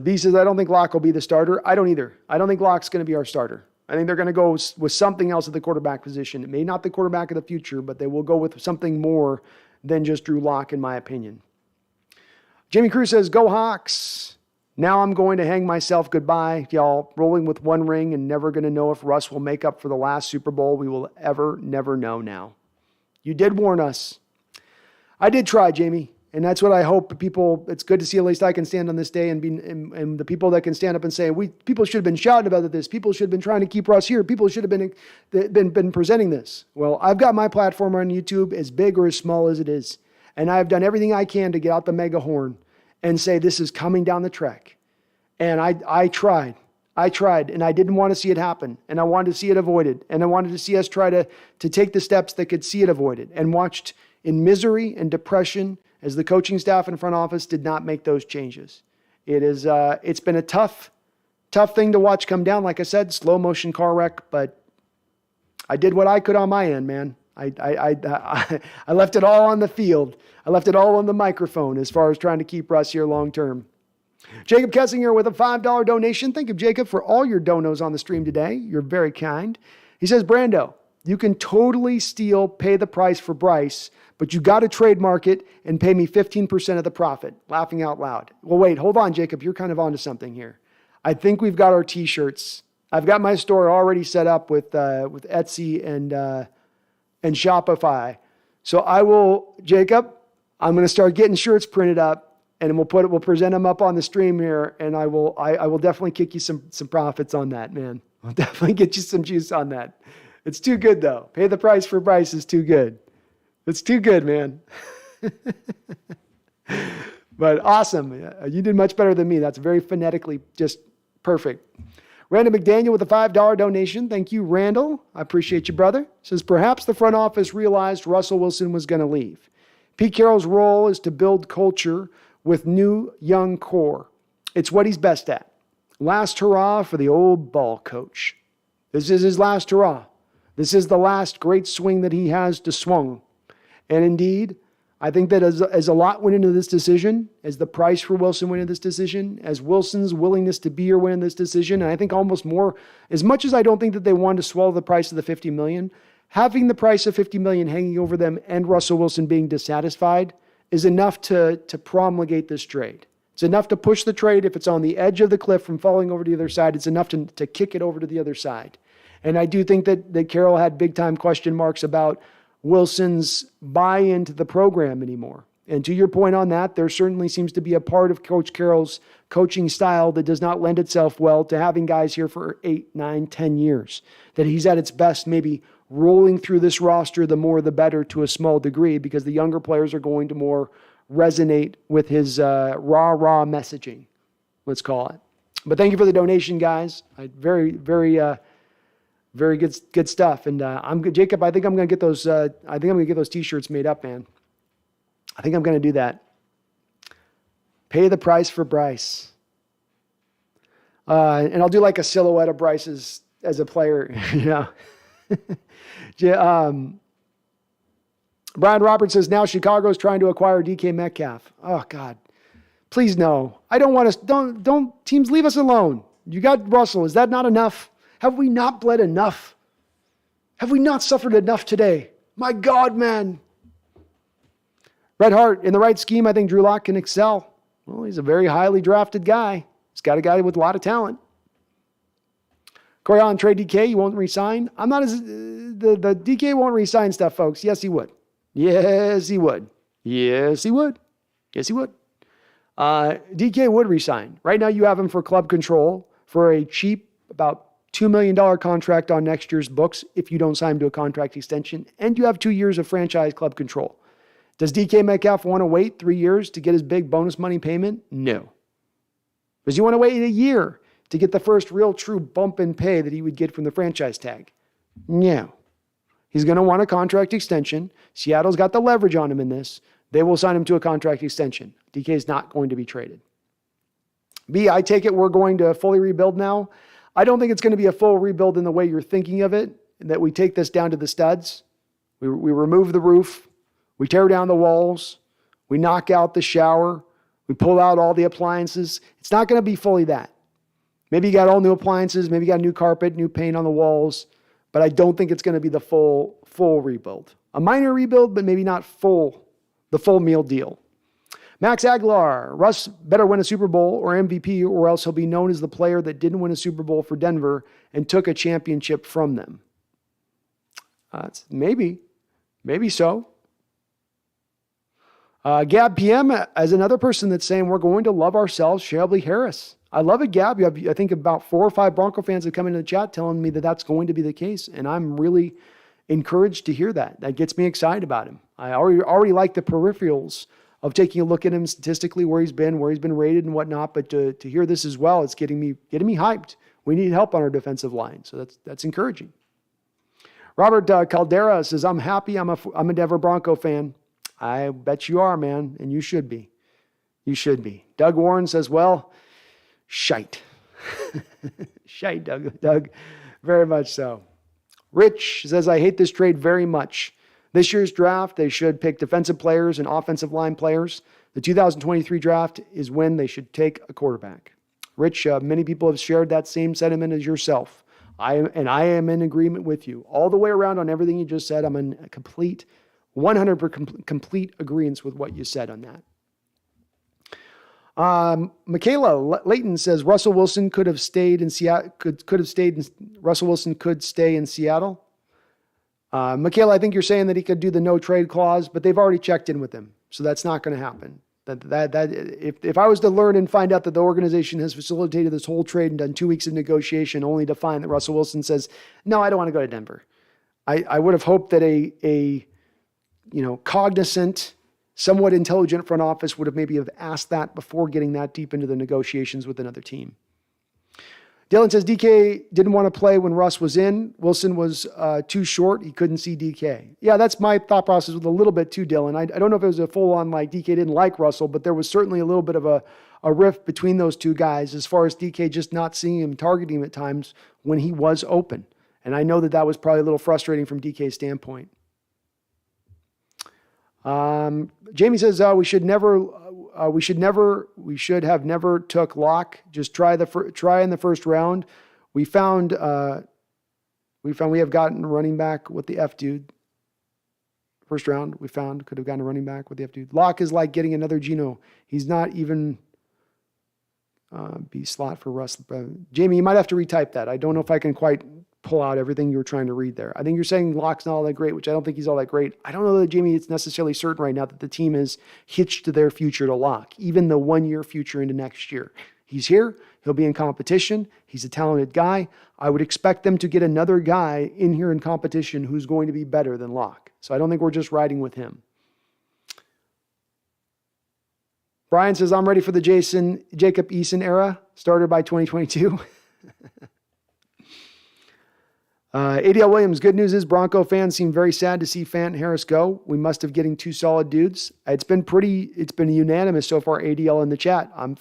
B says, I don't think Locke will be the starter. I don't either. I don't think Locke's going to be our starter. I think they're going to go with something else at the quarterback position. It may not the quarterback of the future, but they will go with something more than just Drew Lock, in my opinion. Jamie Cruz says, go Hawks. Now I'm going to hang myself goodbye. Y'all rolling with 1 ring and never going to know if Russ will make up for the last Super Bowl. We will never know now. You did warn us. I did try, Jamie. And that's what I hope people, it's good to see at least I can stand on this day and the people that can stand up and say, people should have been shouting about this. People should have been trying to keep Russ here. People should have been presenting this. Well, I've got my platform on YouTube as big or as small as it is. And I've done everything I can to get out the mega horn and say, this is coming down the track. And I tried, and I didn't want to see it happen. And I wanted to see it avoided. And I wanted to see us try to take the steps that could see it avoided, and watched in misery and depression as the coaching staff and front office did not make those changes. It's been a tough thing to watch come down. Like I said, slow motion car wreck, but I did what I could on my end, man. I left it all on the field. I left it all on the microphone as far as trying to keep Russ here long term. Jacob Kessinger with a $5 donation. Thank you, Jacob, for all your donos on the stream today. You're very kind. He says, Brando, you can totally steal, pay the price for Bryce, but you got to trademark it and pay me 15% of the profit. Laughing out loud. Well, wait, hold on, Jacob. You're kind of onto something here. I think we've got our T-shirts. I've got my store already set up with Etsy and Shopify. So I will, Jacob, I'm going to start getting shirts printed up, and we'll present them up on the stream here, and I will definitely kick you some profits on that, man. I'll definitely get you some juice on that. It's too good, though. Pay the price for Bryce is too good. It's too good, man. But awesome. You did much better than me. That's very phonetically just perfect. Randall McDaniel with a $5 donation. Thank you, Randall. I appreciate you, brother. Says, perhaps the front office realized Russell Wilson was going to leave. Pete Carroll's role is to build culture with new, young core. It's what he's best at. Last hurrah for the old ball coach. This is his last hurrah. This is the last great swing that he has to swung. And indeed, I think that as a lot went into this decision, as the price for Wilson went into this decision, as Wilson's willingness to be here went in this decision, and I think almost more, as much as I don't think that they wanted to swallow the price of the $50 million, having the price of $50 million hanging over them and Russell Wilson being dissatisfied is enough to promulgate this trade. It's enough to push the trade. If it's on the edge of the cliff from falling over to the other side, it's enough to kick it over to the other side. And I do think that Carroll had big-time question marks about Wilson's buy-in to the program anymore. And to your point on that, there certainly seems to be a part of Coach Carroll's coaching style that does not lend itself well to having guys here for 8, 9, 10 years. That he's at its best maybe rolling through this roster, the more the better to a small degree, because the younger players are going to more resonate with his raw messaging, let's call it. But thank you for the donation, guys. Very good stuff. And Jacob, I think I'm going to get those. I think I'm going to get those T-shirts made up, man. I think I'm going to do that. Pay the price for Bryce. And I'll do like a silhouette of Bryce as a player. Brian Roberts says now Chicago's trying to acquire DK Metcalf. Oh God, please no. I don't want to. Don't teams leave us alone. You got Russell. Is that not enough? Have we not bled enough? Have we not suffered enough today? My God, man. Red Hart, in the right scheme, I think Drew Lock can excel. Well, he's a very highly drafted guy. He's got a guy with a lot of talent. Corey Allen, trade DK, you won't resign. I'm not as, the DK won't resign stuff, folks. Yes, he would. Yes, he would. Yes, he would. Yes, he would. DK would resign. Right now, you have him for club control for a cheap, about $2 million contract on next year's books if you don't sign him to a contract extension, and you have 2 years of franchise club control. Does DK Metcalf want to wait 3 years to get his big bonus money payment? No. Does he want to wait a year to get the first real true bump in pay that he would get from the franchise tag? No. He's going to want a contract extension. Seattle's got the leverage on him in this. They will sign him to a contract extension. DK is not going to be traded. B, I take it we're going to fully rebuild now. I don't think it's going to be a full rebuild in the way you're thinking of it, that we take this down to the studs. We remove the roof. We tear down the walls. We knock out the shower. We pull out all the appliances. It's not going to be fully that. Maybe you got all new appliances. Maybe you got new carpet, new paint on the walls. But I don't think it's going to be the full rebuild. A minor rebuild, but maybe not the full meal deal. Max Aguilar, Russ better win a Super Bowl or MVP, or else he'll be known as the player that didn't win a Super Bowl for Denver and took a championship from them. Maybe so. Gab PM, as another person that's saying we're going to love ourselves, Shelby Harris. I love it, Gab. You have, I think, about 4 or 5 Bronco fans that come into the chat telling me that that's going to be the case, and I'm really encouraged to hear that. That gets me excited about him. I already like the peripherals of taking a look at him statistically, where he's been rated and whatnot, but to hear this as well, it's getting me hyped. We need help on our defensive line, so that's encouraging. Robert Caldera says, I'm happy I'm a Denver Bronco fan. I bet you are, man, and you should be. You should be. Doug Warren says, well, shite. Shite, Doug. Very much so. Rich says, I hate this trade very much. This year's draft, they should pick defensive players and offensive line players. The 2023 draft is when they should take a quarterback. Rich, many people have shared that same sentiment as yourself. I am in agreement with you. All the way around on everything you just said, I'm in complete 100% complete agreement with what you said on that. Michaela Layton says Russell Wilson could have stayed in Seattle. Russell Wilson could stay in Seattle. Michaela, I think you're saying that he could do the no trade clause, but they've already checked in with him, so that's not going to happen. If I was to learn and find out that the organization has facilitated this whole trade and done 2 weeks of negotiation only to find that Russell Wilson says, no, I don't want to go to Denver, I would have hoped that a cognizant, somewhat intelligent front office would have maybe asked that before getting that deep into the negotiations with another team. Dylan says DK didn't want to play when Russ was in. Wilson was too short. He couldn't see DK. Yeah, that's my thought process with a little bit too, Dylan. I don't know if it was a full-on like DK didn't like Russell, but there was certainly a little bit of a rift between those two guys as far as DK just not seeing him, targeting him at times when he was open. And I know that was probably a little frustrating from DK's standpoint. Jamie says we should have never took Locke. Just try in the first round. We found we have gotten running back with the F dude. First round we found could have gotten a running back with the F dude. Locke is like getting another Geno. He's not even be slot for Russ. Jamie, you might have to retype that. I don't know if I can quite pull out everything you were trying to read there. I think you're saying Locke's not all that great, which I don't think he's all that great. I don't know that, Jamie, it's necessarily certain right now that the team is hitched to their future to Locke, even the 1-year future into next year. He's here. He'll be in competition. He's a talented guy. I would expect them to get another guy in here in competition who's going to be better than Locke. So I don't think we're just riding with him. Brian says, I'm ready for the Jacob Eason era, started by 2022. ADL Williams, good news is Bronco fans seem very sad to see Fant and Harris go. We must have getting 2 solid dudes. It's been unanimous so far, ADL in the chat. I'm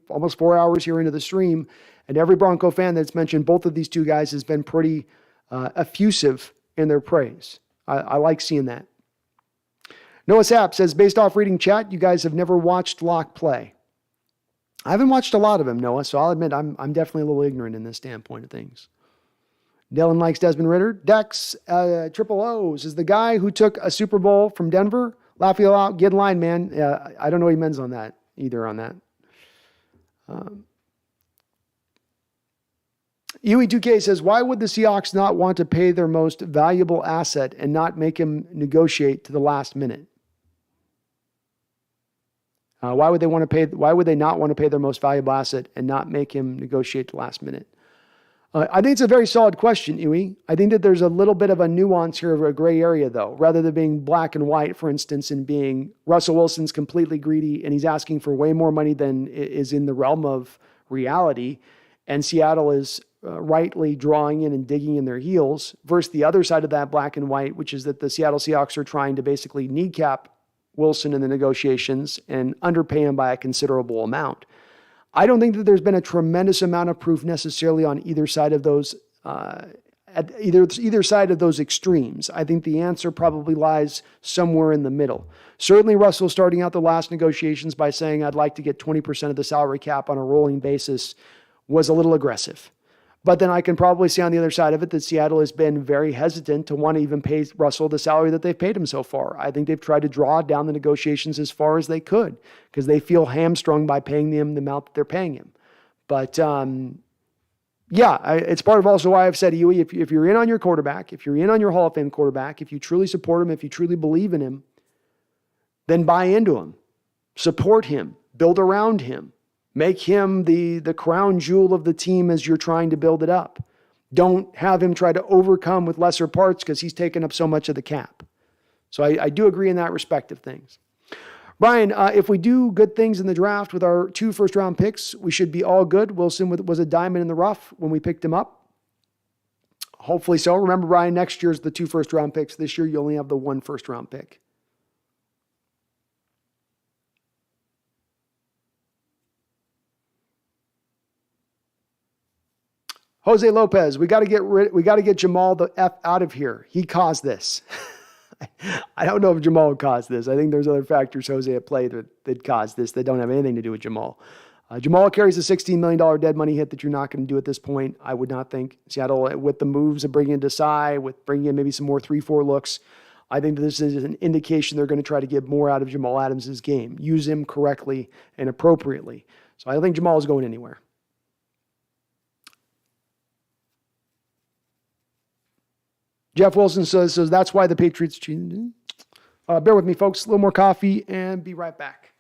almost 4 hours here into the stream, and every Bronco fan that's mentioned both of these 2 guys has been pretty effusive in their praise. I like seeing that. Noah Sapp says, based off reading chat, you guys have never watched Locke play. I haven't watched a lot of him, Noah, so I'll admit I'm definitely a little ignorant in this standpoint of things. Dylan likes Desmond Ritter. Dex, Triple O's is the guy who took a Super Bowl from Denver. Laugh you out, get in line, man. I don't know what he means on that, either on that. UE2K says, why would the Seahawks not want to pay their most valuable asset and not make him negotiate to the last minute? Why would they not want to pay their most valuable asset and not make him negotiate the last minute? I think it's a very solid question, Uwe. I think that there's a little bit of a nuance here of a gray area, though, rather than being black and white, for instance, and being Russell Wilson's completely greedy and he's asking for way more money than is in the realm of reality. And Seattle is rightly drawing in and digging in their heels versus the other side of that black and white, which is that the Seattle Seahawks are trying to basically kneecap Wilson in the negotiations and underpay him by a considerable amount. I don't think that there's been a tremendous amount of proof necessarily on either side of those, at either side of those extremes. I think the answer probably lies somewhere in the middle. Certainly Russell starting out the last negotiations by saying, I'd like to get 20% of the salary cap on a rolling basis was a little aggressive. But then I can probably see on the other side of it that Seattle has been very hesitant to want to even pay Russell the salary that they've paid him so far. I think they've tried to draw down the negotiations as far as they could because they feel hamstrung by paying him the amount that they're paying him. But it's part of also why I've said, Huey, if you're in on your quarterback, if you're in on your Hall of Fame quarterback, if you truly support him, if you truly believe in him, then buy into him, support him, build around him. Make him the crown jewel of the team as you're trying to build it up. Don't have him try to overcome with lesser parts because he's taken up so much of the cap. So I do agree in that respect of things. Brian, if we do good things in the draft with our 2 first-round picks, we should be all good. Wilson was a diamond in the rough when we picked him up. Hopefully so. Remember, Brian, next year's the 2 first-round picks. This year you only have the 1 first-round pick. Jose Lopez, we got to get Jamal the F out of here. He caused this. I don't know if Jamal caused this. I think there's other factors, Jose, at play that caused this that don't have anything to do with Jamal. Jamal carries a $16 million dead money hit that you're not going to do at this point. I would not think. Seattle, with the moves of bringing in Desai, with bringing in maybe some more 3-4 looks, I think that this is an indication they're going to try to get more out of Jamal Adams' game. Use him correctly and appropriately. So I don't think Jamal is going anywhere. Jeff Wilson says that's why the Patriots cheated. Bear with me, folks. A little more coffee and be right back.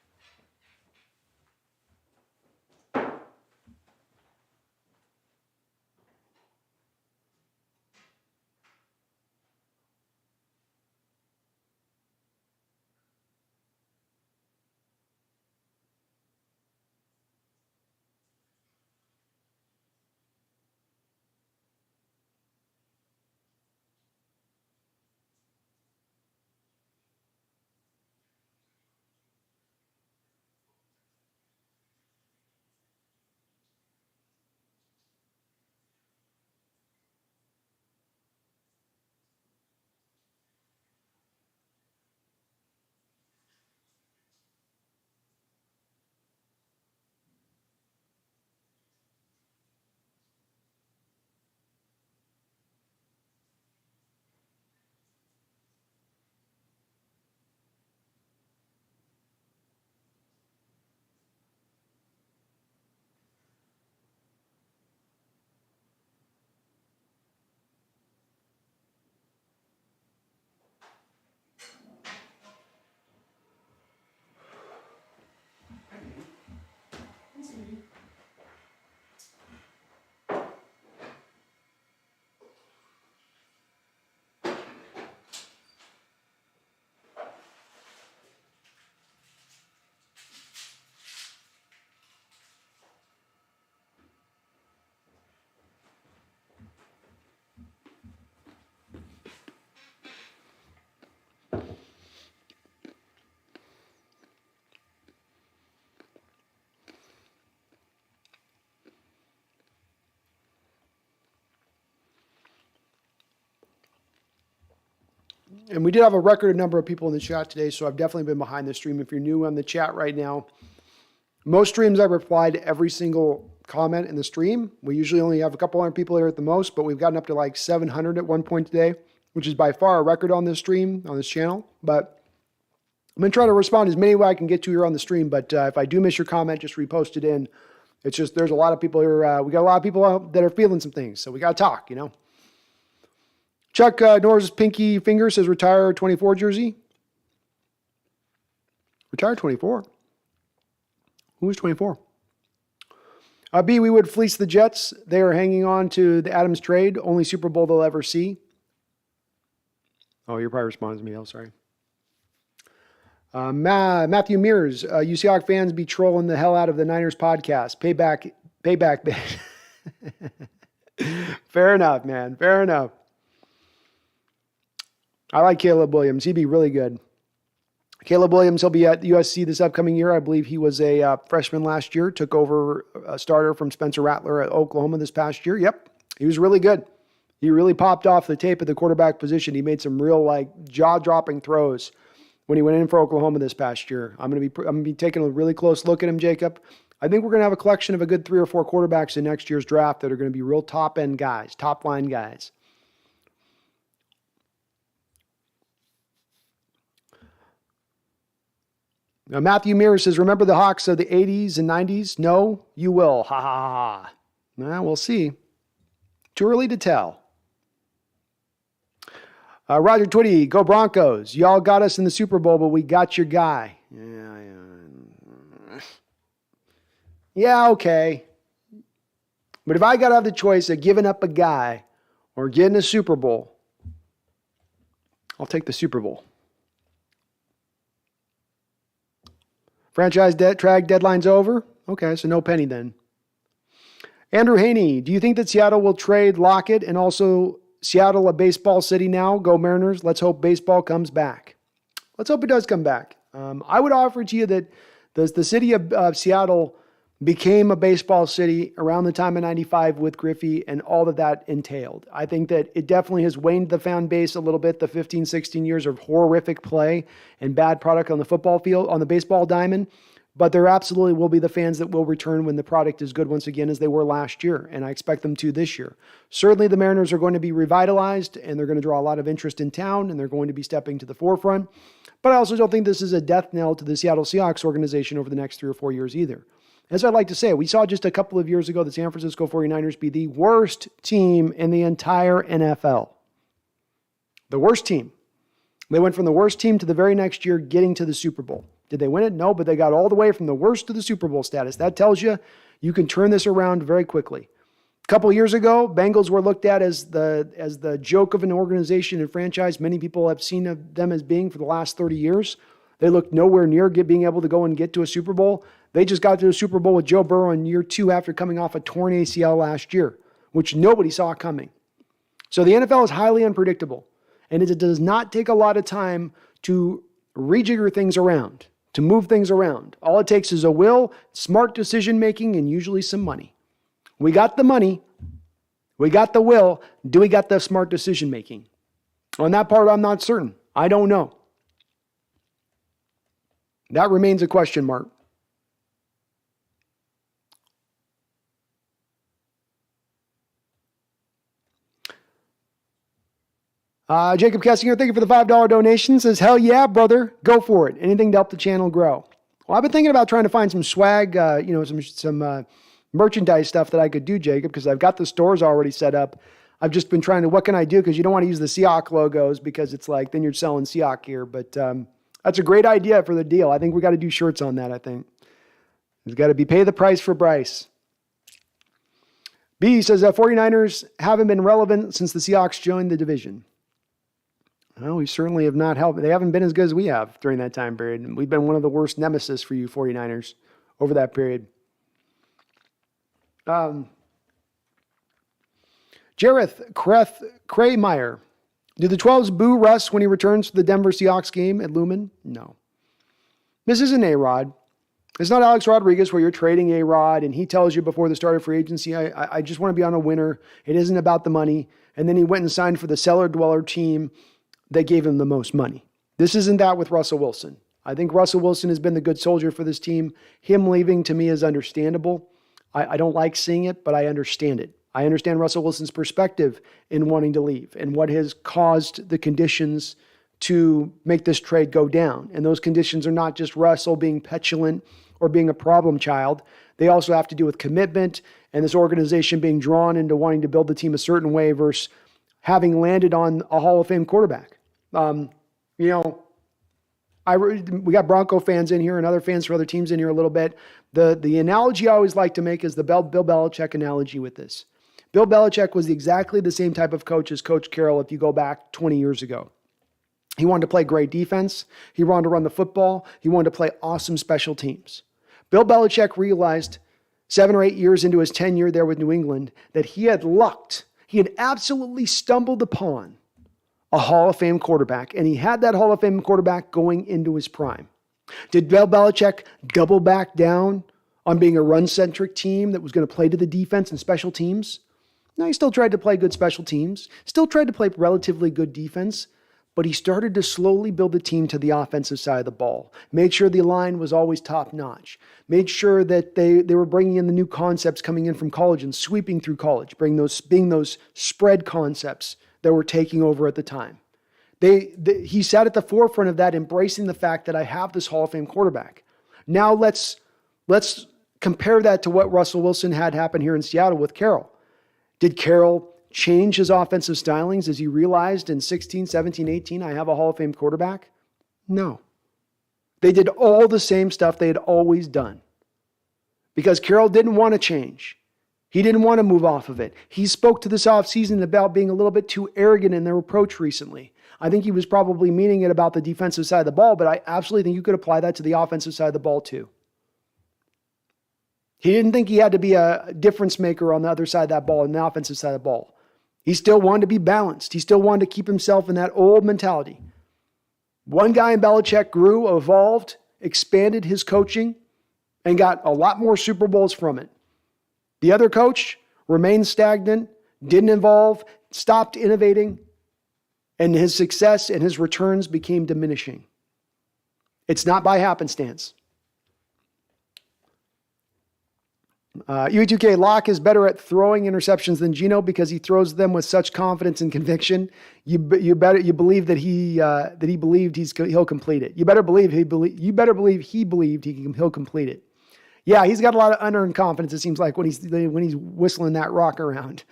And we did have a record number of people in the chat today, so I've definitely been behind the stream. If you're new on the chat right now, most streams I reply to every single comment in the stream. We usually only have a couple hundred people here at the most, but we've gotten up to like 700 at one point today, which is by far a record on this stream, on this channel. But I'm going to try to respond as many way I can get to here on the stream. But if I do miss your comment, just repost it in. It's just there's a lot of people here. We got a lot of people out that are feeling some things, so we got to talk, you know. Chuck Norris' pinky finger says retire 24 jersey. Retire 24. Who was 24? B, we would fleece the Jets. They are hanging on to the Adams trade. Only Super Bowl they'll ever see. Oh, you're probably responding to me. Oh, sorry. Matthew Mears, you Seahawks fans be trolling the hell out of the Niners podcast. Payback. Fair enough, man. Fair enough. I like Caleb Williams. He'd be really good. Caleb Williams, he'll be at USC this upcoming year. I believe he was a freshman last year, took over a starter from Spencer Rattler at Oklahoma this past year. Yep, he was really good. He really popped off the tape at the quarterback position. He made some real jaw-dropping throws when he went in for Oklahoma this past year. I'm going to be taking a really close look at him, Jacob. I think we're going to have a collection of a good 3 or 4 quarterbacks in next year's draft that are going to be real top-end guys, top-line guys. Now, Matthew Mears says, remember the Hawks of the 80s and 90s? No, you will. Ha, ha, ha. Well, we'll see. Too early to tell. Roger Twitty, go Broncos. Y'all got us in the Super Bowl, but we got your guy. Yeah, okay. But if I got to have the choice of giving up a guy or getting a Super Bowl, I'll take the Super Bowl. Franchise tag deadline's over? Okay, so no penny then. Andrew Haney, do you think that Seattle will trade Lockett and also Seattle a baseball city now? Go Mariners. Let's hope baseball comes back. Let's hope it does come back. I would offer to you that the city of Seattle became a baseball city around the time of 95 with Griffey and all that entailed. I think that it definitely has waned the fan base a little bit, the 15, 16 years of horrific play and bad product on the football field, on the baseball diamond. But there absolutely will be the fans that will return when the product is good once again, as they were last year, and I expect them to this year. Certainly the Mariners are going to be revitalized, and they're going to draw a lot of interest in town, and they're going to be stepping to the forefront. But I also don't think this is a death knell to the Seattle Seahawks organization over the next 3 or 4 years either. As I'd like to say, we saw just a couple of years ago the San Francisco 49ers be the worst team in the entire NFL. The worst team. They went from the worst team to the very next year getting to the Super Bowl. Did they win it? No, but they got all the way from the worst to the Super Bowl status. That tells you you can turn this around very quickly. A couple of years ago, Bengals were looked at as the joke of an organization and franchise many people have seen them as being for the last 30 years. They looked nowhere near being able to go and get to a Super Bowl. They just got to the Super Bowl with Joe Burrow in year 2 after coming off a torn ACL last year, which nobody saw coming. So the NFL is highly unpredictable, and it does not take a lot of time to rejigger things around, to move things around. All it takes is a will, smart decision-making, and usually some money. We got the money. We got the will. Do we got the smart decision-making? On that part, I'm not certain. I don't know. That remains a question mark. Jacob Kessinger, thank you for the $5 donation. Says, hell yeah, brother. Go for it. Anything to help the channel grow. Well, I've been thinking about trying to find some swag, some merchandise stuff that I could do, Jacob, because I've got the stores already set up. I've just been trying to, what can I do? Because you don't want to use the Seahawks logos because it's like, then you're selling Seahawks gear. But that's a great idea for the deal. I think we got to do shirts on that, I think. There's got to be pay the price for Bryce. B says, 49ers haven't been relevant since the Seahawks joined the division. Well, we certainly have not helped. They haven't been as good as we have during that time period. And we've been one of the worst nemesis for you 49ers over that period. Jareth Kraymeyer. Do the 12s boo Russ when he returns to the Denver Seahawks game at Lumen? No. This isn't A-Rod. It's not Alex Rodriguez where you're trading A-Rod and he tells you before the start of free agency, I just want to be on a winner. It isn't about the money. And then he went and signed for the cellar dweller team that gave him the most money. This isn't that with Russell Wilson. I think Russell Wilson has been the good soldier for this team. Him leaving to me is understandable. I don't like seeing it, but I understand it. I understand Russell Wilson's perspective in wanting to leave and what has caused the conditions to make this trade go down. And those conditions are not just Russell being petulant or being a problem child. They also have to do with commitment and this organization being drawn into wanting to build the team a certain way versus having landed on a Hall of Fame quarterback. We got Bronco fans in here and other fans for other teams in here a little bit. The analogy I always like to make is the Bill Belichick analogy with this. Bill Belichick was exactly the same type of coach as Coach Carroll if you go back 20 years ago. He wanted to play great defense. He wanted to run the football. He wanted to play awesome special teams. Bill Belichick realized 7 or 8 years into his tenure there with New England that he had absolutely stumbled upon a Hall of Fame quarterback, and he had that Hall of Fame quarterback going into his prime. Did Bill Belichick double back down on being a run-centric team that was going to play to the defense and special teams? No, he still tried to play good special teams, still tried to play relatively good defense, but he started to slowly build the team to the offensive side of the ball, made sure the line was always top-notch, made sure that they were bringing in the new concepts coming in from college and sweeping through college, being those spread concepts that were taking over at the time. He sat at the forefront of that, embracing the fact that I have this Hall of Fame quarterback. Now let's compare that to what Russell Wilson had happen here in Seattle with Carroll. Did Carroll change his offensive stylings as he realized in 16, 17, 18, I have a Hall of Fame quarterback? No. They did all the same stuff they had always done. Because Carroll didn't want to change. He didn't want to move off of it. He spoke to this offseason about being a little bit too arrogant in their approach recently. I think he was probably meaning it about the defensive side of the ball, but I absolutely think you could apply that to the offensive side of the ball too. He didn't think he had to be a difference maker on the other side of that ball, on the offensive side of the ball. He still wanted to be balanced. He still wanted to keep himself in that old mentality. One guy in Belichick grew, evolved, expanded his coaching, and got a lot more Super Bowls from it. The other coach remained stagnant, didn't evolve, stopped innovating, and his success and his returns became diminishing. It's not by happenstance. UE2K, Locke is better at throwing interceptions than Geno because he throws them with such confidence and conviction. You believe that he believed he'll complete it. You better believe he believed he'll complete it. Yeah, he's got a lot of unearned confidence. It seems like when he's whistling that rock around.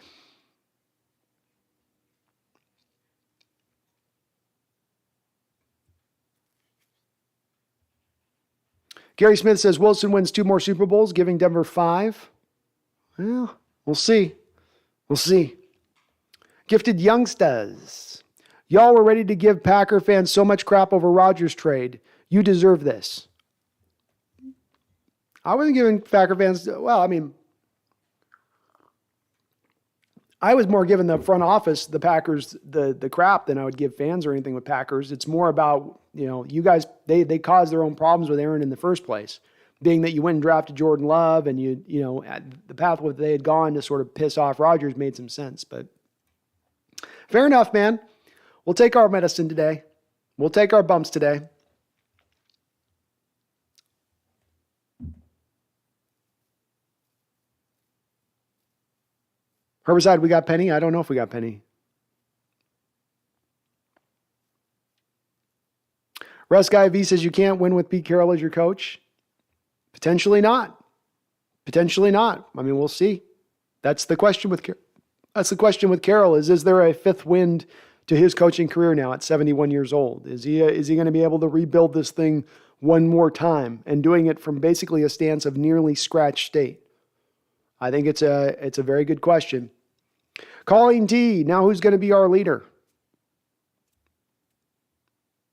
Gary Smith says Wilson wins 2 more Super Bowls, giving Denver 5. Well, we'll see. We'll see. Gifted Youngsters. Y'all were ready to give Packer fans so much crap over Rodgers trade. You deserve this. I wasn't giving Packer fans, I was more giving the front office, the Packers, the crap than I would give fans or anything with Packers. It's more about, you guys, they caused their own problems with Aaron in the first place, being that you went and drafted Jordan Love and the pathway they had gone to sort of piss off Rodgers made some sense. But fair enough, man. We'll take our medicine today. We'll take our bumps today. Herbicide, we got Penny? I don't know if we got Penny. Russ Guy V says you can't win with Pete Carroll as your coach. Potentially not. Potentially not. I mean, we'll see. That's the question with Carroll is there a fifth wind to his coaching career now at 71 years old? Is he going to be able to rebuild this thing one more time and doing it from basically a stance of nearly scratch state? I think it's a very good question. Colleen T, now who's going to be our leader?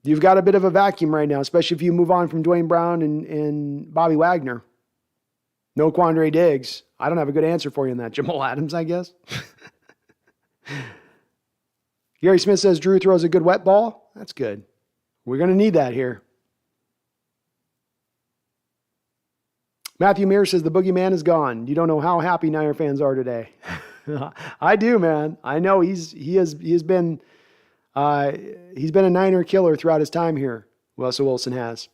You've got a bit of a vacuum right now, especially if you move on from Dwayne Brown and Bobby Wagner. No Quandre Diggs. I don't have a good answer for you in that. Jamal Adams, I guess. Gary Smith says Drew throws a good wet ball. That's good. We're going to need that here. Matthew Mears says the boogeyman is gone. You don't know how happy Niner fans are today. I do, man. I know he's been a Niner killer throughout his time here. Russell Wilson has.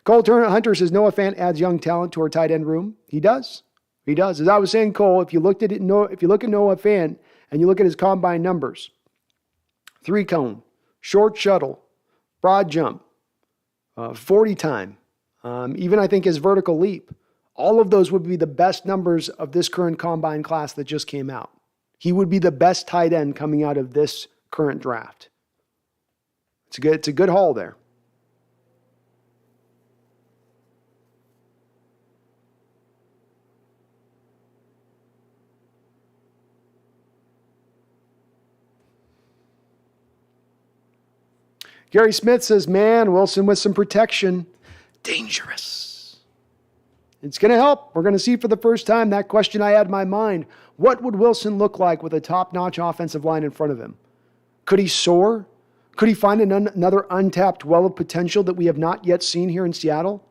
Cole Hunter says Noah Fant adds young talent to our tight end room. He does. He does. As I was saying, Cole, if you look at Noah Fant and you look at his combine numbers, 3-cone, short shuttle, broad jump, 40 time, even I think his vertical leap, all of those would be the best numbers of this current combine class that just came out. He would be the best tight end coming out of this current draft. It's a good haul there. Gary Smith says, man, Wilson with some protection. Dangerous. It's going to help. We're going to see for the first time that question I had in my mind. What would Wilson look like with a top-notch offensive line in front of him? Could he soar? Could he find another untapped well of potential that we have not yet seen here in Seattle?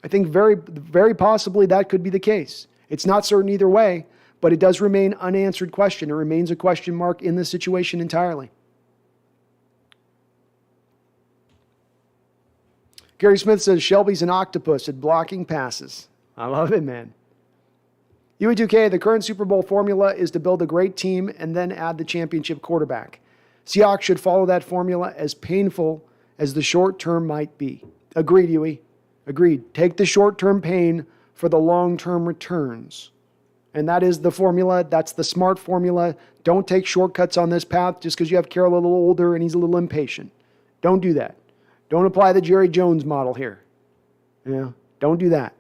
I think very, very possibly that could be the case. It's not certain either way, but it does remain an unanswered question. It remains a question mark in this situation entirely. Gary Smith says, Shelby's an octopus at blocking passes. I love it, man. UE2K, the current Super Bowl formula is to build a great team and then add the championship quarterback. Seahawks should follow that formula, as painful as the short term might be. Agreed, Huey. Agreed. Take the short-term pain for the long-term returns. And that is the formula. That's the smart formula. Don't take shortcuts on this path just because you have Carroll a little older and he's a little impatient. Don't do that. Don't apply the Jerry Jones model here. Don't do that.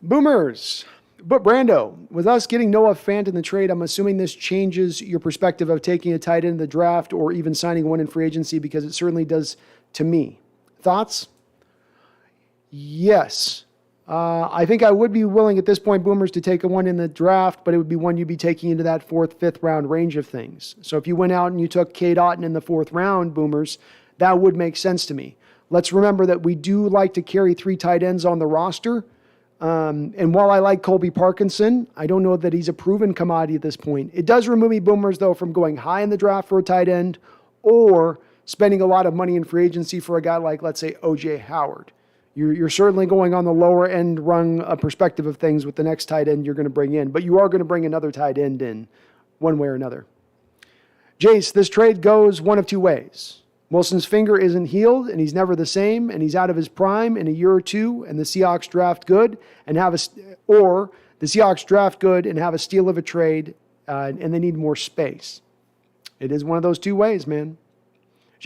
Boomers. But Brando, with us getting Noah Fant in the trade, I'm assuming this changes your perspective of taking a tight end in the draft or even signing one in free agency, because it certainly does to me. Thoughts? Yes. I think I would be willing at this point, Boomers, to take a one in the draft, but it would be one you'd be taking into that 4th, 5th round range of things. So if you went out and you took Cade Otton in the 4th round, Boomers, that would make sense to me. Let's remember that we do like to carry 3 tight ends on the roster. And while I like Colby Parkinson, I don't know that he's a proven commodity at this point. It does remove me, Boomers, though, from going high in the draft for a tight end or spending a lot of money in free agency for a guy like, let's say, O.J. Howard. You're certainly going on the lower end rung perspective of things with the next tight end you're going to bring in, but you are going to bring another tight end in one way or another. Jace, this trade goes one of two ways. Wilson's finger isn't healed, and he's never the same, and he's out of his prime in a year or two, and the Seahawks draft good and have the Seahawks draft good and have a steal of a trade, and they need more space. It is one of those two ways, man.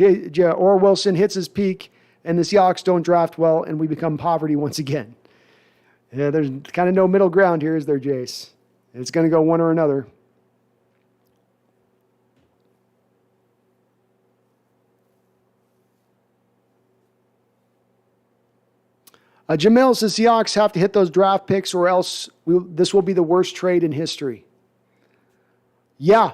Or Wilson hits his peak, and the Seahawks don't draft well, and we become poverty once again. Yeah, there's kind of no middle ground here, is there, Jace? It's going to go one or another. Jamil says Seahawks have to hit those draft picks or else this will be the worst trade in history. Yeah,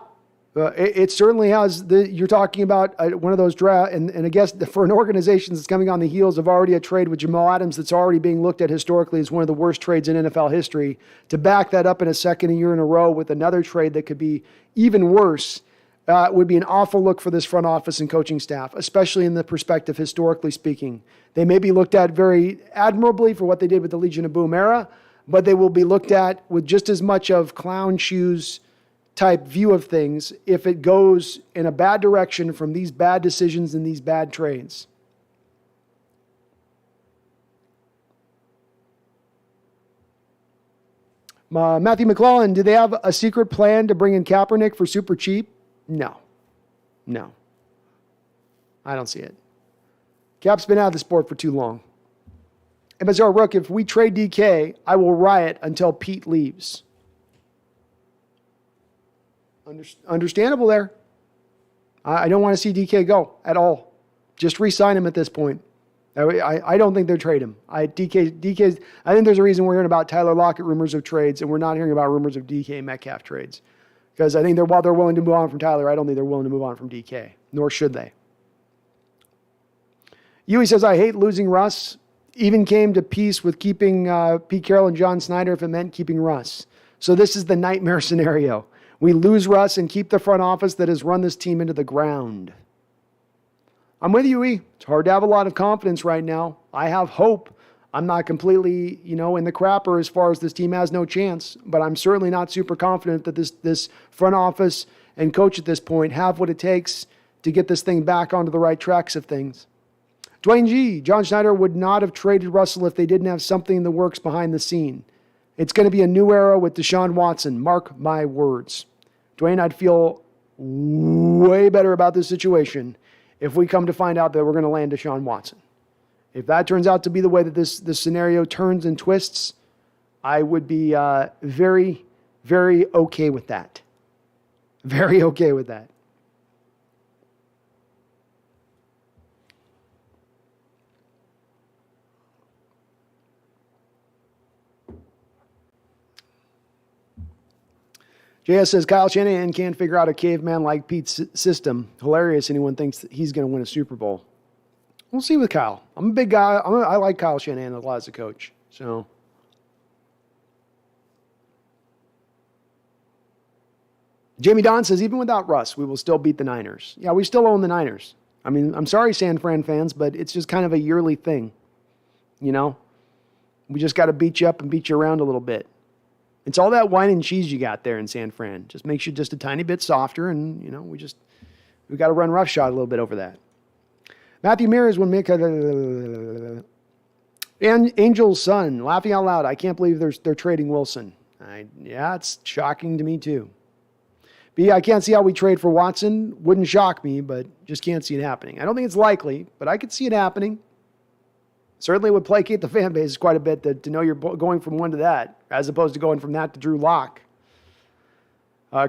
it certainly has. You're talking about one of those draft, and I guess for an organization that's coming on the heels of already a trade with Jamal Adams that's already being looked at historically as one of the worst trades in NFL history, to back that up in a second year in a row with another trade that could be even worse, would be an awful look for this front office and coaching staff, especially in the perspective, historically speaking. They may be looked at very admirably for what they did with the Legion of Boom era, but they will be looked at with just as much of clown shoes type view of things if it goes in a bad direction from these bad decisions and these bad trades. Matthew McClellan, do they have a secret plan to bring in Kaepernick for super cheap? No. I don't see it. Cap's been out of the sport for too long. And Bizarre Rook, if we trade DK, I will riot until Pete leaves. Understandable there. I don't want to see DK go at all. Just re-sign him at this point. I don't think they'll trade him. I think there's a reason we're hearing about Tyler Lockett rumors of trades, and we're not hearing about rumors of DK Metcalf trades. Because I think while they're willing to move on from Tyler, I don't think they're willing to move on from DK, nor should they. Yui says, I hate losing Russ. Even came to peace with keeping Pete Carroll and John Snyder if it meant keeping Russ. So this is the nightmare scenario. We lose Russ and keep the front office that has run this team into the ground. I'm with you, E. It's hard to have a lot of confidence right now. I have hope. I'm not completely, in the crapper as far as this team has no chance, but I'm certainly not super confident that this front office and coach at this point have what it takes to get this thing back onto the right tracks of things. Dwayne G. John Schneider would not have traded Russell if they didn't have something in the works behind the scene. It's going to be a new era with Deshaun Watson. Mark my words. Dwayne, I'd feel way better about this situation if we come to find out that we're going to land Deshaun Watson. If that turns out to be the way that this scenario turns and twists, I would be very, very okay with that. Very okay with that. JS says, Kyle Shanahan can't figure out a caveman-like Pete's system. Hilarious. Anyone thinks that he's going to win a Super Bowl. We'll see with Kyle. I'm a big guy. I like Kyle Shanahan a lot as a coach. So, Jamie Don says, even without Russ, we will still beat the Niners. Yeah, we still own the Niners. I mean, I'm sorry, San Fran fans, but it's just kind of a yearly thing. You know? We just got to beat you up and beat you around a little bit. It's all that wine and cheese you got there in San Fran. Just makes you just a tiny bit softer, and, you know, we got to run roughshod a little bit over that. Matthew Mears will make Angel's son, laughing out loud. I can't believe they're trading Wilson. Yeah, it's shocking to me too. B, I can't see how we trade for Watson. Wouldn't shock me, but just can't see it happening. I don't think it's likely, but I could see it happening. Certainly would placate the fan base quite a bit to know you're going from one to that, as opposed to going from that to Drew Lock.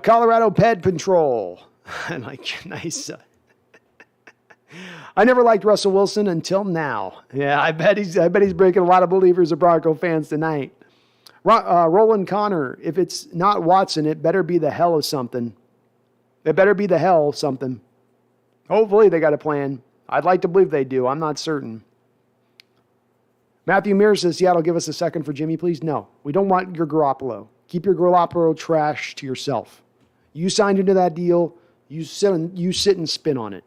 Colorado Ped Patrol. Nice. I never liked Russell Wilson until now. Yeah, I bet he's breaking a lot of believers of Bronco fans tonight. Roland Connor, if it's not Watson, it better be the hell of something. It better be the hell of something. Hopefully they got a plan. I'd like to believe they do. I'm not certain. Matthew Mears says, Seattle, give us a second for Jimmy, please. No, we don't want your Garoppolo. Keep your Garoppolo trash to yourself. You signed into that deal. You sit and spin on it.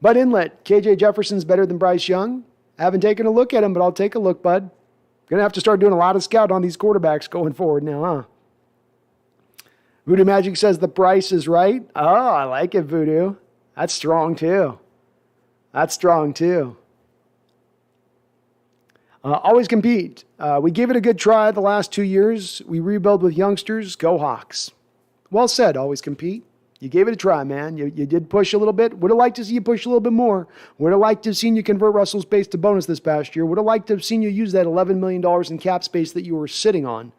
Bud Inlet, KJ Jefferson's better than Bryce Young. I haven't taken a look at him, but I'll take a look, Bud. Going to have to start doing a lot of scout on these quarterbacks going forward now, huh? Voodoo Magic says the price is right. Oh, I like it, Voodoo. That's strong, too. Always compete. We gave it a good try the last 2 years. We rebuild with youngsters. Go Hawks. Well said, always compete. You gave it a try, man. You did push a little bit. Would have liked to see you push a little bit more. Would have liked to have seen you convert Russell's base to bonus this past year. Would have liked to have seen you use that $11 million in cap space that you were sitting on.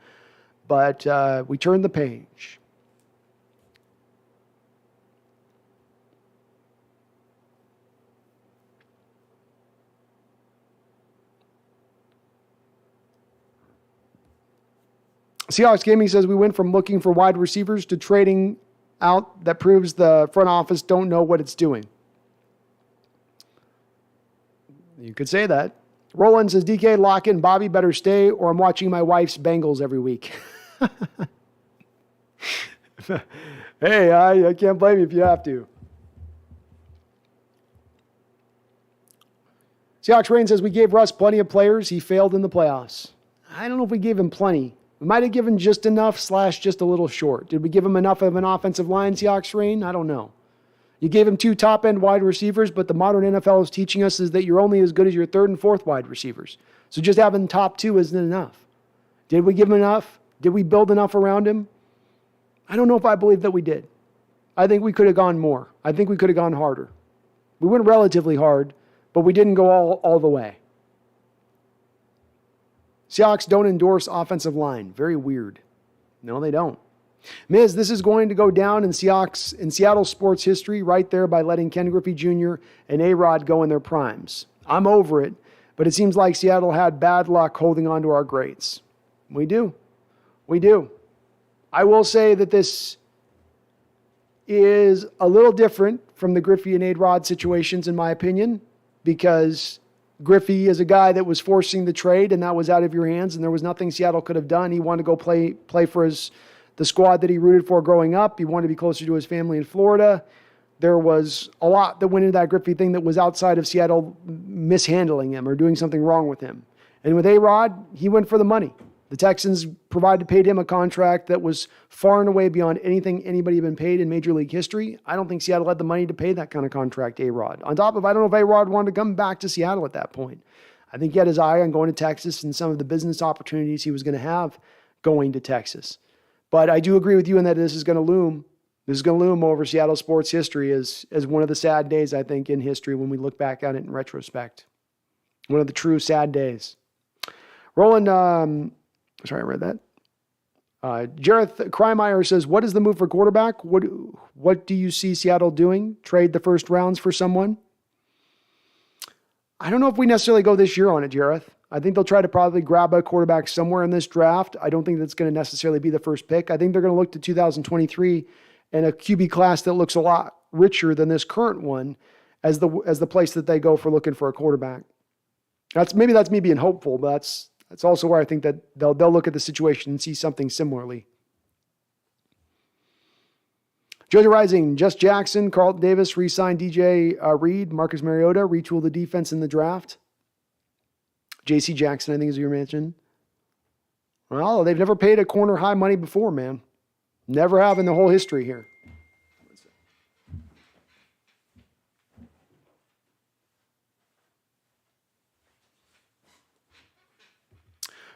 But we turned the page. Seahawks Gaming says we went from looking for wide receivers to trading out. That proves the front office don't know what it's doing. You could say that. Roland says DK, Lockett, and Bobby better stay, or I'm watching my wife's Bengals every week. Hey, I can't blame you if you have to. Seahawks Rain says we gave Russ plenty of players. He failed in the playoffs. I don't know if we gave him plenty. We might have given just enough / just a little short. Did we give him enough of an offensive line, Seahawks Rain? I don't know. You gave him 2 top-end wide receivers, but the modern NFL is teaching us is that you're only as good as your 3rd and 4th wide receivers. So just having top 2 isn't enough. Did we give him enough? Did we build enough around him? I don't know if I believe that we did. I think we could have gone more. I think we could have gone harder. We went relatively hard, but we didn't go all the way. Seahawks don't endorse offensive line. Very weird. No, they don't. Miz, this is going to go down in Seattle sports history right there by letting Ken Griffey Jr. and A-Rod go in their primes. I'm over it, but it seems like Seattle had bad luck holding on to our greats. We do. I will say that this is a little different from the Griffey and A-Rod situations, in my opinion, because Griffey is a guy that was forcing the trade, and that was out of your hands, and there was nothing Seattle could have done. He wanted to go play for the squad that he rooted for growing up. He wanted to be closer to his family in Florida. There was a lot that went into that Griffey thing that was outside of Seattle mishandling him or doing something wrong with him. And with A-Rod, he went for the money. The Texans paid him a contract that was far and away beyond anything anybody had been paid in Major League history. I don't think Seattle had the money to pay that kind of contract to A-Rod. On top of, I don't know if A-Rod wanted to come back to Seattle at that point. I think he had his eye on going to Texas and some of the business opportunities he was going to have going to Texas. But I do agree with you in that this is going to loom This is going to loom over Seattle sports history as one of the sad days, I think, in history when we look back on it in retrospect. One of the true sad days. Roland, sorry, I read that. Jareth Krymeyer says, what is the move for quarterback? What do you see Seattle doing? Trade the first rounds for someone? I don't know if we necessarily go this year on it, Jareth. I think they'll try to probably grab a quarterback somewhere in this draft. I don't think that's going to necessarily be the first pick. I think they're going to look to 2023 and a QB class that looks a lot richer than this current one as the place that they go for looking for a quarterback. That's me being hopeful, but that's also where I think that they'll look at the situation and see something similarly. Jojo Rising, Just Jackson, Carlton Davis, re-signed DJ Reed, Marcus Mariota, retool the defense in the draft. JC Jackson, I think is who you mentioned. Well, they've never paid a corner high money before, man. Never have in the whole history here.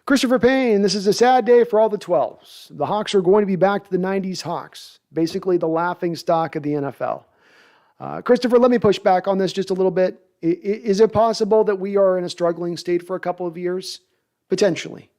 Christopher Payne, this is a sad day for all the 12s. The Hawks are going to be back to the 90s Hawks, basically the laughing stock of the NFL. Christopher, let me push back on this just a little bit. Is it possible that we are in a struggling state for a couple of years? Potentially.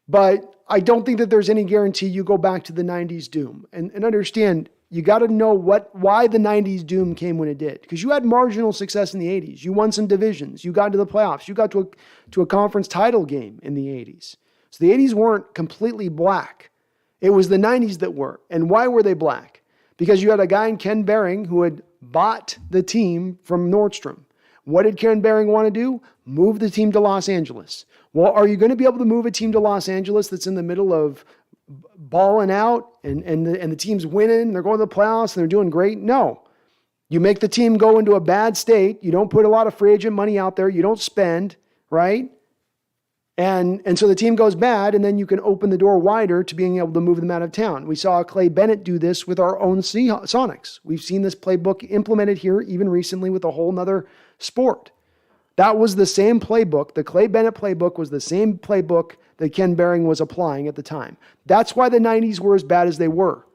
But I don't think that there's any guarantee you go back to the 90s doom. And understand, you got to know why the 90s doom came when it did. Because you had marginal success in the 80s. You won some divisions. You got to the playoffs. You got to a conference title game in the 80s. So the 80s weren't completely black. It was the 90s that were. And why were they black? Because you had a guy in Ken Behring who had bought the team from Nordstrom. What did Ken Behring want to do? Move the team to Los Angeles. Well, are you going to be able to move a team to Los Angeles that's in the middle of balling out and the team's winning and they're going to the playoffs and they're doing great? No. You make the team go into a bad state. You don't put a lot of free agent money out there. You don't spend, right? And so the team goes bad, and then you can open the door wider to being able to move them out of town. We saw Clay Bennett do this with our own Sonics. We've seen this playbook implemented here even recently with a whole nother sport. That was the same playbook. The Clay Bennett playbook was the same playbook that Ken Behring was applying at the time. That's why the 90s were as bad as they were.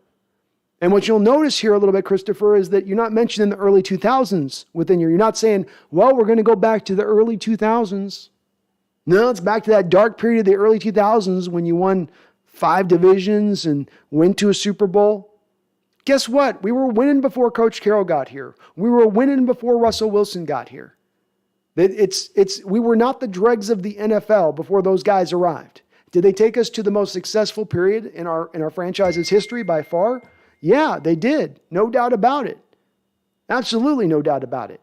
And what you'll notice here a little bit, Christopher, is that you're not mentioning the early 2000s within here. You're not saying, well, we're going to go back to the early 2000s. No, it's back to that dark period of the early 2000s when you won 5 divisions and went to a Super Bowl. Guess what? We were winning before Coach Carroll got here. We were winning before Russell Wilson got here. We were not the dregs of the NFL before those guys arrived. Did they take us to the most successful period in our franchise's history by far? Yeah, they did. No doubt about it. Absolutely no doubt about it.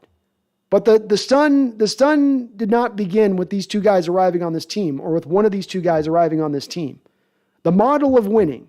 But the stun did not begin with these two guys arriving on this team or with one of these two guys arriving on this team. The model of winning,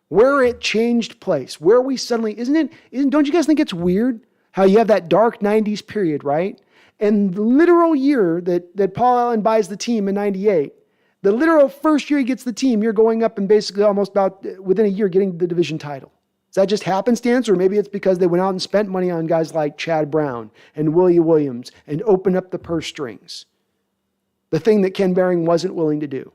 where it changed place, where we suddenly, don't you guys think it's weird how you have that dark 90s period, right? And the literal year that Paul Allen buys the team in 98, the literal first year he gets the team, you're going up and basically almost about within a year getting the division title. Is that just happenstance, or maybe it's because they went out and spent money on guys like Chad Brown and Willie Williams and opened up the purse strings? The thing that Ken Behring wasn't willing to do.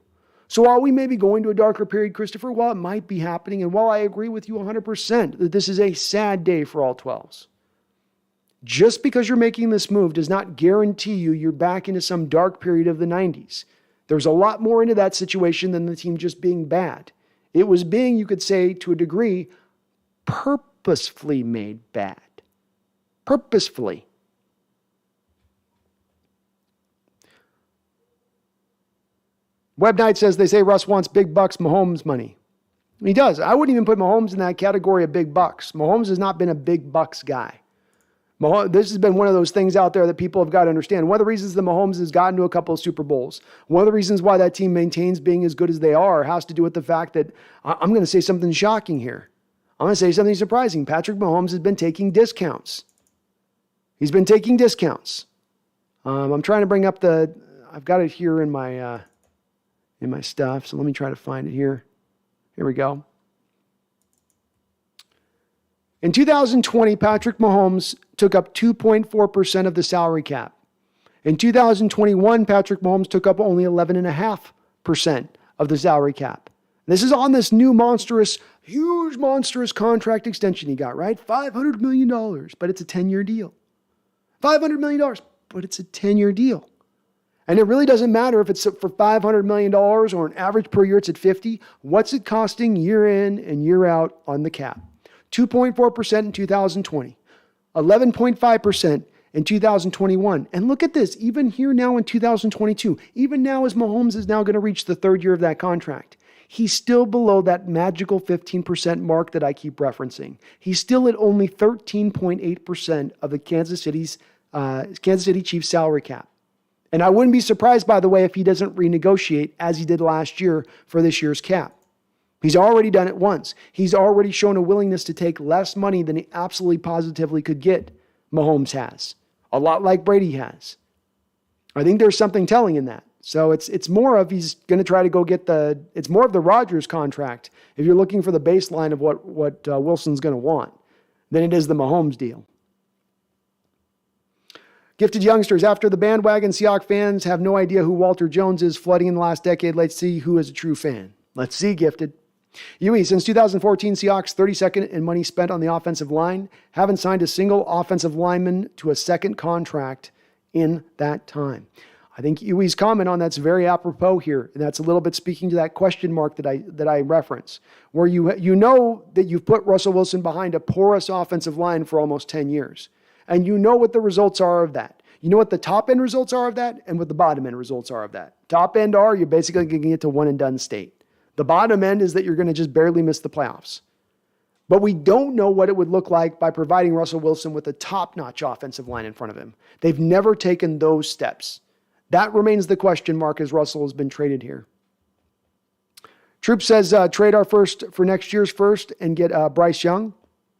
So while we may be going to a darker period, Christopher, while it might be happening, and while I agree with you 100% that this is a sad day for all 12s, just because you're making this move does not guarantee you're back into some dark period of the 90s. There's a lot more into that situation than the team just being bad. It was being, you could say, to a degree, purposefully made bad. Purposefully. Web Knight says, they say Russ wants big bucks Mahomes money. He does. I wouldn't even put Mahomes in that category of big bucks. Mahomes has not been a big bucks guy. This has been one of those things out there that people have got to understand. One of the reasons that Mahomes has gotten to a couple of Super Bowls, one of the reasons why that team maintains being as good as they are has to do with the fact that, I'm going to say something shocking here. I'm going to say something surprising. Patrick Mahomes has been taking discounts. He's been taking discounts. I'm trying to bring up I've got it here in my stuff, so let me try to find it here. Here we go. In 2020, Patrick Mahomes took up 2.4% of the salary cap. In 2021, Patrick Mahomes took up only 11.5% of the salary cap. This is on this new huge monstrous contract extension he got, right? $500 million, but it's a 10-year deal. $500 million, but it's a 10-year deal. And it really doesn't matter if it's for $500 million or an average per year, it's at 50. What's it costing year in and year out on the cap? 2.4% in 2020, 11.5% in 2021. And look at this, even here now in 2022, even now as Mahomes is now going to reach the third year of that contract, he's still below that magical 15% mark that I keep referencing. He's still at only 13.8% of the Kansas City Chiefs salary cap. And I wouldn't be surprised, by the way, if he doesn't renegotiate as he did last year for this year's cap. He's already done it once. He's already shown a willingness to take less money than he absolutely positively could get. Mahomes has. A lot like Brady has. I think there's something telling in that. So it's more of he's going to try to go get it's more of the Rodgers contract if you're looking for the baseline of what Wilson's going to want than it is the Mahomes deal. Gifted youngsters, after the bandwagon Seahawks fans have no idea who Walter Jones is flooding in the last decade, let's see who is a true fan. Let's see, Gifted. UE, since 2014, Seahawks 32nd in money spent on the offensive line, haven't signed a single offensive lineman to a second contract in that time. I think UE's comment on that's very apropos here. And that's a little bit speaking to that question mark that I reference, where you know that you've put Russell Wilson behind a porous offensive line for almost 10 years. And you know what the results are of that. You know what the top end results are of that and what the bottom end results are of that. Top end are you're basically going to get to one and done state. The bottom end is that you're going to just barely miss the playoffs. But we don't know what it would look like by providing Russell Wilson with a top-notch offensive line in front of him. They've never taken those steps. That remains the question mark as Russell has been traded here. Troop says trade our first for next year's first and get Bryce Young.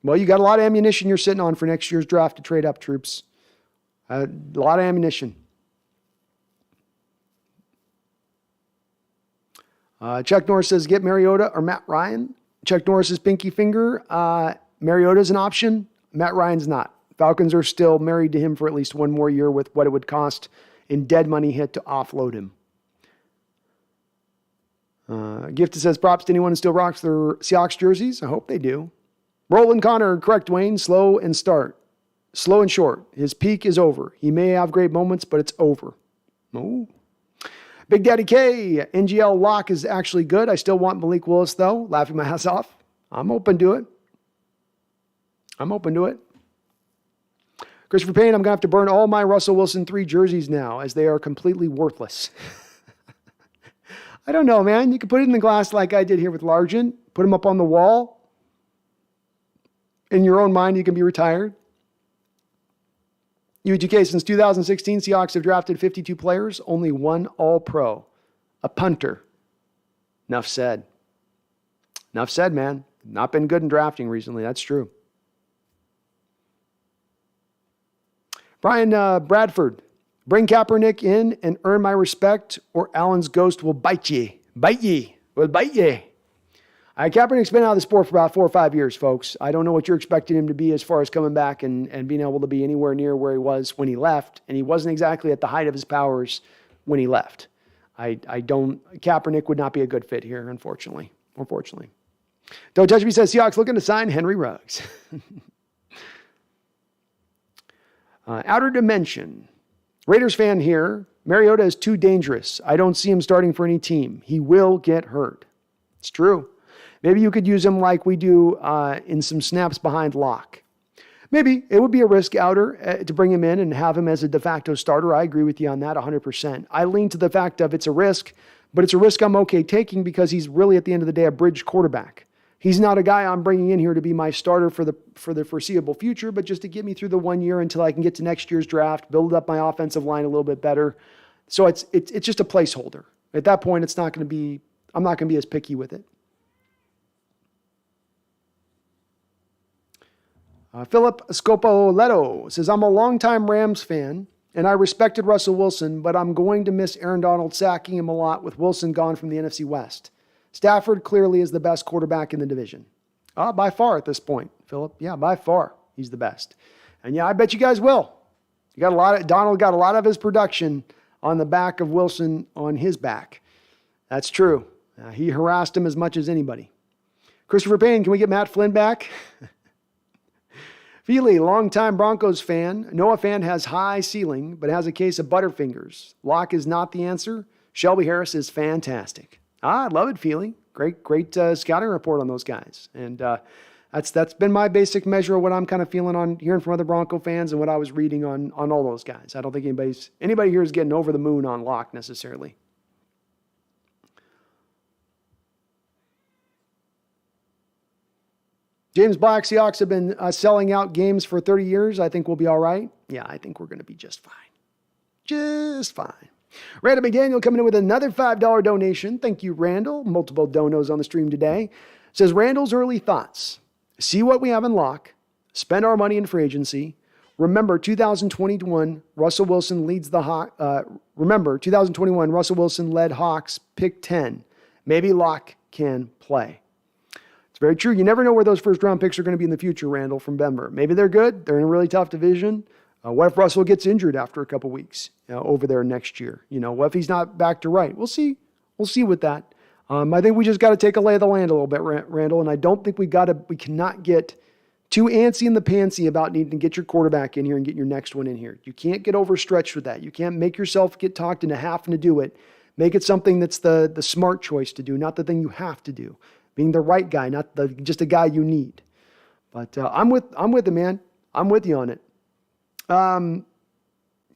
Well, you got a lot of ammunition you're sitting on for next year's draft to trade up, Troops. A lot of ammunition. Chuck Norris says, get Mariota or Matt Ryan. Chuck Norris's pinky finger. Mariota's an option. Matt Ryan's not. Falcons are still married to him for at least one more year with what it would cost in dead money hit to offload him. Gifted says, props to anyone who still rocks their Seahawks jerseys. I hope they do. Roland Connor, correct, Dwayne. Slow and short. His peak is over. He may have great moments, but it's over. Oh. Big Daddy K, NGL lock is actually good. I still want Malik Willis, though. Laughing my ass off. I'm open to it. Christopher Payne, I'm going to have to burn all my Russell Wilson 3 jerseys now as they are completely worthless. I don't know, man. You can put it in the glass like I did here with Largent. Put them up on the wall. In your own mind, you can be retired. UGK, since 2016, Seahawks have drafted 52 players, only one All-Pro, a punter. Enough said. Enough said, man. Not been good in drafting recently. That's true. Brian Bradford, bring Kaepernick in and earn my respect, or Allen's ghost will bite ye. Will bite ye. Kaepernick's been out of the sport for about 4 or 5 years, folks. I don't know what you're expecting him to be as far as coming back and being able to be anywhere near where he was when he left. And he wasn't exactly at the height of his powers when he left. Kaepernick would not be a good fit here, unfortunately. Don't Touch Me says, Seahawks looking to sign Henry Ruggs. Outer Dimension. Raiders fan here. Mariota is too dangerous. I don't see him starting for any team. He will get hurt. It's true. Maybe you could use him like we do in some snaps behind lock. Maybe it would be a risk outer to bring him in and have him as a de facto starter. I agree with you on that 100%. I lean to the fact of it's a risk, but it's a risk I'm okay taking because he's really at the end of the day a bridge quarterback. He's not a guy I'm bringing in here to be my starter for the foreseeable future, but just to get me through the 1 year until I can get to next year's draft, build up my offensive line a little bit better. So it's just a placeholder. At that point, I'm not going to be as picky with it. Philip Scopoletto says, I'm a longtime Rams fan, and I respected Russell Wilson, but I'm going to miss Aaron Donald sacking him a lot with Wilson gone from the NFC West. Stafford clearly is the best quarterback in the division. By far at this point, Philip. Yeah, by far, he's the best. And yeah, I bet you guys will. Donald got a lot of his production on the back of Wilson on his back. That's true. He harassed him as much as anybody. Christopher Payne, can we get Matt Flynn back? Feely, longtime Broncos fan. Noah fan has high ceiling, but has a case of butterfingers. Locke is not the answer. Shelby Harris is fantastic. I love it, Feely. Great scouting report on those guys. And that's been my basic measure of what I'm kind of feeling on hearing from other Bronco fans and what I was reading on all those guys. I don't think anybody here is getting over the moon on Locke necessarily. James Black, Seahawks have been selling out games for 30 years. I think we'll be all right. Yeah, I think we're going to be just fine. Just fine. Randall McDaniel coming in with another $5 donation. Thank you, Randall. Multiple donos on the stream today. Says, Randall's early thoughts. See what we have in lock. Spend our money in free agency. Remember, 2021, Russell Wilson leads the Hawks. 2021, Russell Wilson led Hawks, pick 10. Maybe Locke can play. It's very true. You never know where those first-round picks are going to be in the future, Randall, from Denver. Maybe they're good. They're in a really tough division. What if Russell gets injured after a couple weeks over there next year? What if he's not back to right? We'll see. We'll see with that. I think we just got to take a lay of the land a little bit, Randall, and I don't think we cannot get too antsy in the pantsy about needing to get your quarterback in here and get your next one in here. You can't get overstretched with that. You can't make yourself get talked into having to do it. Make it something that's the smart choice to do, not the thing you have to do. Being the right guy, not just a guy you need. But I'm with it, man. I'm with you on it.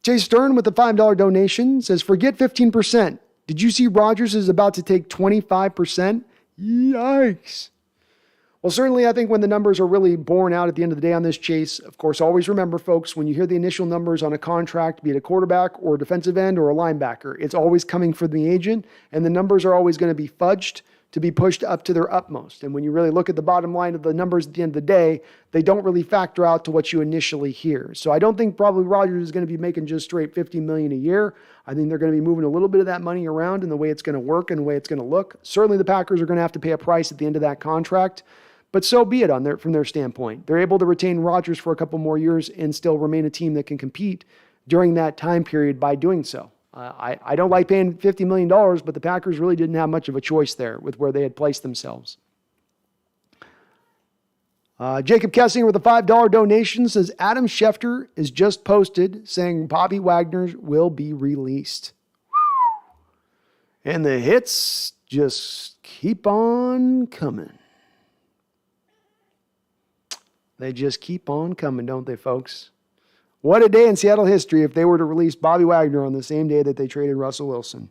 Jay Stern with the $5 donation says, forget 15%. Did you see Rodgers is about to take 25%? Yikes. Well, certainly I think when the numbers are really borne out at the end of the day on this, Chase, of course, always remember, folks, when you hear the initial numbers on a contract, be it a quarterback or a defensive end or a linebacker, it's always coming from the agent, and the numbers are always going to be fudged to be pushed up to their utmost. And when you really look at the bottom line of the numbers at the end of the day, they don't really factor out to what you initially hear. So I don't think probably Rodgers is going to be making just straight $50 million a year. I think they're going to be moving a little bit of that money around in the way it's going to work and the way it's going to look. Certainly the Packers are going to have to pay a price at the end of that contract, but so be it from their standpoint. They're able to retain Rodgers for a couple more years and still remain a team that can compete during that time period by doing so. I don't like paying $50 million, but the Packers really didn't have much of a choice there with where they had placed themselves. Jacob Kessinger with a $5 donation says, Adam Schefter is just posted saying Bobby Wagner will be released. And the hits just keep on coming. They just keep on coming, don't they, folks? What a day in Seattle history if they were to release Bobby Wagner on the same day that they traded Russell Wilson.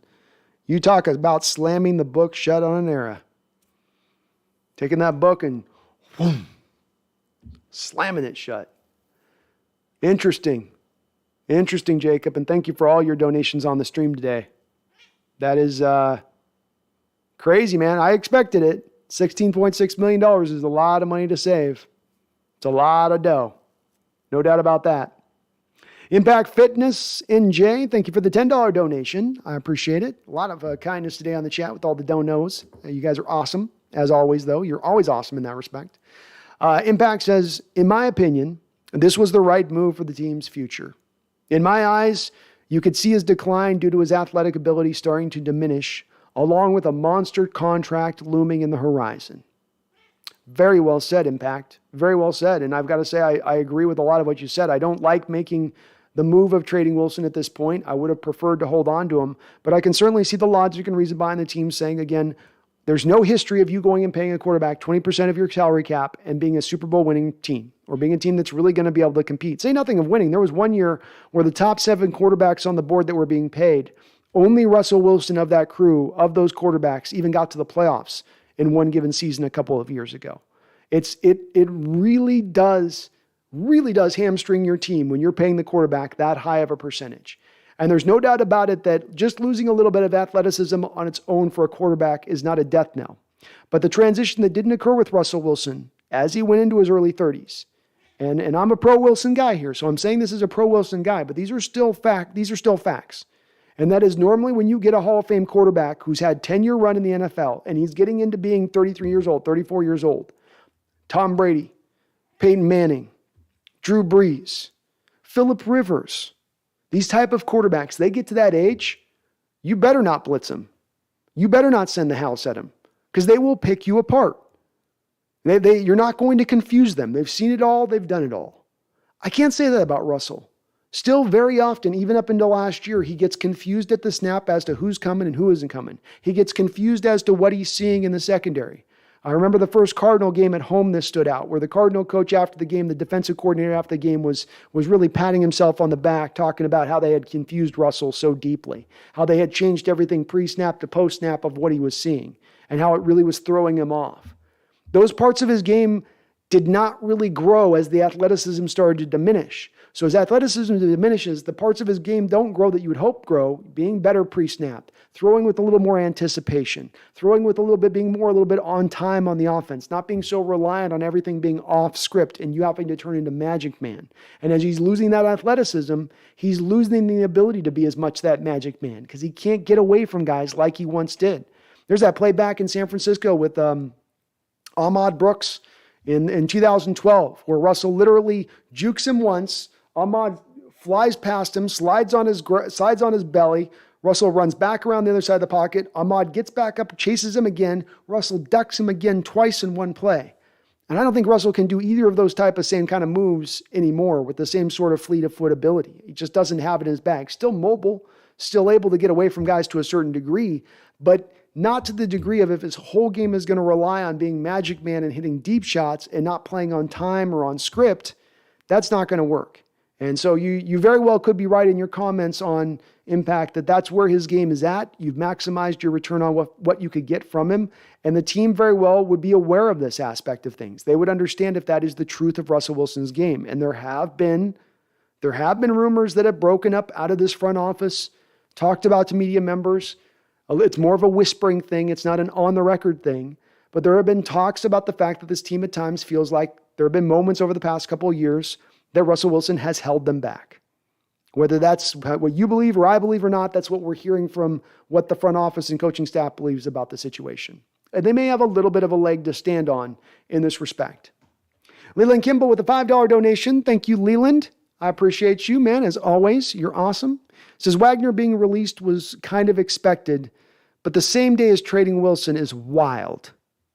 You talk about slamming the book shut on an era. Taking that book and whoom, slamming it shut. Interesting. Interesting, Jacob, and thank you for all your donations on the stream today. That is crazy, man. I expected it. $16.6 million is a lot of money to save. It's a lot of dough. No doubt about that. Impact Fitness NJ, thank you for the $10 donation. I appreciate it. A lot of kindness today on the chat with all the donos. You guys are awesome. As always, though, you're always awesome in that respect. Impact says, in my opinion, this was the right move for the team's future. In my eyes, you could see his decline due to his athletic ability starting to diminish, along with a monster contract looming in the horizon. Very well said, Impact. Very well said. And I've got to say, I agree with a lot of what you said. I don't like making the move of trading Wilson at this point. I would have preferred to hold on to him, but I can certainly see the logic and reason behind the team saying, again, there's no history of you going and paying a quarterback 20% of your salary cap and being a Super Bowl winning team or being a team that's really going to be able to compete. Say nothing of winning. There was one year where the top 7 quarterbacks on the board that were being paid, only Russell Wilson of that crew, of those quarterbacks, even got to the playoffs in one given season a couple of years ago. It really does hamstring your team when you're paying the quarterback that high of a percentage. And there's no doubt about it that just losing a little bit of athleticism on its own for a quarterback is not a death knell. But the transition that didn't occur with Russell Wilson as he went into his early 30s, and I'm a pro-Wilson guy here, so I'm saying this is a pro-Wilson guy, but these are still facts. And that is normally when you get a Hall of Fame quarterback who's had 10-year run in the NFL, and he's getting into being 33 years old, 34 years old, Tom Brady, Peyton Manning, Drew Brees, Phillip Rivers, these type of quarterbacks, they get to that age, you better not blitz them. You better not send the house at them because they will pick you apart. You're not going to confuse them. They've seen it all. They've done it all. I can't say that about Russell. Still very often, even up until last year, he gets confused at the snap as to who's coming and who isn't coming. He gets confused as to what he's seeing in the secondary. I remember the first Cardinal game at home, this stood out, where the Cardinal coach after the game, the defensive coordinator after the game was really patting himself on the back, talking about how they had confused Russell so deeply, how they had changed everything pre-snap to post-snap of what he was seeing, and how it really was throwing him off. Those parts of his game did not really grow as the athleticism started to diminish. So as athleticism diminishes, the parts of his game don't grow that you would hope grow, being better pre-snap, throwing with a little more anticipation, throwing with a little bit on time on the offense, not being so reliant on everything being off script and you having to turn into Magic Man. And as he's losing that athleticism, he's losing the ability to be as much that Magic Man because he can't get away from guys like he once did. There's that play back in San Francisco with Ahmad Brooks in 2012, where Russell literally jukes him once. Ahmad flies past him, slides on his belly. Russell runs back around the other side of the pocket. Ahmad gets back up, chases him again. Russell ducks him again twice in one play. And I don't think Russell can do either of those same kind of moves anymore with the same sort of fleet of foot ability. He just doesn't have it in his bag. Still mobile, still able to get away from guys to a certain degree, but not to the degree of if his whole game is going to rely on being Magic Man and hitting deep shots and not playing on time or on script, that's not going to work. And so you very well could be right in your comments on Impact that that's where his game is at. You've maximized your return on what you could get from him. And the team very well would be aware of this aspect of things. They would understand if that is the truth of Russell Wilson's game. And there have been rumors that have broken up out of this front office, talked about to media members. It's more of a whispering thing. It's not an on-the-record thing. But there have been talks about the fact that this team at times feels like there have been moments over the past couple of years that Russell Wilson has held them back. Whether that's what you believe or I believe or not, that's what we're hearing from what the front office and coaching staff believes about the situation. And they may have a little bit of a leg to stand on in this respect. Leland Kimball with a $5 donation. Thank you, Leland. I appreciate you, man. As always, you're awesome. Says Wagner being released was kind of expected, but the same day as trading Wilson is wild.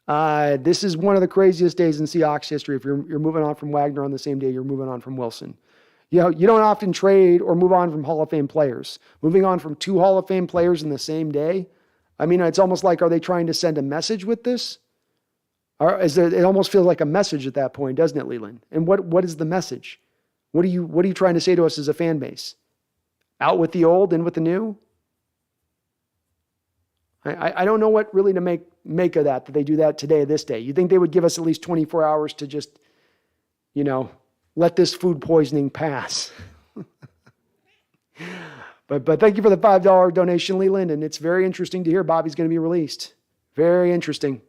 This is one of the craziest days in Seahawks history. If you're moving on from Wagner on the same day, you're moving on from Wilson. You know, you don't often trade or move on from Hall of Fame players. Moving on from two Hall of Fame players in the same day. I mean, it's almost like, are they trying to send a message with this? Or it almost feels like a message at that point, doesn't it, Leland? And what is the message? What are you trying to say to us as a fan base? Out with the old, in with the new? I don't know what really to make of that they do that today, this day. You think they would give us at least 24 hours to just, let this food poisoning pass. But thank you for the $5 donation, Leland. And it's very interesting to hear Bobby's going to be released. Very interesting.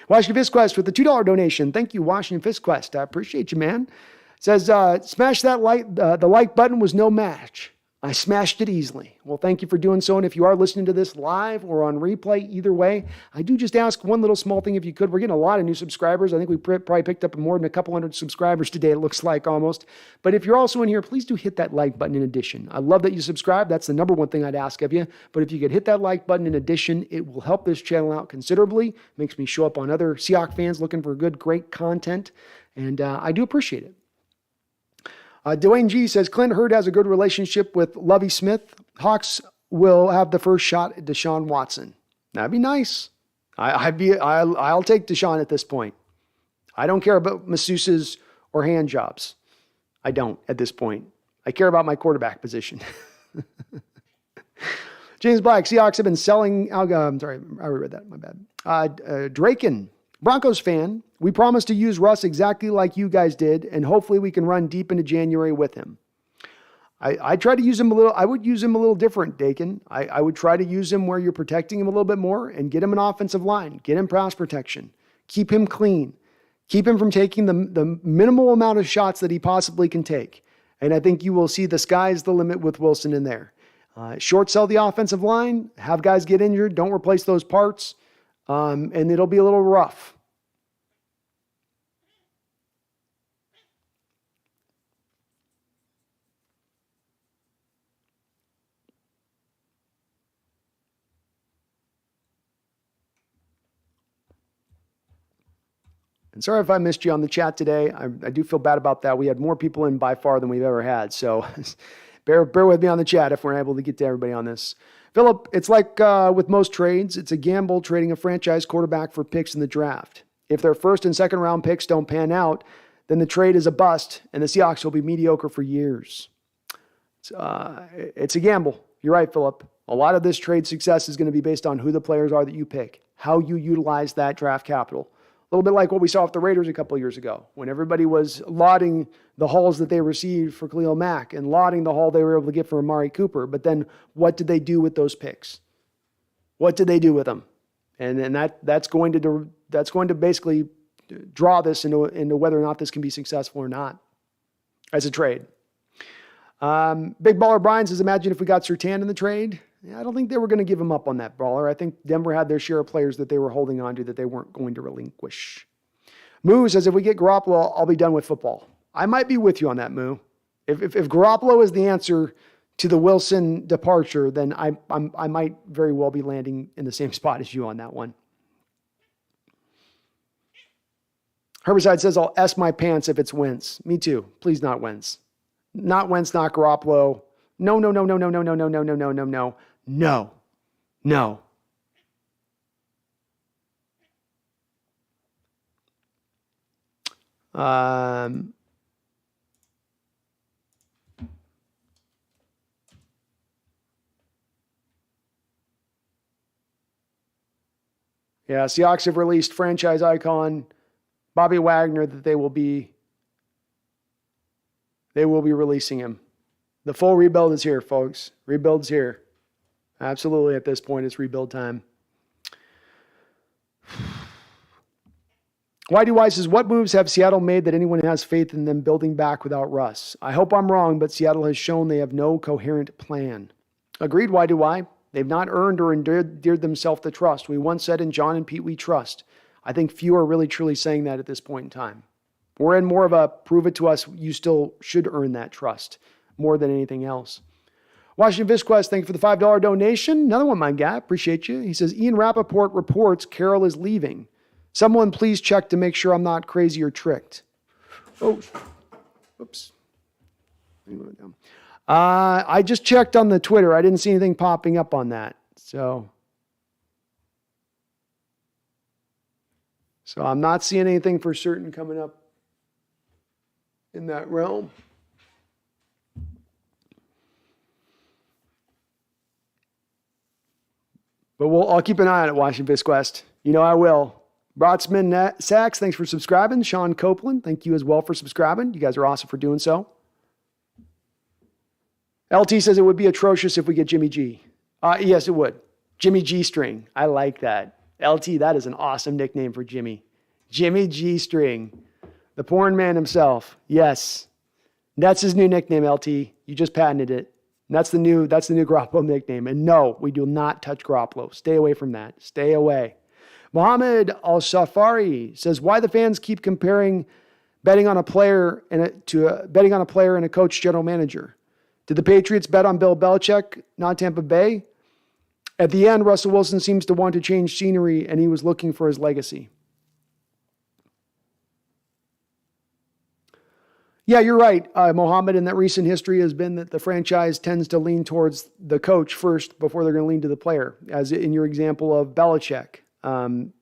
Washington Fist Quest with the $2 donation. Thank you, Washington Fist Quest. I appreciate you, man. It says, smash that the like button was no match. I smashed it easily. Well, thank you for doing so. And if you are listening to this live or on replay, either way, I do just ask one little small thing if you could. We're getting a lot of new subscribers. I think we probably picked up more than a couple hundred subscribers today, it looks like almost. But if you're also in here, please do hit that like button in addition. I love that you subscribe. That's the number one thing I'd ask of you. But if you could hit that like button in addition, it will help this channel out considerably. Makes me show up on other Seahawks fans looking for good, great content. And I do appreciate it. Dwayne G says, Clint Hurd has a good relationship with Lovie Smith. Hawks will have the first shot at Deshaun Watson. That'd be nice. I'll take Deshaun at this point. I don't care about masseuses or hand jobs. I don't at this point. I care about my quarterback position. James Black, Seahawks have been selling. I'm sorry, I read that. My bad. Draken, Broncos fan. We promised to use Russ exactly like you guys did, and hopefully we can run deep into January with him. I try to use him a little. I would use him a little different, Dakin. I would try to use him where you're protecting him a little bit more and get him an offensive line, get him pass protection, keep him clean, keep him from taking the minimal amount of shots that he possibly can take. And I think you will see the sky's the limit with Wilson in there. Short sell the offensive line, have guys get injured, don't replace those parts, and it'll be a little rough. And sorry if I missed you on the chat today. I do feel bad about that. We had more people in by far than we've ever had. So bear with me on the chat if we're able to get to everybody on this. Philip, it's like with most trades, it's a gamble trading a franchise quarterback for picks in the draft. If their first and second round picks don't pan out, then the trade is a bust and the Seahawks will be mediocre for years. It's a gamble. You're right, Philip. A lot of this trade success is going to be based on who the players are that you pick, how you utilize that draft capital. A little bit like what we saw with the Raiders a couple of years ago, when everybody was lauding the hauls that they received for Khalil Mack and lauding the haul they were able to get for Amari Cooper. But then what did they do with those picks? What did they do with them? And that's going to basically draw this into whether or not this can be successful or not as a trade. Big Baller Brian says, imagine if we got Surtain in the trade. I don't think they were going to give him up on that baller. I think Denver had their share of players that they were holding on to that they weren't going to relinquish. Moo says, if we get Garoppolo, I'll be done with football. I might be with you on that, Moo. If Garoppolo is the answer to the Wilson departure, then I might very well be landing in the same spot as you on that one. Herbicide says, I'll S my pants if it's Wentz. Me too. Please not Wentz. Not Wentz, not Garoppolo. No. Yeah, Seahawks have released franchise icon Bobby Wagner that they will be releasing him. The full rebuild is here, folks. Rebuild's here. Absolutely, at this point, it's rebuild time. YDY says, what moves have Seattle made that anyone has faith in them building back without Russ? I hope I'm wrong, but Seattle has shown they have no coherent plan. Agreed, YDY. They've not earned or endeared themselves the trust. We once said in John and Pete, we trust. I think few are really truly saying that at this point in time. We're in more of a prove it to us, you still should earn that trust more than anything else. Washington Visquest, thank you for the $5 donation. Another one, my guy. Appreciate you. He says, Ian Rappaport reports Carroll is leaving. Someone please check to make sure I'm not crazy or tricked. Oh, oops. I just checked on the Twitter. I didn't see anything popping up on that. So I'm not seeing anything for certain coming up in that realm. But I'll keep an eye on it, Washington Visquest. You know I will. Brotsman Sachs, thanks for subscribing. Sean Copeland, thank you as well for subscribing. You guys are awesome for doing so. LT says it would be atrocious if we get Jimmy G. Yes, it would. Jimmy G String. I like that. LT, that is an awesome nickname for Jimmy. Jimmy G String. The porn man himself. Yes. That's his new nickname, LT. You just patented it. And that's the new Garoppolo nickname. And no, we do not touch Garoppolo. Stay away from that. Stay away. Mohammed Al-Safari says, why the fans keep comparing betting on a player and a coach general manager? Did the Patriots bet on Bill Belichick, not Tampa Bay? At the end, Russell Wilson seems to want to change scenery, and he was looking for his legacy. Yeah, you're right, Mohammed, and that recent history has been that the franchise tends to lean towards the coach first before they're going to lean to the player, as in your example of Belichick.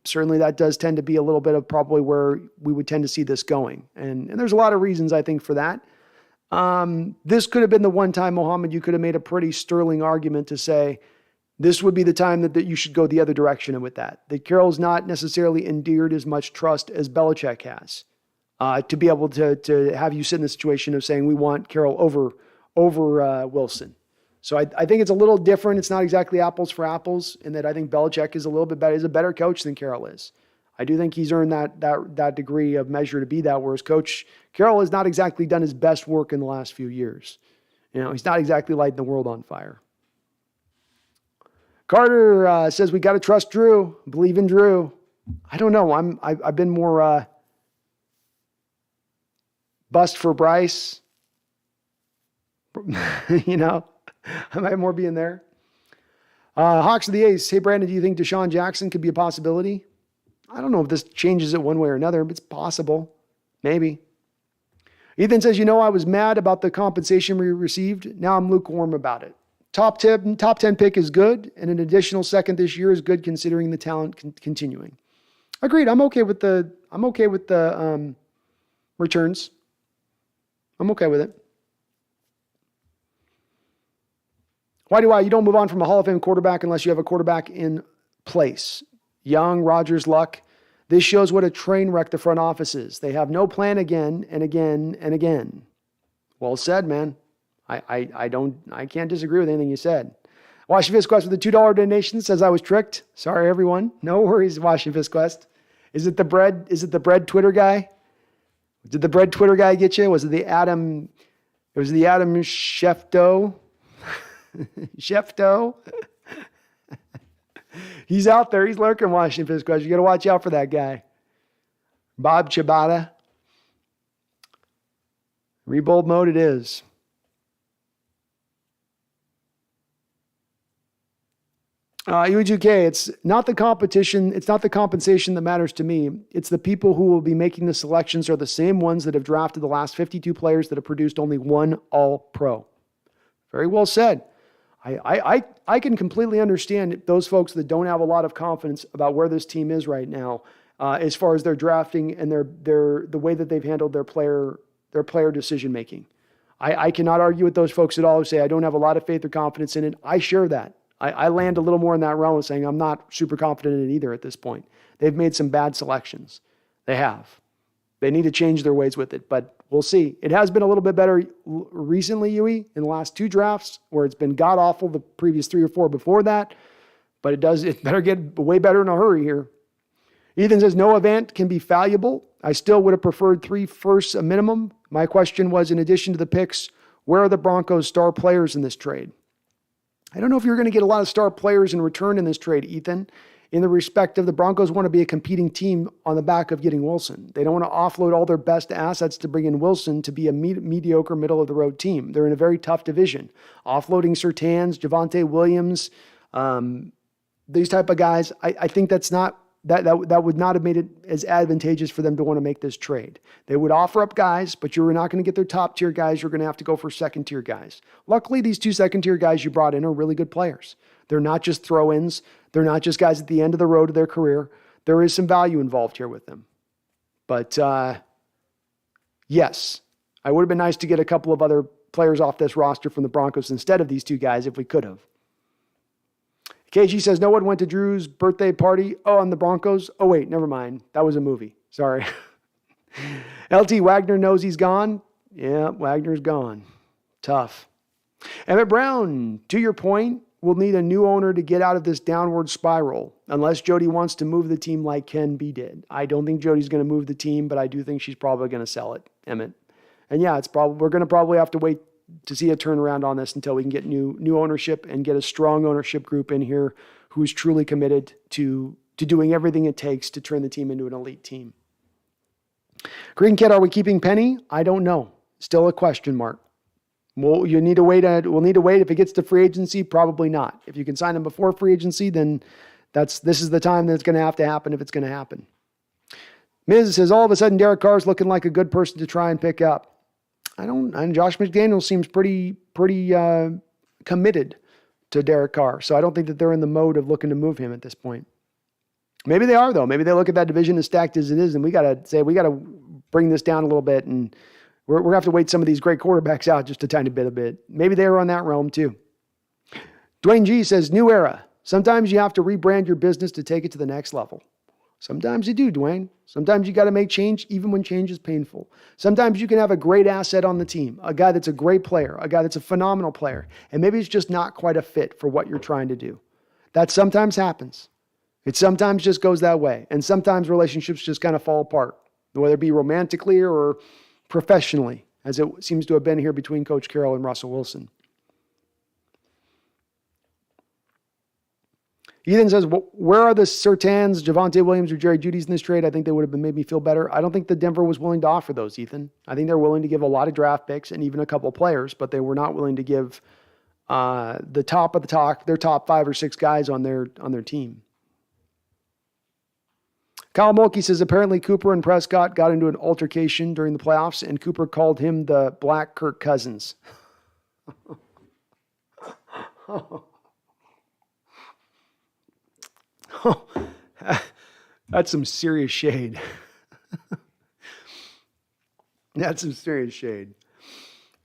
Certainly that does tend to be a little bit of probably where we would tend to see this going. And there's a lot of reasons, I think, for that. This could have been the one time, Mohammed, you could have made a pretty sterling argument to say this would be the time that you should go the other direction with that. That Carroll's not necessarily endeared as much trust as Belichick has. To be able to have you sit in the situation of saying we want Carroll over Wilson. So I think it's a little different. It's not exactly apples for apples in that I think Belichick is a little bit better, is a better coach than Carroll is. I do think he's earned that degree of measure to be that, whereas Coach Carroll has not exactly done his best work in the last few years. You know, he's not exactly lighting the world on fire. Carter says we got to trust Drew. Believe in Drew. I don't know. I've been more bust for Bryce. You know, I might more be in there. Hawks of the Ace. Hey, Brandon, do you think Deshaun Jackson could be a possibility? I don't know if this changes it one way or another, but it's possible. Maybe. Ethan says, I was mad about the compensation we received. Now I'm lukewarm about it. Top 10 pick is good, and an additional second this year is good considering the talent continuing. Agreed. I'm okay with the returns. I'm okay with it. You don't move on from a Hall of Fame quarterback unless you have a quarterback in place. Young, Rodgers, Luck. This shows what a train wreck the front office is. They have no plan again and again and again. Well said, man. I can't disagree with anything you said. Washington Fist with the $2 donation says I was tricked. Sorry, everyone. No worries, Washington Fist. Is it the bread? Is it the bread Twitter guy? Did the bread Twitter guy get you? Was it the Adam? It was the Adam Shefto. Shefto. He's out there. He's lurking, Washington Fist. You got to watch out for that guy. Bob Ciabatta. Rebuild mode it is. UGK, it's not the competition. It's not the compensation that matters to me. It's the people who will be making the selections are the same ones that have drafted the last 52 players that have produced only one All-Pro. Very well said. I can completely understand those folks that don't have a lot of confidence about where this team is right now, as far as their drafting and the way that they've handled their player decision making. I cannot argue with those folks at all who say I don't have a lot of faith or confidence in it. I share that. I land a little more in that realm of saying I'm not super confident in it either at this point. They've made some bad selections. They have. They need to change their ways with it, but we'll see. It has been a little bit better recently, Yui, in the last 2 drafts, where it's been god-awful the previous 3 or 4 before that, but it better get way better in a hurry here. Ethan says, no event can be valuable. I still would have preferred 3 firsts a minimum. My question was, in addition to the picks, where are the Broncos' star players in this trade? I don't know if you're going to get a lot of star players in return in this trade, Ethan, in the respect of the Broncos want to be a competing team on the back of getting Wilson. They don't want to offload all their best assets to bring in Wilson to be a mediocre middle-of-the-road team. They're in a very tough division. Offloading Surtains, Javonte Williams, these type of guys, I think that's not that would not have made it as advantageous for them to want to make this trade. They would offer up guys, but you're not going to get their top tier guys. You're going to have to go for second tier guys. Luckily, these 2 second tier guys you brought in are really good players. They're not just throw-ins. They're not just guys at the end of the road of their career. There is some value involved here with them. But yes, I would have been nice to get a couple of other players off this roster from the Broncos instead of these 2 guys if we could have. KG says, no one went to Drew's birthday party. Oh, on the Broncos? Oh, wait, never mind. That was a movie. Sorry. LT Wagner knows he's gone. Yeah, Wagner's gone. Tough. Emmett Brown, to your point, we'll need a new owner to get out of this downward spiral, unless Jody wants to move the team like Ken B did. I don't think Jody's going to move the team, but I do think she's probably going to sell it, Emmett. And yeah, we're going to probably have to wait to see a turnaround on this until we can get new ownership and get a strong ownership group in here who's truly committed to doing everything it takes to turn the team into an elite team. Green Kid, are we keeping Penny? I don't know. Still a question mark. We'll need to wait. If it gets to free agency, probably not. If you can sign him before free agency, then this is the time that it's going to have to happen if it's going to happen. Miz says, all of a sudden, Derek Carr's looking like a good person to try and pick up. And Josh McDaniels seems pretty committed to Derek Carr. So I don't think that they're in the mode of looking to move him at this point. Maybe they are, though. Maybe they look at that division as stacked as it is, and we got to bring this down a little bit, and we're going to have to wait some of these great quarterbacks out just a tiny bit. Maybe they are on that realm, too. Dwayne G says, new era. Sometimes you have to rebrand your business to take it to the next level. Sometimes you do, Dwayne. Sometimes you got to make change even when change is painful. Sometimes you can have a great asset on the team, a guy that's a great player, a guy that's a phenomenal player, and maybe it's just not quite a fit for what you're trying to do. That sometimes happens. It sometimes just goes that way. And sometimes relationships just kind of fall apart, whether it be romantically or professionally, as it seems to have been here between Coach Carroll and Russell Wilson. Ethan says, where are the Surtains, Javonte Williams, or Jerry Jeudy's in this trade? I think they would have made me feel better. I don't think that Denver was willing to offer those, Ethan. I think they're willing to give a lot of draft picks and even a couple of players, but they were not willing to give the top of the top, their top 5 or 6 guys on their team. Kyle Mulkey says apparently Cooper and Prescott got into an altercation during the playoffs, and Cooper called him the Black Kirk Cousins. That's some serious shade. That's some serious shade.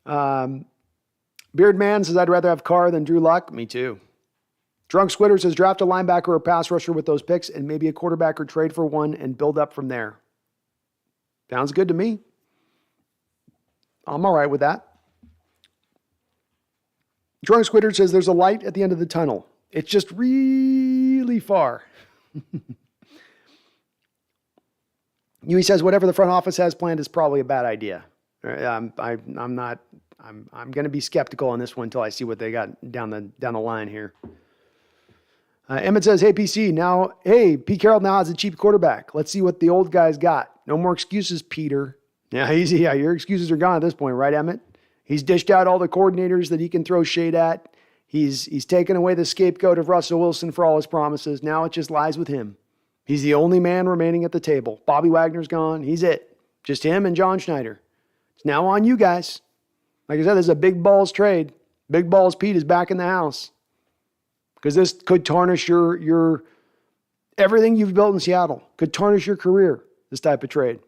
Beard Man says, I'd rather have Carr than Drew Luck. Me too. Drunk Squitter says, draft a linebacker or a pass rusher with those picks and maybe a quarterback or trade for one and build up from there. Sounds good to me. I'm all right with that. Drunk Squitter says, there's a light at the end of the tunnel. It's just really far. Yui says, whatever the front office has planned is probably a bad idea. I'm going to be skeptical on this one until I see what they got down the line here. Emmett says, hey, Pete Carroll now has a cheap quarterback. Let's see what the old guy's got. No more excuses, Peter. Yeah, your excuses are gone at this point, right, Emmett? He's dished out all the coordinators that he can throw shade at. He's taken away the scapegoat of Russell Wilson for all his promises. Now it just lies with him. He's the only man remaining at the table. Bobby Wagner's gone. He's it. Just him and John Schneider. It's now on you guys. Like I said, there's a big balls trade. Big balls Pete is back in the house. Because this could tarnish your everything you've built in Seattle. Could tarnish your career, this type of trade.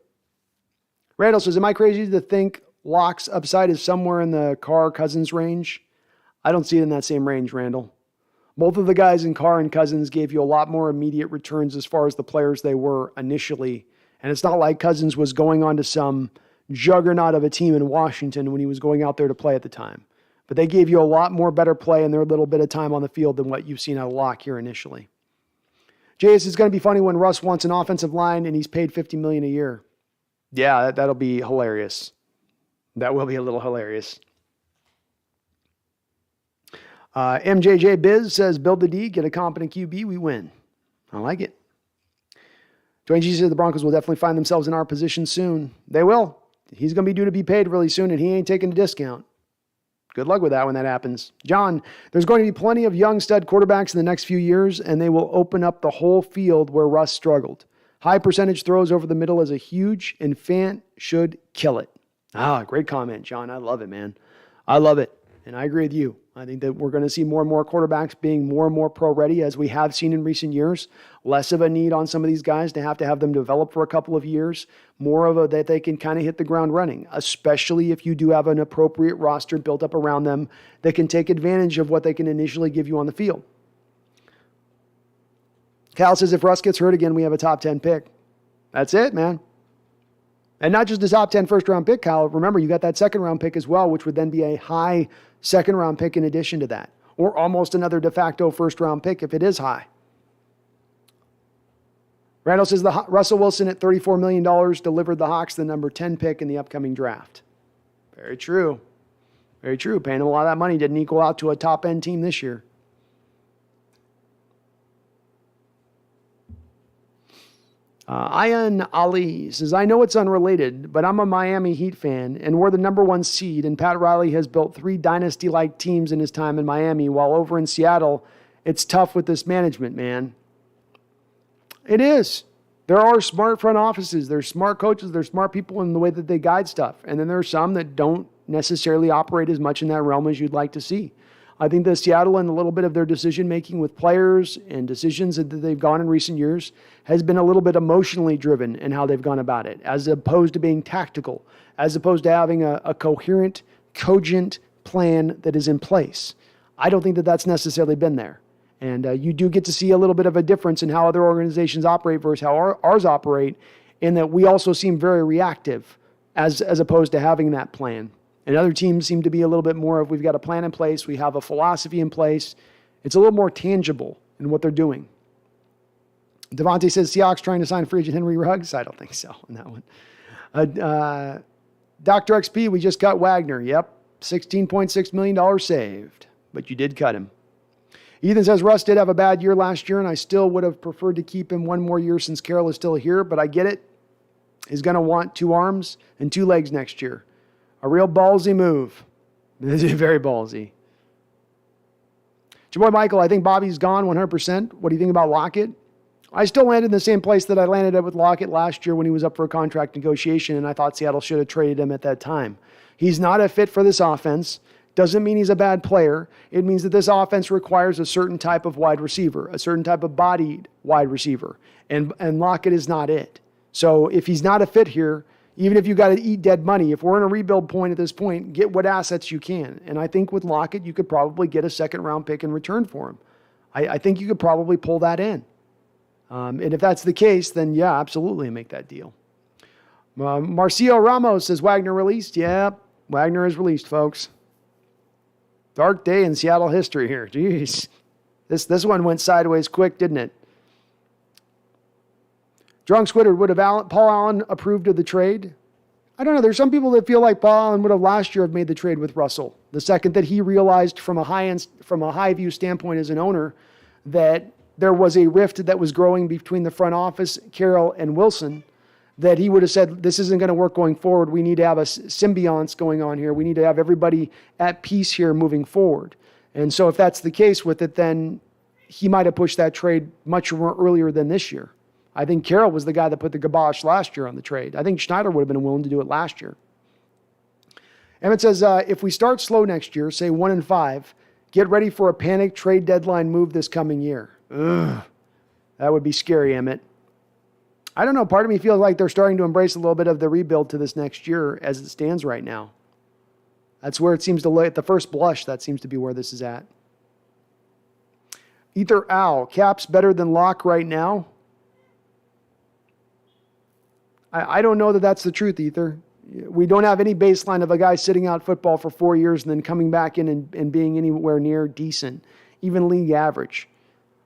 Randall says, am I crazy to think Locke's upside is somewhere in the Carr Cousins range? I don't see it in that same range, Randall. Both of the guys in Carr and Cousins gave you a lot more immediate returns as far as the players they were initially. And it's not like Cousins was going on to some juggernaut of a team in Washington when he was going out there to play at the time. But they gave you a lot more better play in their little bit of time on the field than what you've seen out of Locke here initially. JS, it's going to be funny when Russ wants an offensive line and he's paid $50 million a year. Yeah, that'll be hilarious. That will be a little hilarious. MJJ Biz says, build the D, get a competent QB, we win. I like it. Dwayne G says the Broncos will definitely find themselves in our position soon. They will. He's going to be due to be paid really soon, and he ain't taking a discount. Good luck with that when that happens. John, there's going to be plenty of young stud quarterbacks in the next few years, and they will open up the whole field where Russ struggled. High percentage throws over the middle is a huge, and Fant should kill it. Great comment, John. I love it, man. I love it, and I agree with you. I think that we're going to see more and more quarterbacks being more and more pro-ready, as we have seen in recent years. Less of a need on some of these guys to have them develop for a couple of years. More of a that they can kind of hit the ground running, especially if you do have an appropriate roster built up around them that can take advantage of what they can initially give you on the field. Cal says, if Russ gets hurt again, we have a top 10 pick. That's it, man. And not just a top 10 first-round pick, Kyle. Remember, you got that second-round pick as well, which would then be a high second-round pick in addition to that. Or almost another de facto first-round pick if it is high. Randall says, Russell Wilson at $34 million delivered the Hawks the number 10 pick in the upcoming draft. Very true. Very true. Paying him a lot of that money didn't equal out to a top-end team this year. Ayan Ali says, I know it's unrelated, but I'm a Miami Heat fan, and we're the number 1 seed, and Pat Riley has built 3 dynasty-like teams in his time in Miami, while over in Seattle, it's tough with this management, man. It is. There are smart front offices. There's smart coaches. There's smart people in the way that they guide stuff. And then there are some that don't necessarily operate as much in that realm as you'd like to see. I think that Seattle and a little bit of their decision-making with players and decisions that they've gone in recent years has been a little bit emotionally driven in how they've gone about it, as opposed to being tactical, as opposed to having a coherent, cogent plan that is in place. I don't think that that's necessarily been there. And you do get to see a little bit of a difference in how other organizations operate versus how ours operate, in that we also seem very reactive as opposed to having that plan. And other teams seem to be a little bit more of, we've got a plan in place, we have a philosophy in place. It's a little more tangible in what they're doing. Devontae says, Seahawks trying to sign free agent Henry Ruggs? I don't think so on that one. Dr. XP, we just cut Wagner. Yep, $16.6 million saved, but you did cut him. Ethan says, Russ did have a bad year last year, and I still would have preferred to keep him one more year since Carroll is still here, but I get it. He's going to want 2 arms and 2 legs next year. A real ballsy move. This is very ballsy. Your boy Michael, I think Bobby's gone 100%. What do you think about Lockett? I still landed in the same place that I landed at with Lockett last year when he was up for a contract negotiation, and I thought Seattle should have traded him at that time. He's not a fit for this offense. Doesn't mean he's a bad player. It means that this offense requires a certain type of wide receiver, a certain type of bodied wide receiver, and Lockett is not it. So if he's not a fit here, even if you got to eat dead money, if we're in a rebuild point at this point, get what assets you can. And I think with Lockett, you could probably get a second-round pick in return for him. I think you could probably pull that in. And if that's the case, then yeah, absolutely make that deal. Marcio Ramos says, Wagner released? Yeah, Wagner is released, folks. Dark day in Seattle history here. Jeez. This one went sideways quick, didn't it? Drunk Squidward, would have Paul Allen approved of the trade? I don't know. There's some people that feel like Paul Allen would have last year have made the trade with Russell. The second that he realized from a high view standpoint as an owner that there was a rift that was growing between the front office, Carroll and Wilson, that he would have said, this isn't going to work going forward. We need to have a symbionce going on here. We need to have everybody at peace here moving forward. And so if that's the case with it, then he might have pushed that trade much earlier than this year. I think Carroll was the guy that put the kibosh last year on the trade. I think Schneider would have been willing to do it last year. Emmett says, if we start slow next year, say 1-5, get ready for a panic trade deadline move this coming year. Ugh, that would be scary, Emmett. I don't know. Part of me feels like they're starting to embrace a little bit of the rebuild to this next year as it stands right now. That's where it seems to look at the first blush. That seems to be where this is at. Ether Owl, Cap's better than Locke right now. I don't know that that's the truth, Ether. We don't have any baseline of a guy sitting out football for 4 years and then coming back in and being anywhere near decent, even league average.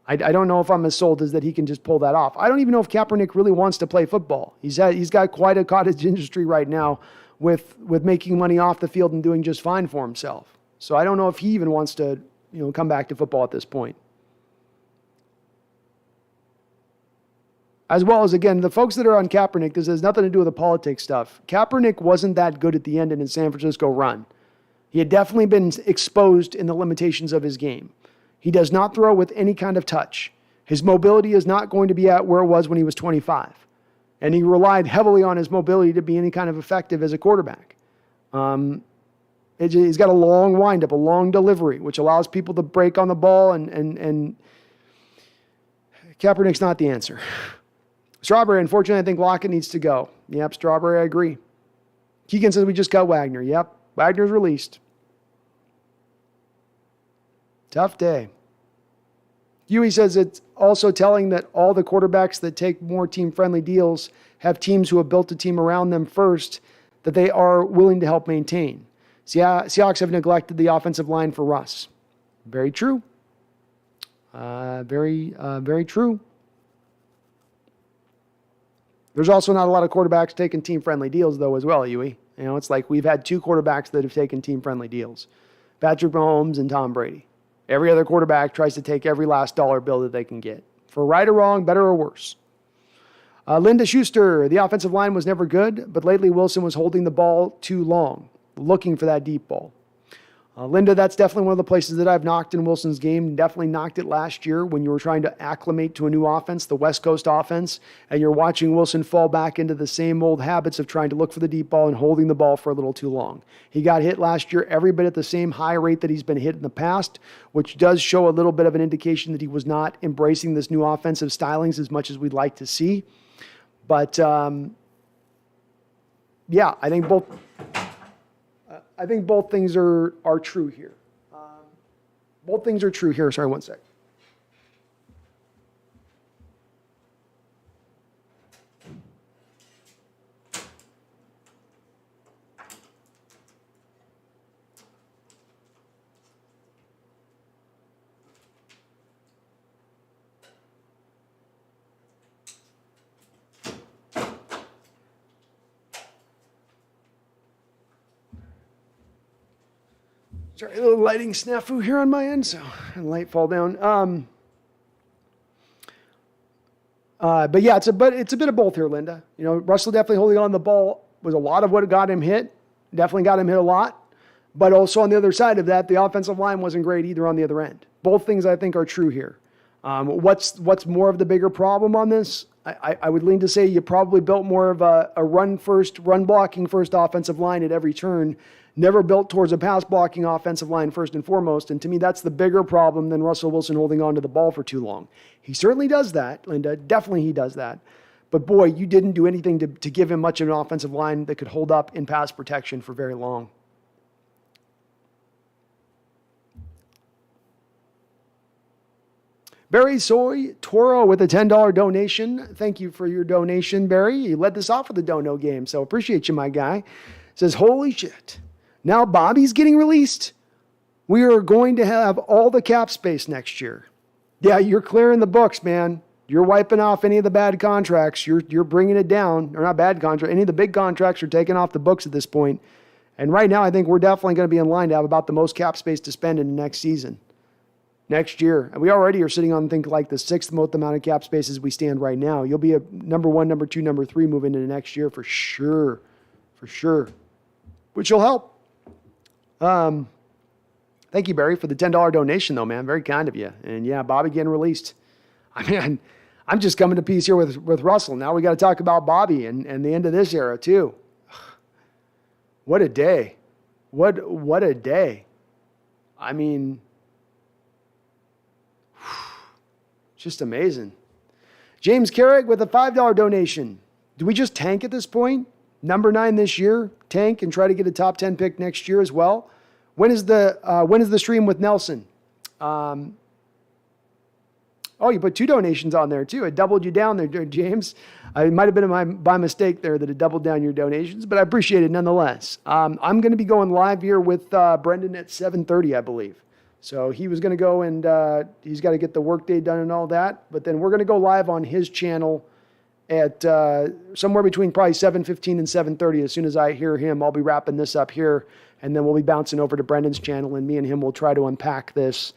I don't know if I'm as sold as that he can just pull that off. I don't even know if Kaepernick really wants to play football. He's got quite a cottage industry right now with making money off the field and doing just fine for himself. So I don't know if he even wants to come back to football at this point. As well as, again, the folks that are on Kaepernick, this has nothing to do with the politics stuff. Kaepernick wasn't that good at the end in his San Francisco run. He had definitely been exposed in the limitations of his game. He does not throw with any kind of touch. His mobility is not going to be at where it was when he was 25. And he relied heavily on his mobility to be any kind of effective as a quarterback. He's got a long windup, a long delivery, which allows people to break on the ball, and Kaepernick's not the answer. Strawberry, unfortunately, I think Lockett needs to go. Yep, Strawberry, I agree. Keegan says we just got Wagner. Yep, Wagner's released. Tough day. Huey says it's also telling that all the quarterbacks that take more team-friendly deals have teams who have built a team around them first that they are willing to help maintain. Seahawks have neglected the offensive line for Russ. Very true. Very true. There's also not a lot of quarterbacks taking team-friendly deals, though, as well, Huey. It's like we've had 2 quarterbacks that have taken team-friendly deals. Patrick Mahomes and Tom Brady. Every other quarterback tries to take every last dollar bill that they can get. For right or wrong, better or worse. Linda Schuster, the offensive line was never good, but lately Wilson was holding the ball too long, looking for that deep ball. Linda, that's definitely one of the places that I've knocked in Wilson's game. Definitely knocked it last year when you were trying to acclimate to a new offense, the West Coast offense, and you're watching Wilson fall back into the same old habits of trying to look for the deep ball and holding the ball for a little too long. He got hit last year every bit at the same high rate that he's been hit in the past, which does show a little bit of an indication that he was not embracing this new offensive stylings as much as we'd like to see. But, yeah, I think both things are true here. Both things are true here. Sorry, one sec. Sorry, a little lighting snafu here on my end, so light fall down. But yeah, it's a bit of both here, Linda. Russell definitely holding on the ball was a lot of what got him hit. Definitely got him hit a lot. But also on the other side of that, the offensive line wasn't great either on the other end. Both things I think are true here. What's more of the bigger problem on this? I would lean to say you probably built more of a run blocking first offensive line at every turn, never built towards a pass blocking offensive line first and foremost. And to me, that's the bigger problem than Russell Wilson holding on to the ball for too long. He certainly does that, Linda. Definitely he does that. But boy, you didn't do anything to give him much of an offensive line that could hold up in pass protection for very long. Barry Soy Toro with a $10 donation. Thank you for your donation, Barry. You led this off with the dono game, so appreciate you, my guy. Says, holy shit. Now Bobby's getting released. We are going to have all the cap space next year. Yeah, you're clearing the books, man. You're wiping off any of the bad contracts. You're bringing it down. Or not bad contracts. Any of the big contracts are taken off the books at this point. And right now, I think we're definitely going to be in line to have about the most cap space to spend in the next season. Next year. And we already are sitting on, I think, like the sixth most amount of cap space as we stand right now. You'll be a number 1, number 2, number 3 moving into next year for sure. For sure. Which will help. Thank you, Barry, for the $10 donation, though, man. Very kind of you. And yeah, Bobby getting released. I mean, I'm just coming to peace here with Russell. Now we got to talk about Bobby and the end of this era, too. What a day. What a day. I mean, just amazing. James Carrick with a $5 donation. Do we just tank at this point? Number 9 this year, tank and try to get a top 10 pick next year as well. When is the stream with Nelson? Oh, you put 2 donations on there too. It doubled you down there, James. It might have been by mistake there that it doubled down your donations, but I appreciate it nonetheless. I'm going to be going live here with Brendan at 7:30, I believe. So he was going to go and he's got to get the workday done and all that. But then we're going to go live on his channel at somewhere between probably 7:15 and 7:30. As soon as I hear him, I'll be wrapping this up here. And then we'll be bouncing over to Brendan's channel, and me and him will try to unpack this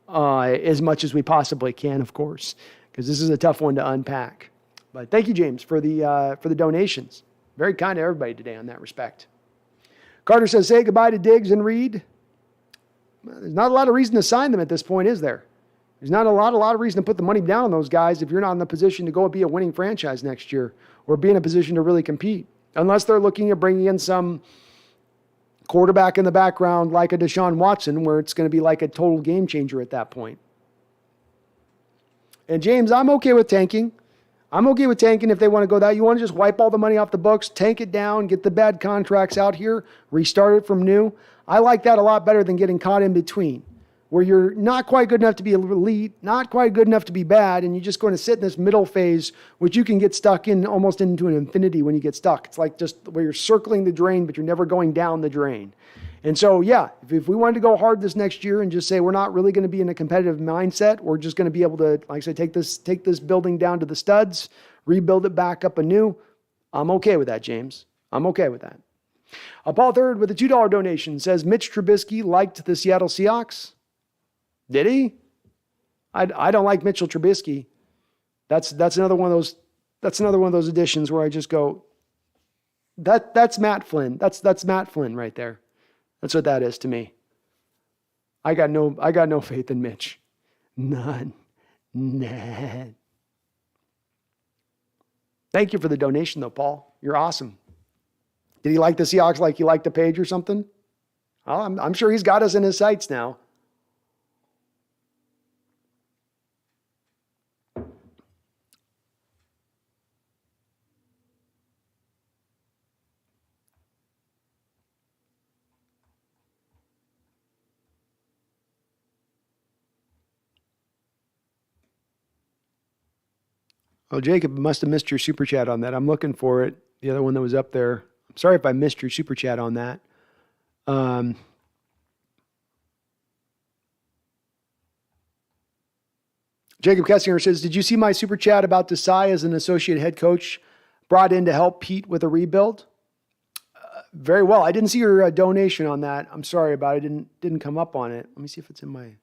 as much as we possibly can, of course, because this is a tough one to unpack. But thank you, James, for the donations. Very kind to everybody today on that respect. Carter says, say goodbye to Diggs and Reed. There's not a lot of reason to sign them at this point, is there? There's not a lot of reason to put the money down on those guys if you're not in the position to go and be a winning franchise next year or be in a position to really compete. Unless they're looking at bringing in some quarterback in the background like a Deshaun Watson where it's going to be like a total game changer at that point. And James, I'm okay with tanking. I'm okay with tanking if they want to go that. You want to just wipe all the money off the books, tank it down, get the bad contracts out here, restart it from new. I like that a lot better than getting caught in between, where you're not quite good enough to be elite, not quite good enough to be bad, and you're just going to sit in this middle phase, which you can get stuck in almost into an infinity when you get stuck. It's like just where you're circling the drain, but you're never going down the drain. And so, yeah, if we wanted to go hard this next year and just say we're not really going to be in a competitive mindset, we're just going to be able to, like I said, take this building down to the studs, rebuild it back up anew, I'm okay with that, James. I'm okay with that. Paul Third with a $2 donation says Mitch Trubisky liked the Seattle Seahawks. Did he? I don't like Mitchell Trubisky. That's another one of those. That's another one of those additions where I just go, that's Matt Flynn. That's Matt Flynn right there. That's what that is to me. I got no faith in Mitch. None. Thank you for the donation though, Paul. You're awesome. Did he like the Seahawks like he liked the page or something? Well, I'm sure he's got us in his sights now. Oh, Jacob must have missed your super chat on that. I'm looking for it. The other one that was up there. I'm sorry if I missed your super chat on that. Jacob Kessinger says, did you see my super chat about Desai as an associate head coach brought in to help Pete with a rebuild? Very well. I didn't see your donation on that. I'm sorry about it. Didn't come up on it. Let me see if it's in my...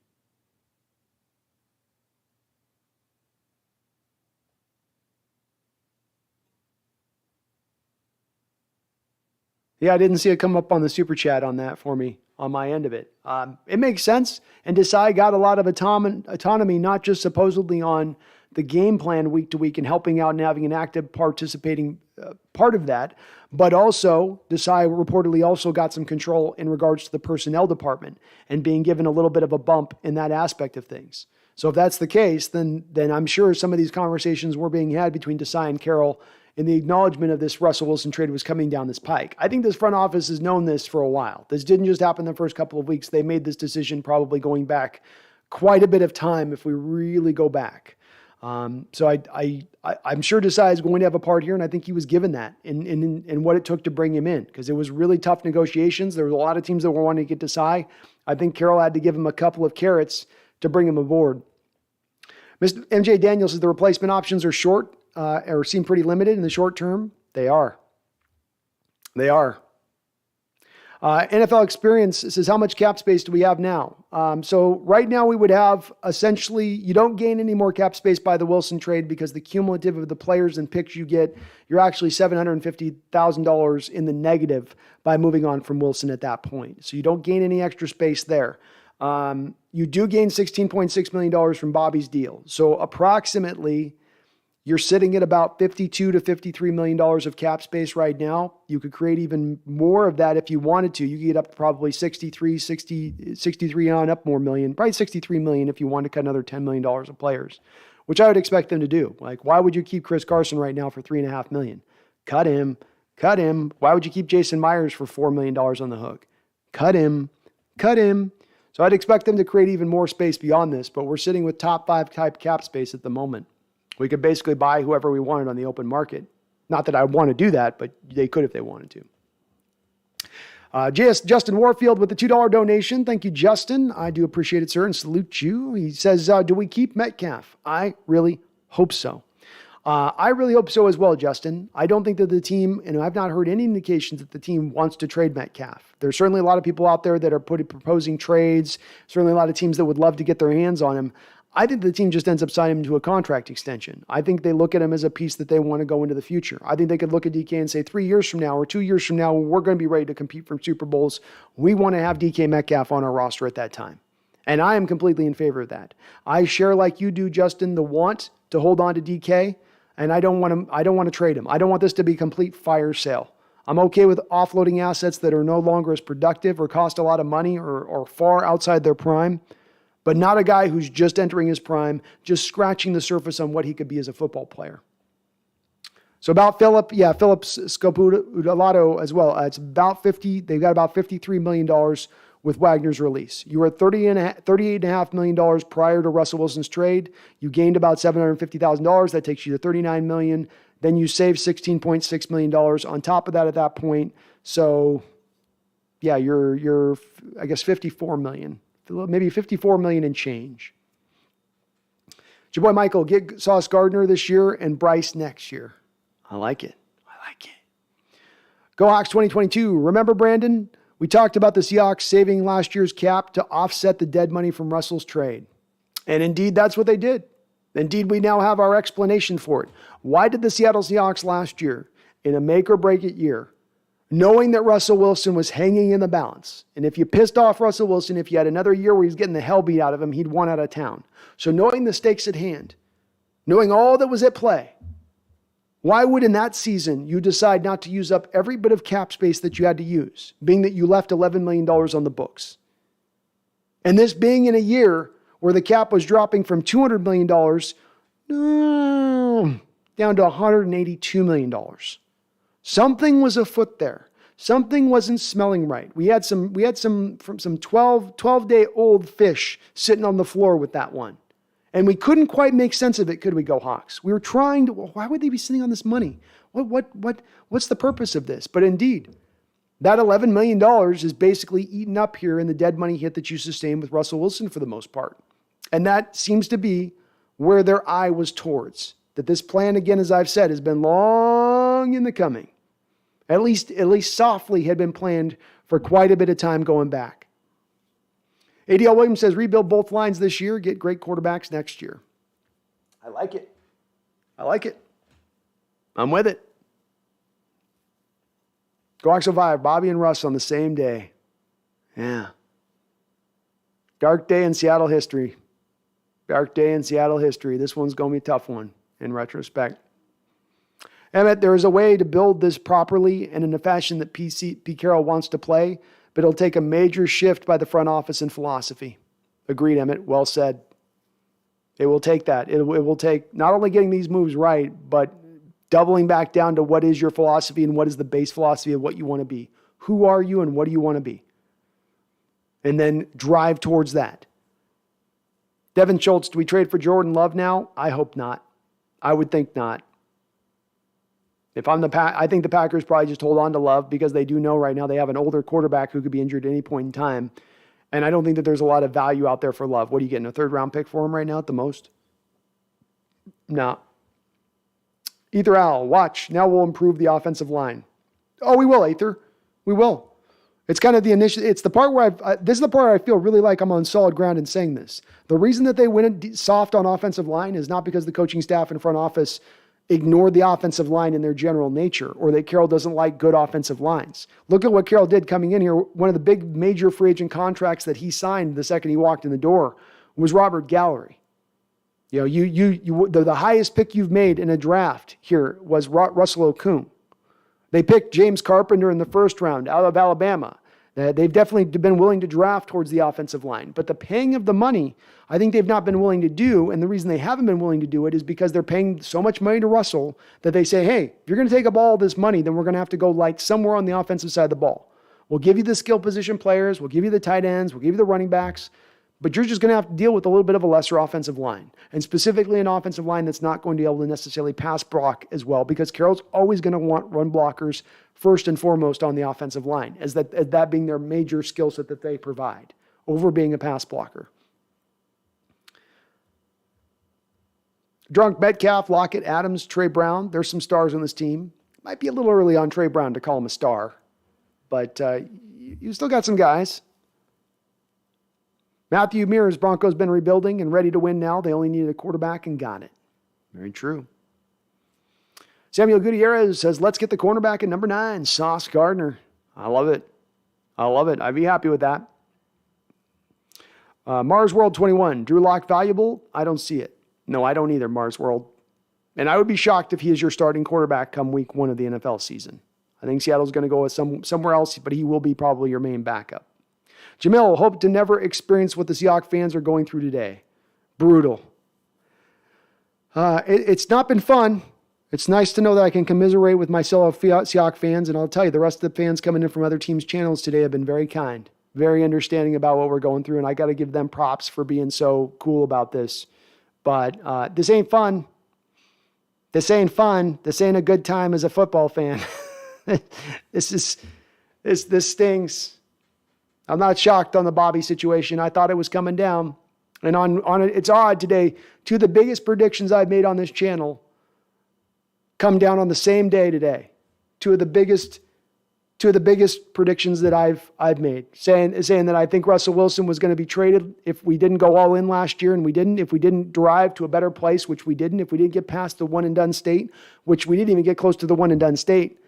Yeah, I didn't see it come up on the super chat on that for me. on my end of it. It makes sense. And Desai got a lot of autonomy, not just supposedly on the game plan week to week and helping out and having an active participating part of that, but also Desai reportedly also got some control in regards to the personnel department and being given a little bit of a bump in that aspect of things. So if that's the case, then I'm sure some of these conversations were being had between Desai and Carroll in the acknowledgement of this Russell Wilson trade was coming down this pike. I think this front office has known this for a while. This didn't just happen the first couple of weeks. They made this decision probably going back quite a bit of time if we really go back. So I'm sure Desai is going to have a part here, and I think he was given that in what it took to bring him in, because it was really tough negotiations. There was a lot of teams that were wanting to get Desai. I think Carroll had to give him a couple of carrots to bring him aboard. Mr. MJ Daniels says the replacement options are short, or seem pretty limited in the short term. They are. NFL Experience says, how much cap space do we have now? So right now we would have essentially, you don't gain any more cap space by the Wilson trade because the cumulative of the players and picks you get, you're actually $750,000 in the negative by moving on from Wilson at that point. So you don't gain any extra space there. You do gain $16.6 million from Bobby's deal. So approximately you're sitting at about $52 to $53 million of cap space right now. You could create even more of that if you wanted to. You could get up to probably 63 on up more million, probably 63 million if you want to cut another $10 million of players, which I would expect them to do. Like, why would you keep Chris Carson right now for $3.5 million? Cut him. Why would you keep Jason Myers for $4 million on the hook? Cut him. So I'd expect them to create even more space beyond this, but we're sitting with top 5 type cap space at the moment. We could basically buy whoever we wanted on the open market. Not that I want to do that, but they could if they wanted to. Justin Warfield with the $2 donation. Thank you, Justin. I do appreciate it, sir, and salute you. He says, do we keep Metcalf? I really hope so. I really hope so as well, Justin. I don't think that the team, and I've not heard any indications that the team wants to trade Metcalf. There's certainly a lot of people out there that are proposing trades, certainly a lot of teams that would love to get their hands on him. I think the team just ends up signing him to a contract extension. I think they look at him as a piece that they want to go into the future. I think they could look at DK and say 3 years from now or 2 years from now, we're going to be ready to compete for Super Bowls. We want to have DK Metcalf on our roster at that time. And I am completely in favor of that. I share, like you do, Justin, the want to hold on to DK, and I don't want to trade him. I don't want this to be a complete fire sale. I'm okay with offloading assets that are no longer as productive or cost a lot of money or far outside their prime, but not a guy who's just entering his prime, just scratching the surface on what he could be as a football player. So about Philip Scopulato as well. It's about 50. They've got about $53 million with Wagner's release. You were at $38.5 million prior to Russell Wilson's trade. You gained about $750,000. That takes you to $39 million. Then you save $16.6 million on top of that at that point. So yeah, you're I guess $54 million. Maybe $54 million and change. Your boy Michael, get Sauce Gardner this year and Bryce next year. I like it. Go Hawks 2022. Remember, Brandon? We talked about the Seahawks saving last year's cap to offset the dead money from Russell's trade. And indeed, that's what they did. Indeed, we now have our explanation for it. Why did the Seattle Seahawks last year, in a make or break it year, knowing that Russell Wilson was hanging in the balance, and if you pissed off Russell Wilson, if you had another year where he's getting the hell beat out of him, he'd won out of town. So knowing the stakes at hand, knowing all that was at play, why would in that season you decide not to use up every bit of cap space that you had to use, being that you left $11 million on the books? And this being in a year where the cap was dropping from $200 million down to $182 million. Something was afoot there. Something wasn't smelling right. We had some 12-day-old fish sitting on the floor with that one. And we couldn't quite make sense of it, could we, Go Hawks? We were trying to, why would they be sitting on this money? What's the purpose of this? But indeed, that $11 million is basically eaten up here in the dead money hit that you sustained with Russell Wilson for the most part. And that seems to be where their eye was towards. That this plan, again, as I've said, has been long in the coming. At least softly had been planned for quite a bit of time going back. ADL Williams says, rebuild both lines this year, get great quarterbacks next year. I like it. I'm with it. Go Hawks 05, Bobby and Russ on the same day. Yeah. Dark day in Seattle history. Dark day in Seattle history. This one's going to be a tough one in retrospect. Emmett, there is a way to build this properly and in a fashion that Pete Carroll wants to play, but it'll take a major shift by the front office and philosophy. Agreed, Emmett. Well said. It will take that. It will take not only getting these moves right, but doubling back down to what is your philosophy and what is the base philosophy of what you want to be. Who are you and what do you want to be? And then drive towards that. Devin Schultz, do we trade for Jordan Love now? I hope not. I would think not. If I'm I think the Packers probably just hold on to Love because they do know right now they have an older quarterback who could be injured at any point in time. And I don't think that there's a lot of value out there for Love. What are you getting, a third-round pick for him right now at the most? No. Ether Al, watch. Now we'll improve the offensive line. Oh, we will, Ether. We will. It's kind of the initial. It's the part where this is the part where I feel really like I'm on solid ground in saying this. The reason that they went soft on offensive line is not because the coaching staff and front office ignored the offensive line in their general nature or that Carroll doesn't like good offensive lines. Look at what Carroll did coming in here. One of the big major free agent contracts that he signed the second he walked in the door was Robert Gallery. You know, the highest pick you've made in a draft here was Russell Okung. They picked James Carpenter in the first round out of Alabama. They've definitely been willing to draft towards the offensive line. But the paying of the money, I think they've not been willing to do. And the reason they haven't been willing to do it is because they're paying so much money to Russell that they say, hey, if you're going to take up all this money, then we're going to have to go like somewhere on the offensive side of the ball. We'll give you the skill position players. We'll give you the tight ends. We'll give you the running backs. But you're just going to have to deal with a little bit of a lesser offensive line, and specifically an offensive line that's not going to be able to necessarily pass block as well, because Carroll's always going to want run blockers first and foremost on the offensive line, as that being their major skill set that they provide over being a pass blocker. Drunk, Metcalf, Lockett, Adams, Trey Brown. There's some stars on this team. Might be a little early on Trey Brown to call him a star, but you still got some guys. Matthew Mears, Broncos been rebuilding and ready to win now. They only needed a quarterback and got it. Very true. Samuel Gutierrez says, let's get the cornerback at number 9, Sauce Gardner. I love it. I love it. I'd be happy with that. Mars World 21, Drew Lock valuable? I don't see it. No, I don't either, Mars World. And I would be shocked if he is your starting quarterback come week 1 of the NFL season. I think Seattle's going to go with somewhere else, but he will be probably your main backup. Jamil, hope to never experience what the Seahawks fans are going through today. Brutal. It's not been fun. It's nice to know that I can commiserate with my fellow Seahawks fans, and I'll tell you, the rest of the fans coming in from other teams' channels today have been very kind, very understanding about what we're going through, and I got to give them props for being so cool about this. But this ain't fun. This ain't fun. This ain't a good time as a football fan. This stings. I'm not shocked on the Bobby situation. I thought it was coming down. And on it, it's odd today. 2 of the biggest predictions I've made on this channel come down on the same day today. Two of the biggest predictions that I've made, saying that I think Russell Wilson was going to be traded if we didn't go all in last year, and we didn't. If we didn't drive to a better place, which we didn't. If we didn't get past the one and done state, which we didn't even get close to the one and done state.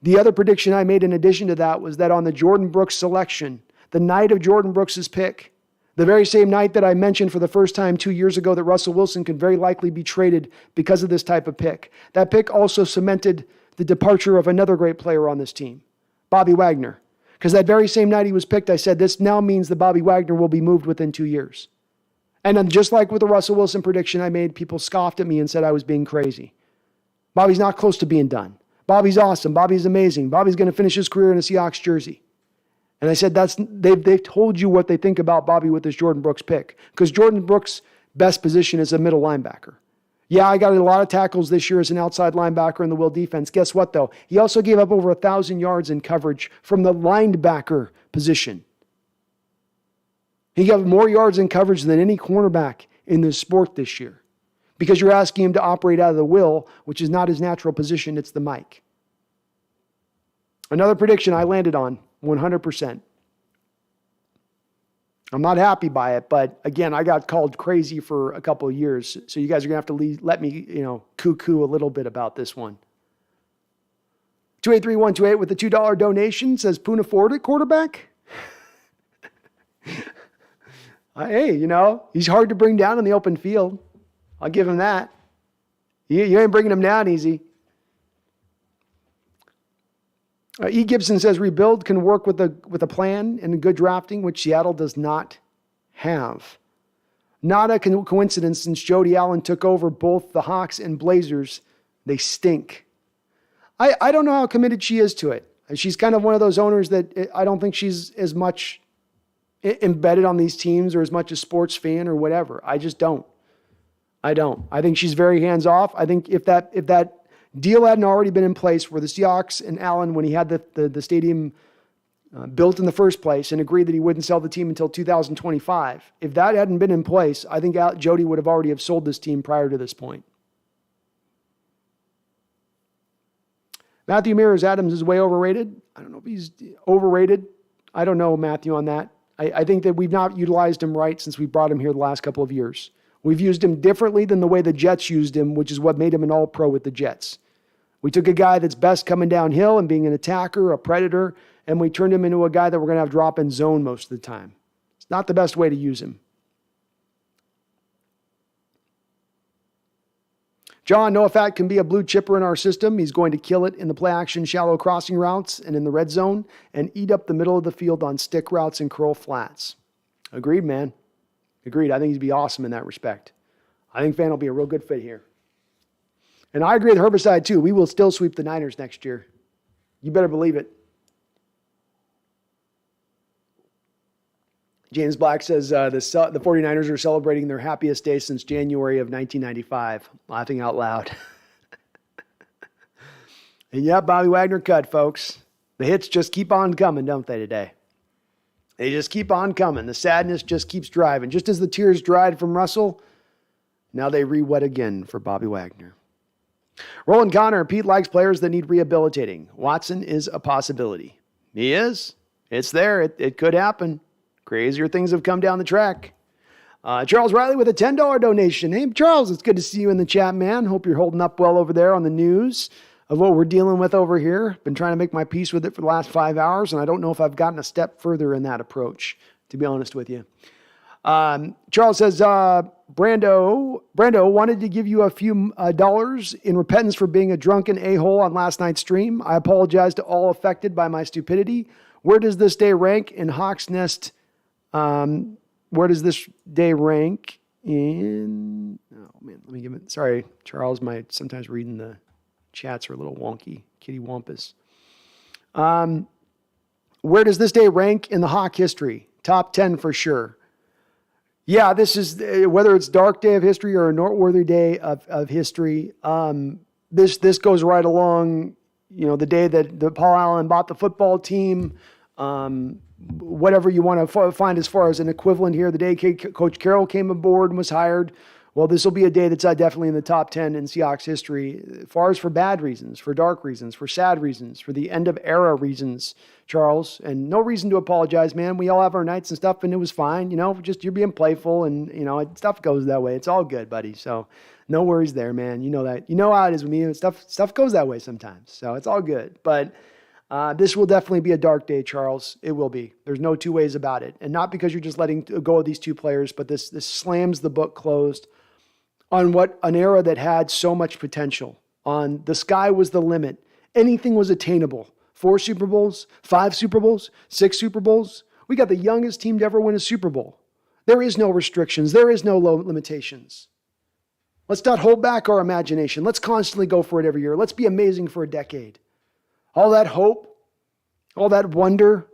The other prediction I made in addition to that was that on the Jordan Brooks selection, the night of Jordan Brooks' pick, the very same night that I mentioned for the first time 2 years ago that Russell Wilson could very likely be traded because of this type of pick. That pick also cemented the departure of another great player on this team, Bobby Wagner. Because that very same night he was picked, I said, this now means that Bobby Wagner will be moved within 2 years. And then just like with the Russell Wilson prediction I made, people scoffed at me and said I was being crazy. Bobby's not close to being done. Bobby's awesome. Bobby's amazing. Bobby's going to finish his career in a Seahawks jersey. And I said, they've told you what they think about Bobby with this Jordan Brooks pick. Because Jordan Brooks' best position is a middle linebacker. Yeah, I got a lot of tackles this year as an outside linebacker in the will defense. Guess what, though? He also gave up over 1,000 yards in coverage from the linebacker position. He got more yards in coverage than any cornerback in this sport this year. Because you're asking him to operate out of the will, which is not his natural position, it's the mic. Another prediction I landed on, 100%. I'm not happy by it, but again, I got called crazy for a couple of years, so you guys are going to have to let me, cuckoo a little bit about this one. 283128 with the $2 donation says Poona Ford at quarterback. Hey, he's hard to bring down in the open field. I'll give him that. You ain't bringing him down easy. E. Gibson says rebuild can work with a plan and good drafting, which Seattle does not have. Not a coincidence since Jody Allen took over both the Hawks and Blazers. They stink. I don't know how committed she is to it. She's kind of one of those owners that I don't think she's as much embedded on these teams or as much a sports fan or whatever. I just don't. I don't. I think she's very hands off. I think if that deal hadn't already been in place where the Seahawks and Allen, when he had the stadium built in the first place and agreed that he wouldn't sell the team until 2025, if that hadn't been in place, I think Jody would have already have sold this team prior to this point. Matthew Mears Adams is way overrated. I don't know if he's overrated. I don't know, Matthew, on that. I think that we've not utilized him right since we brought him here the last couple of years. We've used him differently than the way the Jets used him, which is what made him an all-pro with the Jets. We took a guy that's best coming downhill and being an attacker, a predator, and we turned him into a guy that we're going to have drop in zone most of the time. It's not the best way to use him. John, Noah Fat can be a blue chipper in our system. He's going to kill it in the play action shallow crossing routes and in the red zone and eat up the middle of the field on stick routes and curl flats. Agreed, man. Agreed. I think he'd be awesome in that respect. I think Fan will be a real good fit here. And I agree with Herbicide, too. We will still sweep the Niners next year. You better believe it. James Black says the 49ers are celebrating their happiest day since January of 1995. Laughing out loud. And yeah, Bobby Wagner cut, folks. The hits just keep on coming, don't they, today? They just keep on coming. The sadness just keeps driving. Just as the tears dried from Russell, now they re-wet again for Bobby Wagner. Roland Connor, Pete likes players that need rehabilitating. Watson is a possibility. He is. It's there. It could happen. Crazier things have come down the track. Charles Riley with a $10 donation. Hey, Charles, it's good to see you in the chat, man. Hope you're holding up well over there on the news of what we're dealing with over here. Been trying to make my peace with it for the last 5 hours, and I don't know if I've gotten a step further in that approach, to be honest with you. Charles says, Brando wanted to give you a few dollars in repentance for being a drunken a-hole on last night's stream. I apologize to all affected by my stupidity. Where does this day rank in Hawks Nest? Where does this day rank in? Oh man, let me give it. Sorry, Charles. Sometimes reading the chats are a little wonky. Kitty Wampus. Where does this day rank in the Hawk history? Top 10 for sure. Yeah, this is whether it's dark day of history or a noteworthy day of history. This goes right along. The day that Paul Allen bought the football team. Whatever you want to find as far as an equivalent here. The day Coach Carroll came aboard and was hired. Well, this will be a day that's definitely in the top 10 in Seahawks history, as far as for bad reasons, for dark reasons, for sad reasons, for the end of era reasons, Charles. And no reason to apologize, man. We all have our nights and stuff, and it was fine. Just you're being playful, and, stuff goes that way. It's all good, buddy. So no worries there, man. You know that. You know how it is with me. Stuff goes that way sometimes. So it's all good. But this will definitely be a dark day, Charles. It will be. There's no two ways about it. And not because you're just letting go of these two players, but this slams the book closed on what an era that had so much potential. On the sky was the limit. Anything was attainable. 4 Super Bowls, 5 Super Bowls, 6 Super Bowls. We got the youngest team to ever win a Super Bowl. There is no restrictions. There is no limitations. Let's not hold back our imagination. Let's constantly go for it every year. Let's be amazing for a decade. All that hope, all that wonder,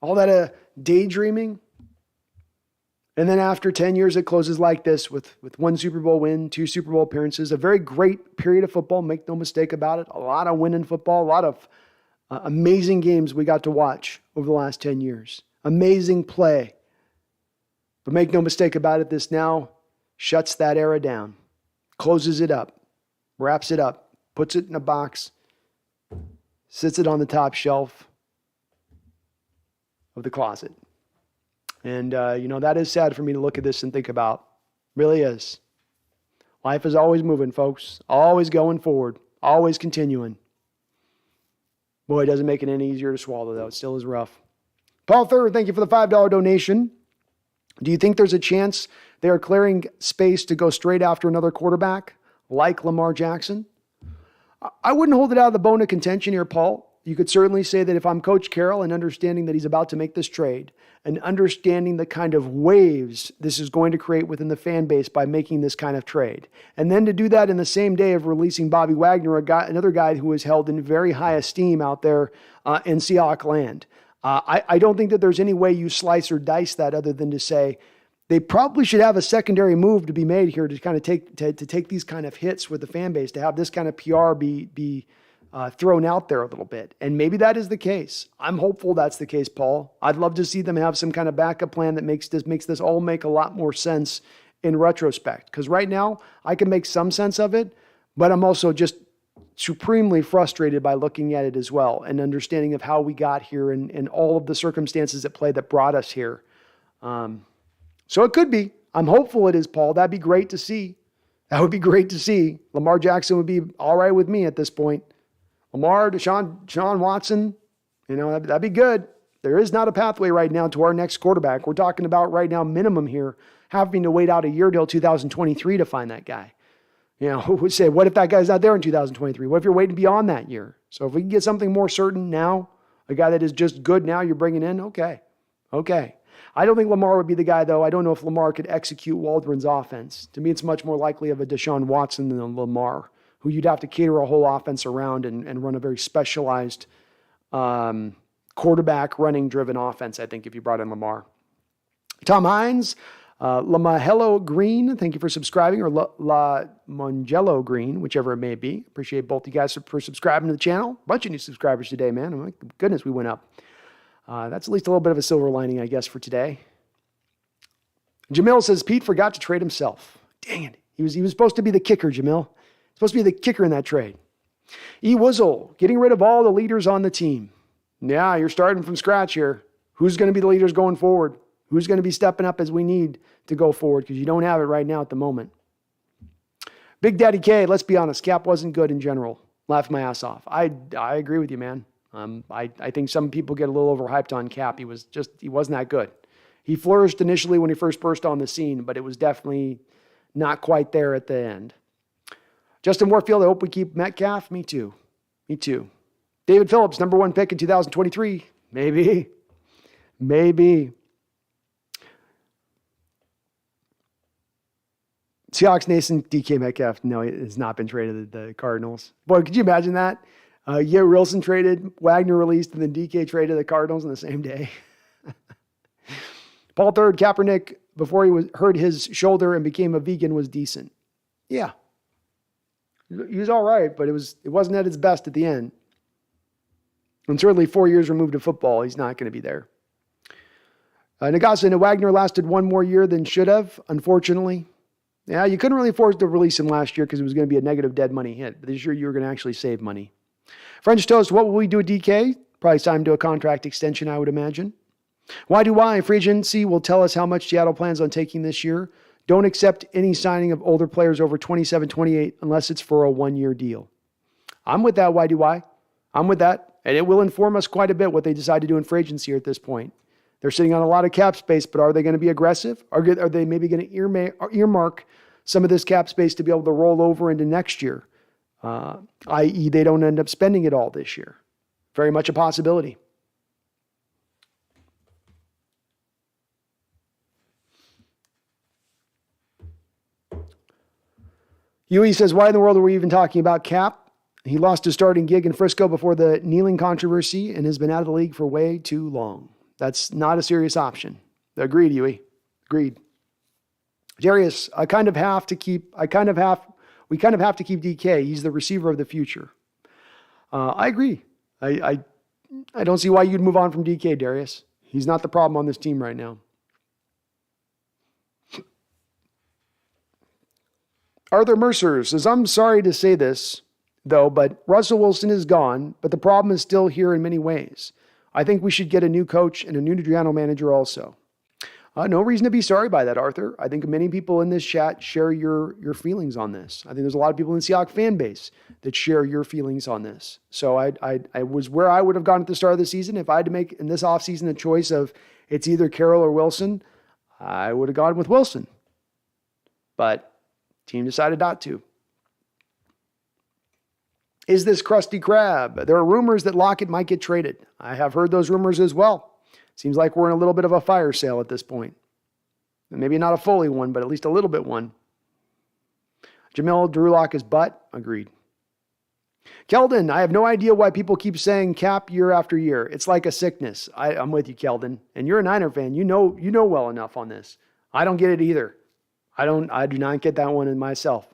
all that daydreaming. And then after 10 years, it closes like this with 1 Super Bowl win, 2 Super Bowl appearances, a very great period of football, make no mistake about it. A lot of winning football, a lot of amazing games we got to watch over the last 10 years. Amazing play. But make no mistake about it, this now shuts that era down, closes it up, wraps it up, puts it in a box, sits it on the top shelf of the closet. And, that is sad for me to look at this and think about. Really is. Life is always moving, folks. Always going forward. Always continuing. Boy, it doesn't make it any easier to swallow, though. It still is rough. Paul Thurr, thank you for the $5 donation. Do you think there's a chance they are clearing space to go straight after another quarterback like Lamar Jackson? I wouldn't hold it out of the bone of contention here, Paul. You could certainly say that if I'm Coach Carroll and understanding that he's about to make this trade and understanding the kind of waves this is going to create within the fan base by making this kind of trade, and then to do that in the same day of releasing Bobby Wagner, another guy who is held in very high esteem out there in Seahawks land. I don't think that there's any way you slice or dice that other than to say they probably should have a secondary move to be made here to kind of take these kind of hits with the fan base, to have this kind of PR be thrown out there a little bit. And maybe that is the case. I'm hopeful that's the case, Paul. I'd love to see them have some kind of backup plan that makes this all make a lot more sense in retrospect. Because right now I can make some sense of it, but I'm also just supremely frustrated by looking at it as well and understanding of how we got here and all of the circumstances at play that brought us here. So it could be. I'm hopeful it is, Paul. That'd be great to see. That would be great to see. Lamar Jackson would be all right with me at this point. Lamar, Deshaun Watson, that'd be good. There is not a pathway right now to our next quarterback. We're talking about right now minimum here, having to wait out a year till 2023 to find that guy. Who would say, what if that guy's not there in 2023? What if you're waiting beyond that year? So if we can get something more certain now, a guy that is just good now you're bringing in, okay. I don't think Lamar would be the guy, though. I don't know if Lamar could execute Waldron's offense. To me, it's much more likely of a Deshaun Watson than a Lamar, who you'd have to cater a whole offense around and run a very specialized quarterback running-driven offense, I think, if you brought in Lamar. Tom Hines, Lamahello Green, thank you for subscribing, or La Mongello Green, whichever it may be. Appreciate both you guys for subscribing to the channel. Bunch of new subscribers today, man. Oh my goodness, we went up. That's at least a little bit of a silver lining, I guess, for today. Jamil says, Pete forgot to trade himself. Dang it. He was supposed to be the kicker, Jamil. Supposed to be the kicker in that trade. E. Wuzzle, getting rid of all the leaders on the team. Yeah, you're starting from scratch here. Who's going to be the leaders going forward? Who's going to be stepping up as we need to go forward? Because you don't have it right now at the moment. Big Daddy K, let's be honest, Cap wasn't good in general. Laughed my ass off. I agree with you, man. I think some people get a little overhyped on Cap. He wasn't that good. He flourished initially when he first burst on the scene, but it was definitely not quite there at the end. Justin Warfield, I hope we keep Metcalf. Me too. David Phillips, number 1 pick in 2023. Maybe. Seahawks Nation, DK Metcalf. No, it has not been traded to the Cardinals. Boy, could you imagine that? Wilson traded, Wagner released, and then DK traded the Cardinals in the same day. Paul Third, Kaepernick, before he hurt his shoulder and became a vegan, was decent. Yeah. He was all right, but it wasn't at its best at the end. And certainly 4 years removed of football, he's not going to be there. Nagasa and Wagner lasted 1 more year than should have, unfortunately. Yeah, you couldn't really afford to release him last year because it was going to be a negative dead money hit. But this year you were going to actually save money. French Toast, what will we do at DK? Probably time to a contract extension, I would imagine. Why do I? Free agency will tell us how much Seattle plans on taking this year. Don't accept any signing of older players over 27, 28 unless it's for a 1-year deal. I'm with that, why do I? I'm with that. And it will inform us quite a bit what they decide to do in free agency at this point. They're sitting on a lot of cap space, but are they going to be aggressive? Are they maybe going to earmark some of this cap space to be able to roll over into next year? I.e., they don't end up spending it all this year. Very much a possibility. Huey says, why in the world are we even talking about Cap? He lost his starting gig in Frisco before the kneeling controversy and has been out of the league for way too long. That's not a serious option. Agreed, Huey. Agreed. Darius, we kind of have to keep DK. He's the receiver of the future. I agree. I don't see why you'd move on from DK, Darius. He's not the problem on this team right now. Arthur Mercer says, I'm sorry to say this, though, but Russell Wilson is gone, but the problem is still here in many ways. I think we should get a new coach and a new general manager also. No reason to be sorry by that, Arthur. I think many people in this chat share your feelings on this. I think there's a lot of people in the Seahawks fan base that share your feelings on this. So I was where I would have gone at the start of the season. If I had to make in this offseason a choice of it's either Carroll or Wilson, I would have gone with Wilson. But team decided not to. Is this Krusty Krab? There are rumors that Lockett might get traded. I have heard those rumors as well. Seems like we're in a little bit of a fire sale at this point. Maybe not a fully one, but at least a little bit one. Jamil Drew Lock is butt. Agreed. Keldon, I have no idea why people keep saying cap year after year. It's like a sickness. I'm with you, Keldon. And you're a Niner fan. You know well enough on this. I don't get it either. I do not get that one in myself.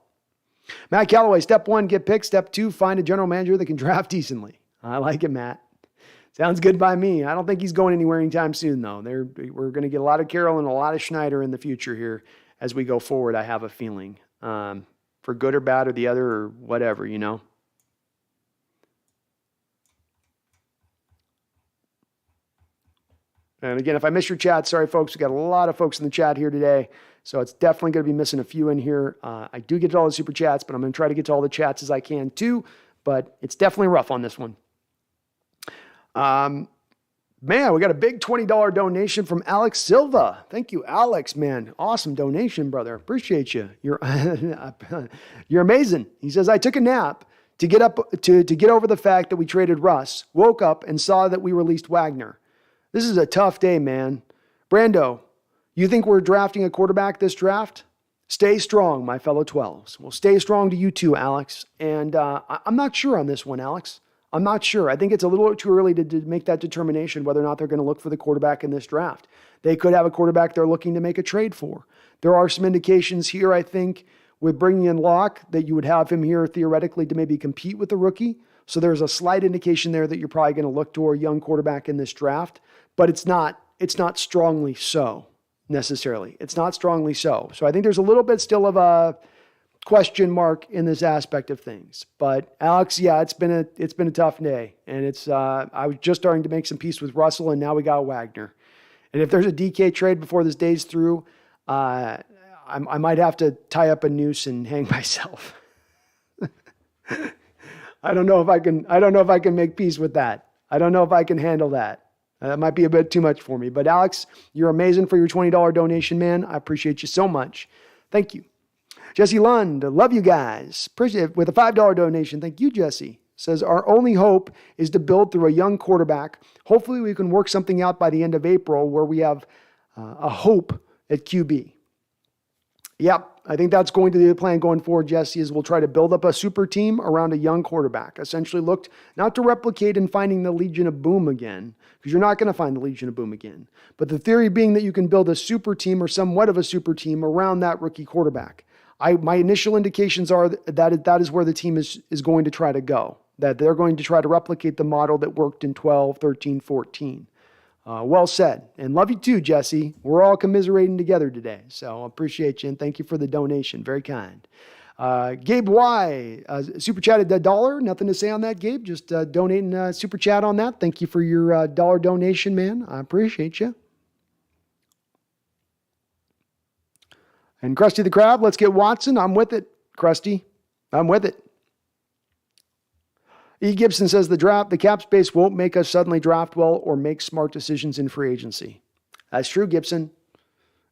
Matt Calloway, step 1, get picked. Step 2, find a general manager that can draft decently. I like it, Matt. Sounds good by me. I don't think he's going anywhere anytime soon, though. We're going to get a lot of Carroll and a lot of Schneider in the future here as we go forward, I have a feeling. For good or bad or the other or whatever, you know. And again, if I miss your chat, sorry, folks. We got a lot of folks in the chat here today, so it's definitely going to be missing a few in here. I do get to all the super chats, but I'm going to try to get to all the chats as I can too, but it's definitely rough on this one. Man, we got a big $20 donation from Alex Silva. Thank you, Alex, man. Awesome donation, brother. Appreciate you. You're you're amazing. He says, I took a nap to get up to get over the fact that we traded Russ, woke up and saw that we released Wagner. This is a tough day, man. Brando, you think we're drafting a quarterback this draft? Stay strong, my fellow 12s. Well, stay strong to you too, Alex. And I'm not sure on this one, Alex. I'm not sure. I think it's a little too early to make that determination whether or not they're going to look for the quarterback in this draft. They could have a quarterback they're looking to make a trade for. There are some indications here, I think, with bringing in Locke that you would have him here theoretically to maybe compete with the rookie. So there's a slight indication there that you're probably going to look to a young quarterback in this draft, but it's not strongly so necessarily. It's not strongly so. So I think there's a little bit still of a question mark in this aspect of things. But Alex, yeah, it's been a tough day, and I was just starting to make some peace with Russell, and now we got Wagner. And if there's a DK trade before this day's through, I might have to tie up a noose and hang myself. I don't know if I can make peace with that. I don't know if I can handle that. That might be a bit too much for me. But Alex, you're amazing for your $20 donation, man. I appreciate you so much. Thank you. Jesse Lund, love you guys. Appreciate it with a $5 donation. Thank you, Jesse. Says, our only hope is to build through a young quarterback. Hopefully we can work something out by the end of April where we have a hope at QB. Yep, I think that's going to be the plan going forward, Jesse, is we'll try to build up a super team around a young quarterback. Essentially looked not to replicate in finding the Legion of Boom again, because you're not going to find the Legion of Boom again. But the theory being that you can build a super team or somewhat of a super team around that rookie quarterback. My initial indications are that is where the team is going to try to go, that they're going to try to replicate the model that worked in 12, 13, 14. Well said. And love you too, Jesse. We're all commiserating together today. So I appreciate you and thank you for the donation. Very kind. Gabe Y, super chatted $1. Nothing to say on that, Gabe. Just donating super chat on that. Thank you for your dollar donation, man. I appreciate you. And Krusty the Crab, let's get Watson. I'm with it, Krusty. I'm with it. E. Gibson says the cap space won't make us suddenly draft well or make smart decisions in free agency. That's true, Gibson.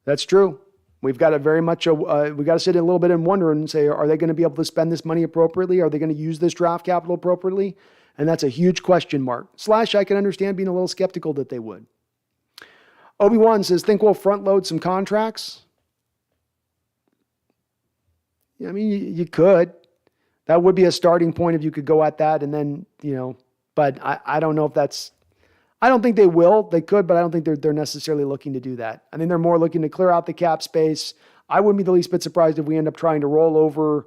That's true. We've got to we got to sit a little bit and wonder and say, are they going to be able to spend this money appropriately? Are they going to use this draft capital appropriately? And that's a huge question mark. / I can understand being a little skeptical that they would. Obi-Wan says, think we'll front load some contracts? I mean, you could. That would be a starting point if you could go at that and then, but I don't know if I don't think they will. They could, but I don't think they're necessarily looking to do that. I think they're more looking to clear out the cap space. I wouldn't be the least bit surprised if we end up trying to roll over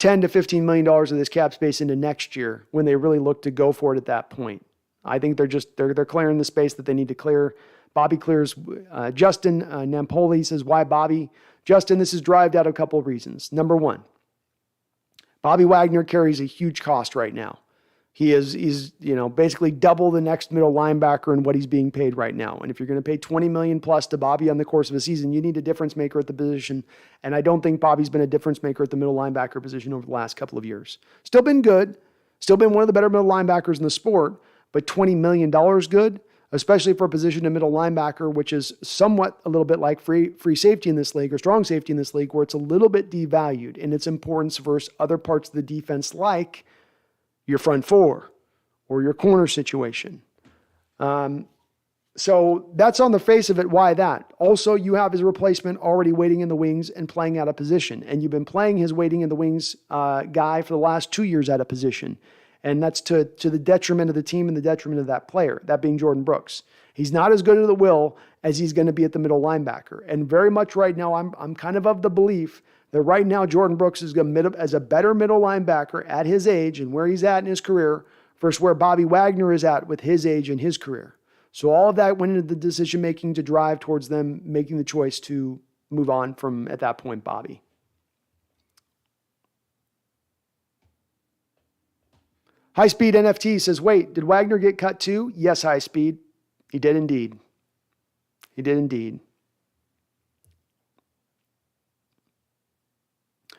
$10 to $15 million of this cap space into next year when they really look to go for it at that point. I think they're clearing the space that they need to clear. Bobby clears. Justin Nampoli says, why Bobby? Justin, this is derived out of a couple of reasons. Number one, Bobby Wagner carries a huge cost right now. He's basically double the next middle linebacker in what he's being paid right now. And if you're going to pay $20 million plus to Bobby on the course of a season, you need a difference maker at the position. And I don't think Bobby's been a difference maker at the middle linebacker position over the last couple of years. Still been good. Still been one of the better middle linebackers in the sport, but $20 million good. especially for a position of middle linebacker, which is somewhat a little bit like free safety in this league or strong safety in this league, where it's a little bit devalued in its importance versus other parts of the defense, like your front four or your corner situation. So that's on the face of it. Why that? Also, you have his replacement already waiting in the wings and playing out of position. And you've been playing his waiting in the wings guy for the last 2 years out of position. And that's to the detriment of the team and the detriment of that player, that being Jordan Brooks. He's not as good at the will as he's going to be at the middle linebacker. And very much right now, I'm kind of the belief that right now Jordan Brooks is going to as a better middle linebacker at his age and where he's at in his career versus where Bobby Wagner is at with his age and his career. So all of that went into the decision-making to drive towards them making the choice to move on from, at that point, Bobby. High Speed NFT says, wait, did Wagner get cut too? Yes, High Speed. He did indeed. He did indeed.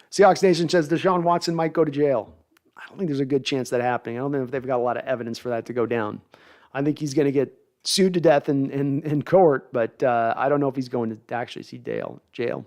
Seahawks Nation says Deshaun Watson might go to jail. I don't think there's a good chance that happening. I don't know if they've got a lot of evidence for that to go down. I think he's going to get sued to death in court, but I don't know if he's going to actually see jail.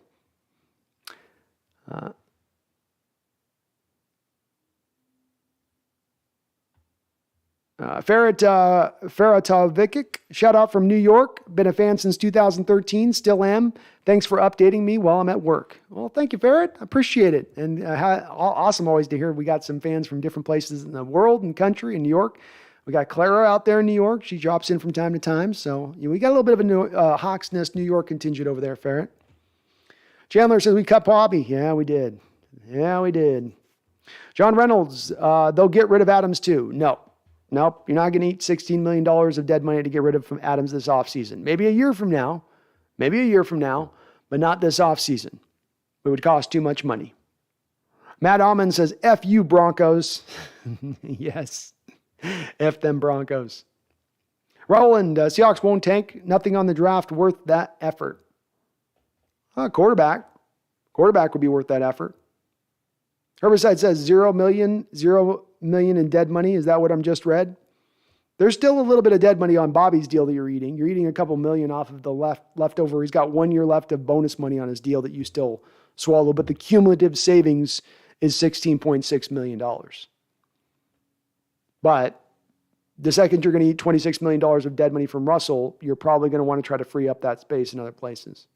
Faratovic, shout out from New York. Been a fan since 2013. Still am. Thanks for updating me while I'm at work. Well, thank you, Farrett. I appreciate it. And awesome always to hear we got some fans from different places in the world and country in New York. We got Clara out there in New York. She drops in from time to time. So we got a little bit of a TheSeahawksNest New York contingent over there, Farrett. Chandler says we cut Bobby. Yeah, we did. John Reynolds, they'll get rid of Adams too. Nope, you're not going to eat $16 million of dead money to get rid of from Adams this offseason. Maybe a year from now, but not this offseason. It would cost too much money. Matt Almond says, F you, Broncos. Yes, F them Broncos. Roland, Seahawks won't tank. Nothing on the draft worth that effort. Quarterback would be worth that effort. Herbicide says $0 million in dead money. Is that what I'm just read? There's still a little bit of dead money on Bobby's deal that you're eating. You're eating a couple million off of the leftover. He's got 1 year left of bonus money on his deal that you still swallow, but the cumulative savings is $16.6 million. But the second you're going to eat $26 million of dead money from Russell, you're probably going to want to try to free up that space in other places.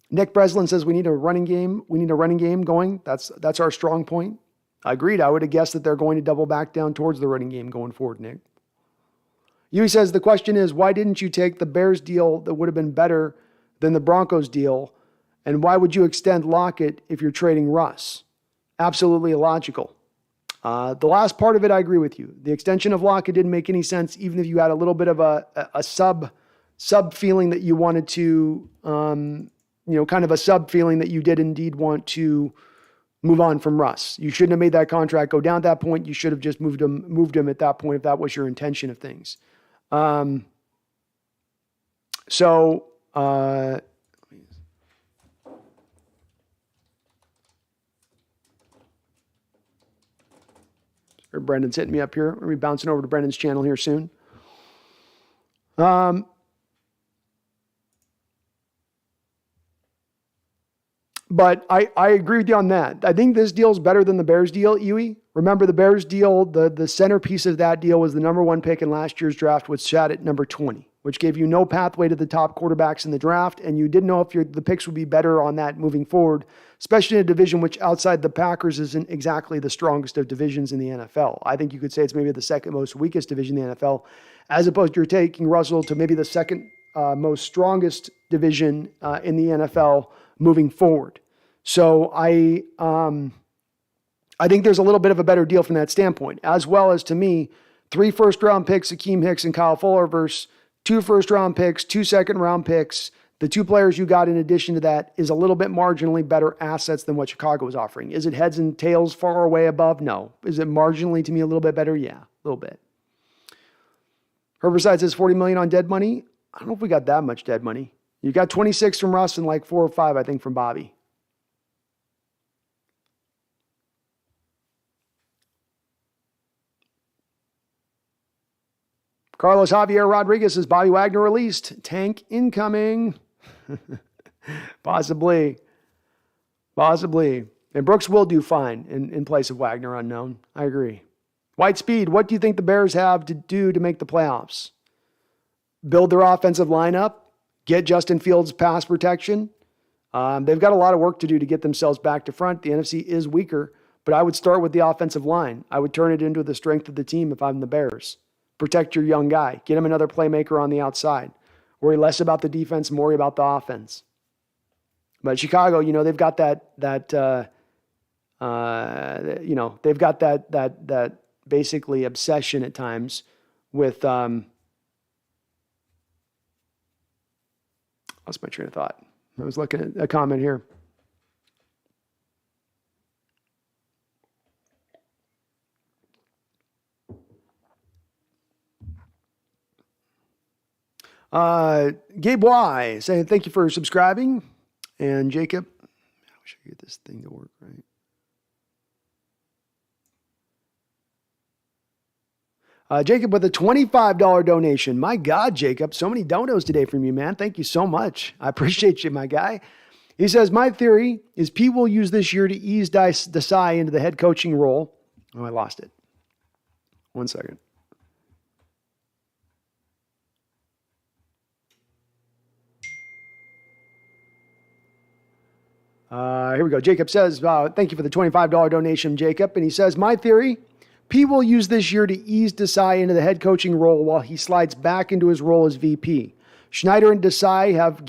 Nick Breslin says we need a running game. We need a running game going. That's our strong point. Agreed. I would have guessed that they're going to double back down towards the running game going forward, Nick. Yui says the question is, why didn't you take the Bears deal that would have been better than the Broncos deal? And why would you extend Lockett if you're trading Russ? Absolutely illogical. The last part of it, I agree with you. The extension of Lockett didn't make any sense, even if you had a little bit of a sub feeling that you wanted to, kind of a sub feeling that you did indeed want to move on from Russ. You shouldn't have made that contract go down at that point. You should have just moved him at that point if that was your intention of things. Brendan's hitting me up here. We'll be bouncing over to Brendan's channel here soon. But I agree with you on that. I think this deal is better than the Bears deal, Yui. Remember the Bears deal, the centerpiece of that deal was the number 1 pick in last year's draft, which sat at number 20, which gave you no pathway to the top quarterbacks in the draft, and you didn't know if the picks would be better on that moving forward, especially in a division which outside the Packers isn't exactly the strongest of divisions in the NFL. I think you could say it's maybe the second most weakest division in the NFL, as opposed to you're taking Russell to maybe the second most strongest division in the NFL moving forward. So I think there's a little bit of a better deal from that standpoint, as well as, to me, 3 first-round picks, Akeem Hicks and Kyle Fuller, versus 2 first-round picks, 2 second-round picks. The 2 players you got in addition to that is a little bit marginally better assets than what Chicago is offering. Is it heads and tails far away above? No. Is it marginally, to me, a little bit better? Yeah, a little bit. Herbicide says $40 million on dead money. I don't know if we got that much dead money. You got 26 from Russ and like 4 or 5, I think, from Bobby. Carlos Javier Rodriguez says Bobby Wagner released. Tank incoming. Possibly. And Brooks will do fine in place of Wagner unknown. I agree. White Speed, what do you think the Bears have to do to make the playoffs? Build their offensive lineup, get Justin Fields pass protection. They've got a lot of work to do to get themselves back to front. The NFC is weaker, but I would start with the offensive line. I would turn it into the strength of the team if I'm the Bears. Protect your young guy. Get him another playmaker on the outside. Worry less about the defense, more about the offense. But Chicago, they've got that basically obsession at times with, lost my train of thought. I was looking at a comment here. Gabe Y saying thank you for subscribing. And Jacob, I wish I could get this thing to work right. Jacob with a $25 donation. My God, Jacob, so many donos today from you, man. Thank you so much. I appreciate you, my guy. He says, my theory is Pete will use this year to ease Desai into the head coaching role. Oh, I lost it. 1 second. Here we go. Jacob says, thank you for the $25 donation, Jacob. And he says, my theory, P will use this year to ease Desai into the head coaching role while he slides back into his role as VP. Schneider and Desai have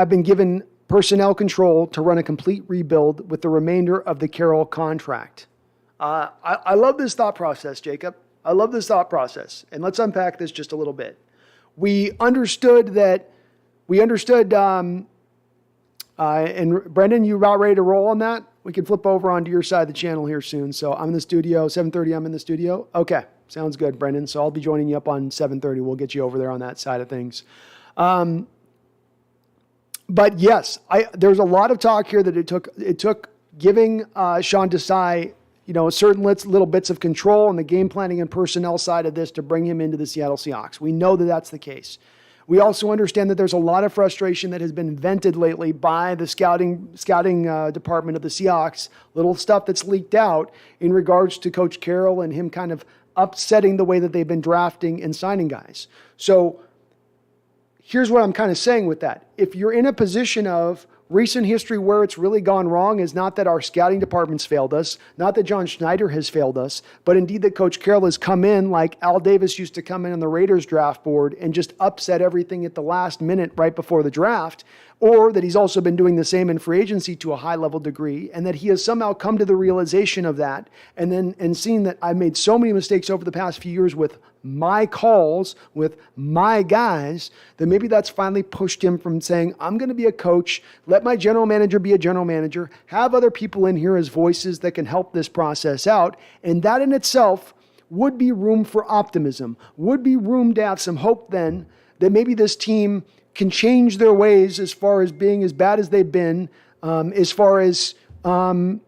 been given personnel control to run a complete rebuild with the remainder of the Carroll contract. I love this thought process, Jacob. I love this thought process. And let's unpack this just a little bit. We understood, and Brendan, you about ready to roll on that? We can flip over onto your side of the channel here soon. So I'm in the studio, 7:30 I'm in the studio. Okay, sounds good, Brendan. So I'll be joining you up on 7:30. We'll get you over there on that side of things. But yes, there's a lot of talk here that it took giving Sean Desai, certain little bits of control on the game planning and personnel side of this to bring him into the Seattle Seahawks. We know that that's the case. We also understand that there's a lot of frustration that has been vented lately by the scouting department of the Seahawks, little stuff that's leaked out in regards to Coach Carroll and him kind of upsetting the way that they've been drafting and signing guys. So here's what I'm kind of saying with that. If you're in a position of recent history where it's really gone wrong, is not that our scouting department's failed us, not that John Schneider has failed us, but indeed that Coach Carroll has come in like Al Davis used to come in on the Raiders draft board and just upset everything at the last minute right before the draft, or that he's also been doing the same in free agency to a high level degree, and that he has somehow come to the realization of that and seen that I've made so many mistakes over the past few years with my calls, with my guys, that maybe that's finally pushed him from saying, I'm going to be a coach, let my general manager be a general manager, have other people in here as voices that can help this process out. And that in itself would be room for optimism, would be room to have some hope then that maybe this team can change their ways as far as being as bad as they've been, as far as their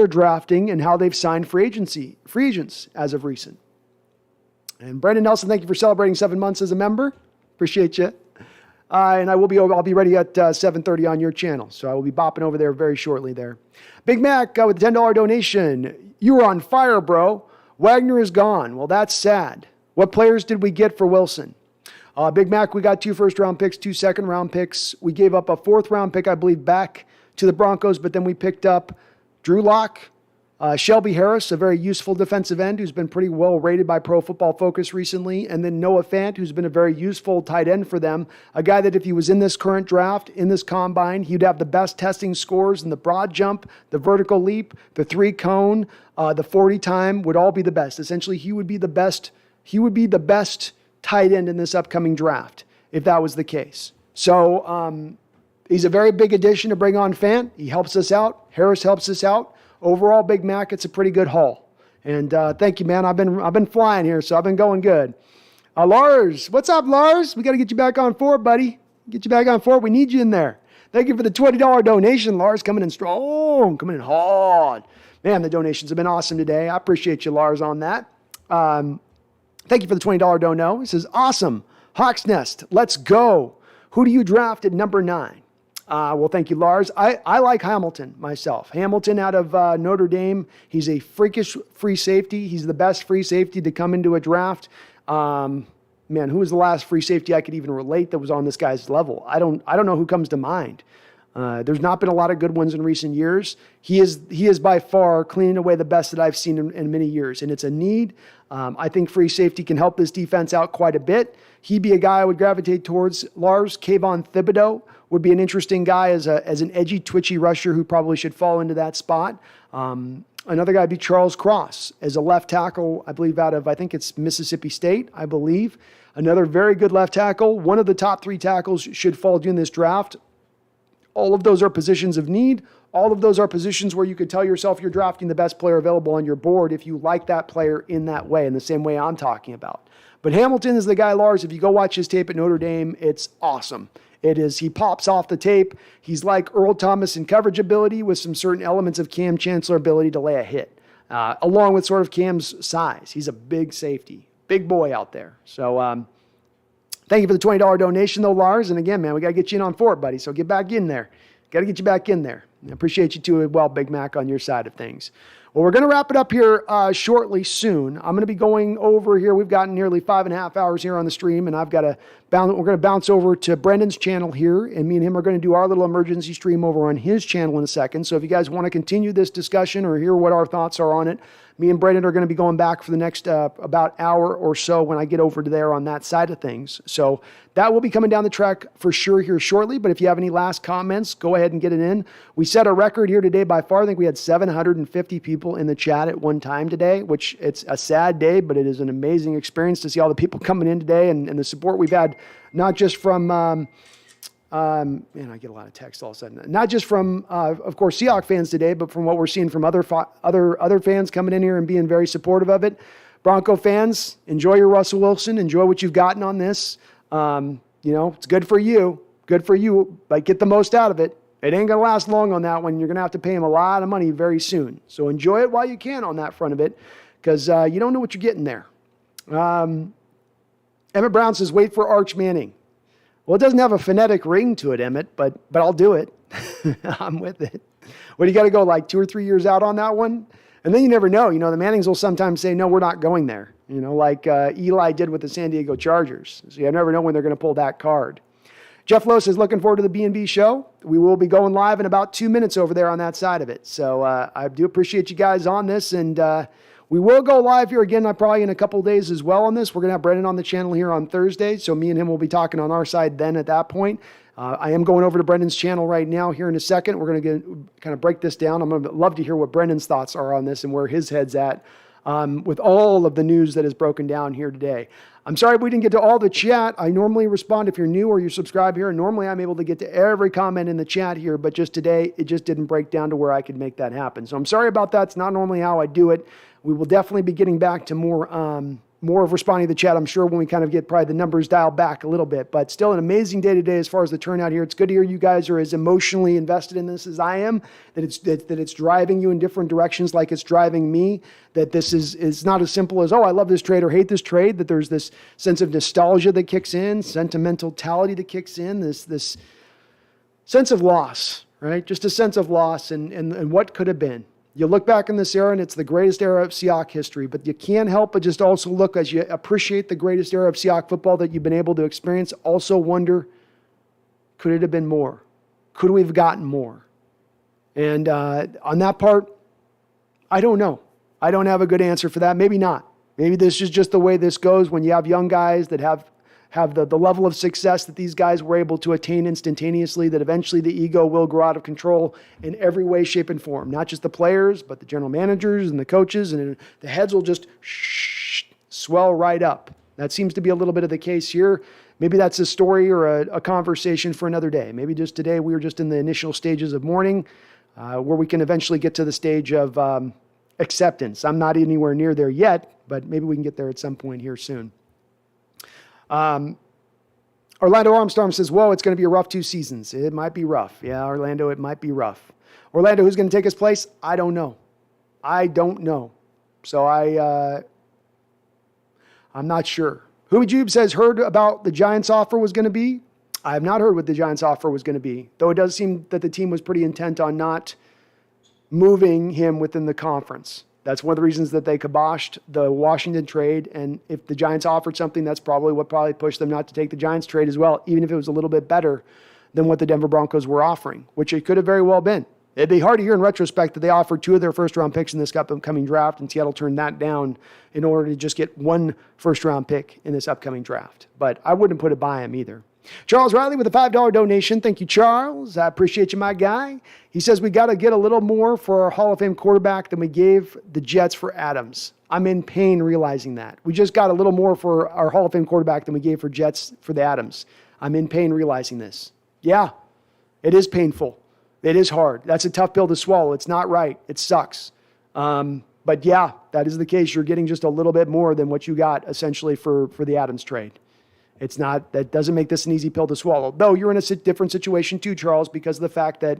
drafting and how they've signed free agents as of recent. And Brandon Nelson, thank you for celebrating 7 months as a member. Appreciate you. And I'll be ready at 7:30 on your channel. So I will be bopping over there very shortly there. Big Mac with a $10 donation. You were on fire, bro. Wagner is gone. Well, that's sad. What players did we get for Wilson? Big Mac, we got 2 first-round picks, 2 second-round picks. We gave up a 4th-round pick, I believe, back to the Broncos, but then we picked up Drew Lock, Shelby Harris, a very useful defensive end who's been pretty well rated by Pro Football Focus recently, and then Noah Fant, who's been a very useful tight end for them, a guy that if he was in this current draft, in this combine, he'd have the best testing scores in the broad jump, the vertical leap, the 3-cone, the 40 time would all be the best. Essentially, he would be the best tight end in this upcoming draft, if that was the case. So he's a very big addition to bring on Fant. He helps us out. Harris helps us out. Overall, Big Mac, it's a pretty good haul. And thank you, man. I've been flying here, so I've been going good. Lars, what's up, Lars? We got to get you back on board, buddy. Get you back on board. We need you in there. Thank you for the $20 donation, Lars. Coming in strong, coming in hard. Man, the donations have been awesome today. I appreciate you, Lars, on that. Thank you for the $20 dono. He says, awesome. Hawks Nest, let's go. Who do you draft at number 9? Well, thank you, Lars. I like Hamilton myself. Hamilton out of Notre Dame. He's a freakish free safety. He's the best free safety to come into a draft. Man, who was the last free safety I could even relate that was on this guy's level? I don't know who comes to mind. There's not been a lot of good ones in recent years. He is by far cleaning away the best that I've seen in many years, and it's a need. I think free safety can help this defense out quite a bit. He'd be a guy I would gravitate towards. Lars, Kayvon Thibodeau would be an interesting guy as an edgy, twitchy rusher who probably should fall into that spot. Another guy would be Charles Cross as a left tackle, I believe I think it's Mississippi State, I believe. Another very good left tackle. One of the top 3 tackles should fall during this draft. All of those are positions of need. All of those are positions where you could tell yourself you're drafting the best player available on your board if you like that player in that way, in the same way I'm talking about. But Hamilton is the guy, Lars. If you go watch his tape at Notre Dame, it's awesome. He pops off the tape. He's like Earl Thomas in coverage ability with some certain elements of Cam Chancellor ability to lay a hit, along with sort of Cam's size. He's a big safety, big boy out there. So thank you for the $20 donation, though, Lars. And again, man, we got to get you in on 4, buddy. So get back in there. Got to get you back in there. I appreciate you too as well, Big Mac, on your side of things. Well, we're going to wrap it up here shortly soon. I'm going to be going over here. We've gotten nearly 5.5 hours here on the stream, and we're going to bounce over to Brendan's channel here, and me and him are going to do our little emergency stream over on his channel in a second. So if you guys want to continue this discussion or hear what our thoughts are on it, me and Brendan are going to be going back for the next about hour or so when I get over to there on that side of things. So that will be coming down the track for sure here shortly. But if you have any last comments, go ahead and get it in. We set a record here today by far. I think we had 750 people in the chat at one time today, which it's a sad day, but it is an amazing experience to see all the people coming in today and the support we've had, not just from man, I get a lot of text all of a sudden. Not just from, of course, Seahawks fans today, but from what we're seeing from other fans coming in here and being very supportive of it. Bronco fans, enjoy your Russell Wilson. Enjoy what you've gotten on this. It's good for you. Good for you. But get the most out of it. It ain't going to last long on that one. You're going to have to pay him a lot of money very soon. So enjoy it while you can on that front of it, because you don't know what you're getting there. Emmett Brown says, wait for Arch Manning. Well, it doesn't have a phonetic ring to it, Emmett, but I'll do it. I'm with it. What do you got to go, like 2 or 3 years out on that one? And then you never know. The Mannings will sometimes say, no, we're not going there. Like Eli did with the San Diego Chargers. So you never know when they're going to pull that card. Jeff Lowe says, looking forward to the B&B show. We will be going live in about 2 minutes over there on that side of it. So I do appreciate you guys on this, and we will go live here again, probably in a couple of days as well on this. We're going to have Brendan on the channel here on Thursday, so me and him will be talking on our side then at that point. I am going over to Brendan's channel right now here in a second. We're going to kind of break this down. I'm going to love to hear what Brendan's thoughts are on this and where his head's at with all of the news that is broken down here today. I'm sorry we didn't get to all the chat. I normally respond if you're new or you're subscribed here. Normally I'm able to get to every comment in the chat here, but just today it just didn't break down to where I could make that happen. So I'm sorry about that. It's not normally how I do it. We will definitely be getting back to more of responding to the chat, I'm sure, when we kind of get probably the numbers dialed back a little bit. But still an amazing day today as far as the turnout here. It's good to hear you guys are as emotionally invested in this as I am, that it's driving you in different directions like it's driving me, that this is not as simple as, oh, I love this trade or hate this trade, that there's this sense of nostalgia that kicks in, sentimentality that kicks in, this sense of loss, right? Just a sense of loss and what could have been. You look back in this era, and it's the greatest era of Seahawks history, but you can't help but just also look, as you appreciate the greatest era of Seahawks football that you've been able to experience, also wonder, could it have been more? Could we have gotten more? And on that part, I don't know. I don't have a good answer for that. Maybe not. Maybe this is just the way this goes when you have young guys that have the level of success that these guys were able to attain instantaneously, that eventually the ego will grow out of control in every way, shape, and form. Not just the players, but the general managers and the coaches, and the heads will just swell right up. That seems to be a little bit of the case here. Maybe that's a story or a conversation for another day. Maybe just today we were just in the initial stages of mourning, where we can eventually get to the stage of acceptance. I'm not anywhere near there yet, but maybe we can get there at some point here soon. Orlando Armstrong says, whoa, it's going to be a rough 2 seasons. It might be rough. Yeah, Orlando, it might be rough. Orlando, who's going to take his place? I don't know. So I'm I'm not sure. Huey Jube says, heard about the Giants offer was going to be. I have not heard what the Giants offer was going to be, though it does seem that the team was pretty intent on not moving him within the conference. That's one of the reasons that they kiboshed the Washington trade. And if the Giants offered something, that's probably what pushed them not to take the Giants trade as well, even if it was a little bit better than what the Denver Broncos were offering, which it could have very well been. It'd be hard to hear in retrospect that they offered 2 of their first-round picks in this upcoming draft, and Seattle turned that down in order to just get 1 first-round pick in this upcoming draft. But I wouldn't put it by him either. Charles Riley with a $5 donation. Thank you, Charles. I appreciate you, my guy. He says we got to get a little more for our Hall of Fame quarterback than we gave the Jets for Adams. I'm in pain realizing that. We just got a little more for our Hall of Fame quarterback than we gave for Jets for the Adams. I'm in pain realizing this. Yeah, it is painful. It is hard. That's a tough pill to swallow. It's not right. It sucks. But yeah, that is the case. You're getting just a little bit more than what you got essentially for the Adams trade. It's not, that doesn't make this an easy pill to swallow. Though you're in a different situation too, Charles, because of the fact that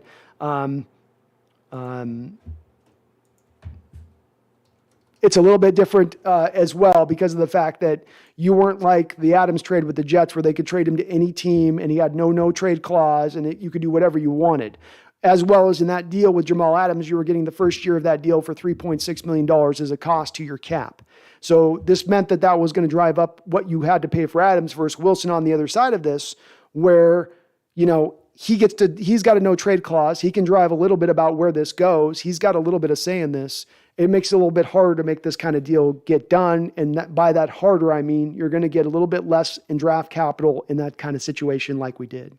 it's a little bit different as well because of the fact that you weren't like the Adams trade with the Jets where they could trade him to any team and he had no trade clause and you could do whatever you wanted. As well as in that deal with Jamal Adams, you were getting the first year of that deal for $3.6 million as a cost to your cap. So this meant that was going to drive up what you had to pay for Adams versus Wilson on the other side of this, where, he's got a no trade clause. He can drive a little bit about where this goes. He's got a little bit of say in this. It makes it a little bit harder to make this kind of deal get done. And by that harder, I mean, you're going to get a little bit less in draft capital in that kind of situation like we did.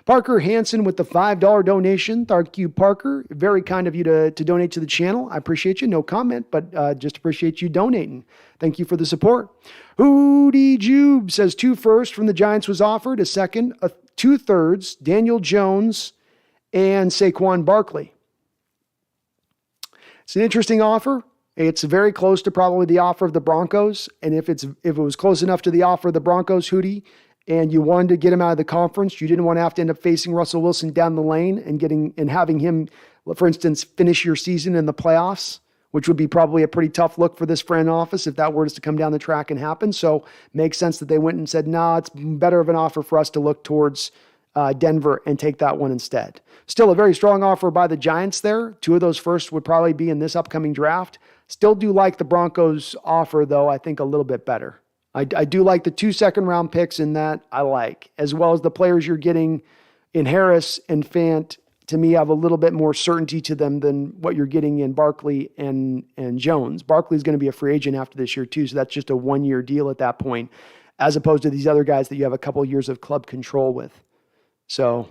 Parker Hansen with the $5 donation. Thank you, Parker. Very kind of you to donate to the channel. I appreciate you. No comment, but just appreciate you donating. Thank you for the support. Hootie Jube says 2 firsts from the Giants was offered, a second, 2 thirds, Daniel Jones, and Saquon Barkley. It's an interesting offer. It's very close to probably the offer of the Broncos. And if it was close enough to the offer of the Broncos, Hootie, and you wanted to get him out of the conference, you didn't want to have to end up facing Russell Wilson down the lane and having him, for instance, finish your season in the playoffs, which would be probably a pretty tough look for this front office if that were to come down the track and happen. So makes sense that they went and said, it's better of an offer for us to look towards Denver and take that one instead. Still a very strong offer by the Giants there. 2 of those firsts would probably be in this upcoming draft. Still do like the Broncos offer, though, I think a little bit better. I do like the 2 second-round picks in that I like, as well as the players you're getting in Harris and Fant, to me, have a little bit more certainty to them than what you're getting in Barkley and Jones. Barkley's going to be a free agent after this year, too, so that's just a 1-year deal at that point, as opposed to these other guys that you have a couple of years of club control with. So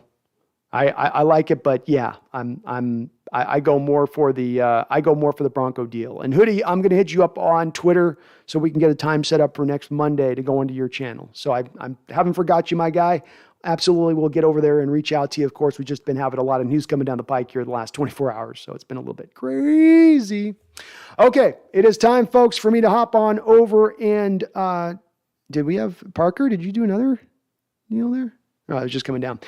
I like it, but yeah, I go more for the Bronco deal. And Hoodie, I'm going to hit you up on Twitter so we can get a time set up for next Monday to go into your channel. So I haven't forgot you, my guy. Absolutely, we'll get over there and reach out to you. Of course, we've just been having a lot of news coming down the pike here the last 24 hours, so it's been a little bit crazy. Okay, it is time, folks, for me to hop on over and did we have Parker? Did you do another deal there? Oh, it was just coming down.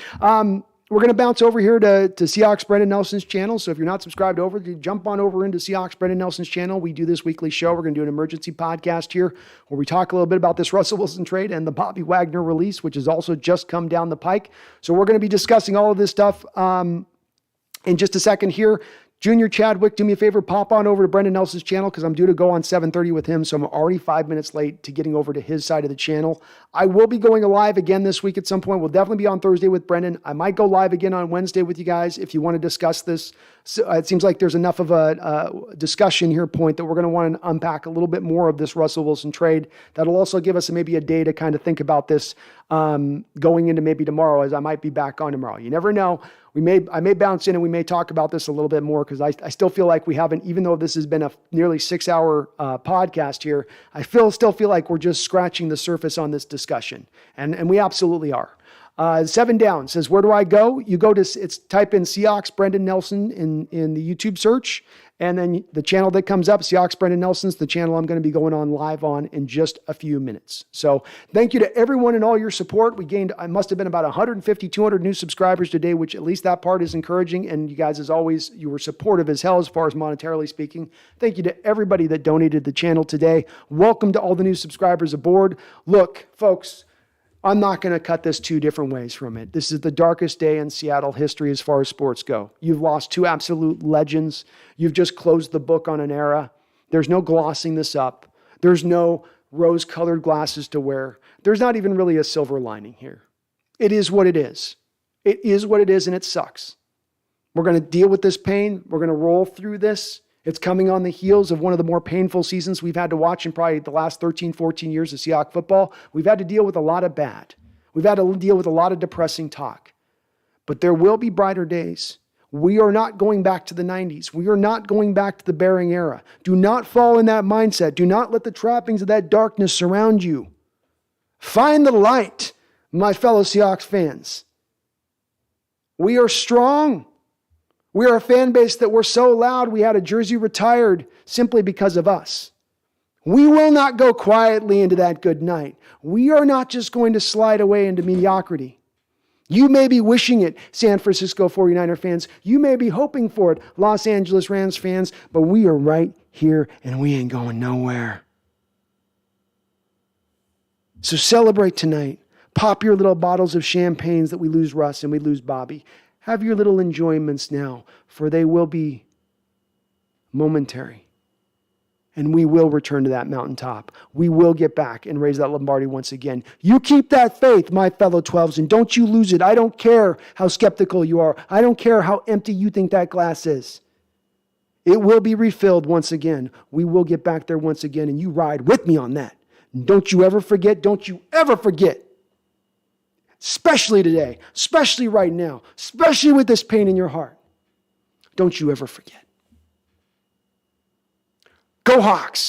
We're going to bounce over here to Seahawks Brendan Nelson's channel. So if you're not subscribed over, jump on over into Seahawks Brendan Nelson's channel. We do this weekly show. We're going to do an emergency podcast here where we talk a little bit about this Russell Wilson trade and the Bobby Wagner release, which has also just come down the pike. So we're going to be discussing all of this stuff in just a second here. Junior Chadwick, do me a favor, pop on over to Brendan Nelson's channel because I'm due to go on 7:30 with him, so I'm already 5 minutes late to getting over to his side of the channel. I will be going live again this week at some point. We'll definitely be on Thursday with Brendan. I might go live again on Wednesday with you guys if you want to discuss this. So it seems like there's enough of a discussion here point that we're going to want to unpack a little bit more of this Russell Wilson trade. That'll also give us maybe a day to kind of think about this going into maybe tomorrow, as I might be back on tomorrow. You never know. I may bounce in and we may talk about this a little bit more because I still feel like we haven't, even though this has been a nearly 6-hour podcast here, I still feel like we're just scratching the surface on this discussion. And we absolutely are. 7 Down says, where do I go? You go to, type in Seahawks Brendan Nelson in the YouTube search. And then the channel that comes up, Seahawks Brendan Nelson's the channel I'm going to be going on live on in just a few minutes. So thank you to everyone and all your support. We gained, I must have been about 150, 200 new subscribers today, which at least that part is encouraging. And you guys, as always, you were supportive as hell as far as monetarily speaking. Thank you to everybody that donated the channel today. Welcome to all the new subscribers aboard. Look, folks, I'm not going to cut this 2 different ways from it. This is the darkest day in Seattle history as far as sports go. You've lost 2 absolute legends. You've just closed the book on an era. There's no glossing this up. There's no rose-colored glasses to wear. There's not even really a silver lining here. It is what it is. It is what it is, and it sucks. We're going to deal with this pain. We're going to roll through this. It's coming on the heels of one of the more painful seasons we've had to watch in probably the last 13, 14 years of Seahawks football. We've had to deal with a lot of bad. We've had to deal with a lot of depressing talk. But there will be brighter days. We are not going back to the 90s. We are not going back to the Bearing era. Do not fall in that mindset. Do not let the trappings of that darkness surround you. Find the light, my fellow Seahawks fans. We are strong. We are a fan base that we're so loud we had a jersey retired simply because of us. We will not go quietly into that good night. We are not just going to slide away into mediocrity. You may be wishing it, San Francisco 49er fans. You may be hoping for it, Los Angeles Rams fans, but we are right here and we ain't going nowhere. So celebrate tonight. Pop your little bottles of champagnes that we lose Russ and we lose Bobby. Have your little enjoyments now, for they will be momentary. And we will return to that mountaintop. We will get back and raise that Lombardi once again. You keep that faith, my fellow 12s, and don't you lose it. I don't care how skeptical you are. I don't care how empty you think that glass is. It will be refilled once again. We will get back there once again, and you ride with me on that. And don't you ever forget, don't you ever forget. Especially today, especially right now, especially with this pain in your heart. Don't you ever forget. Go Hawks!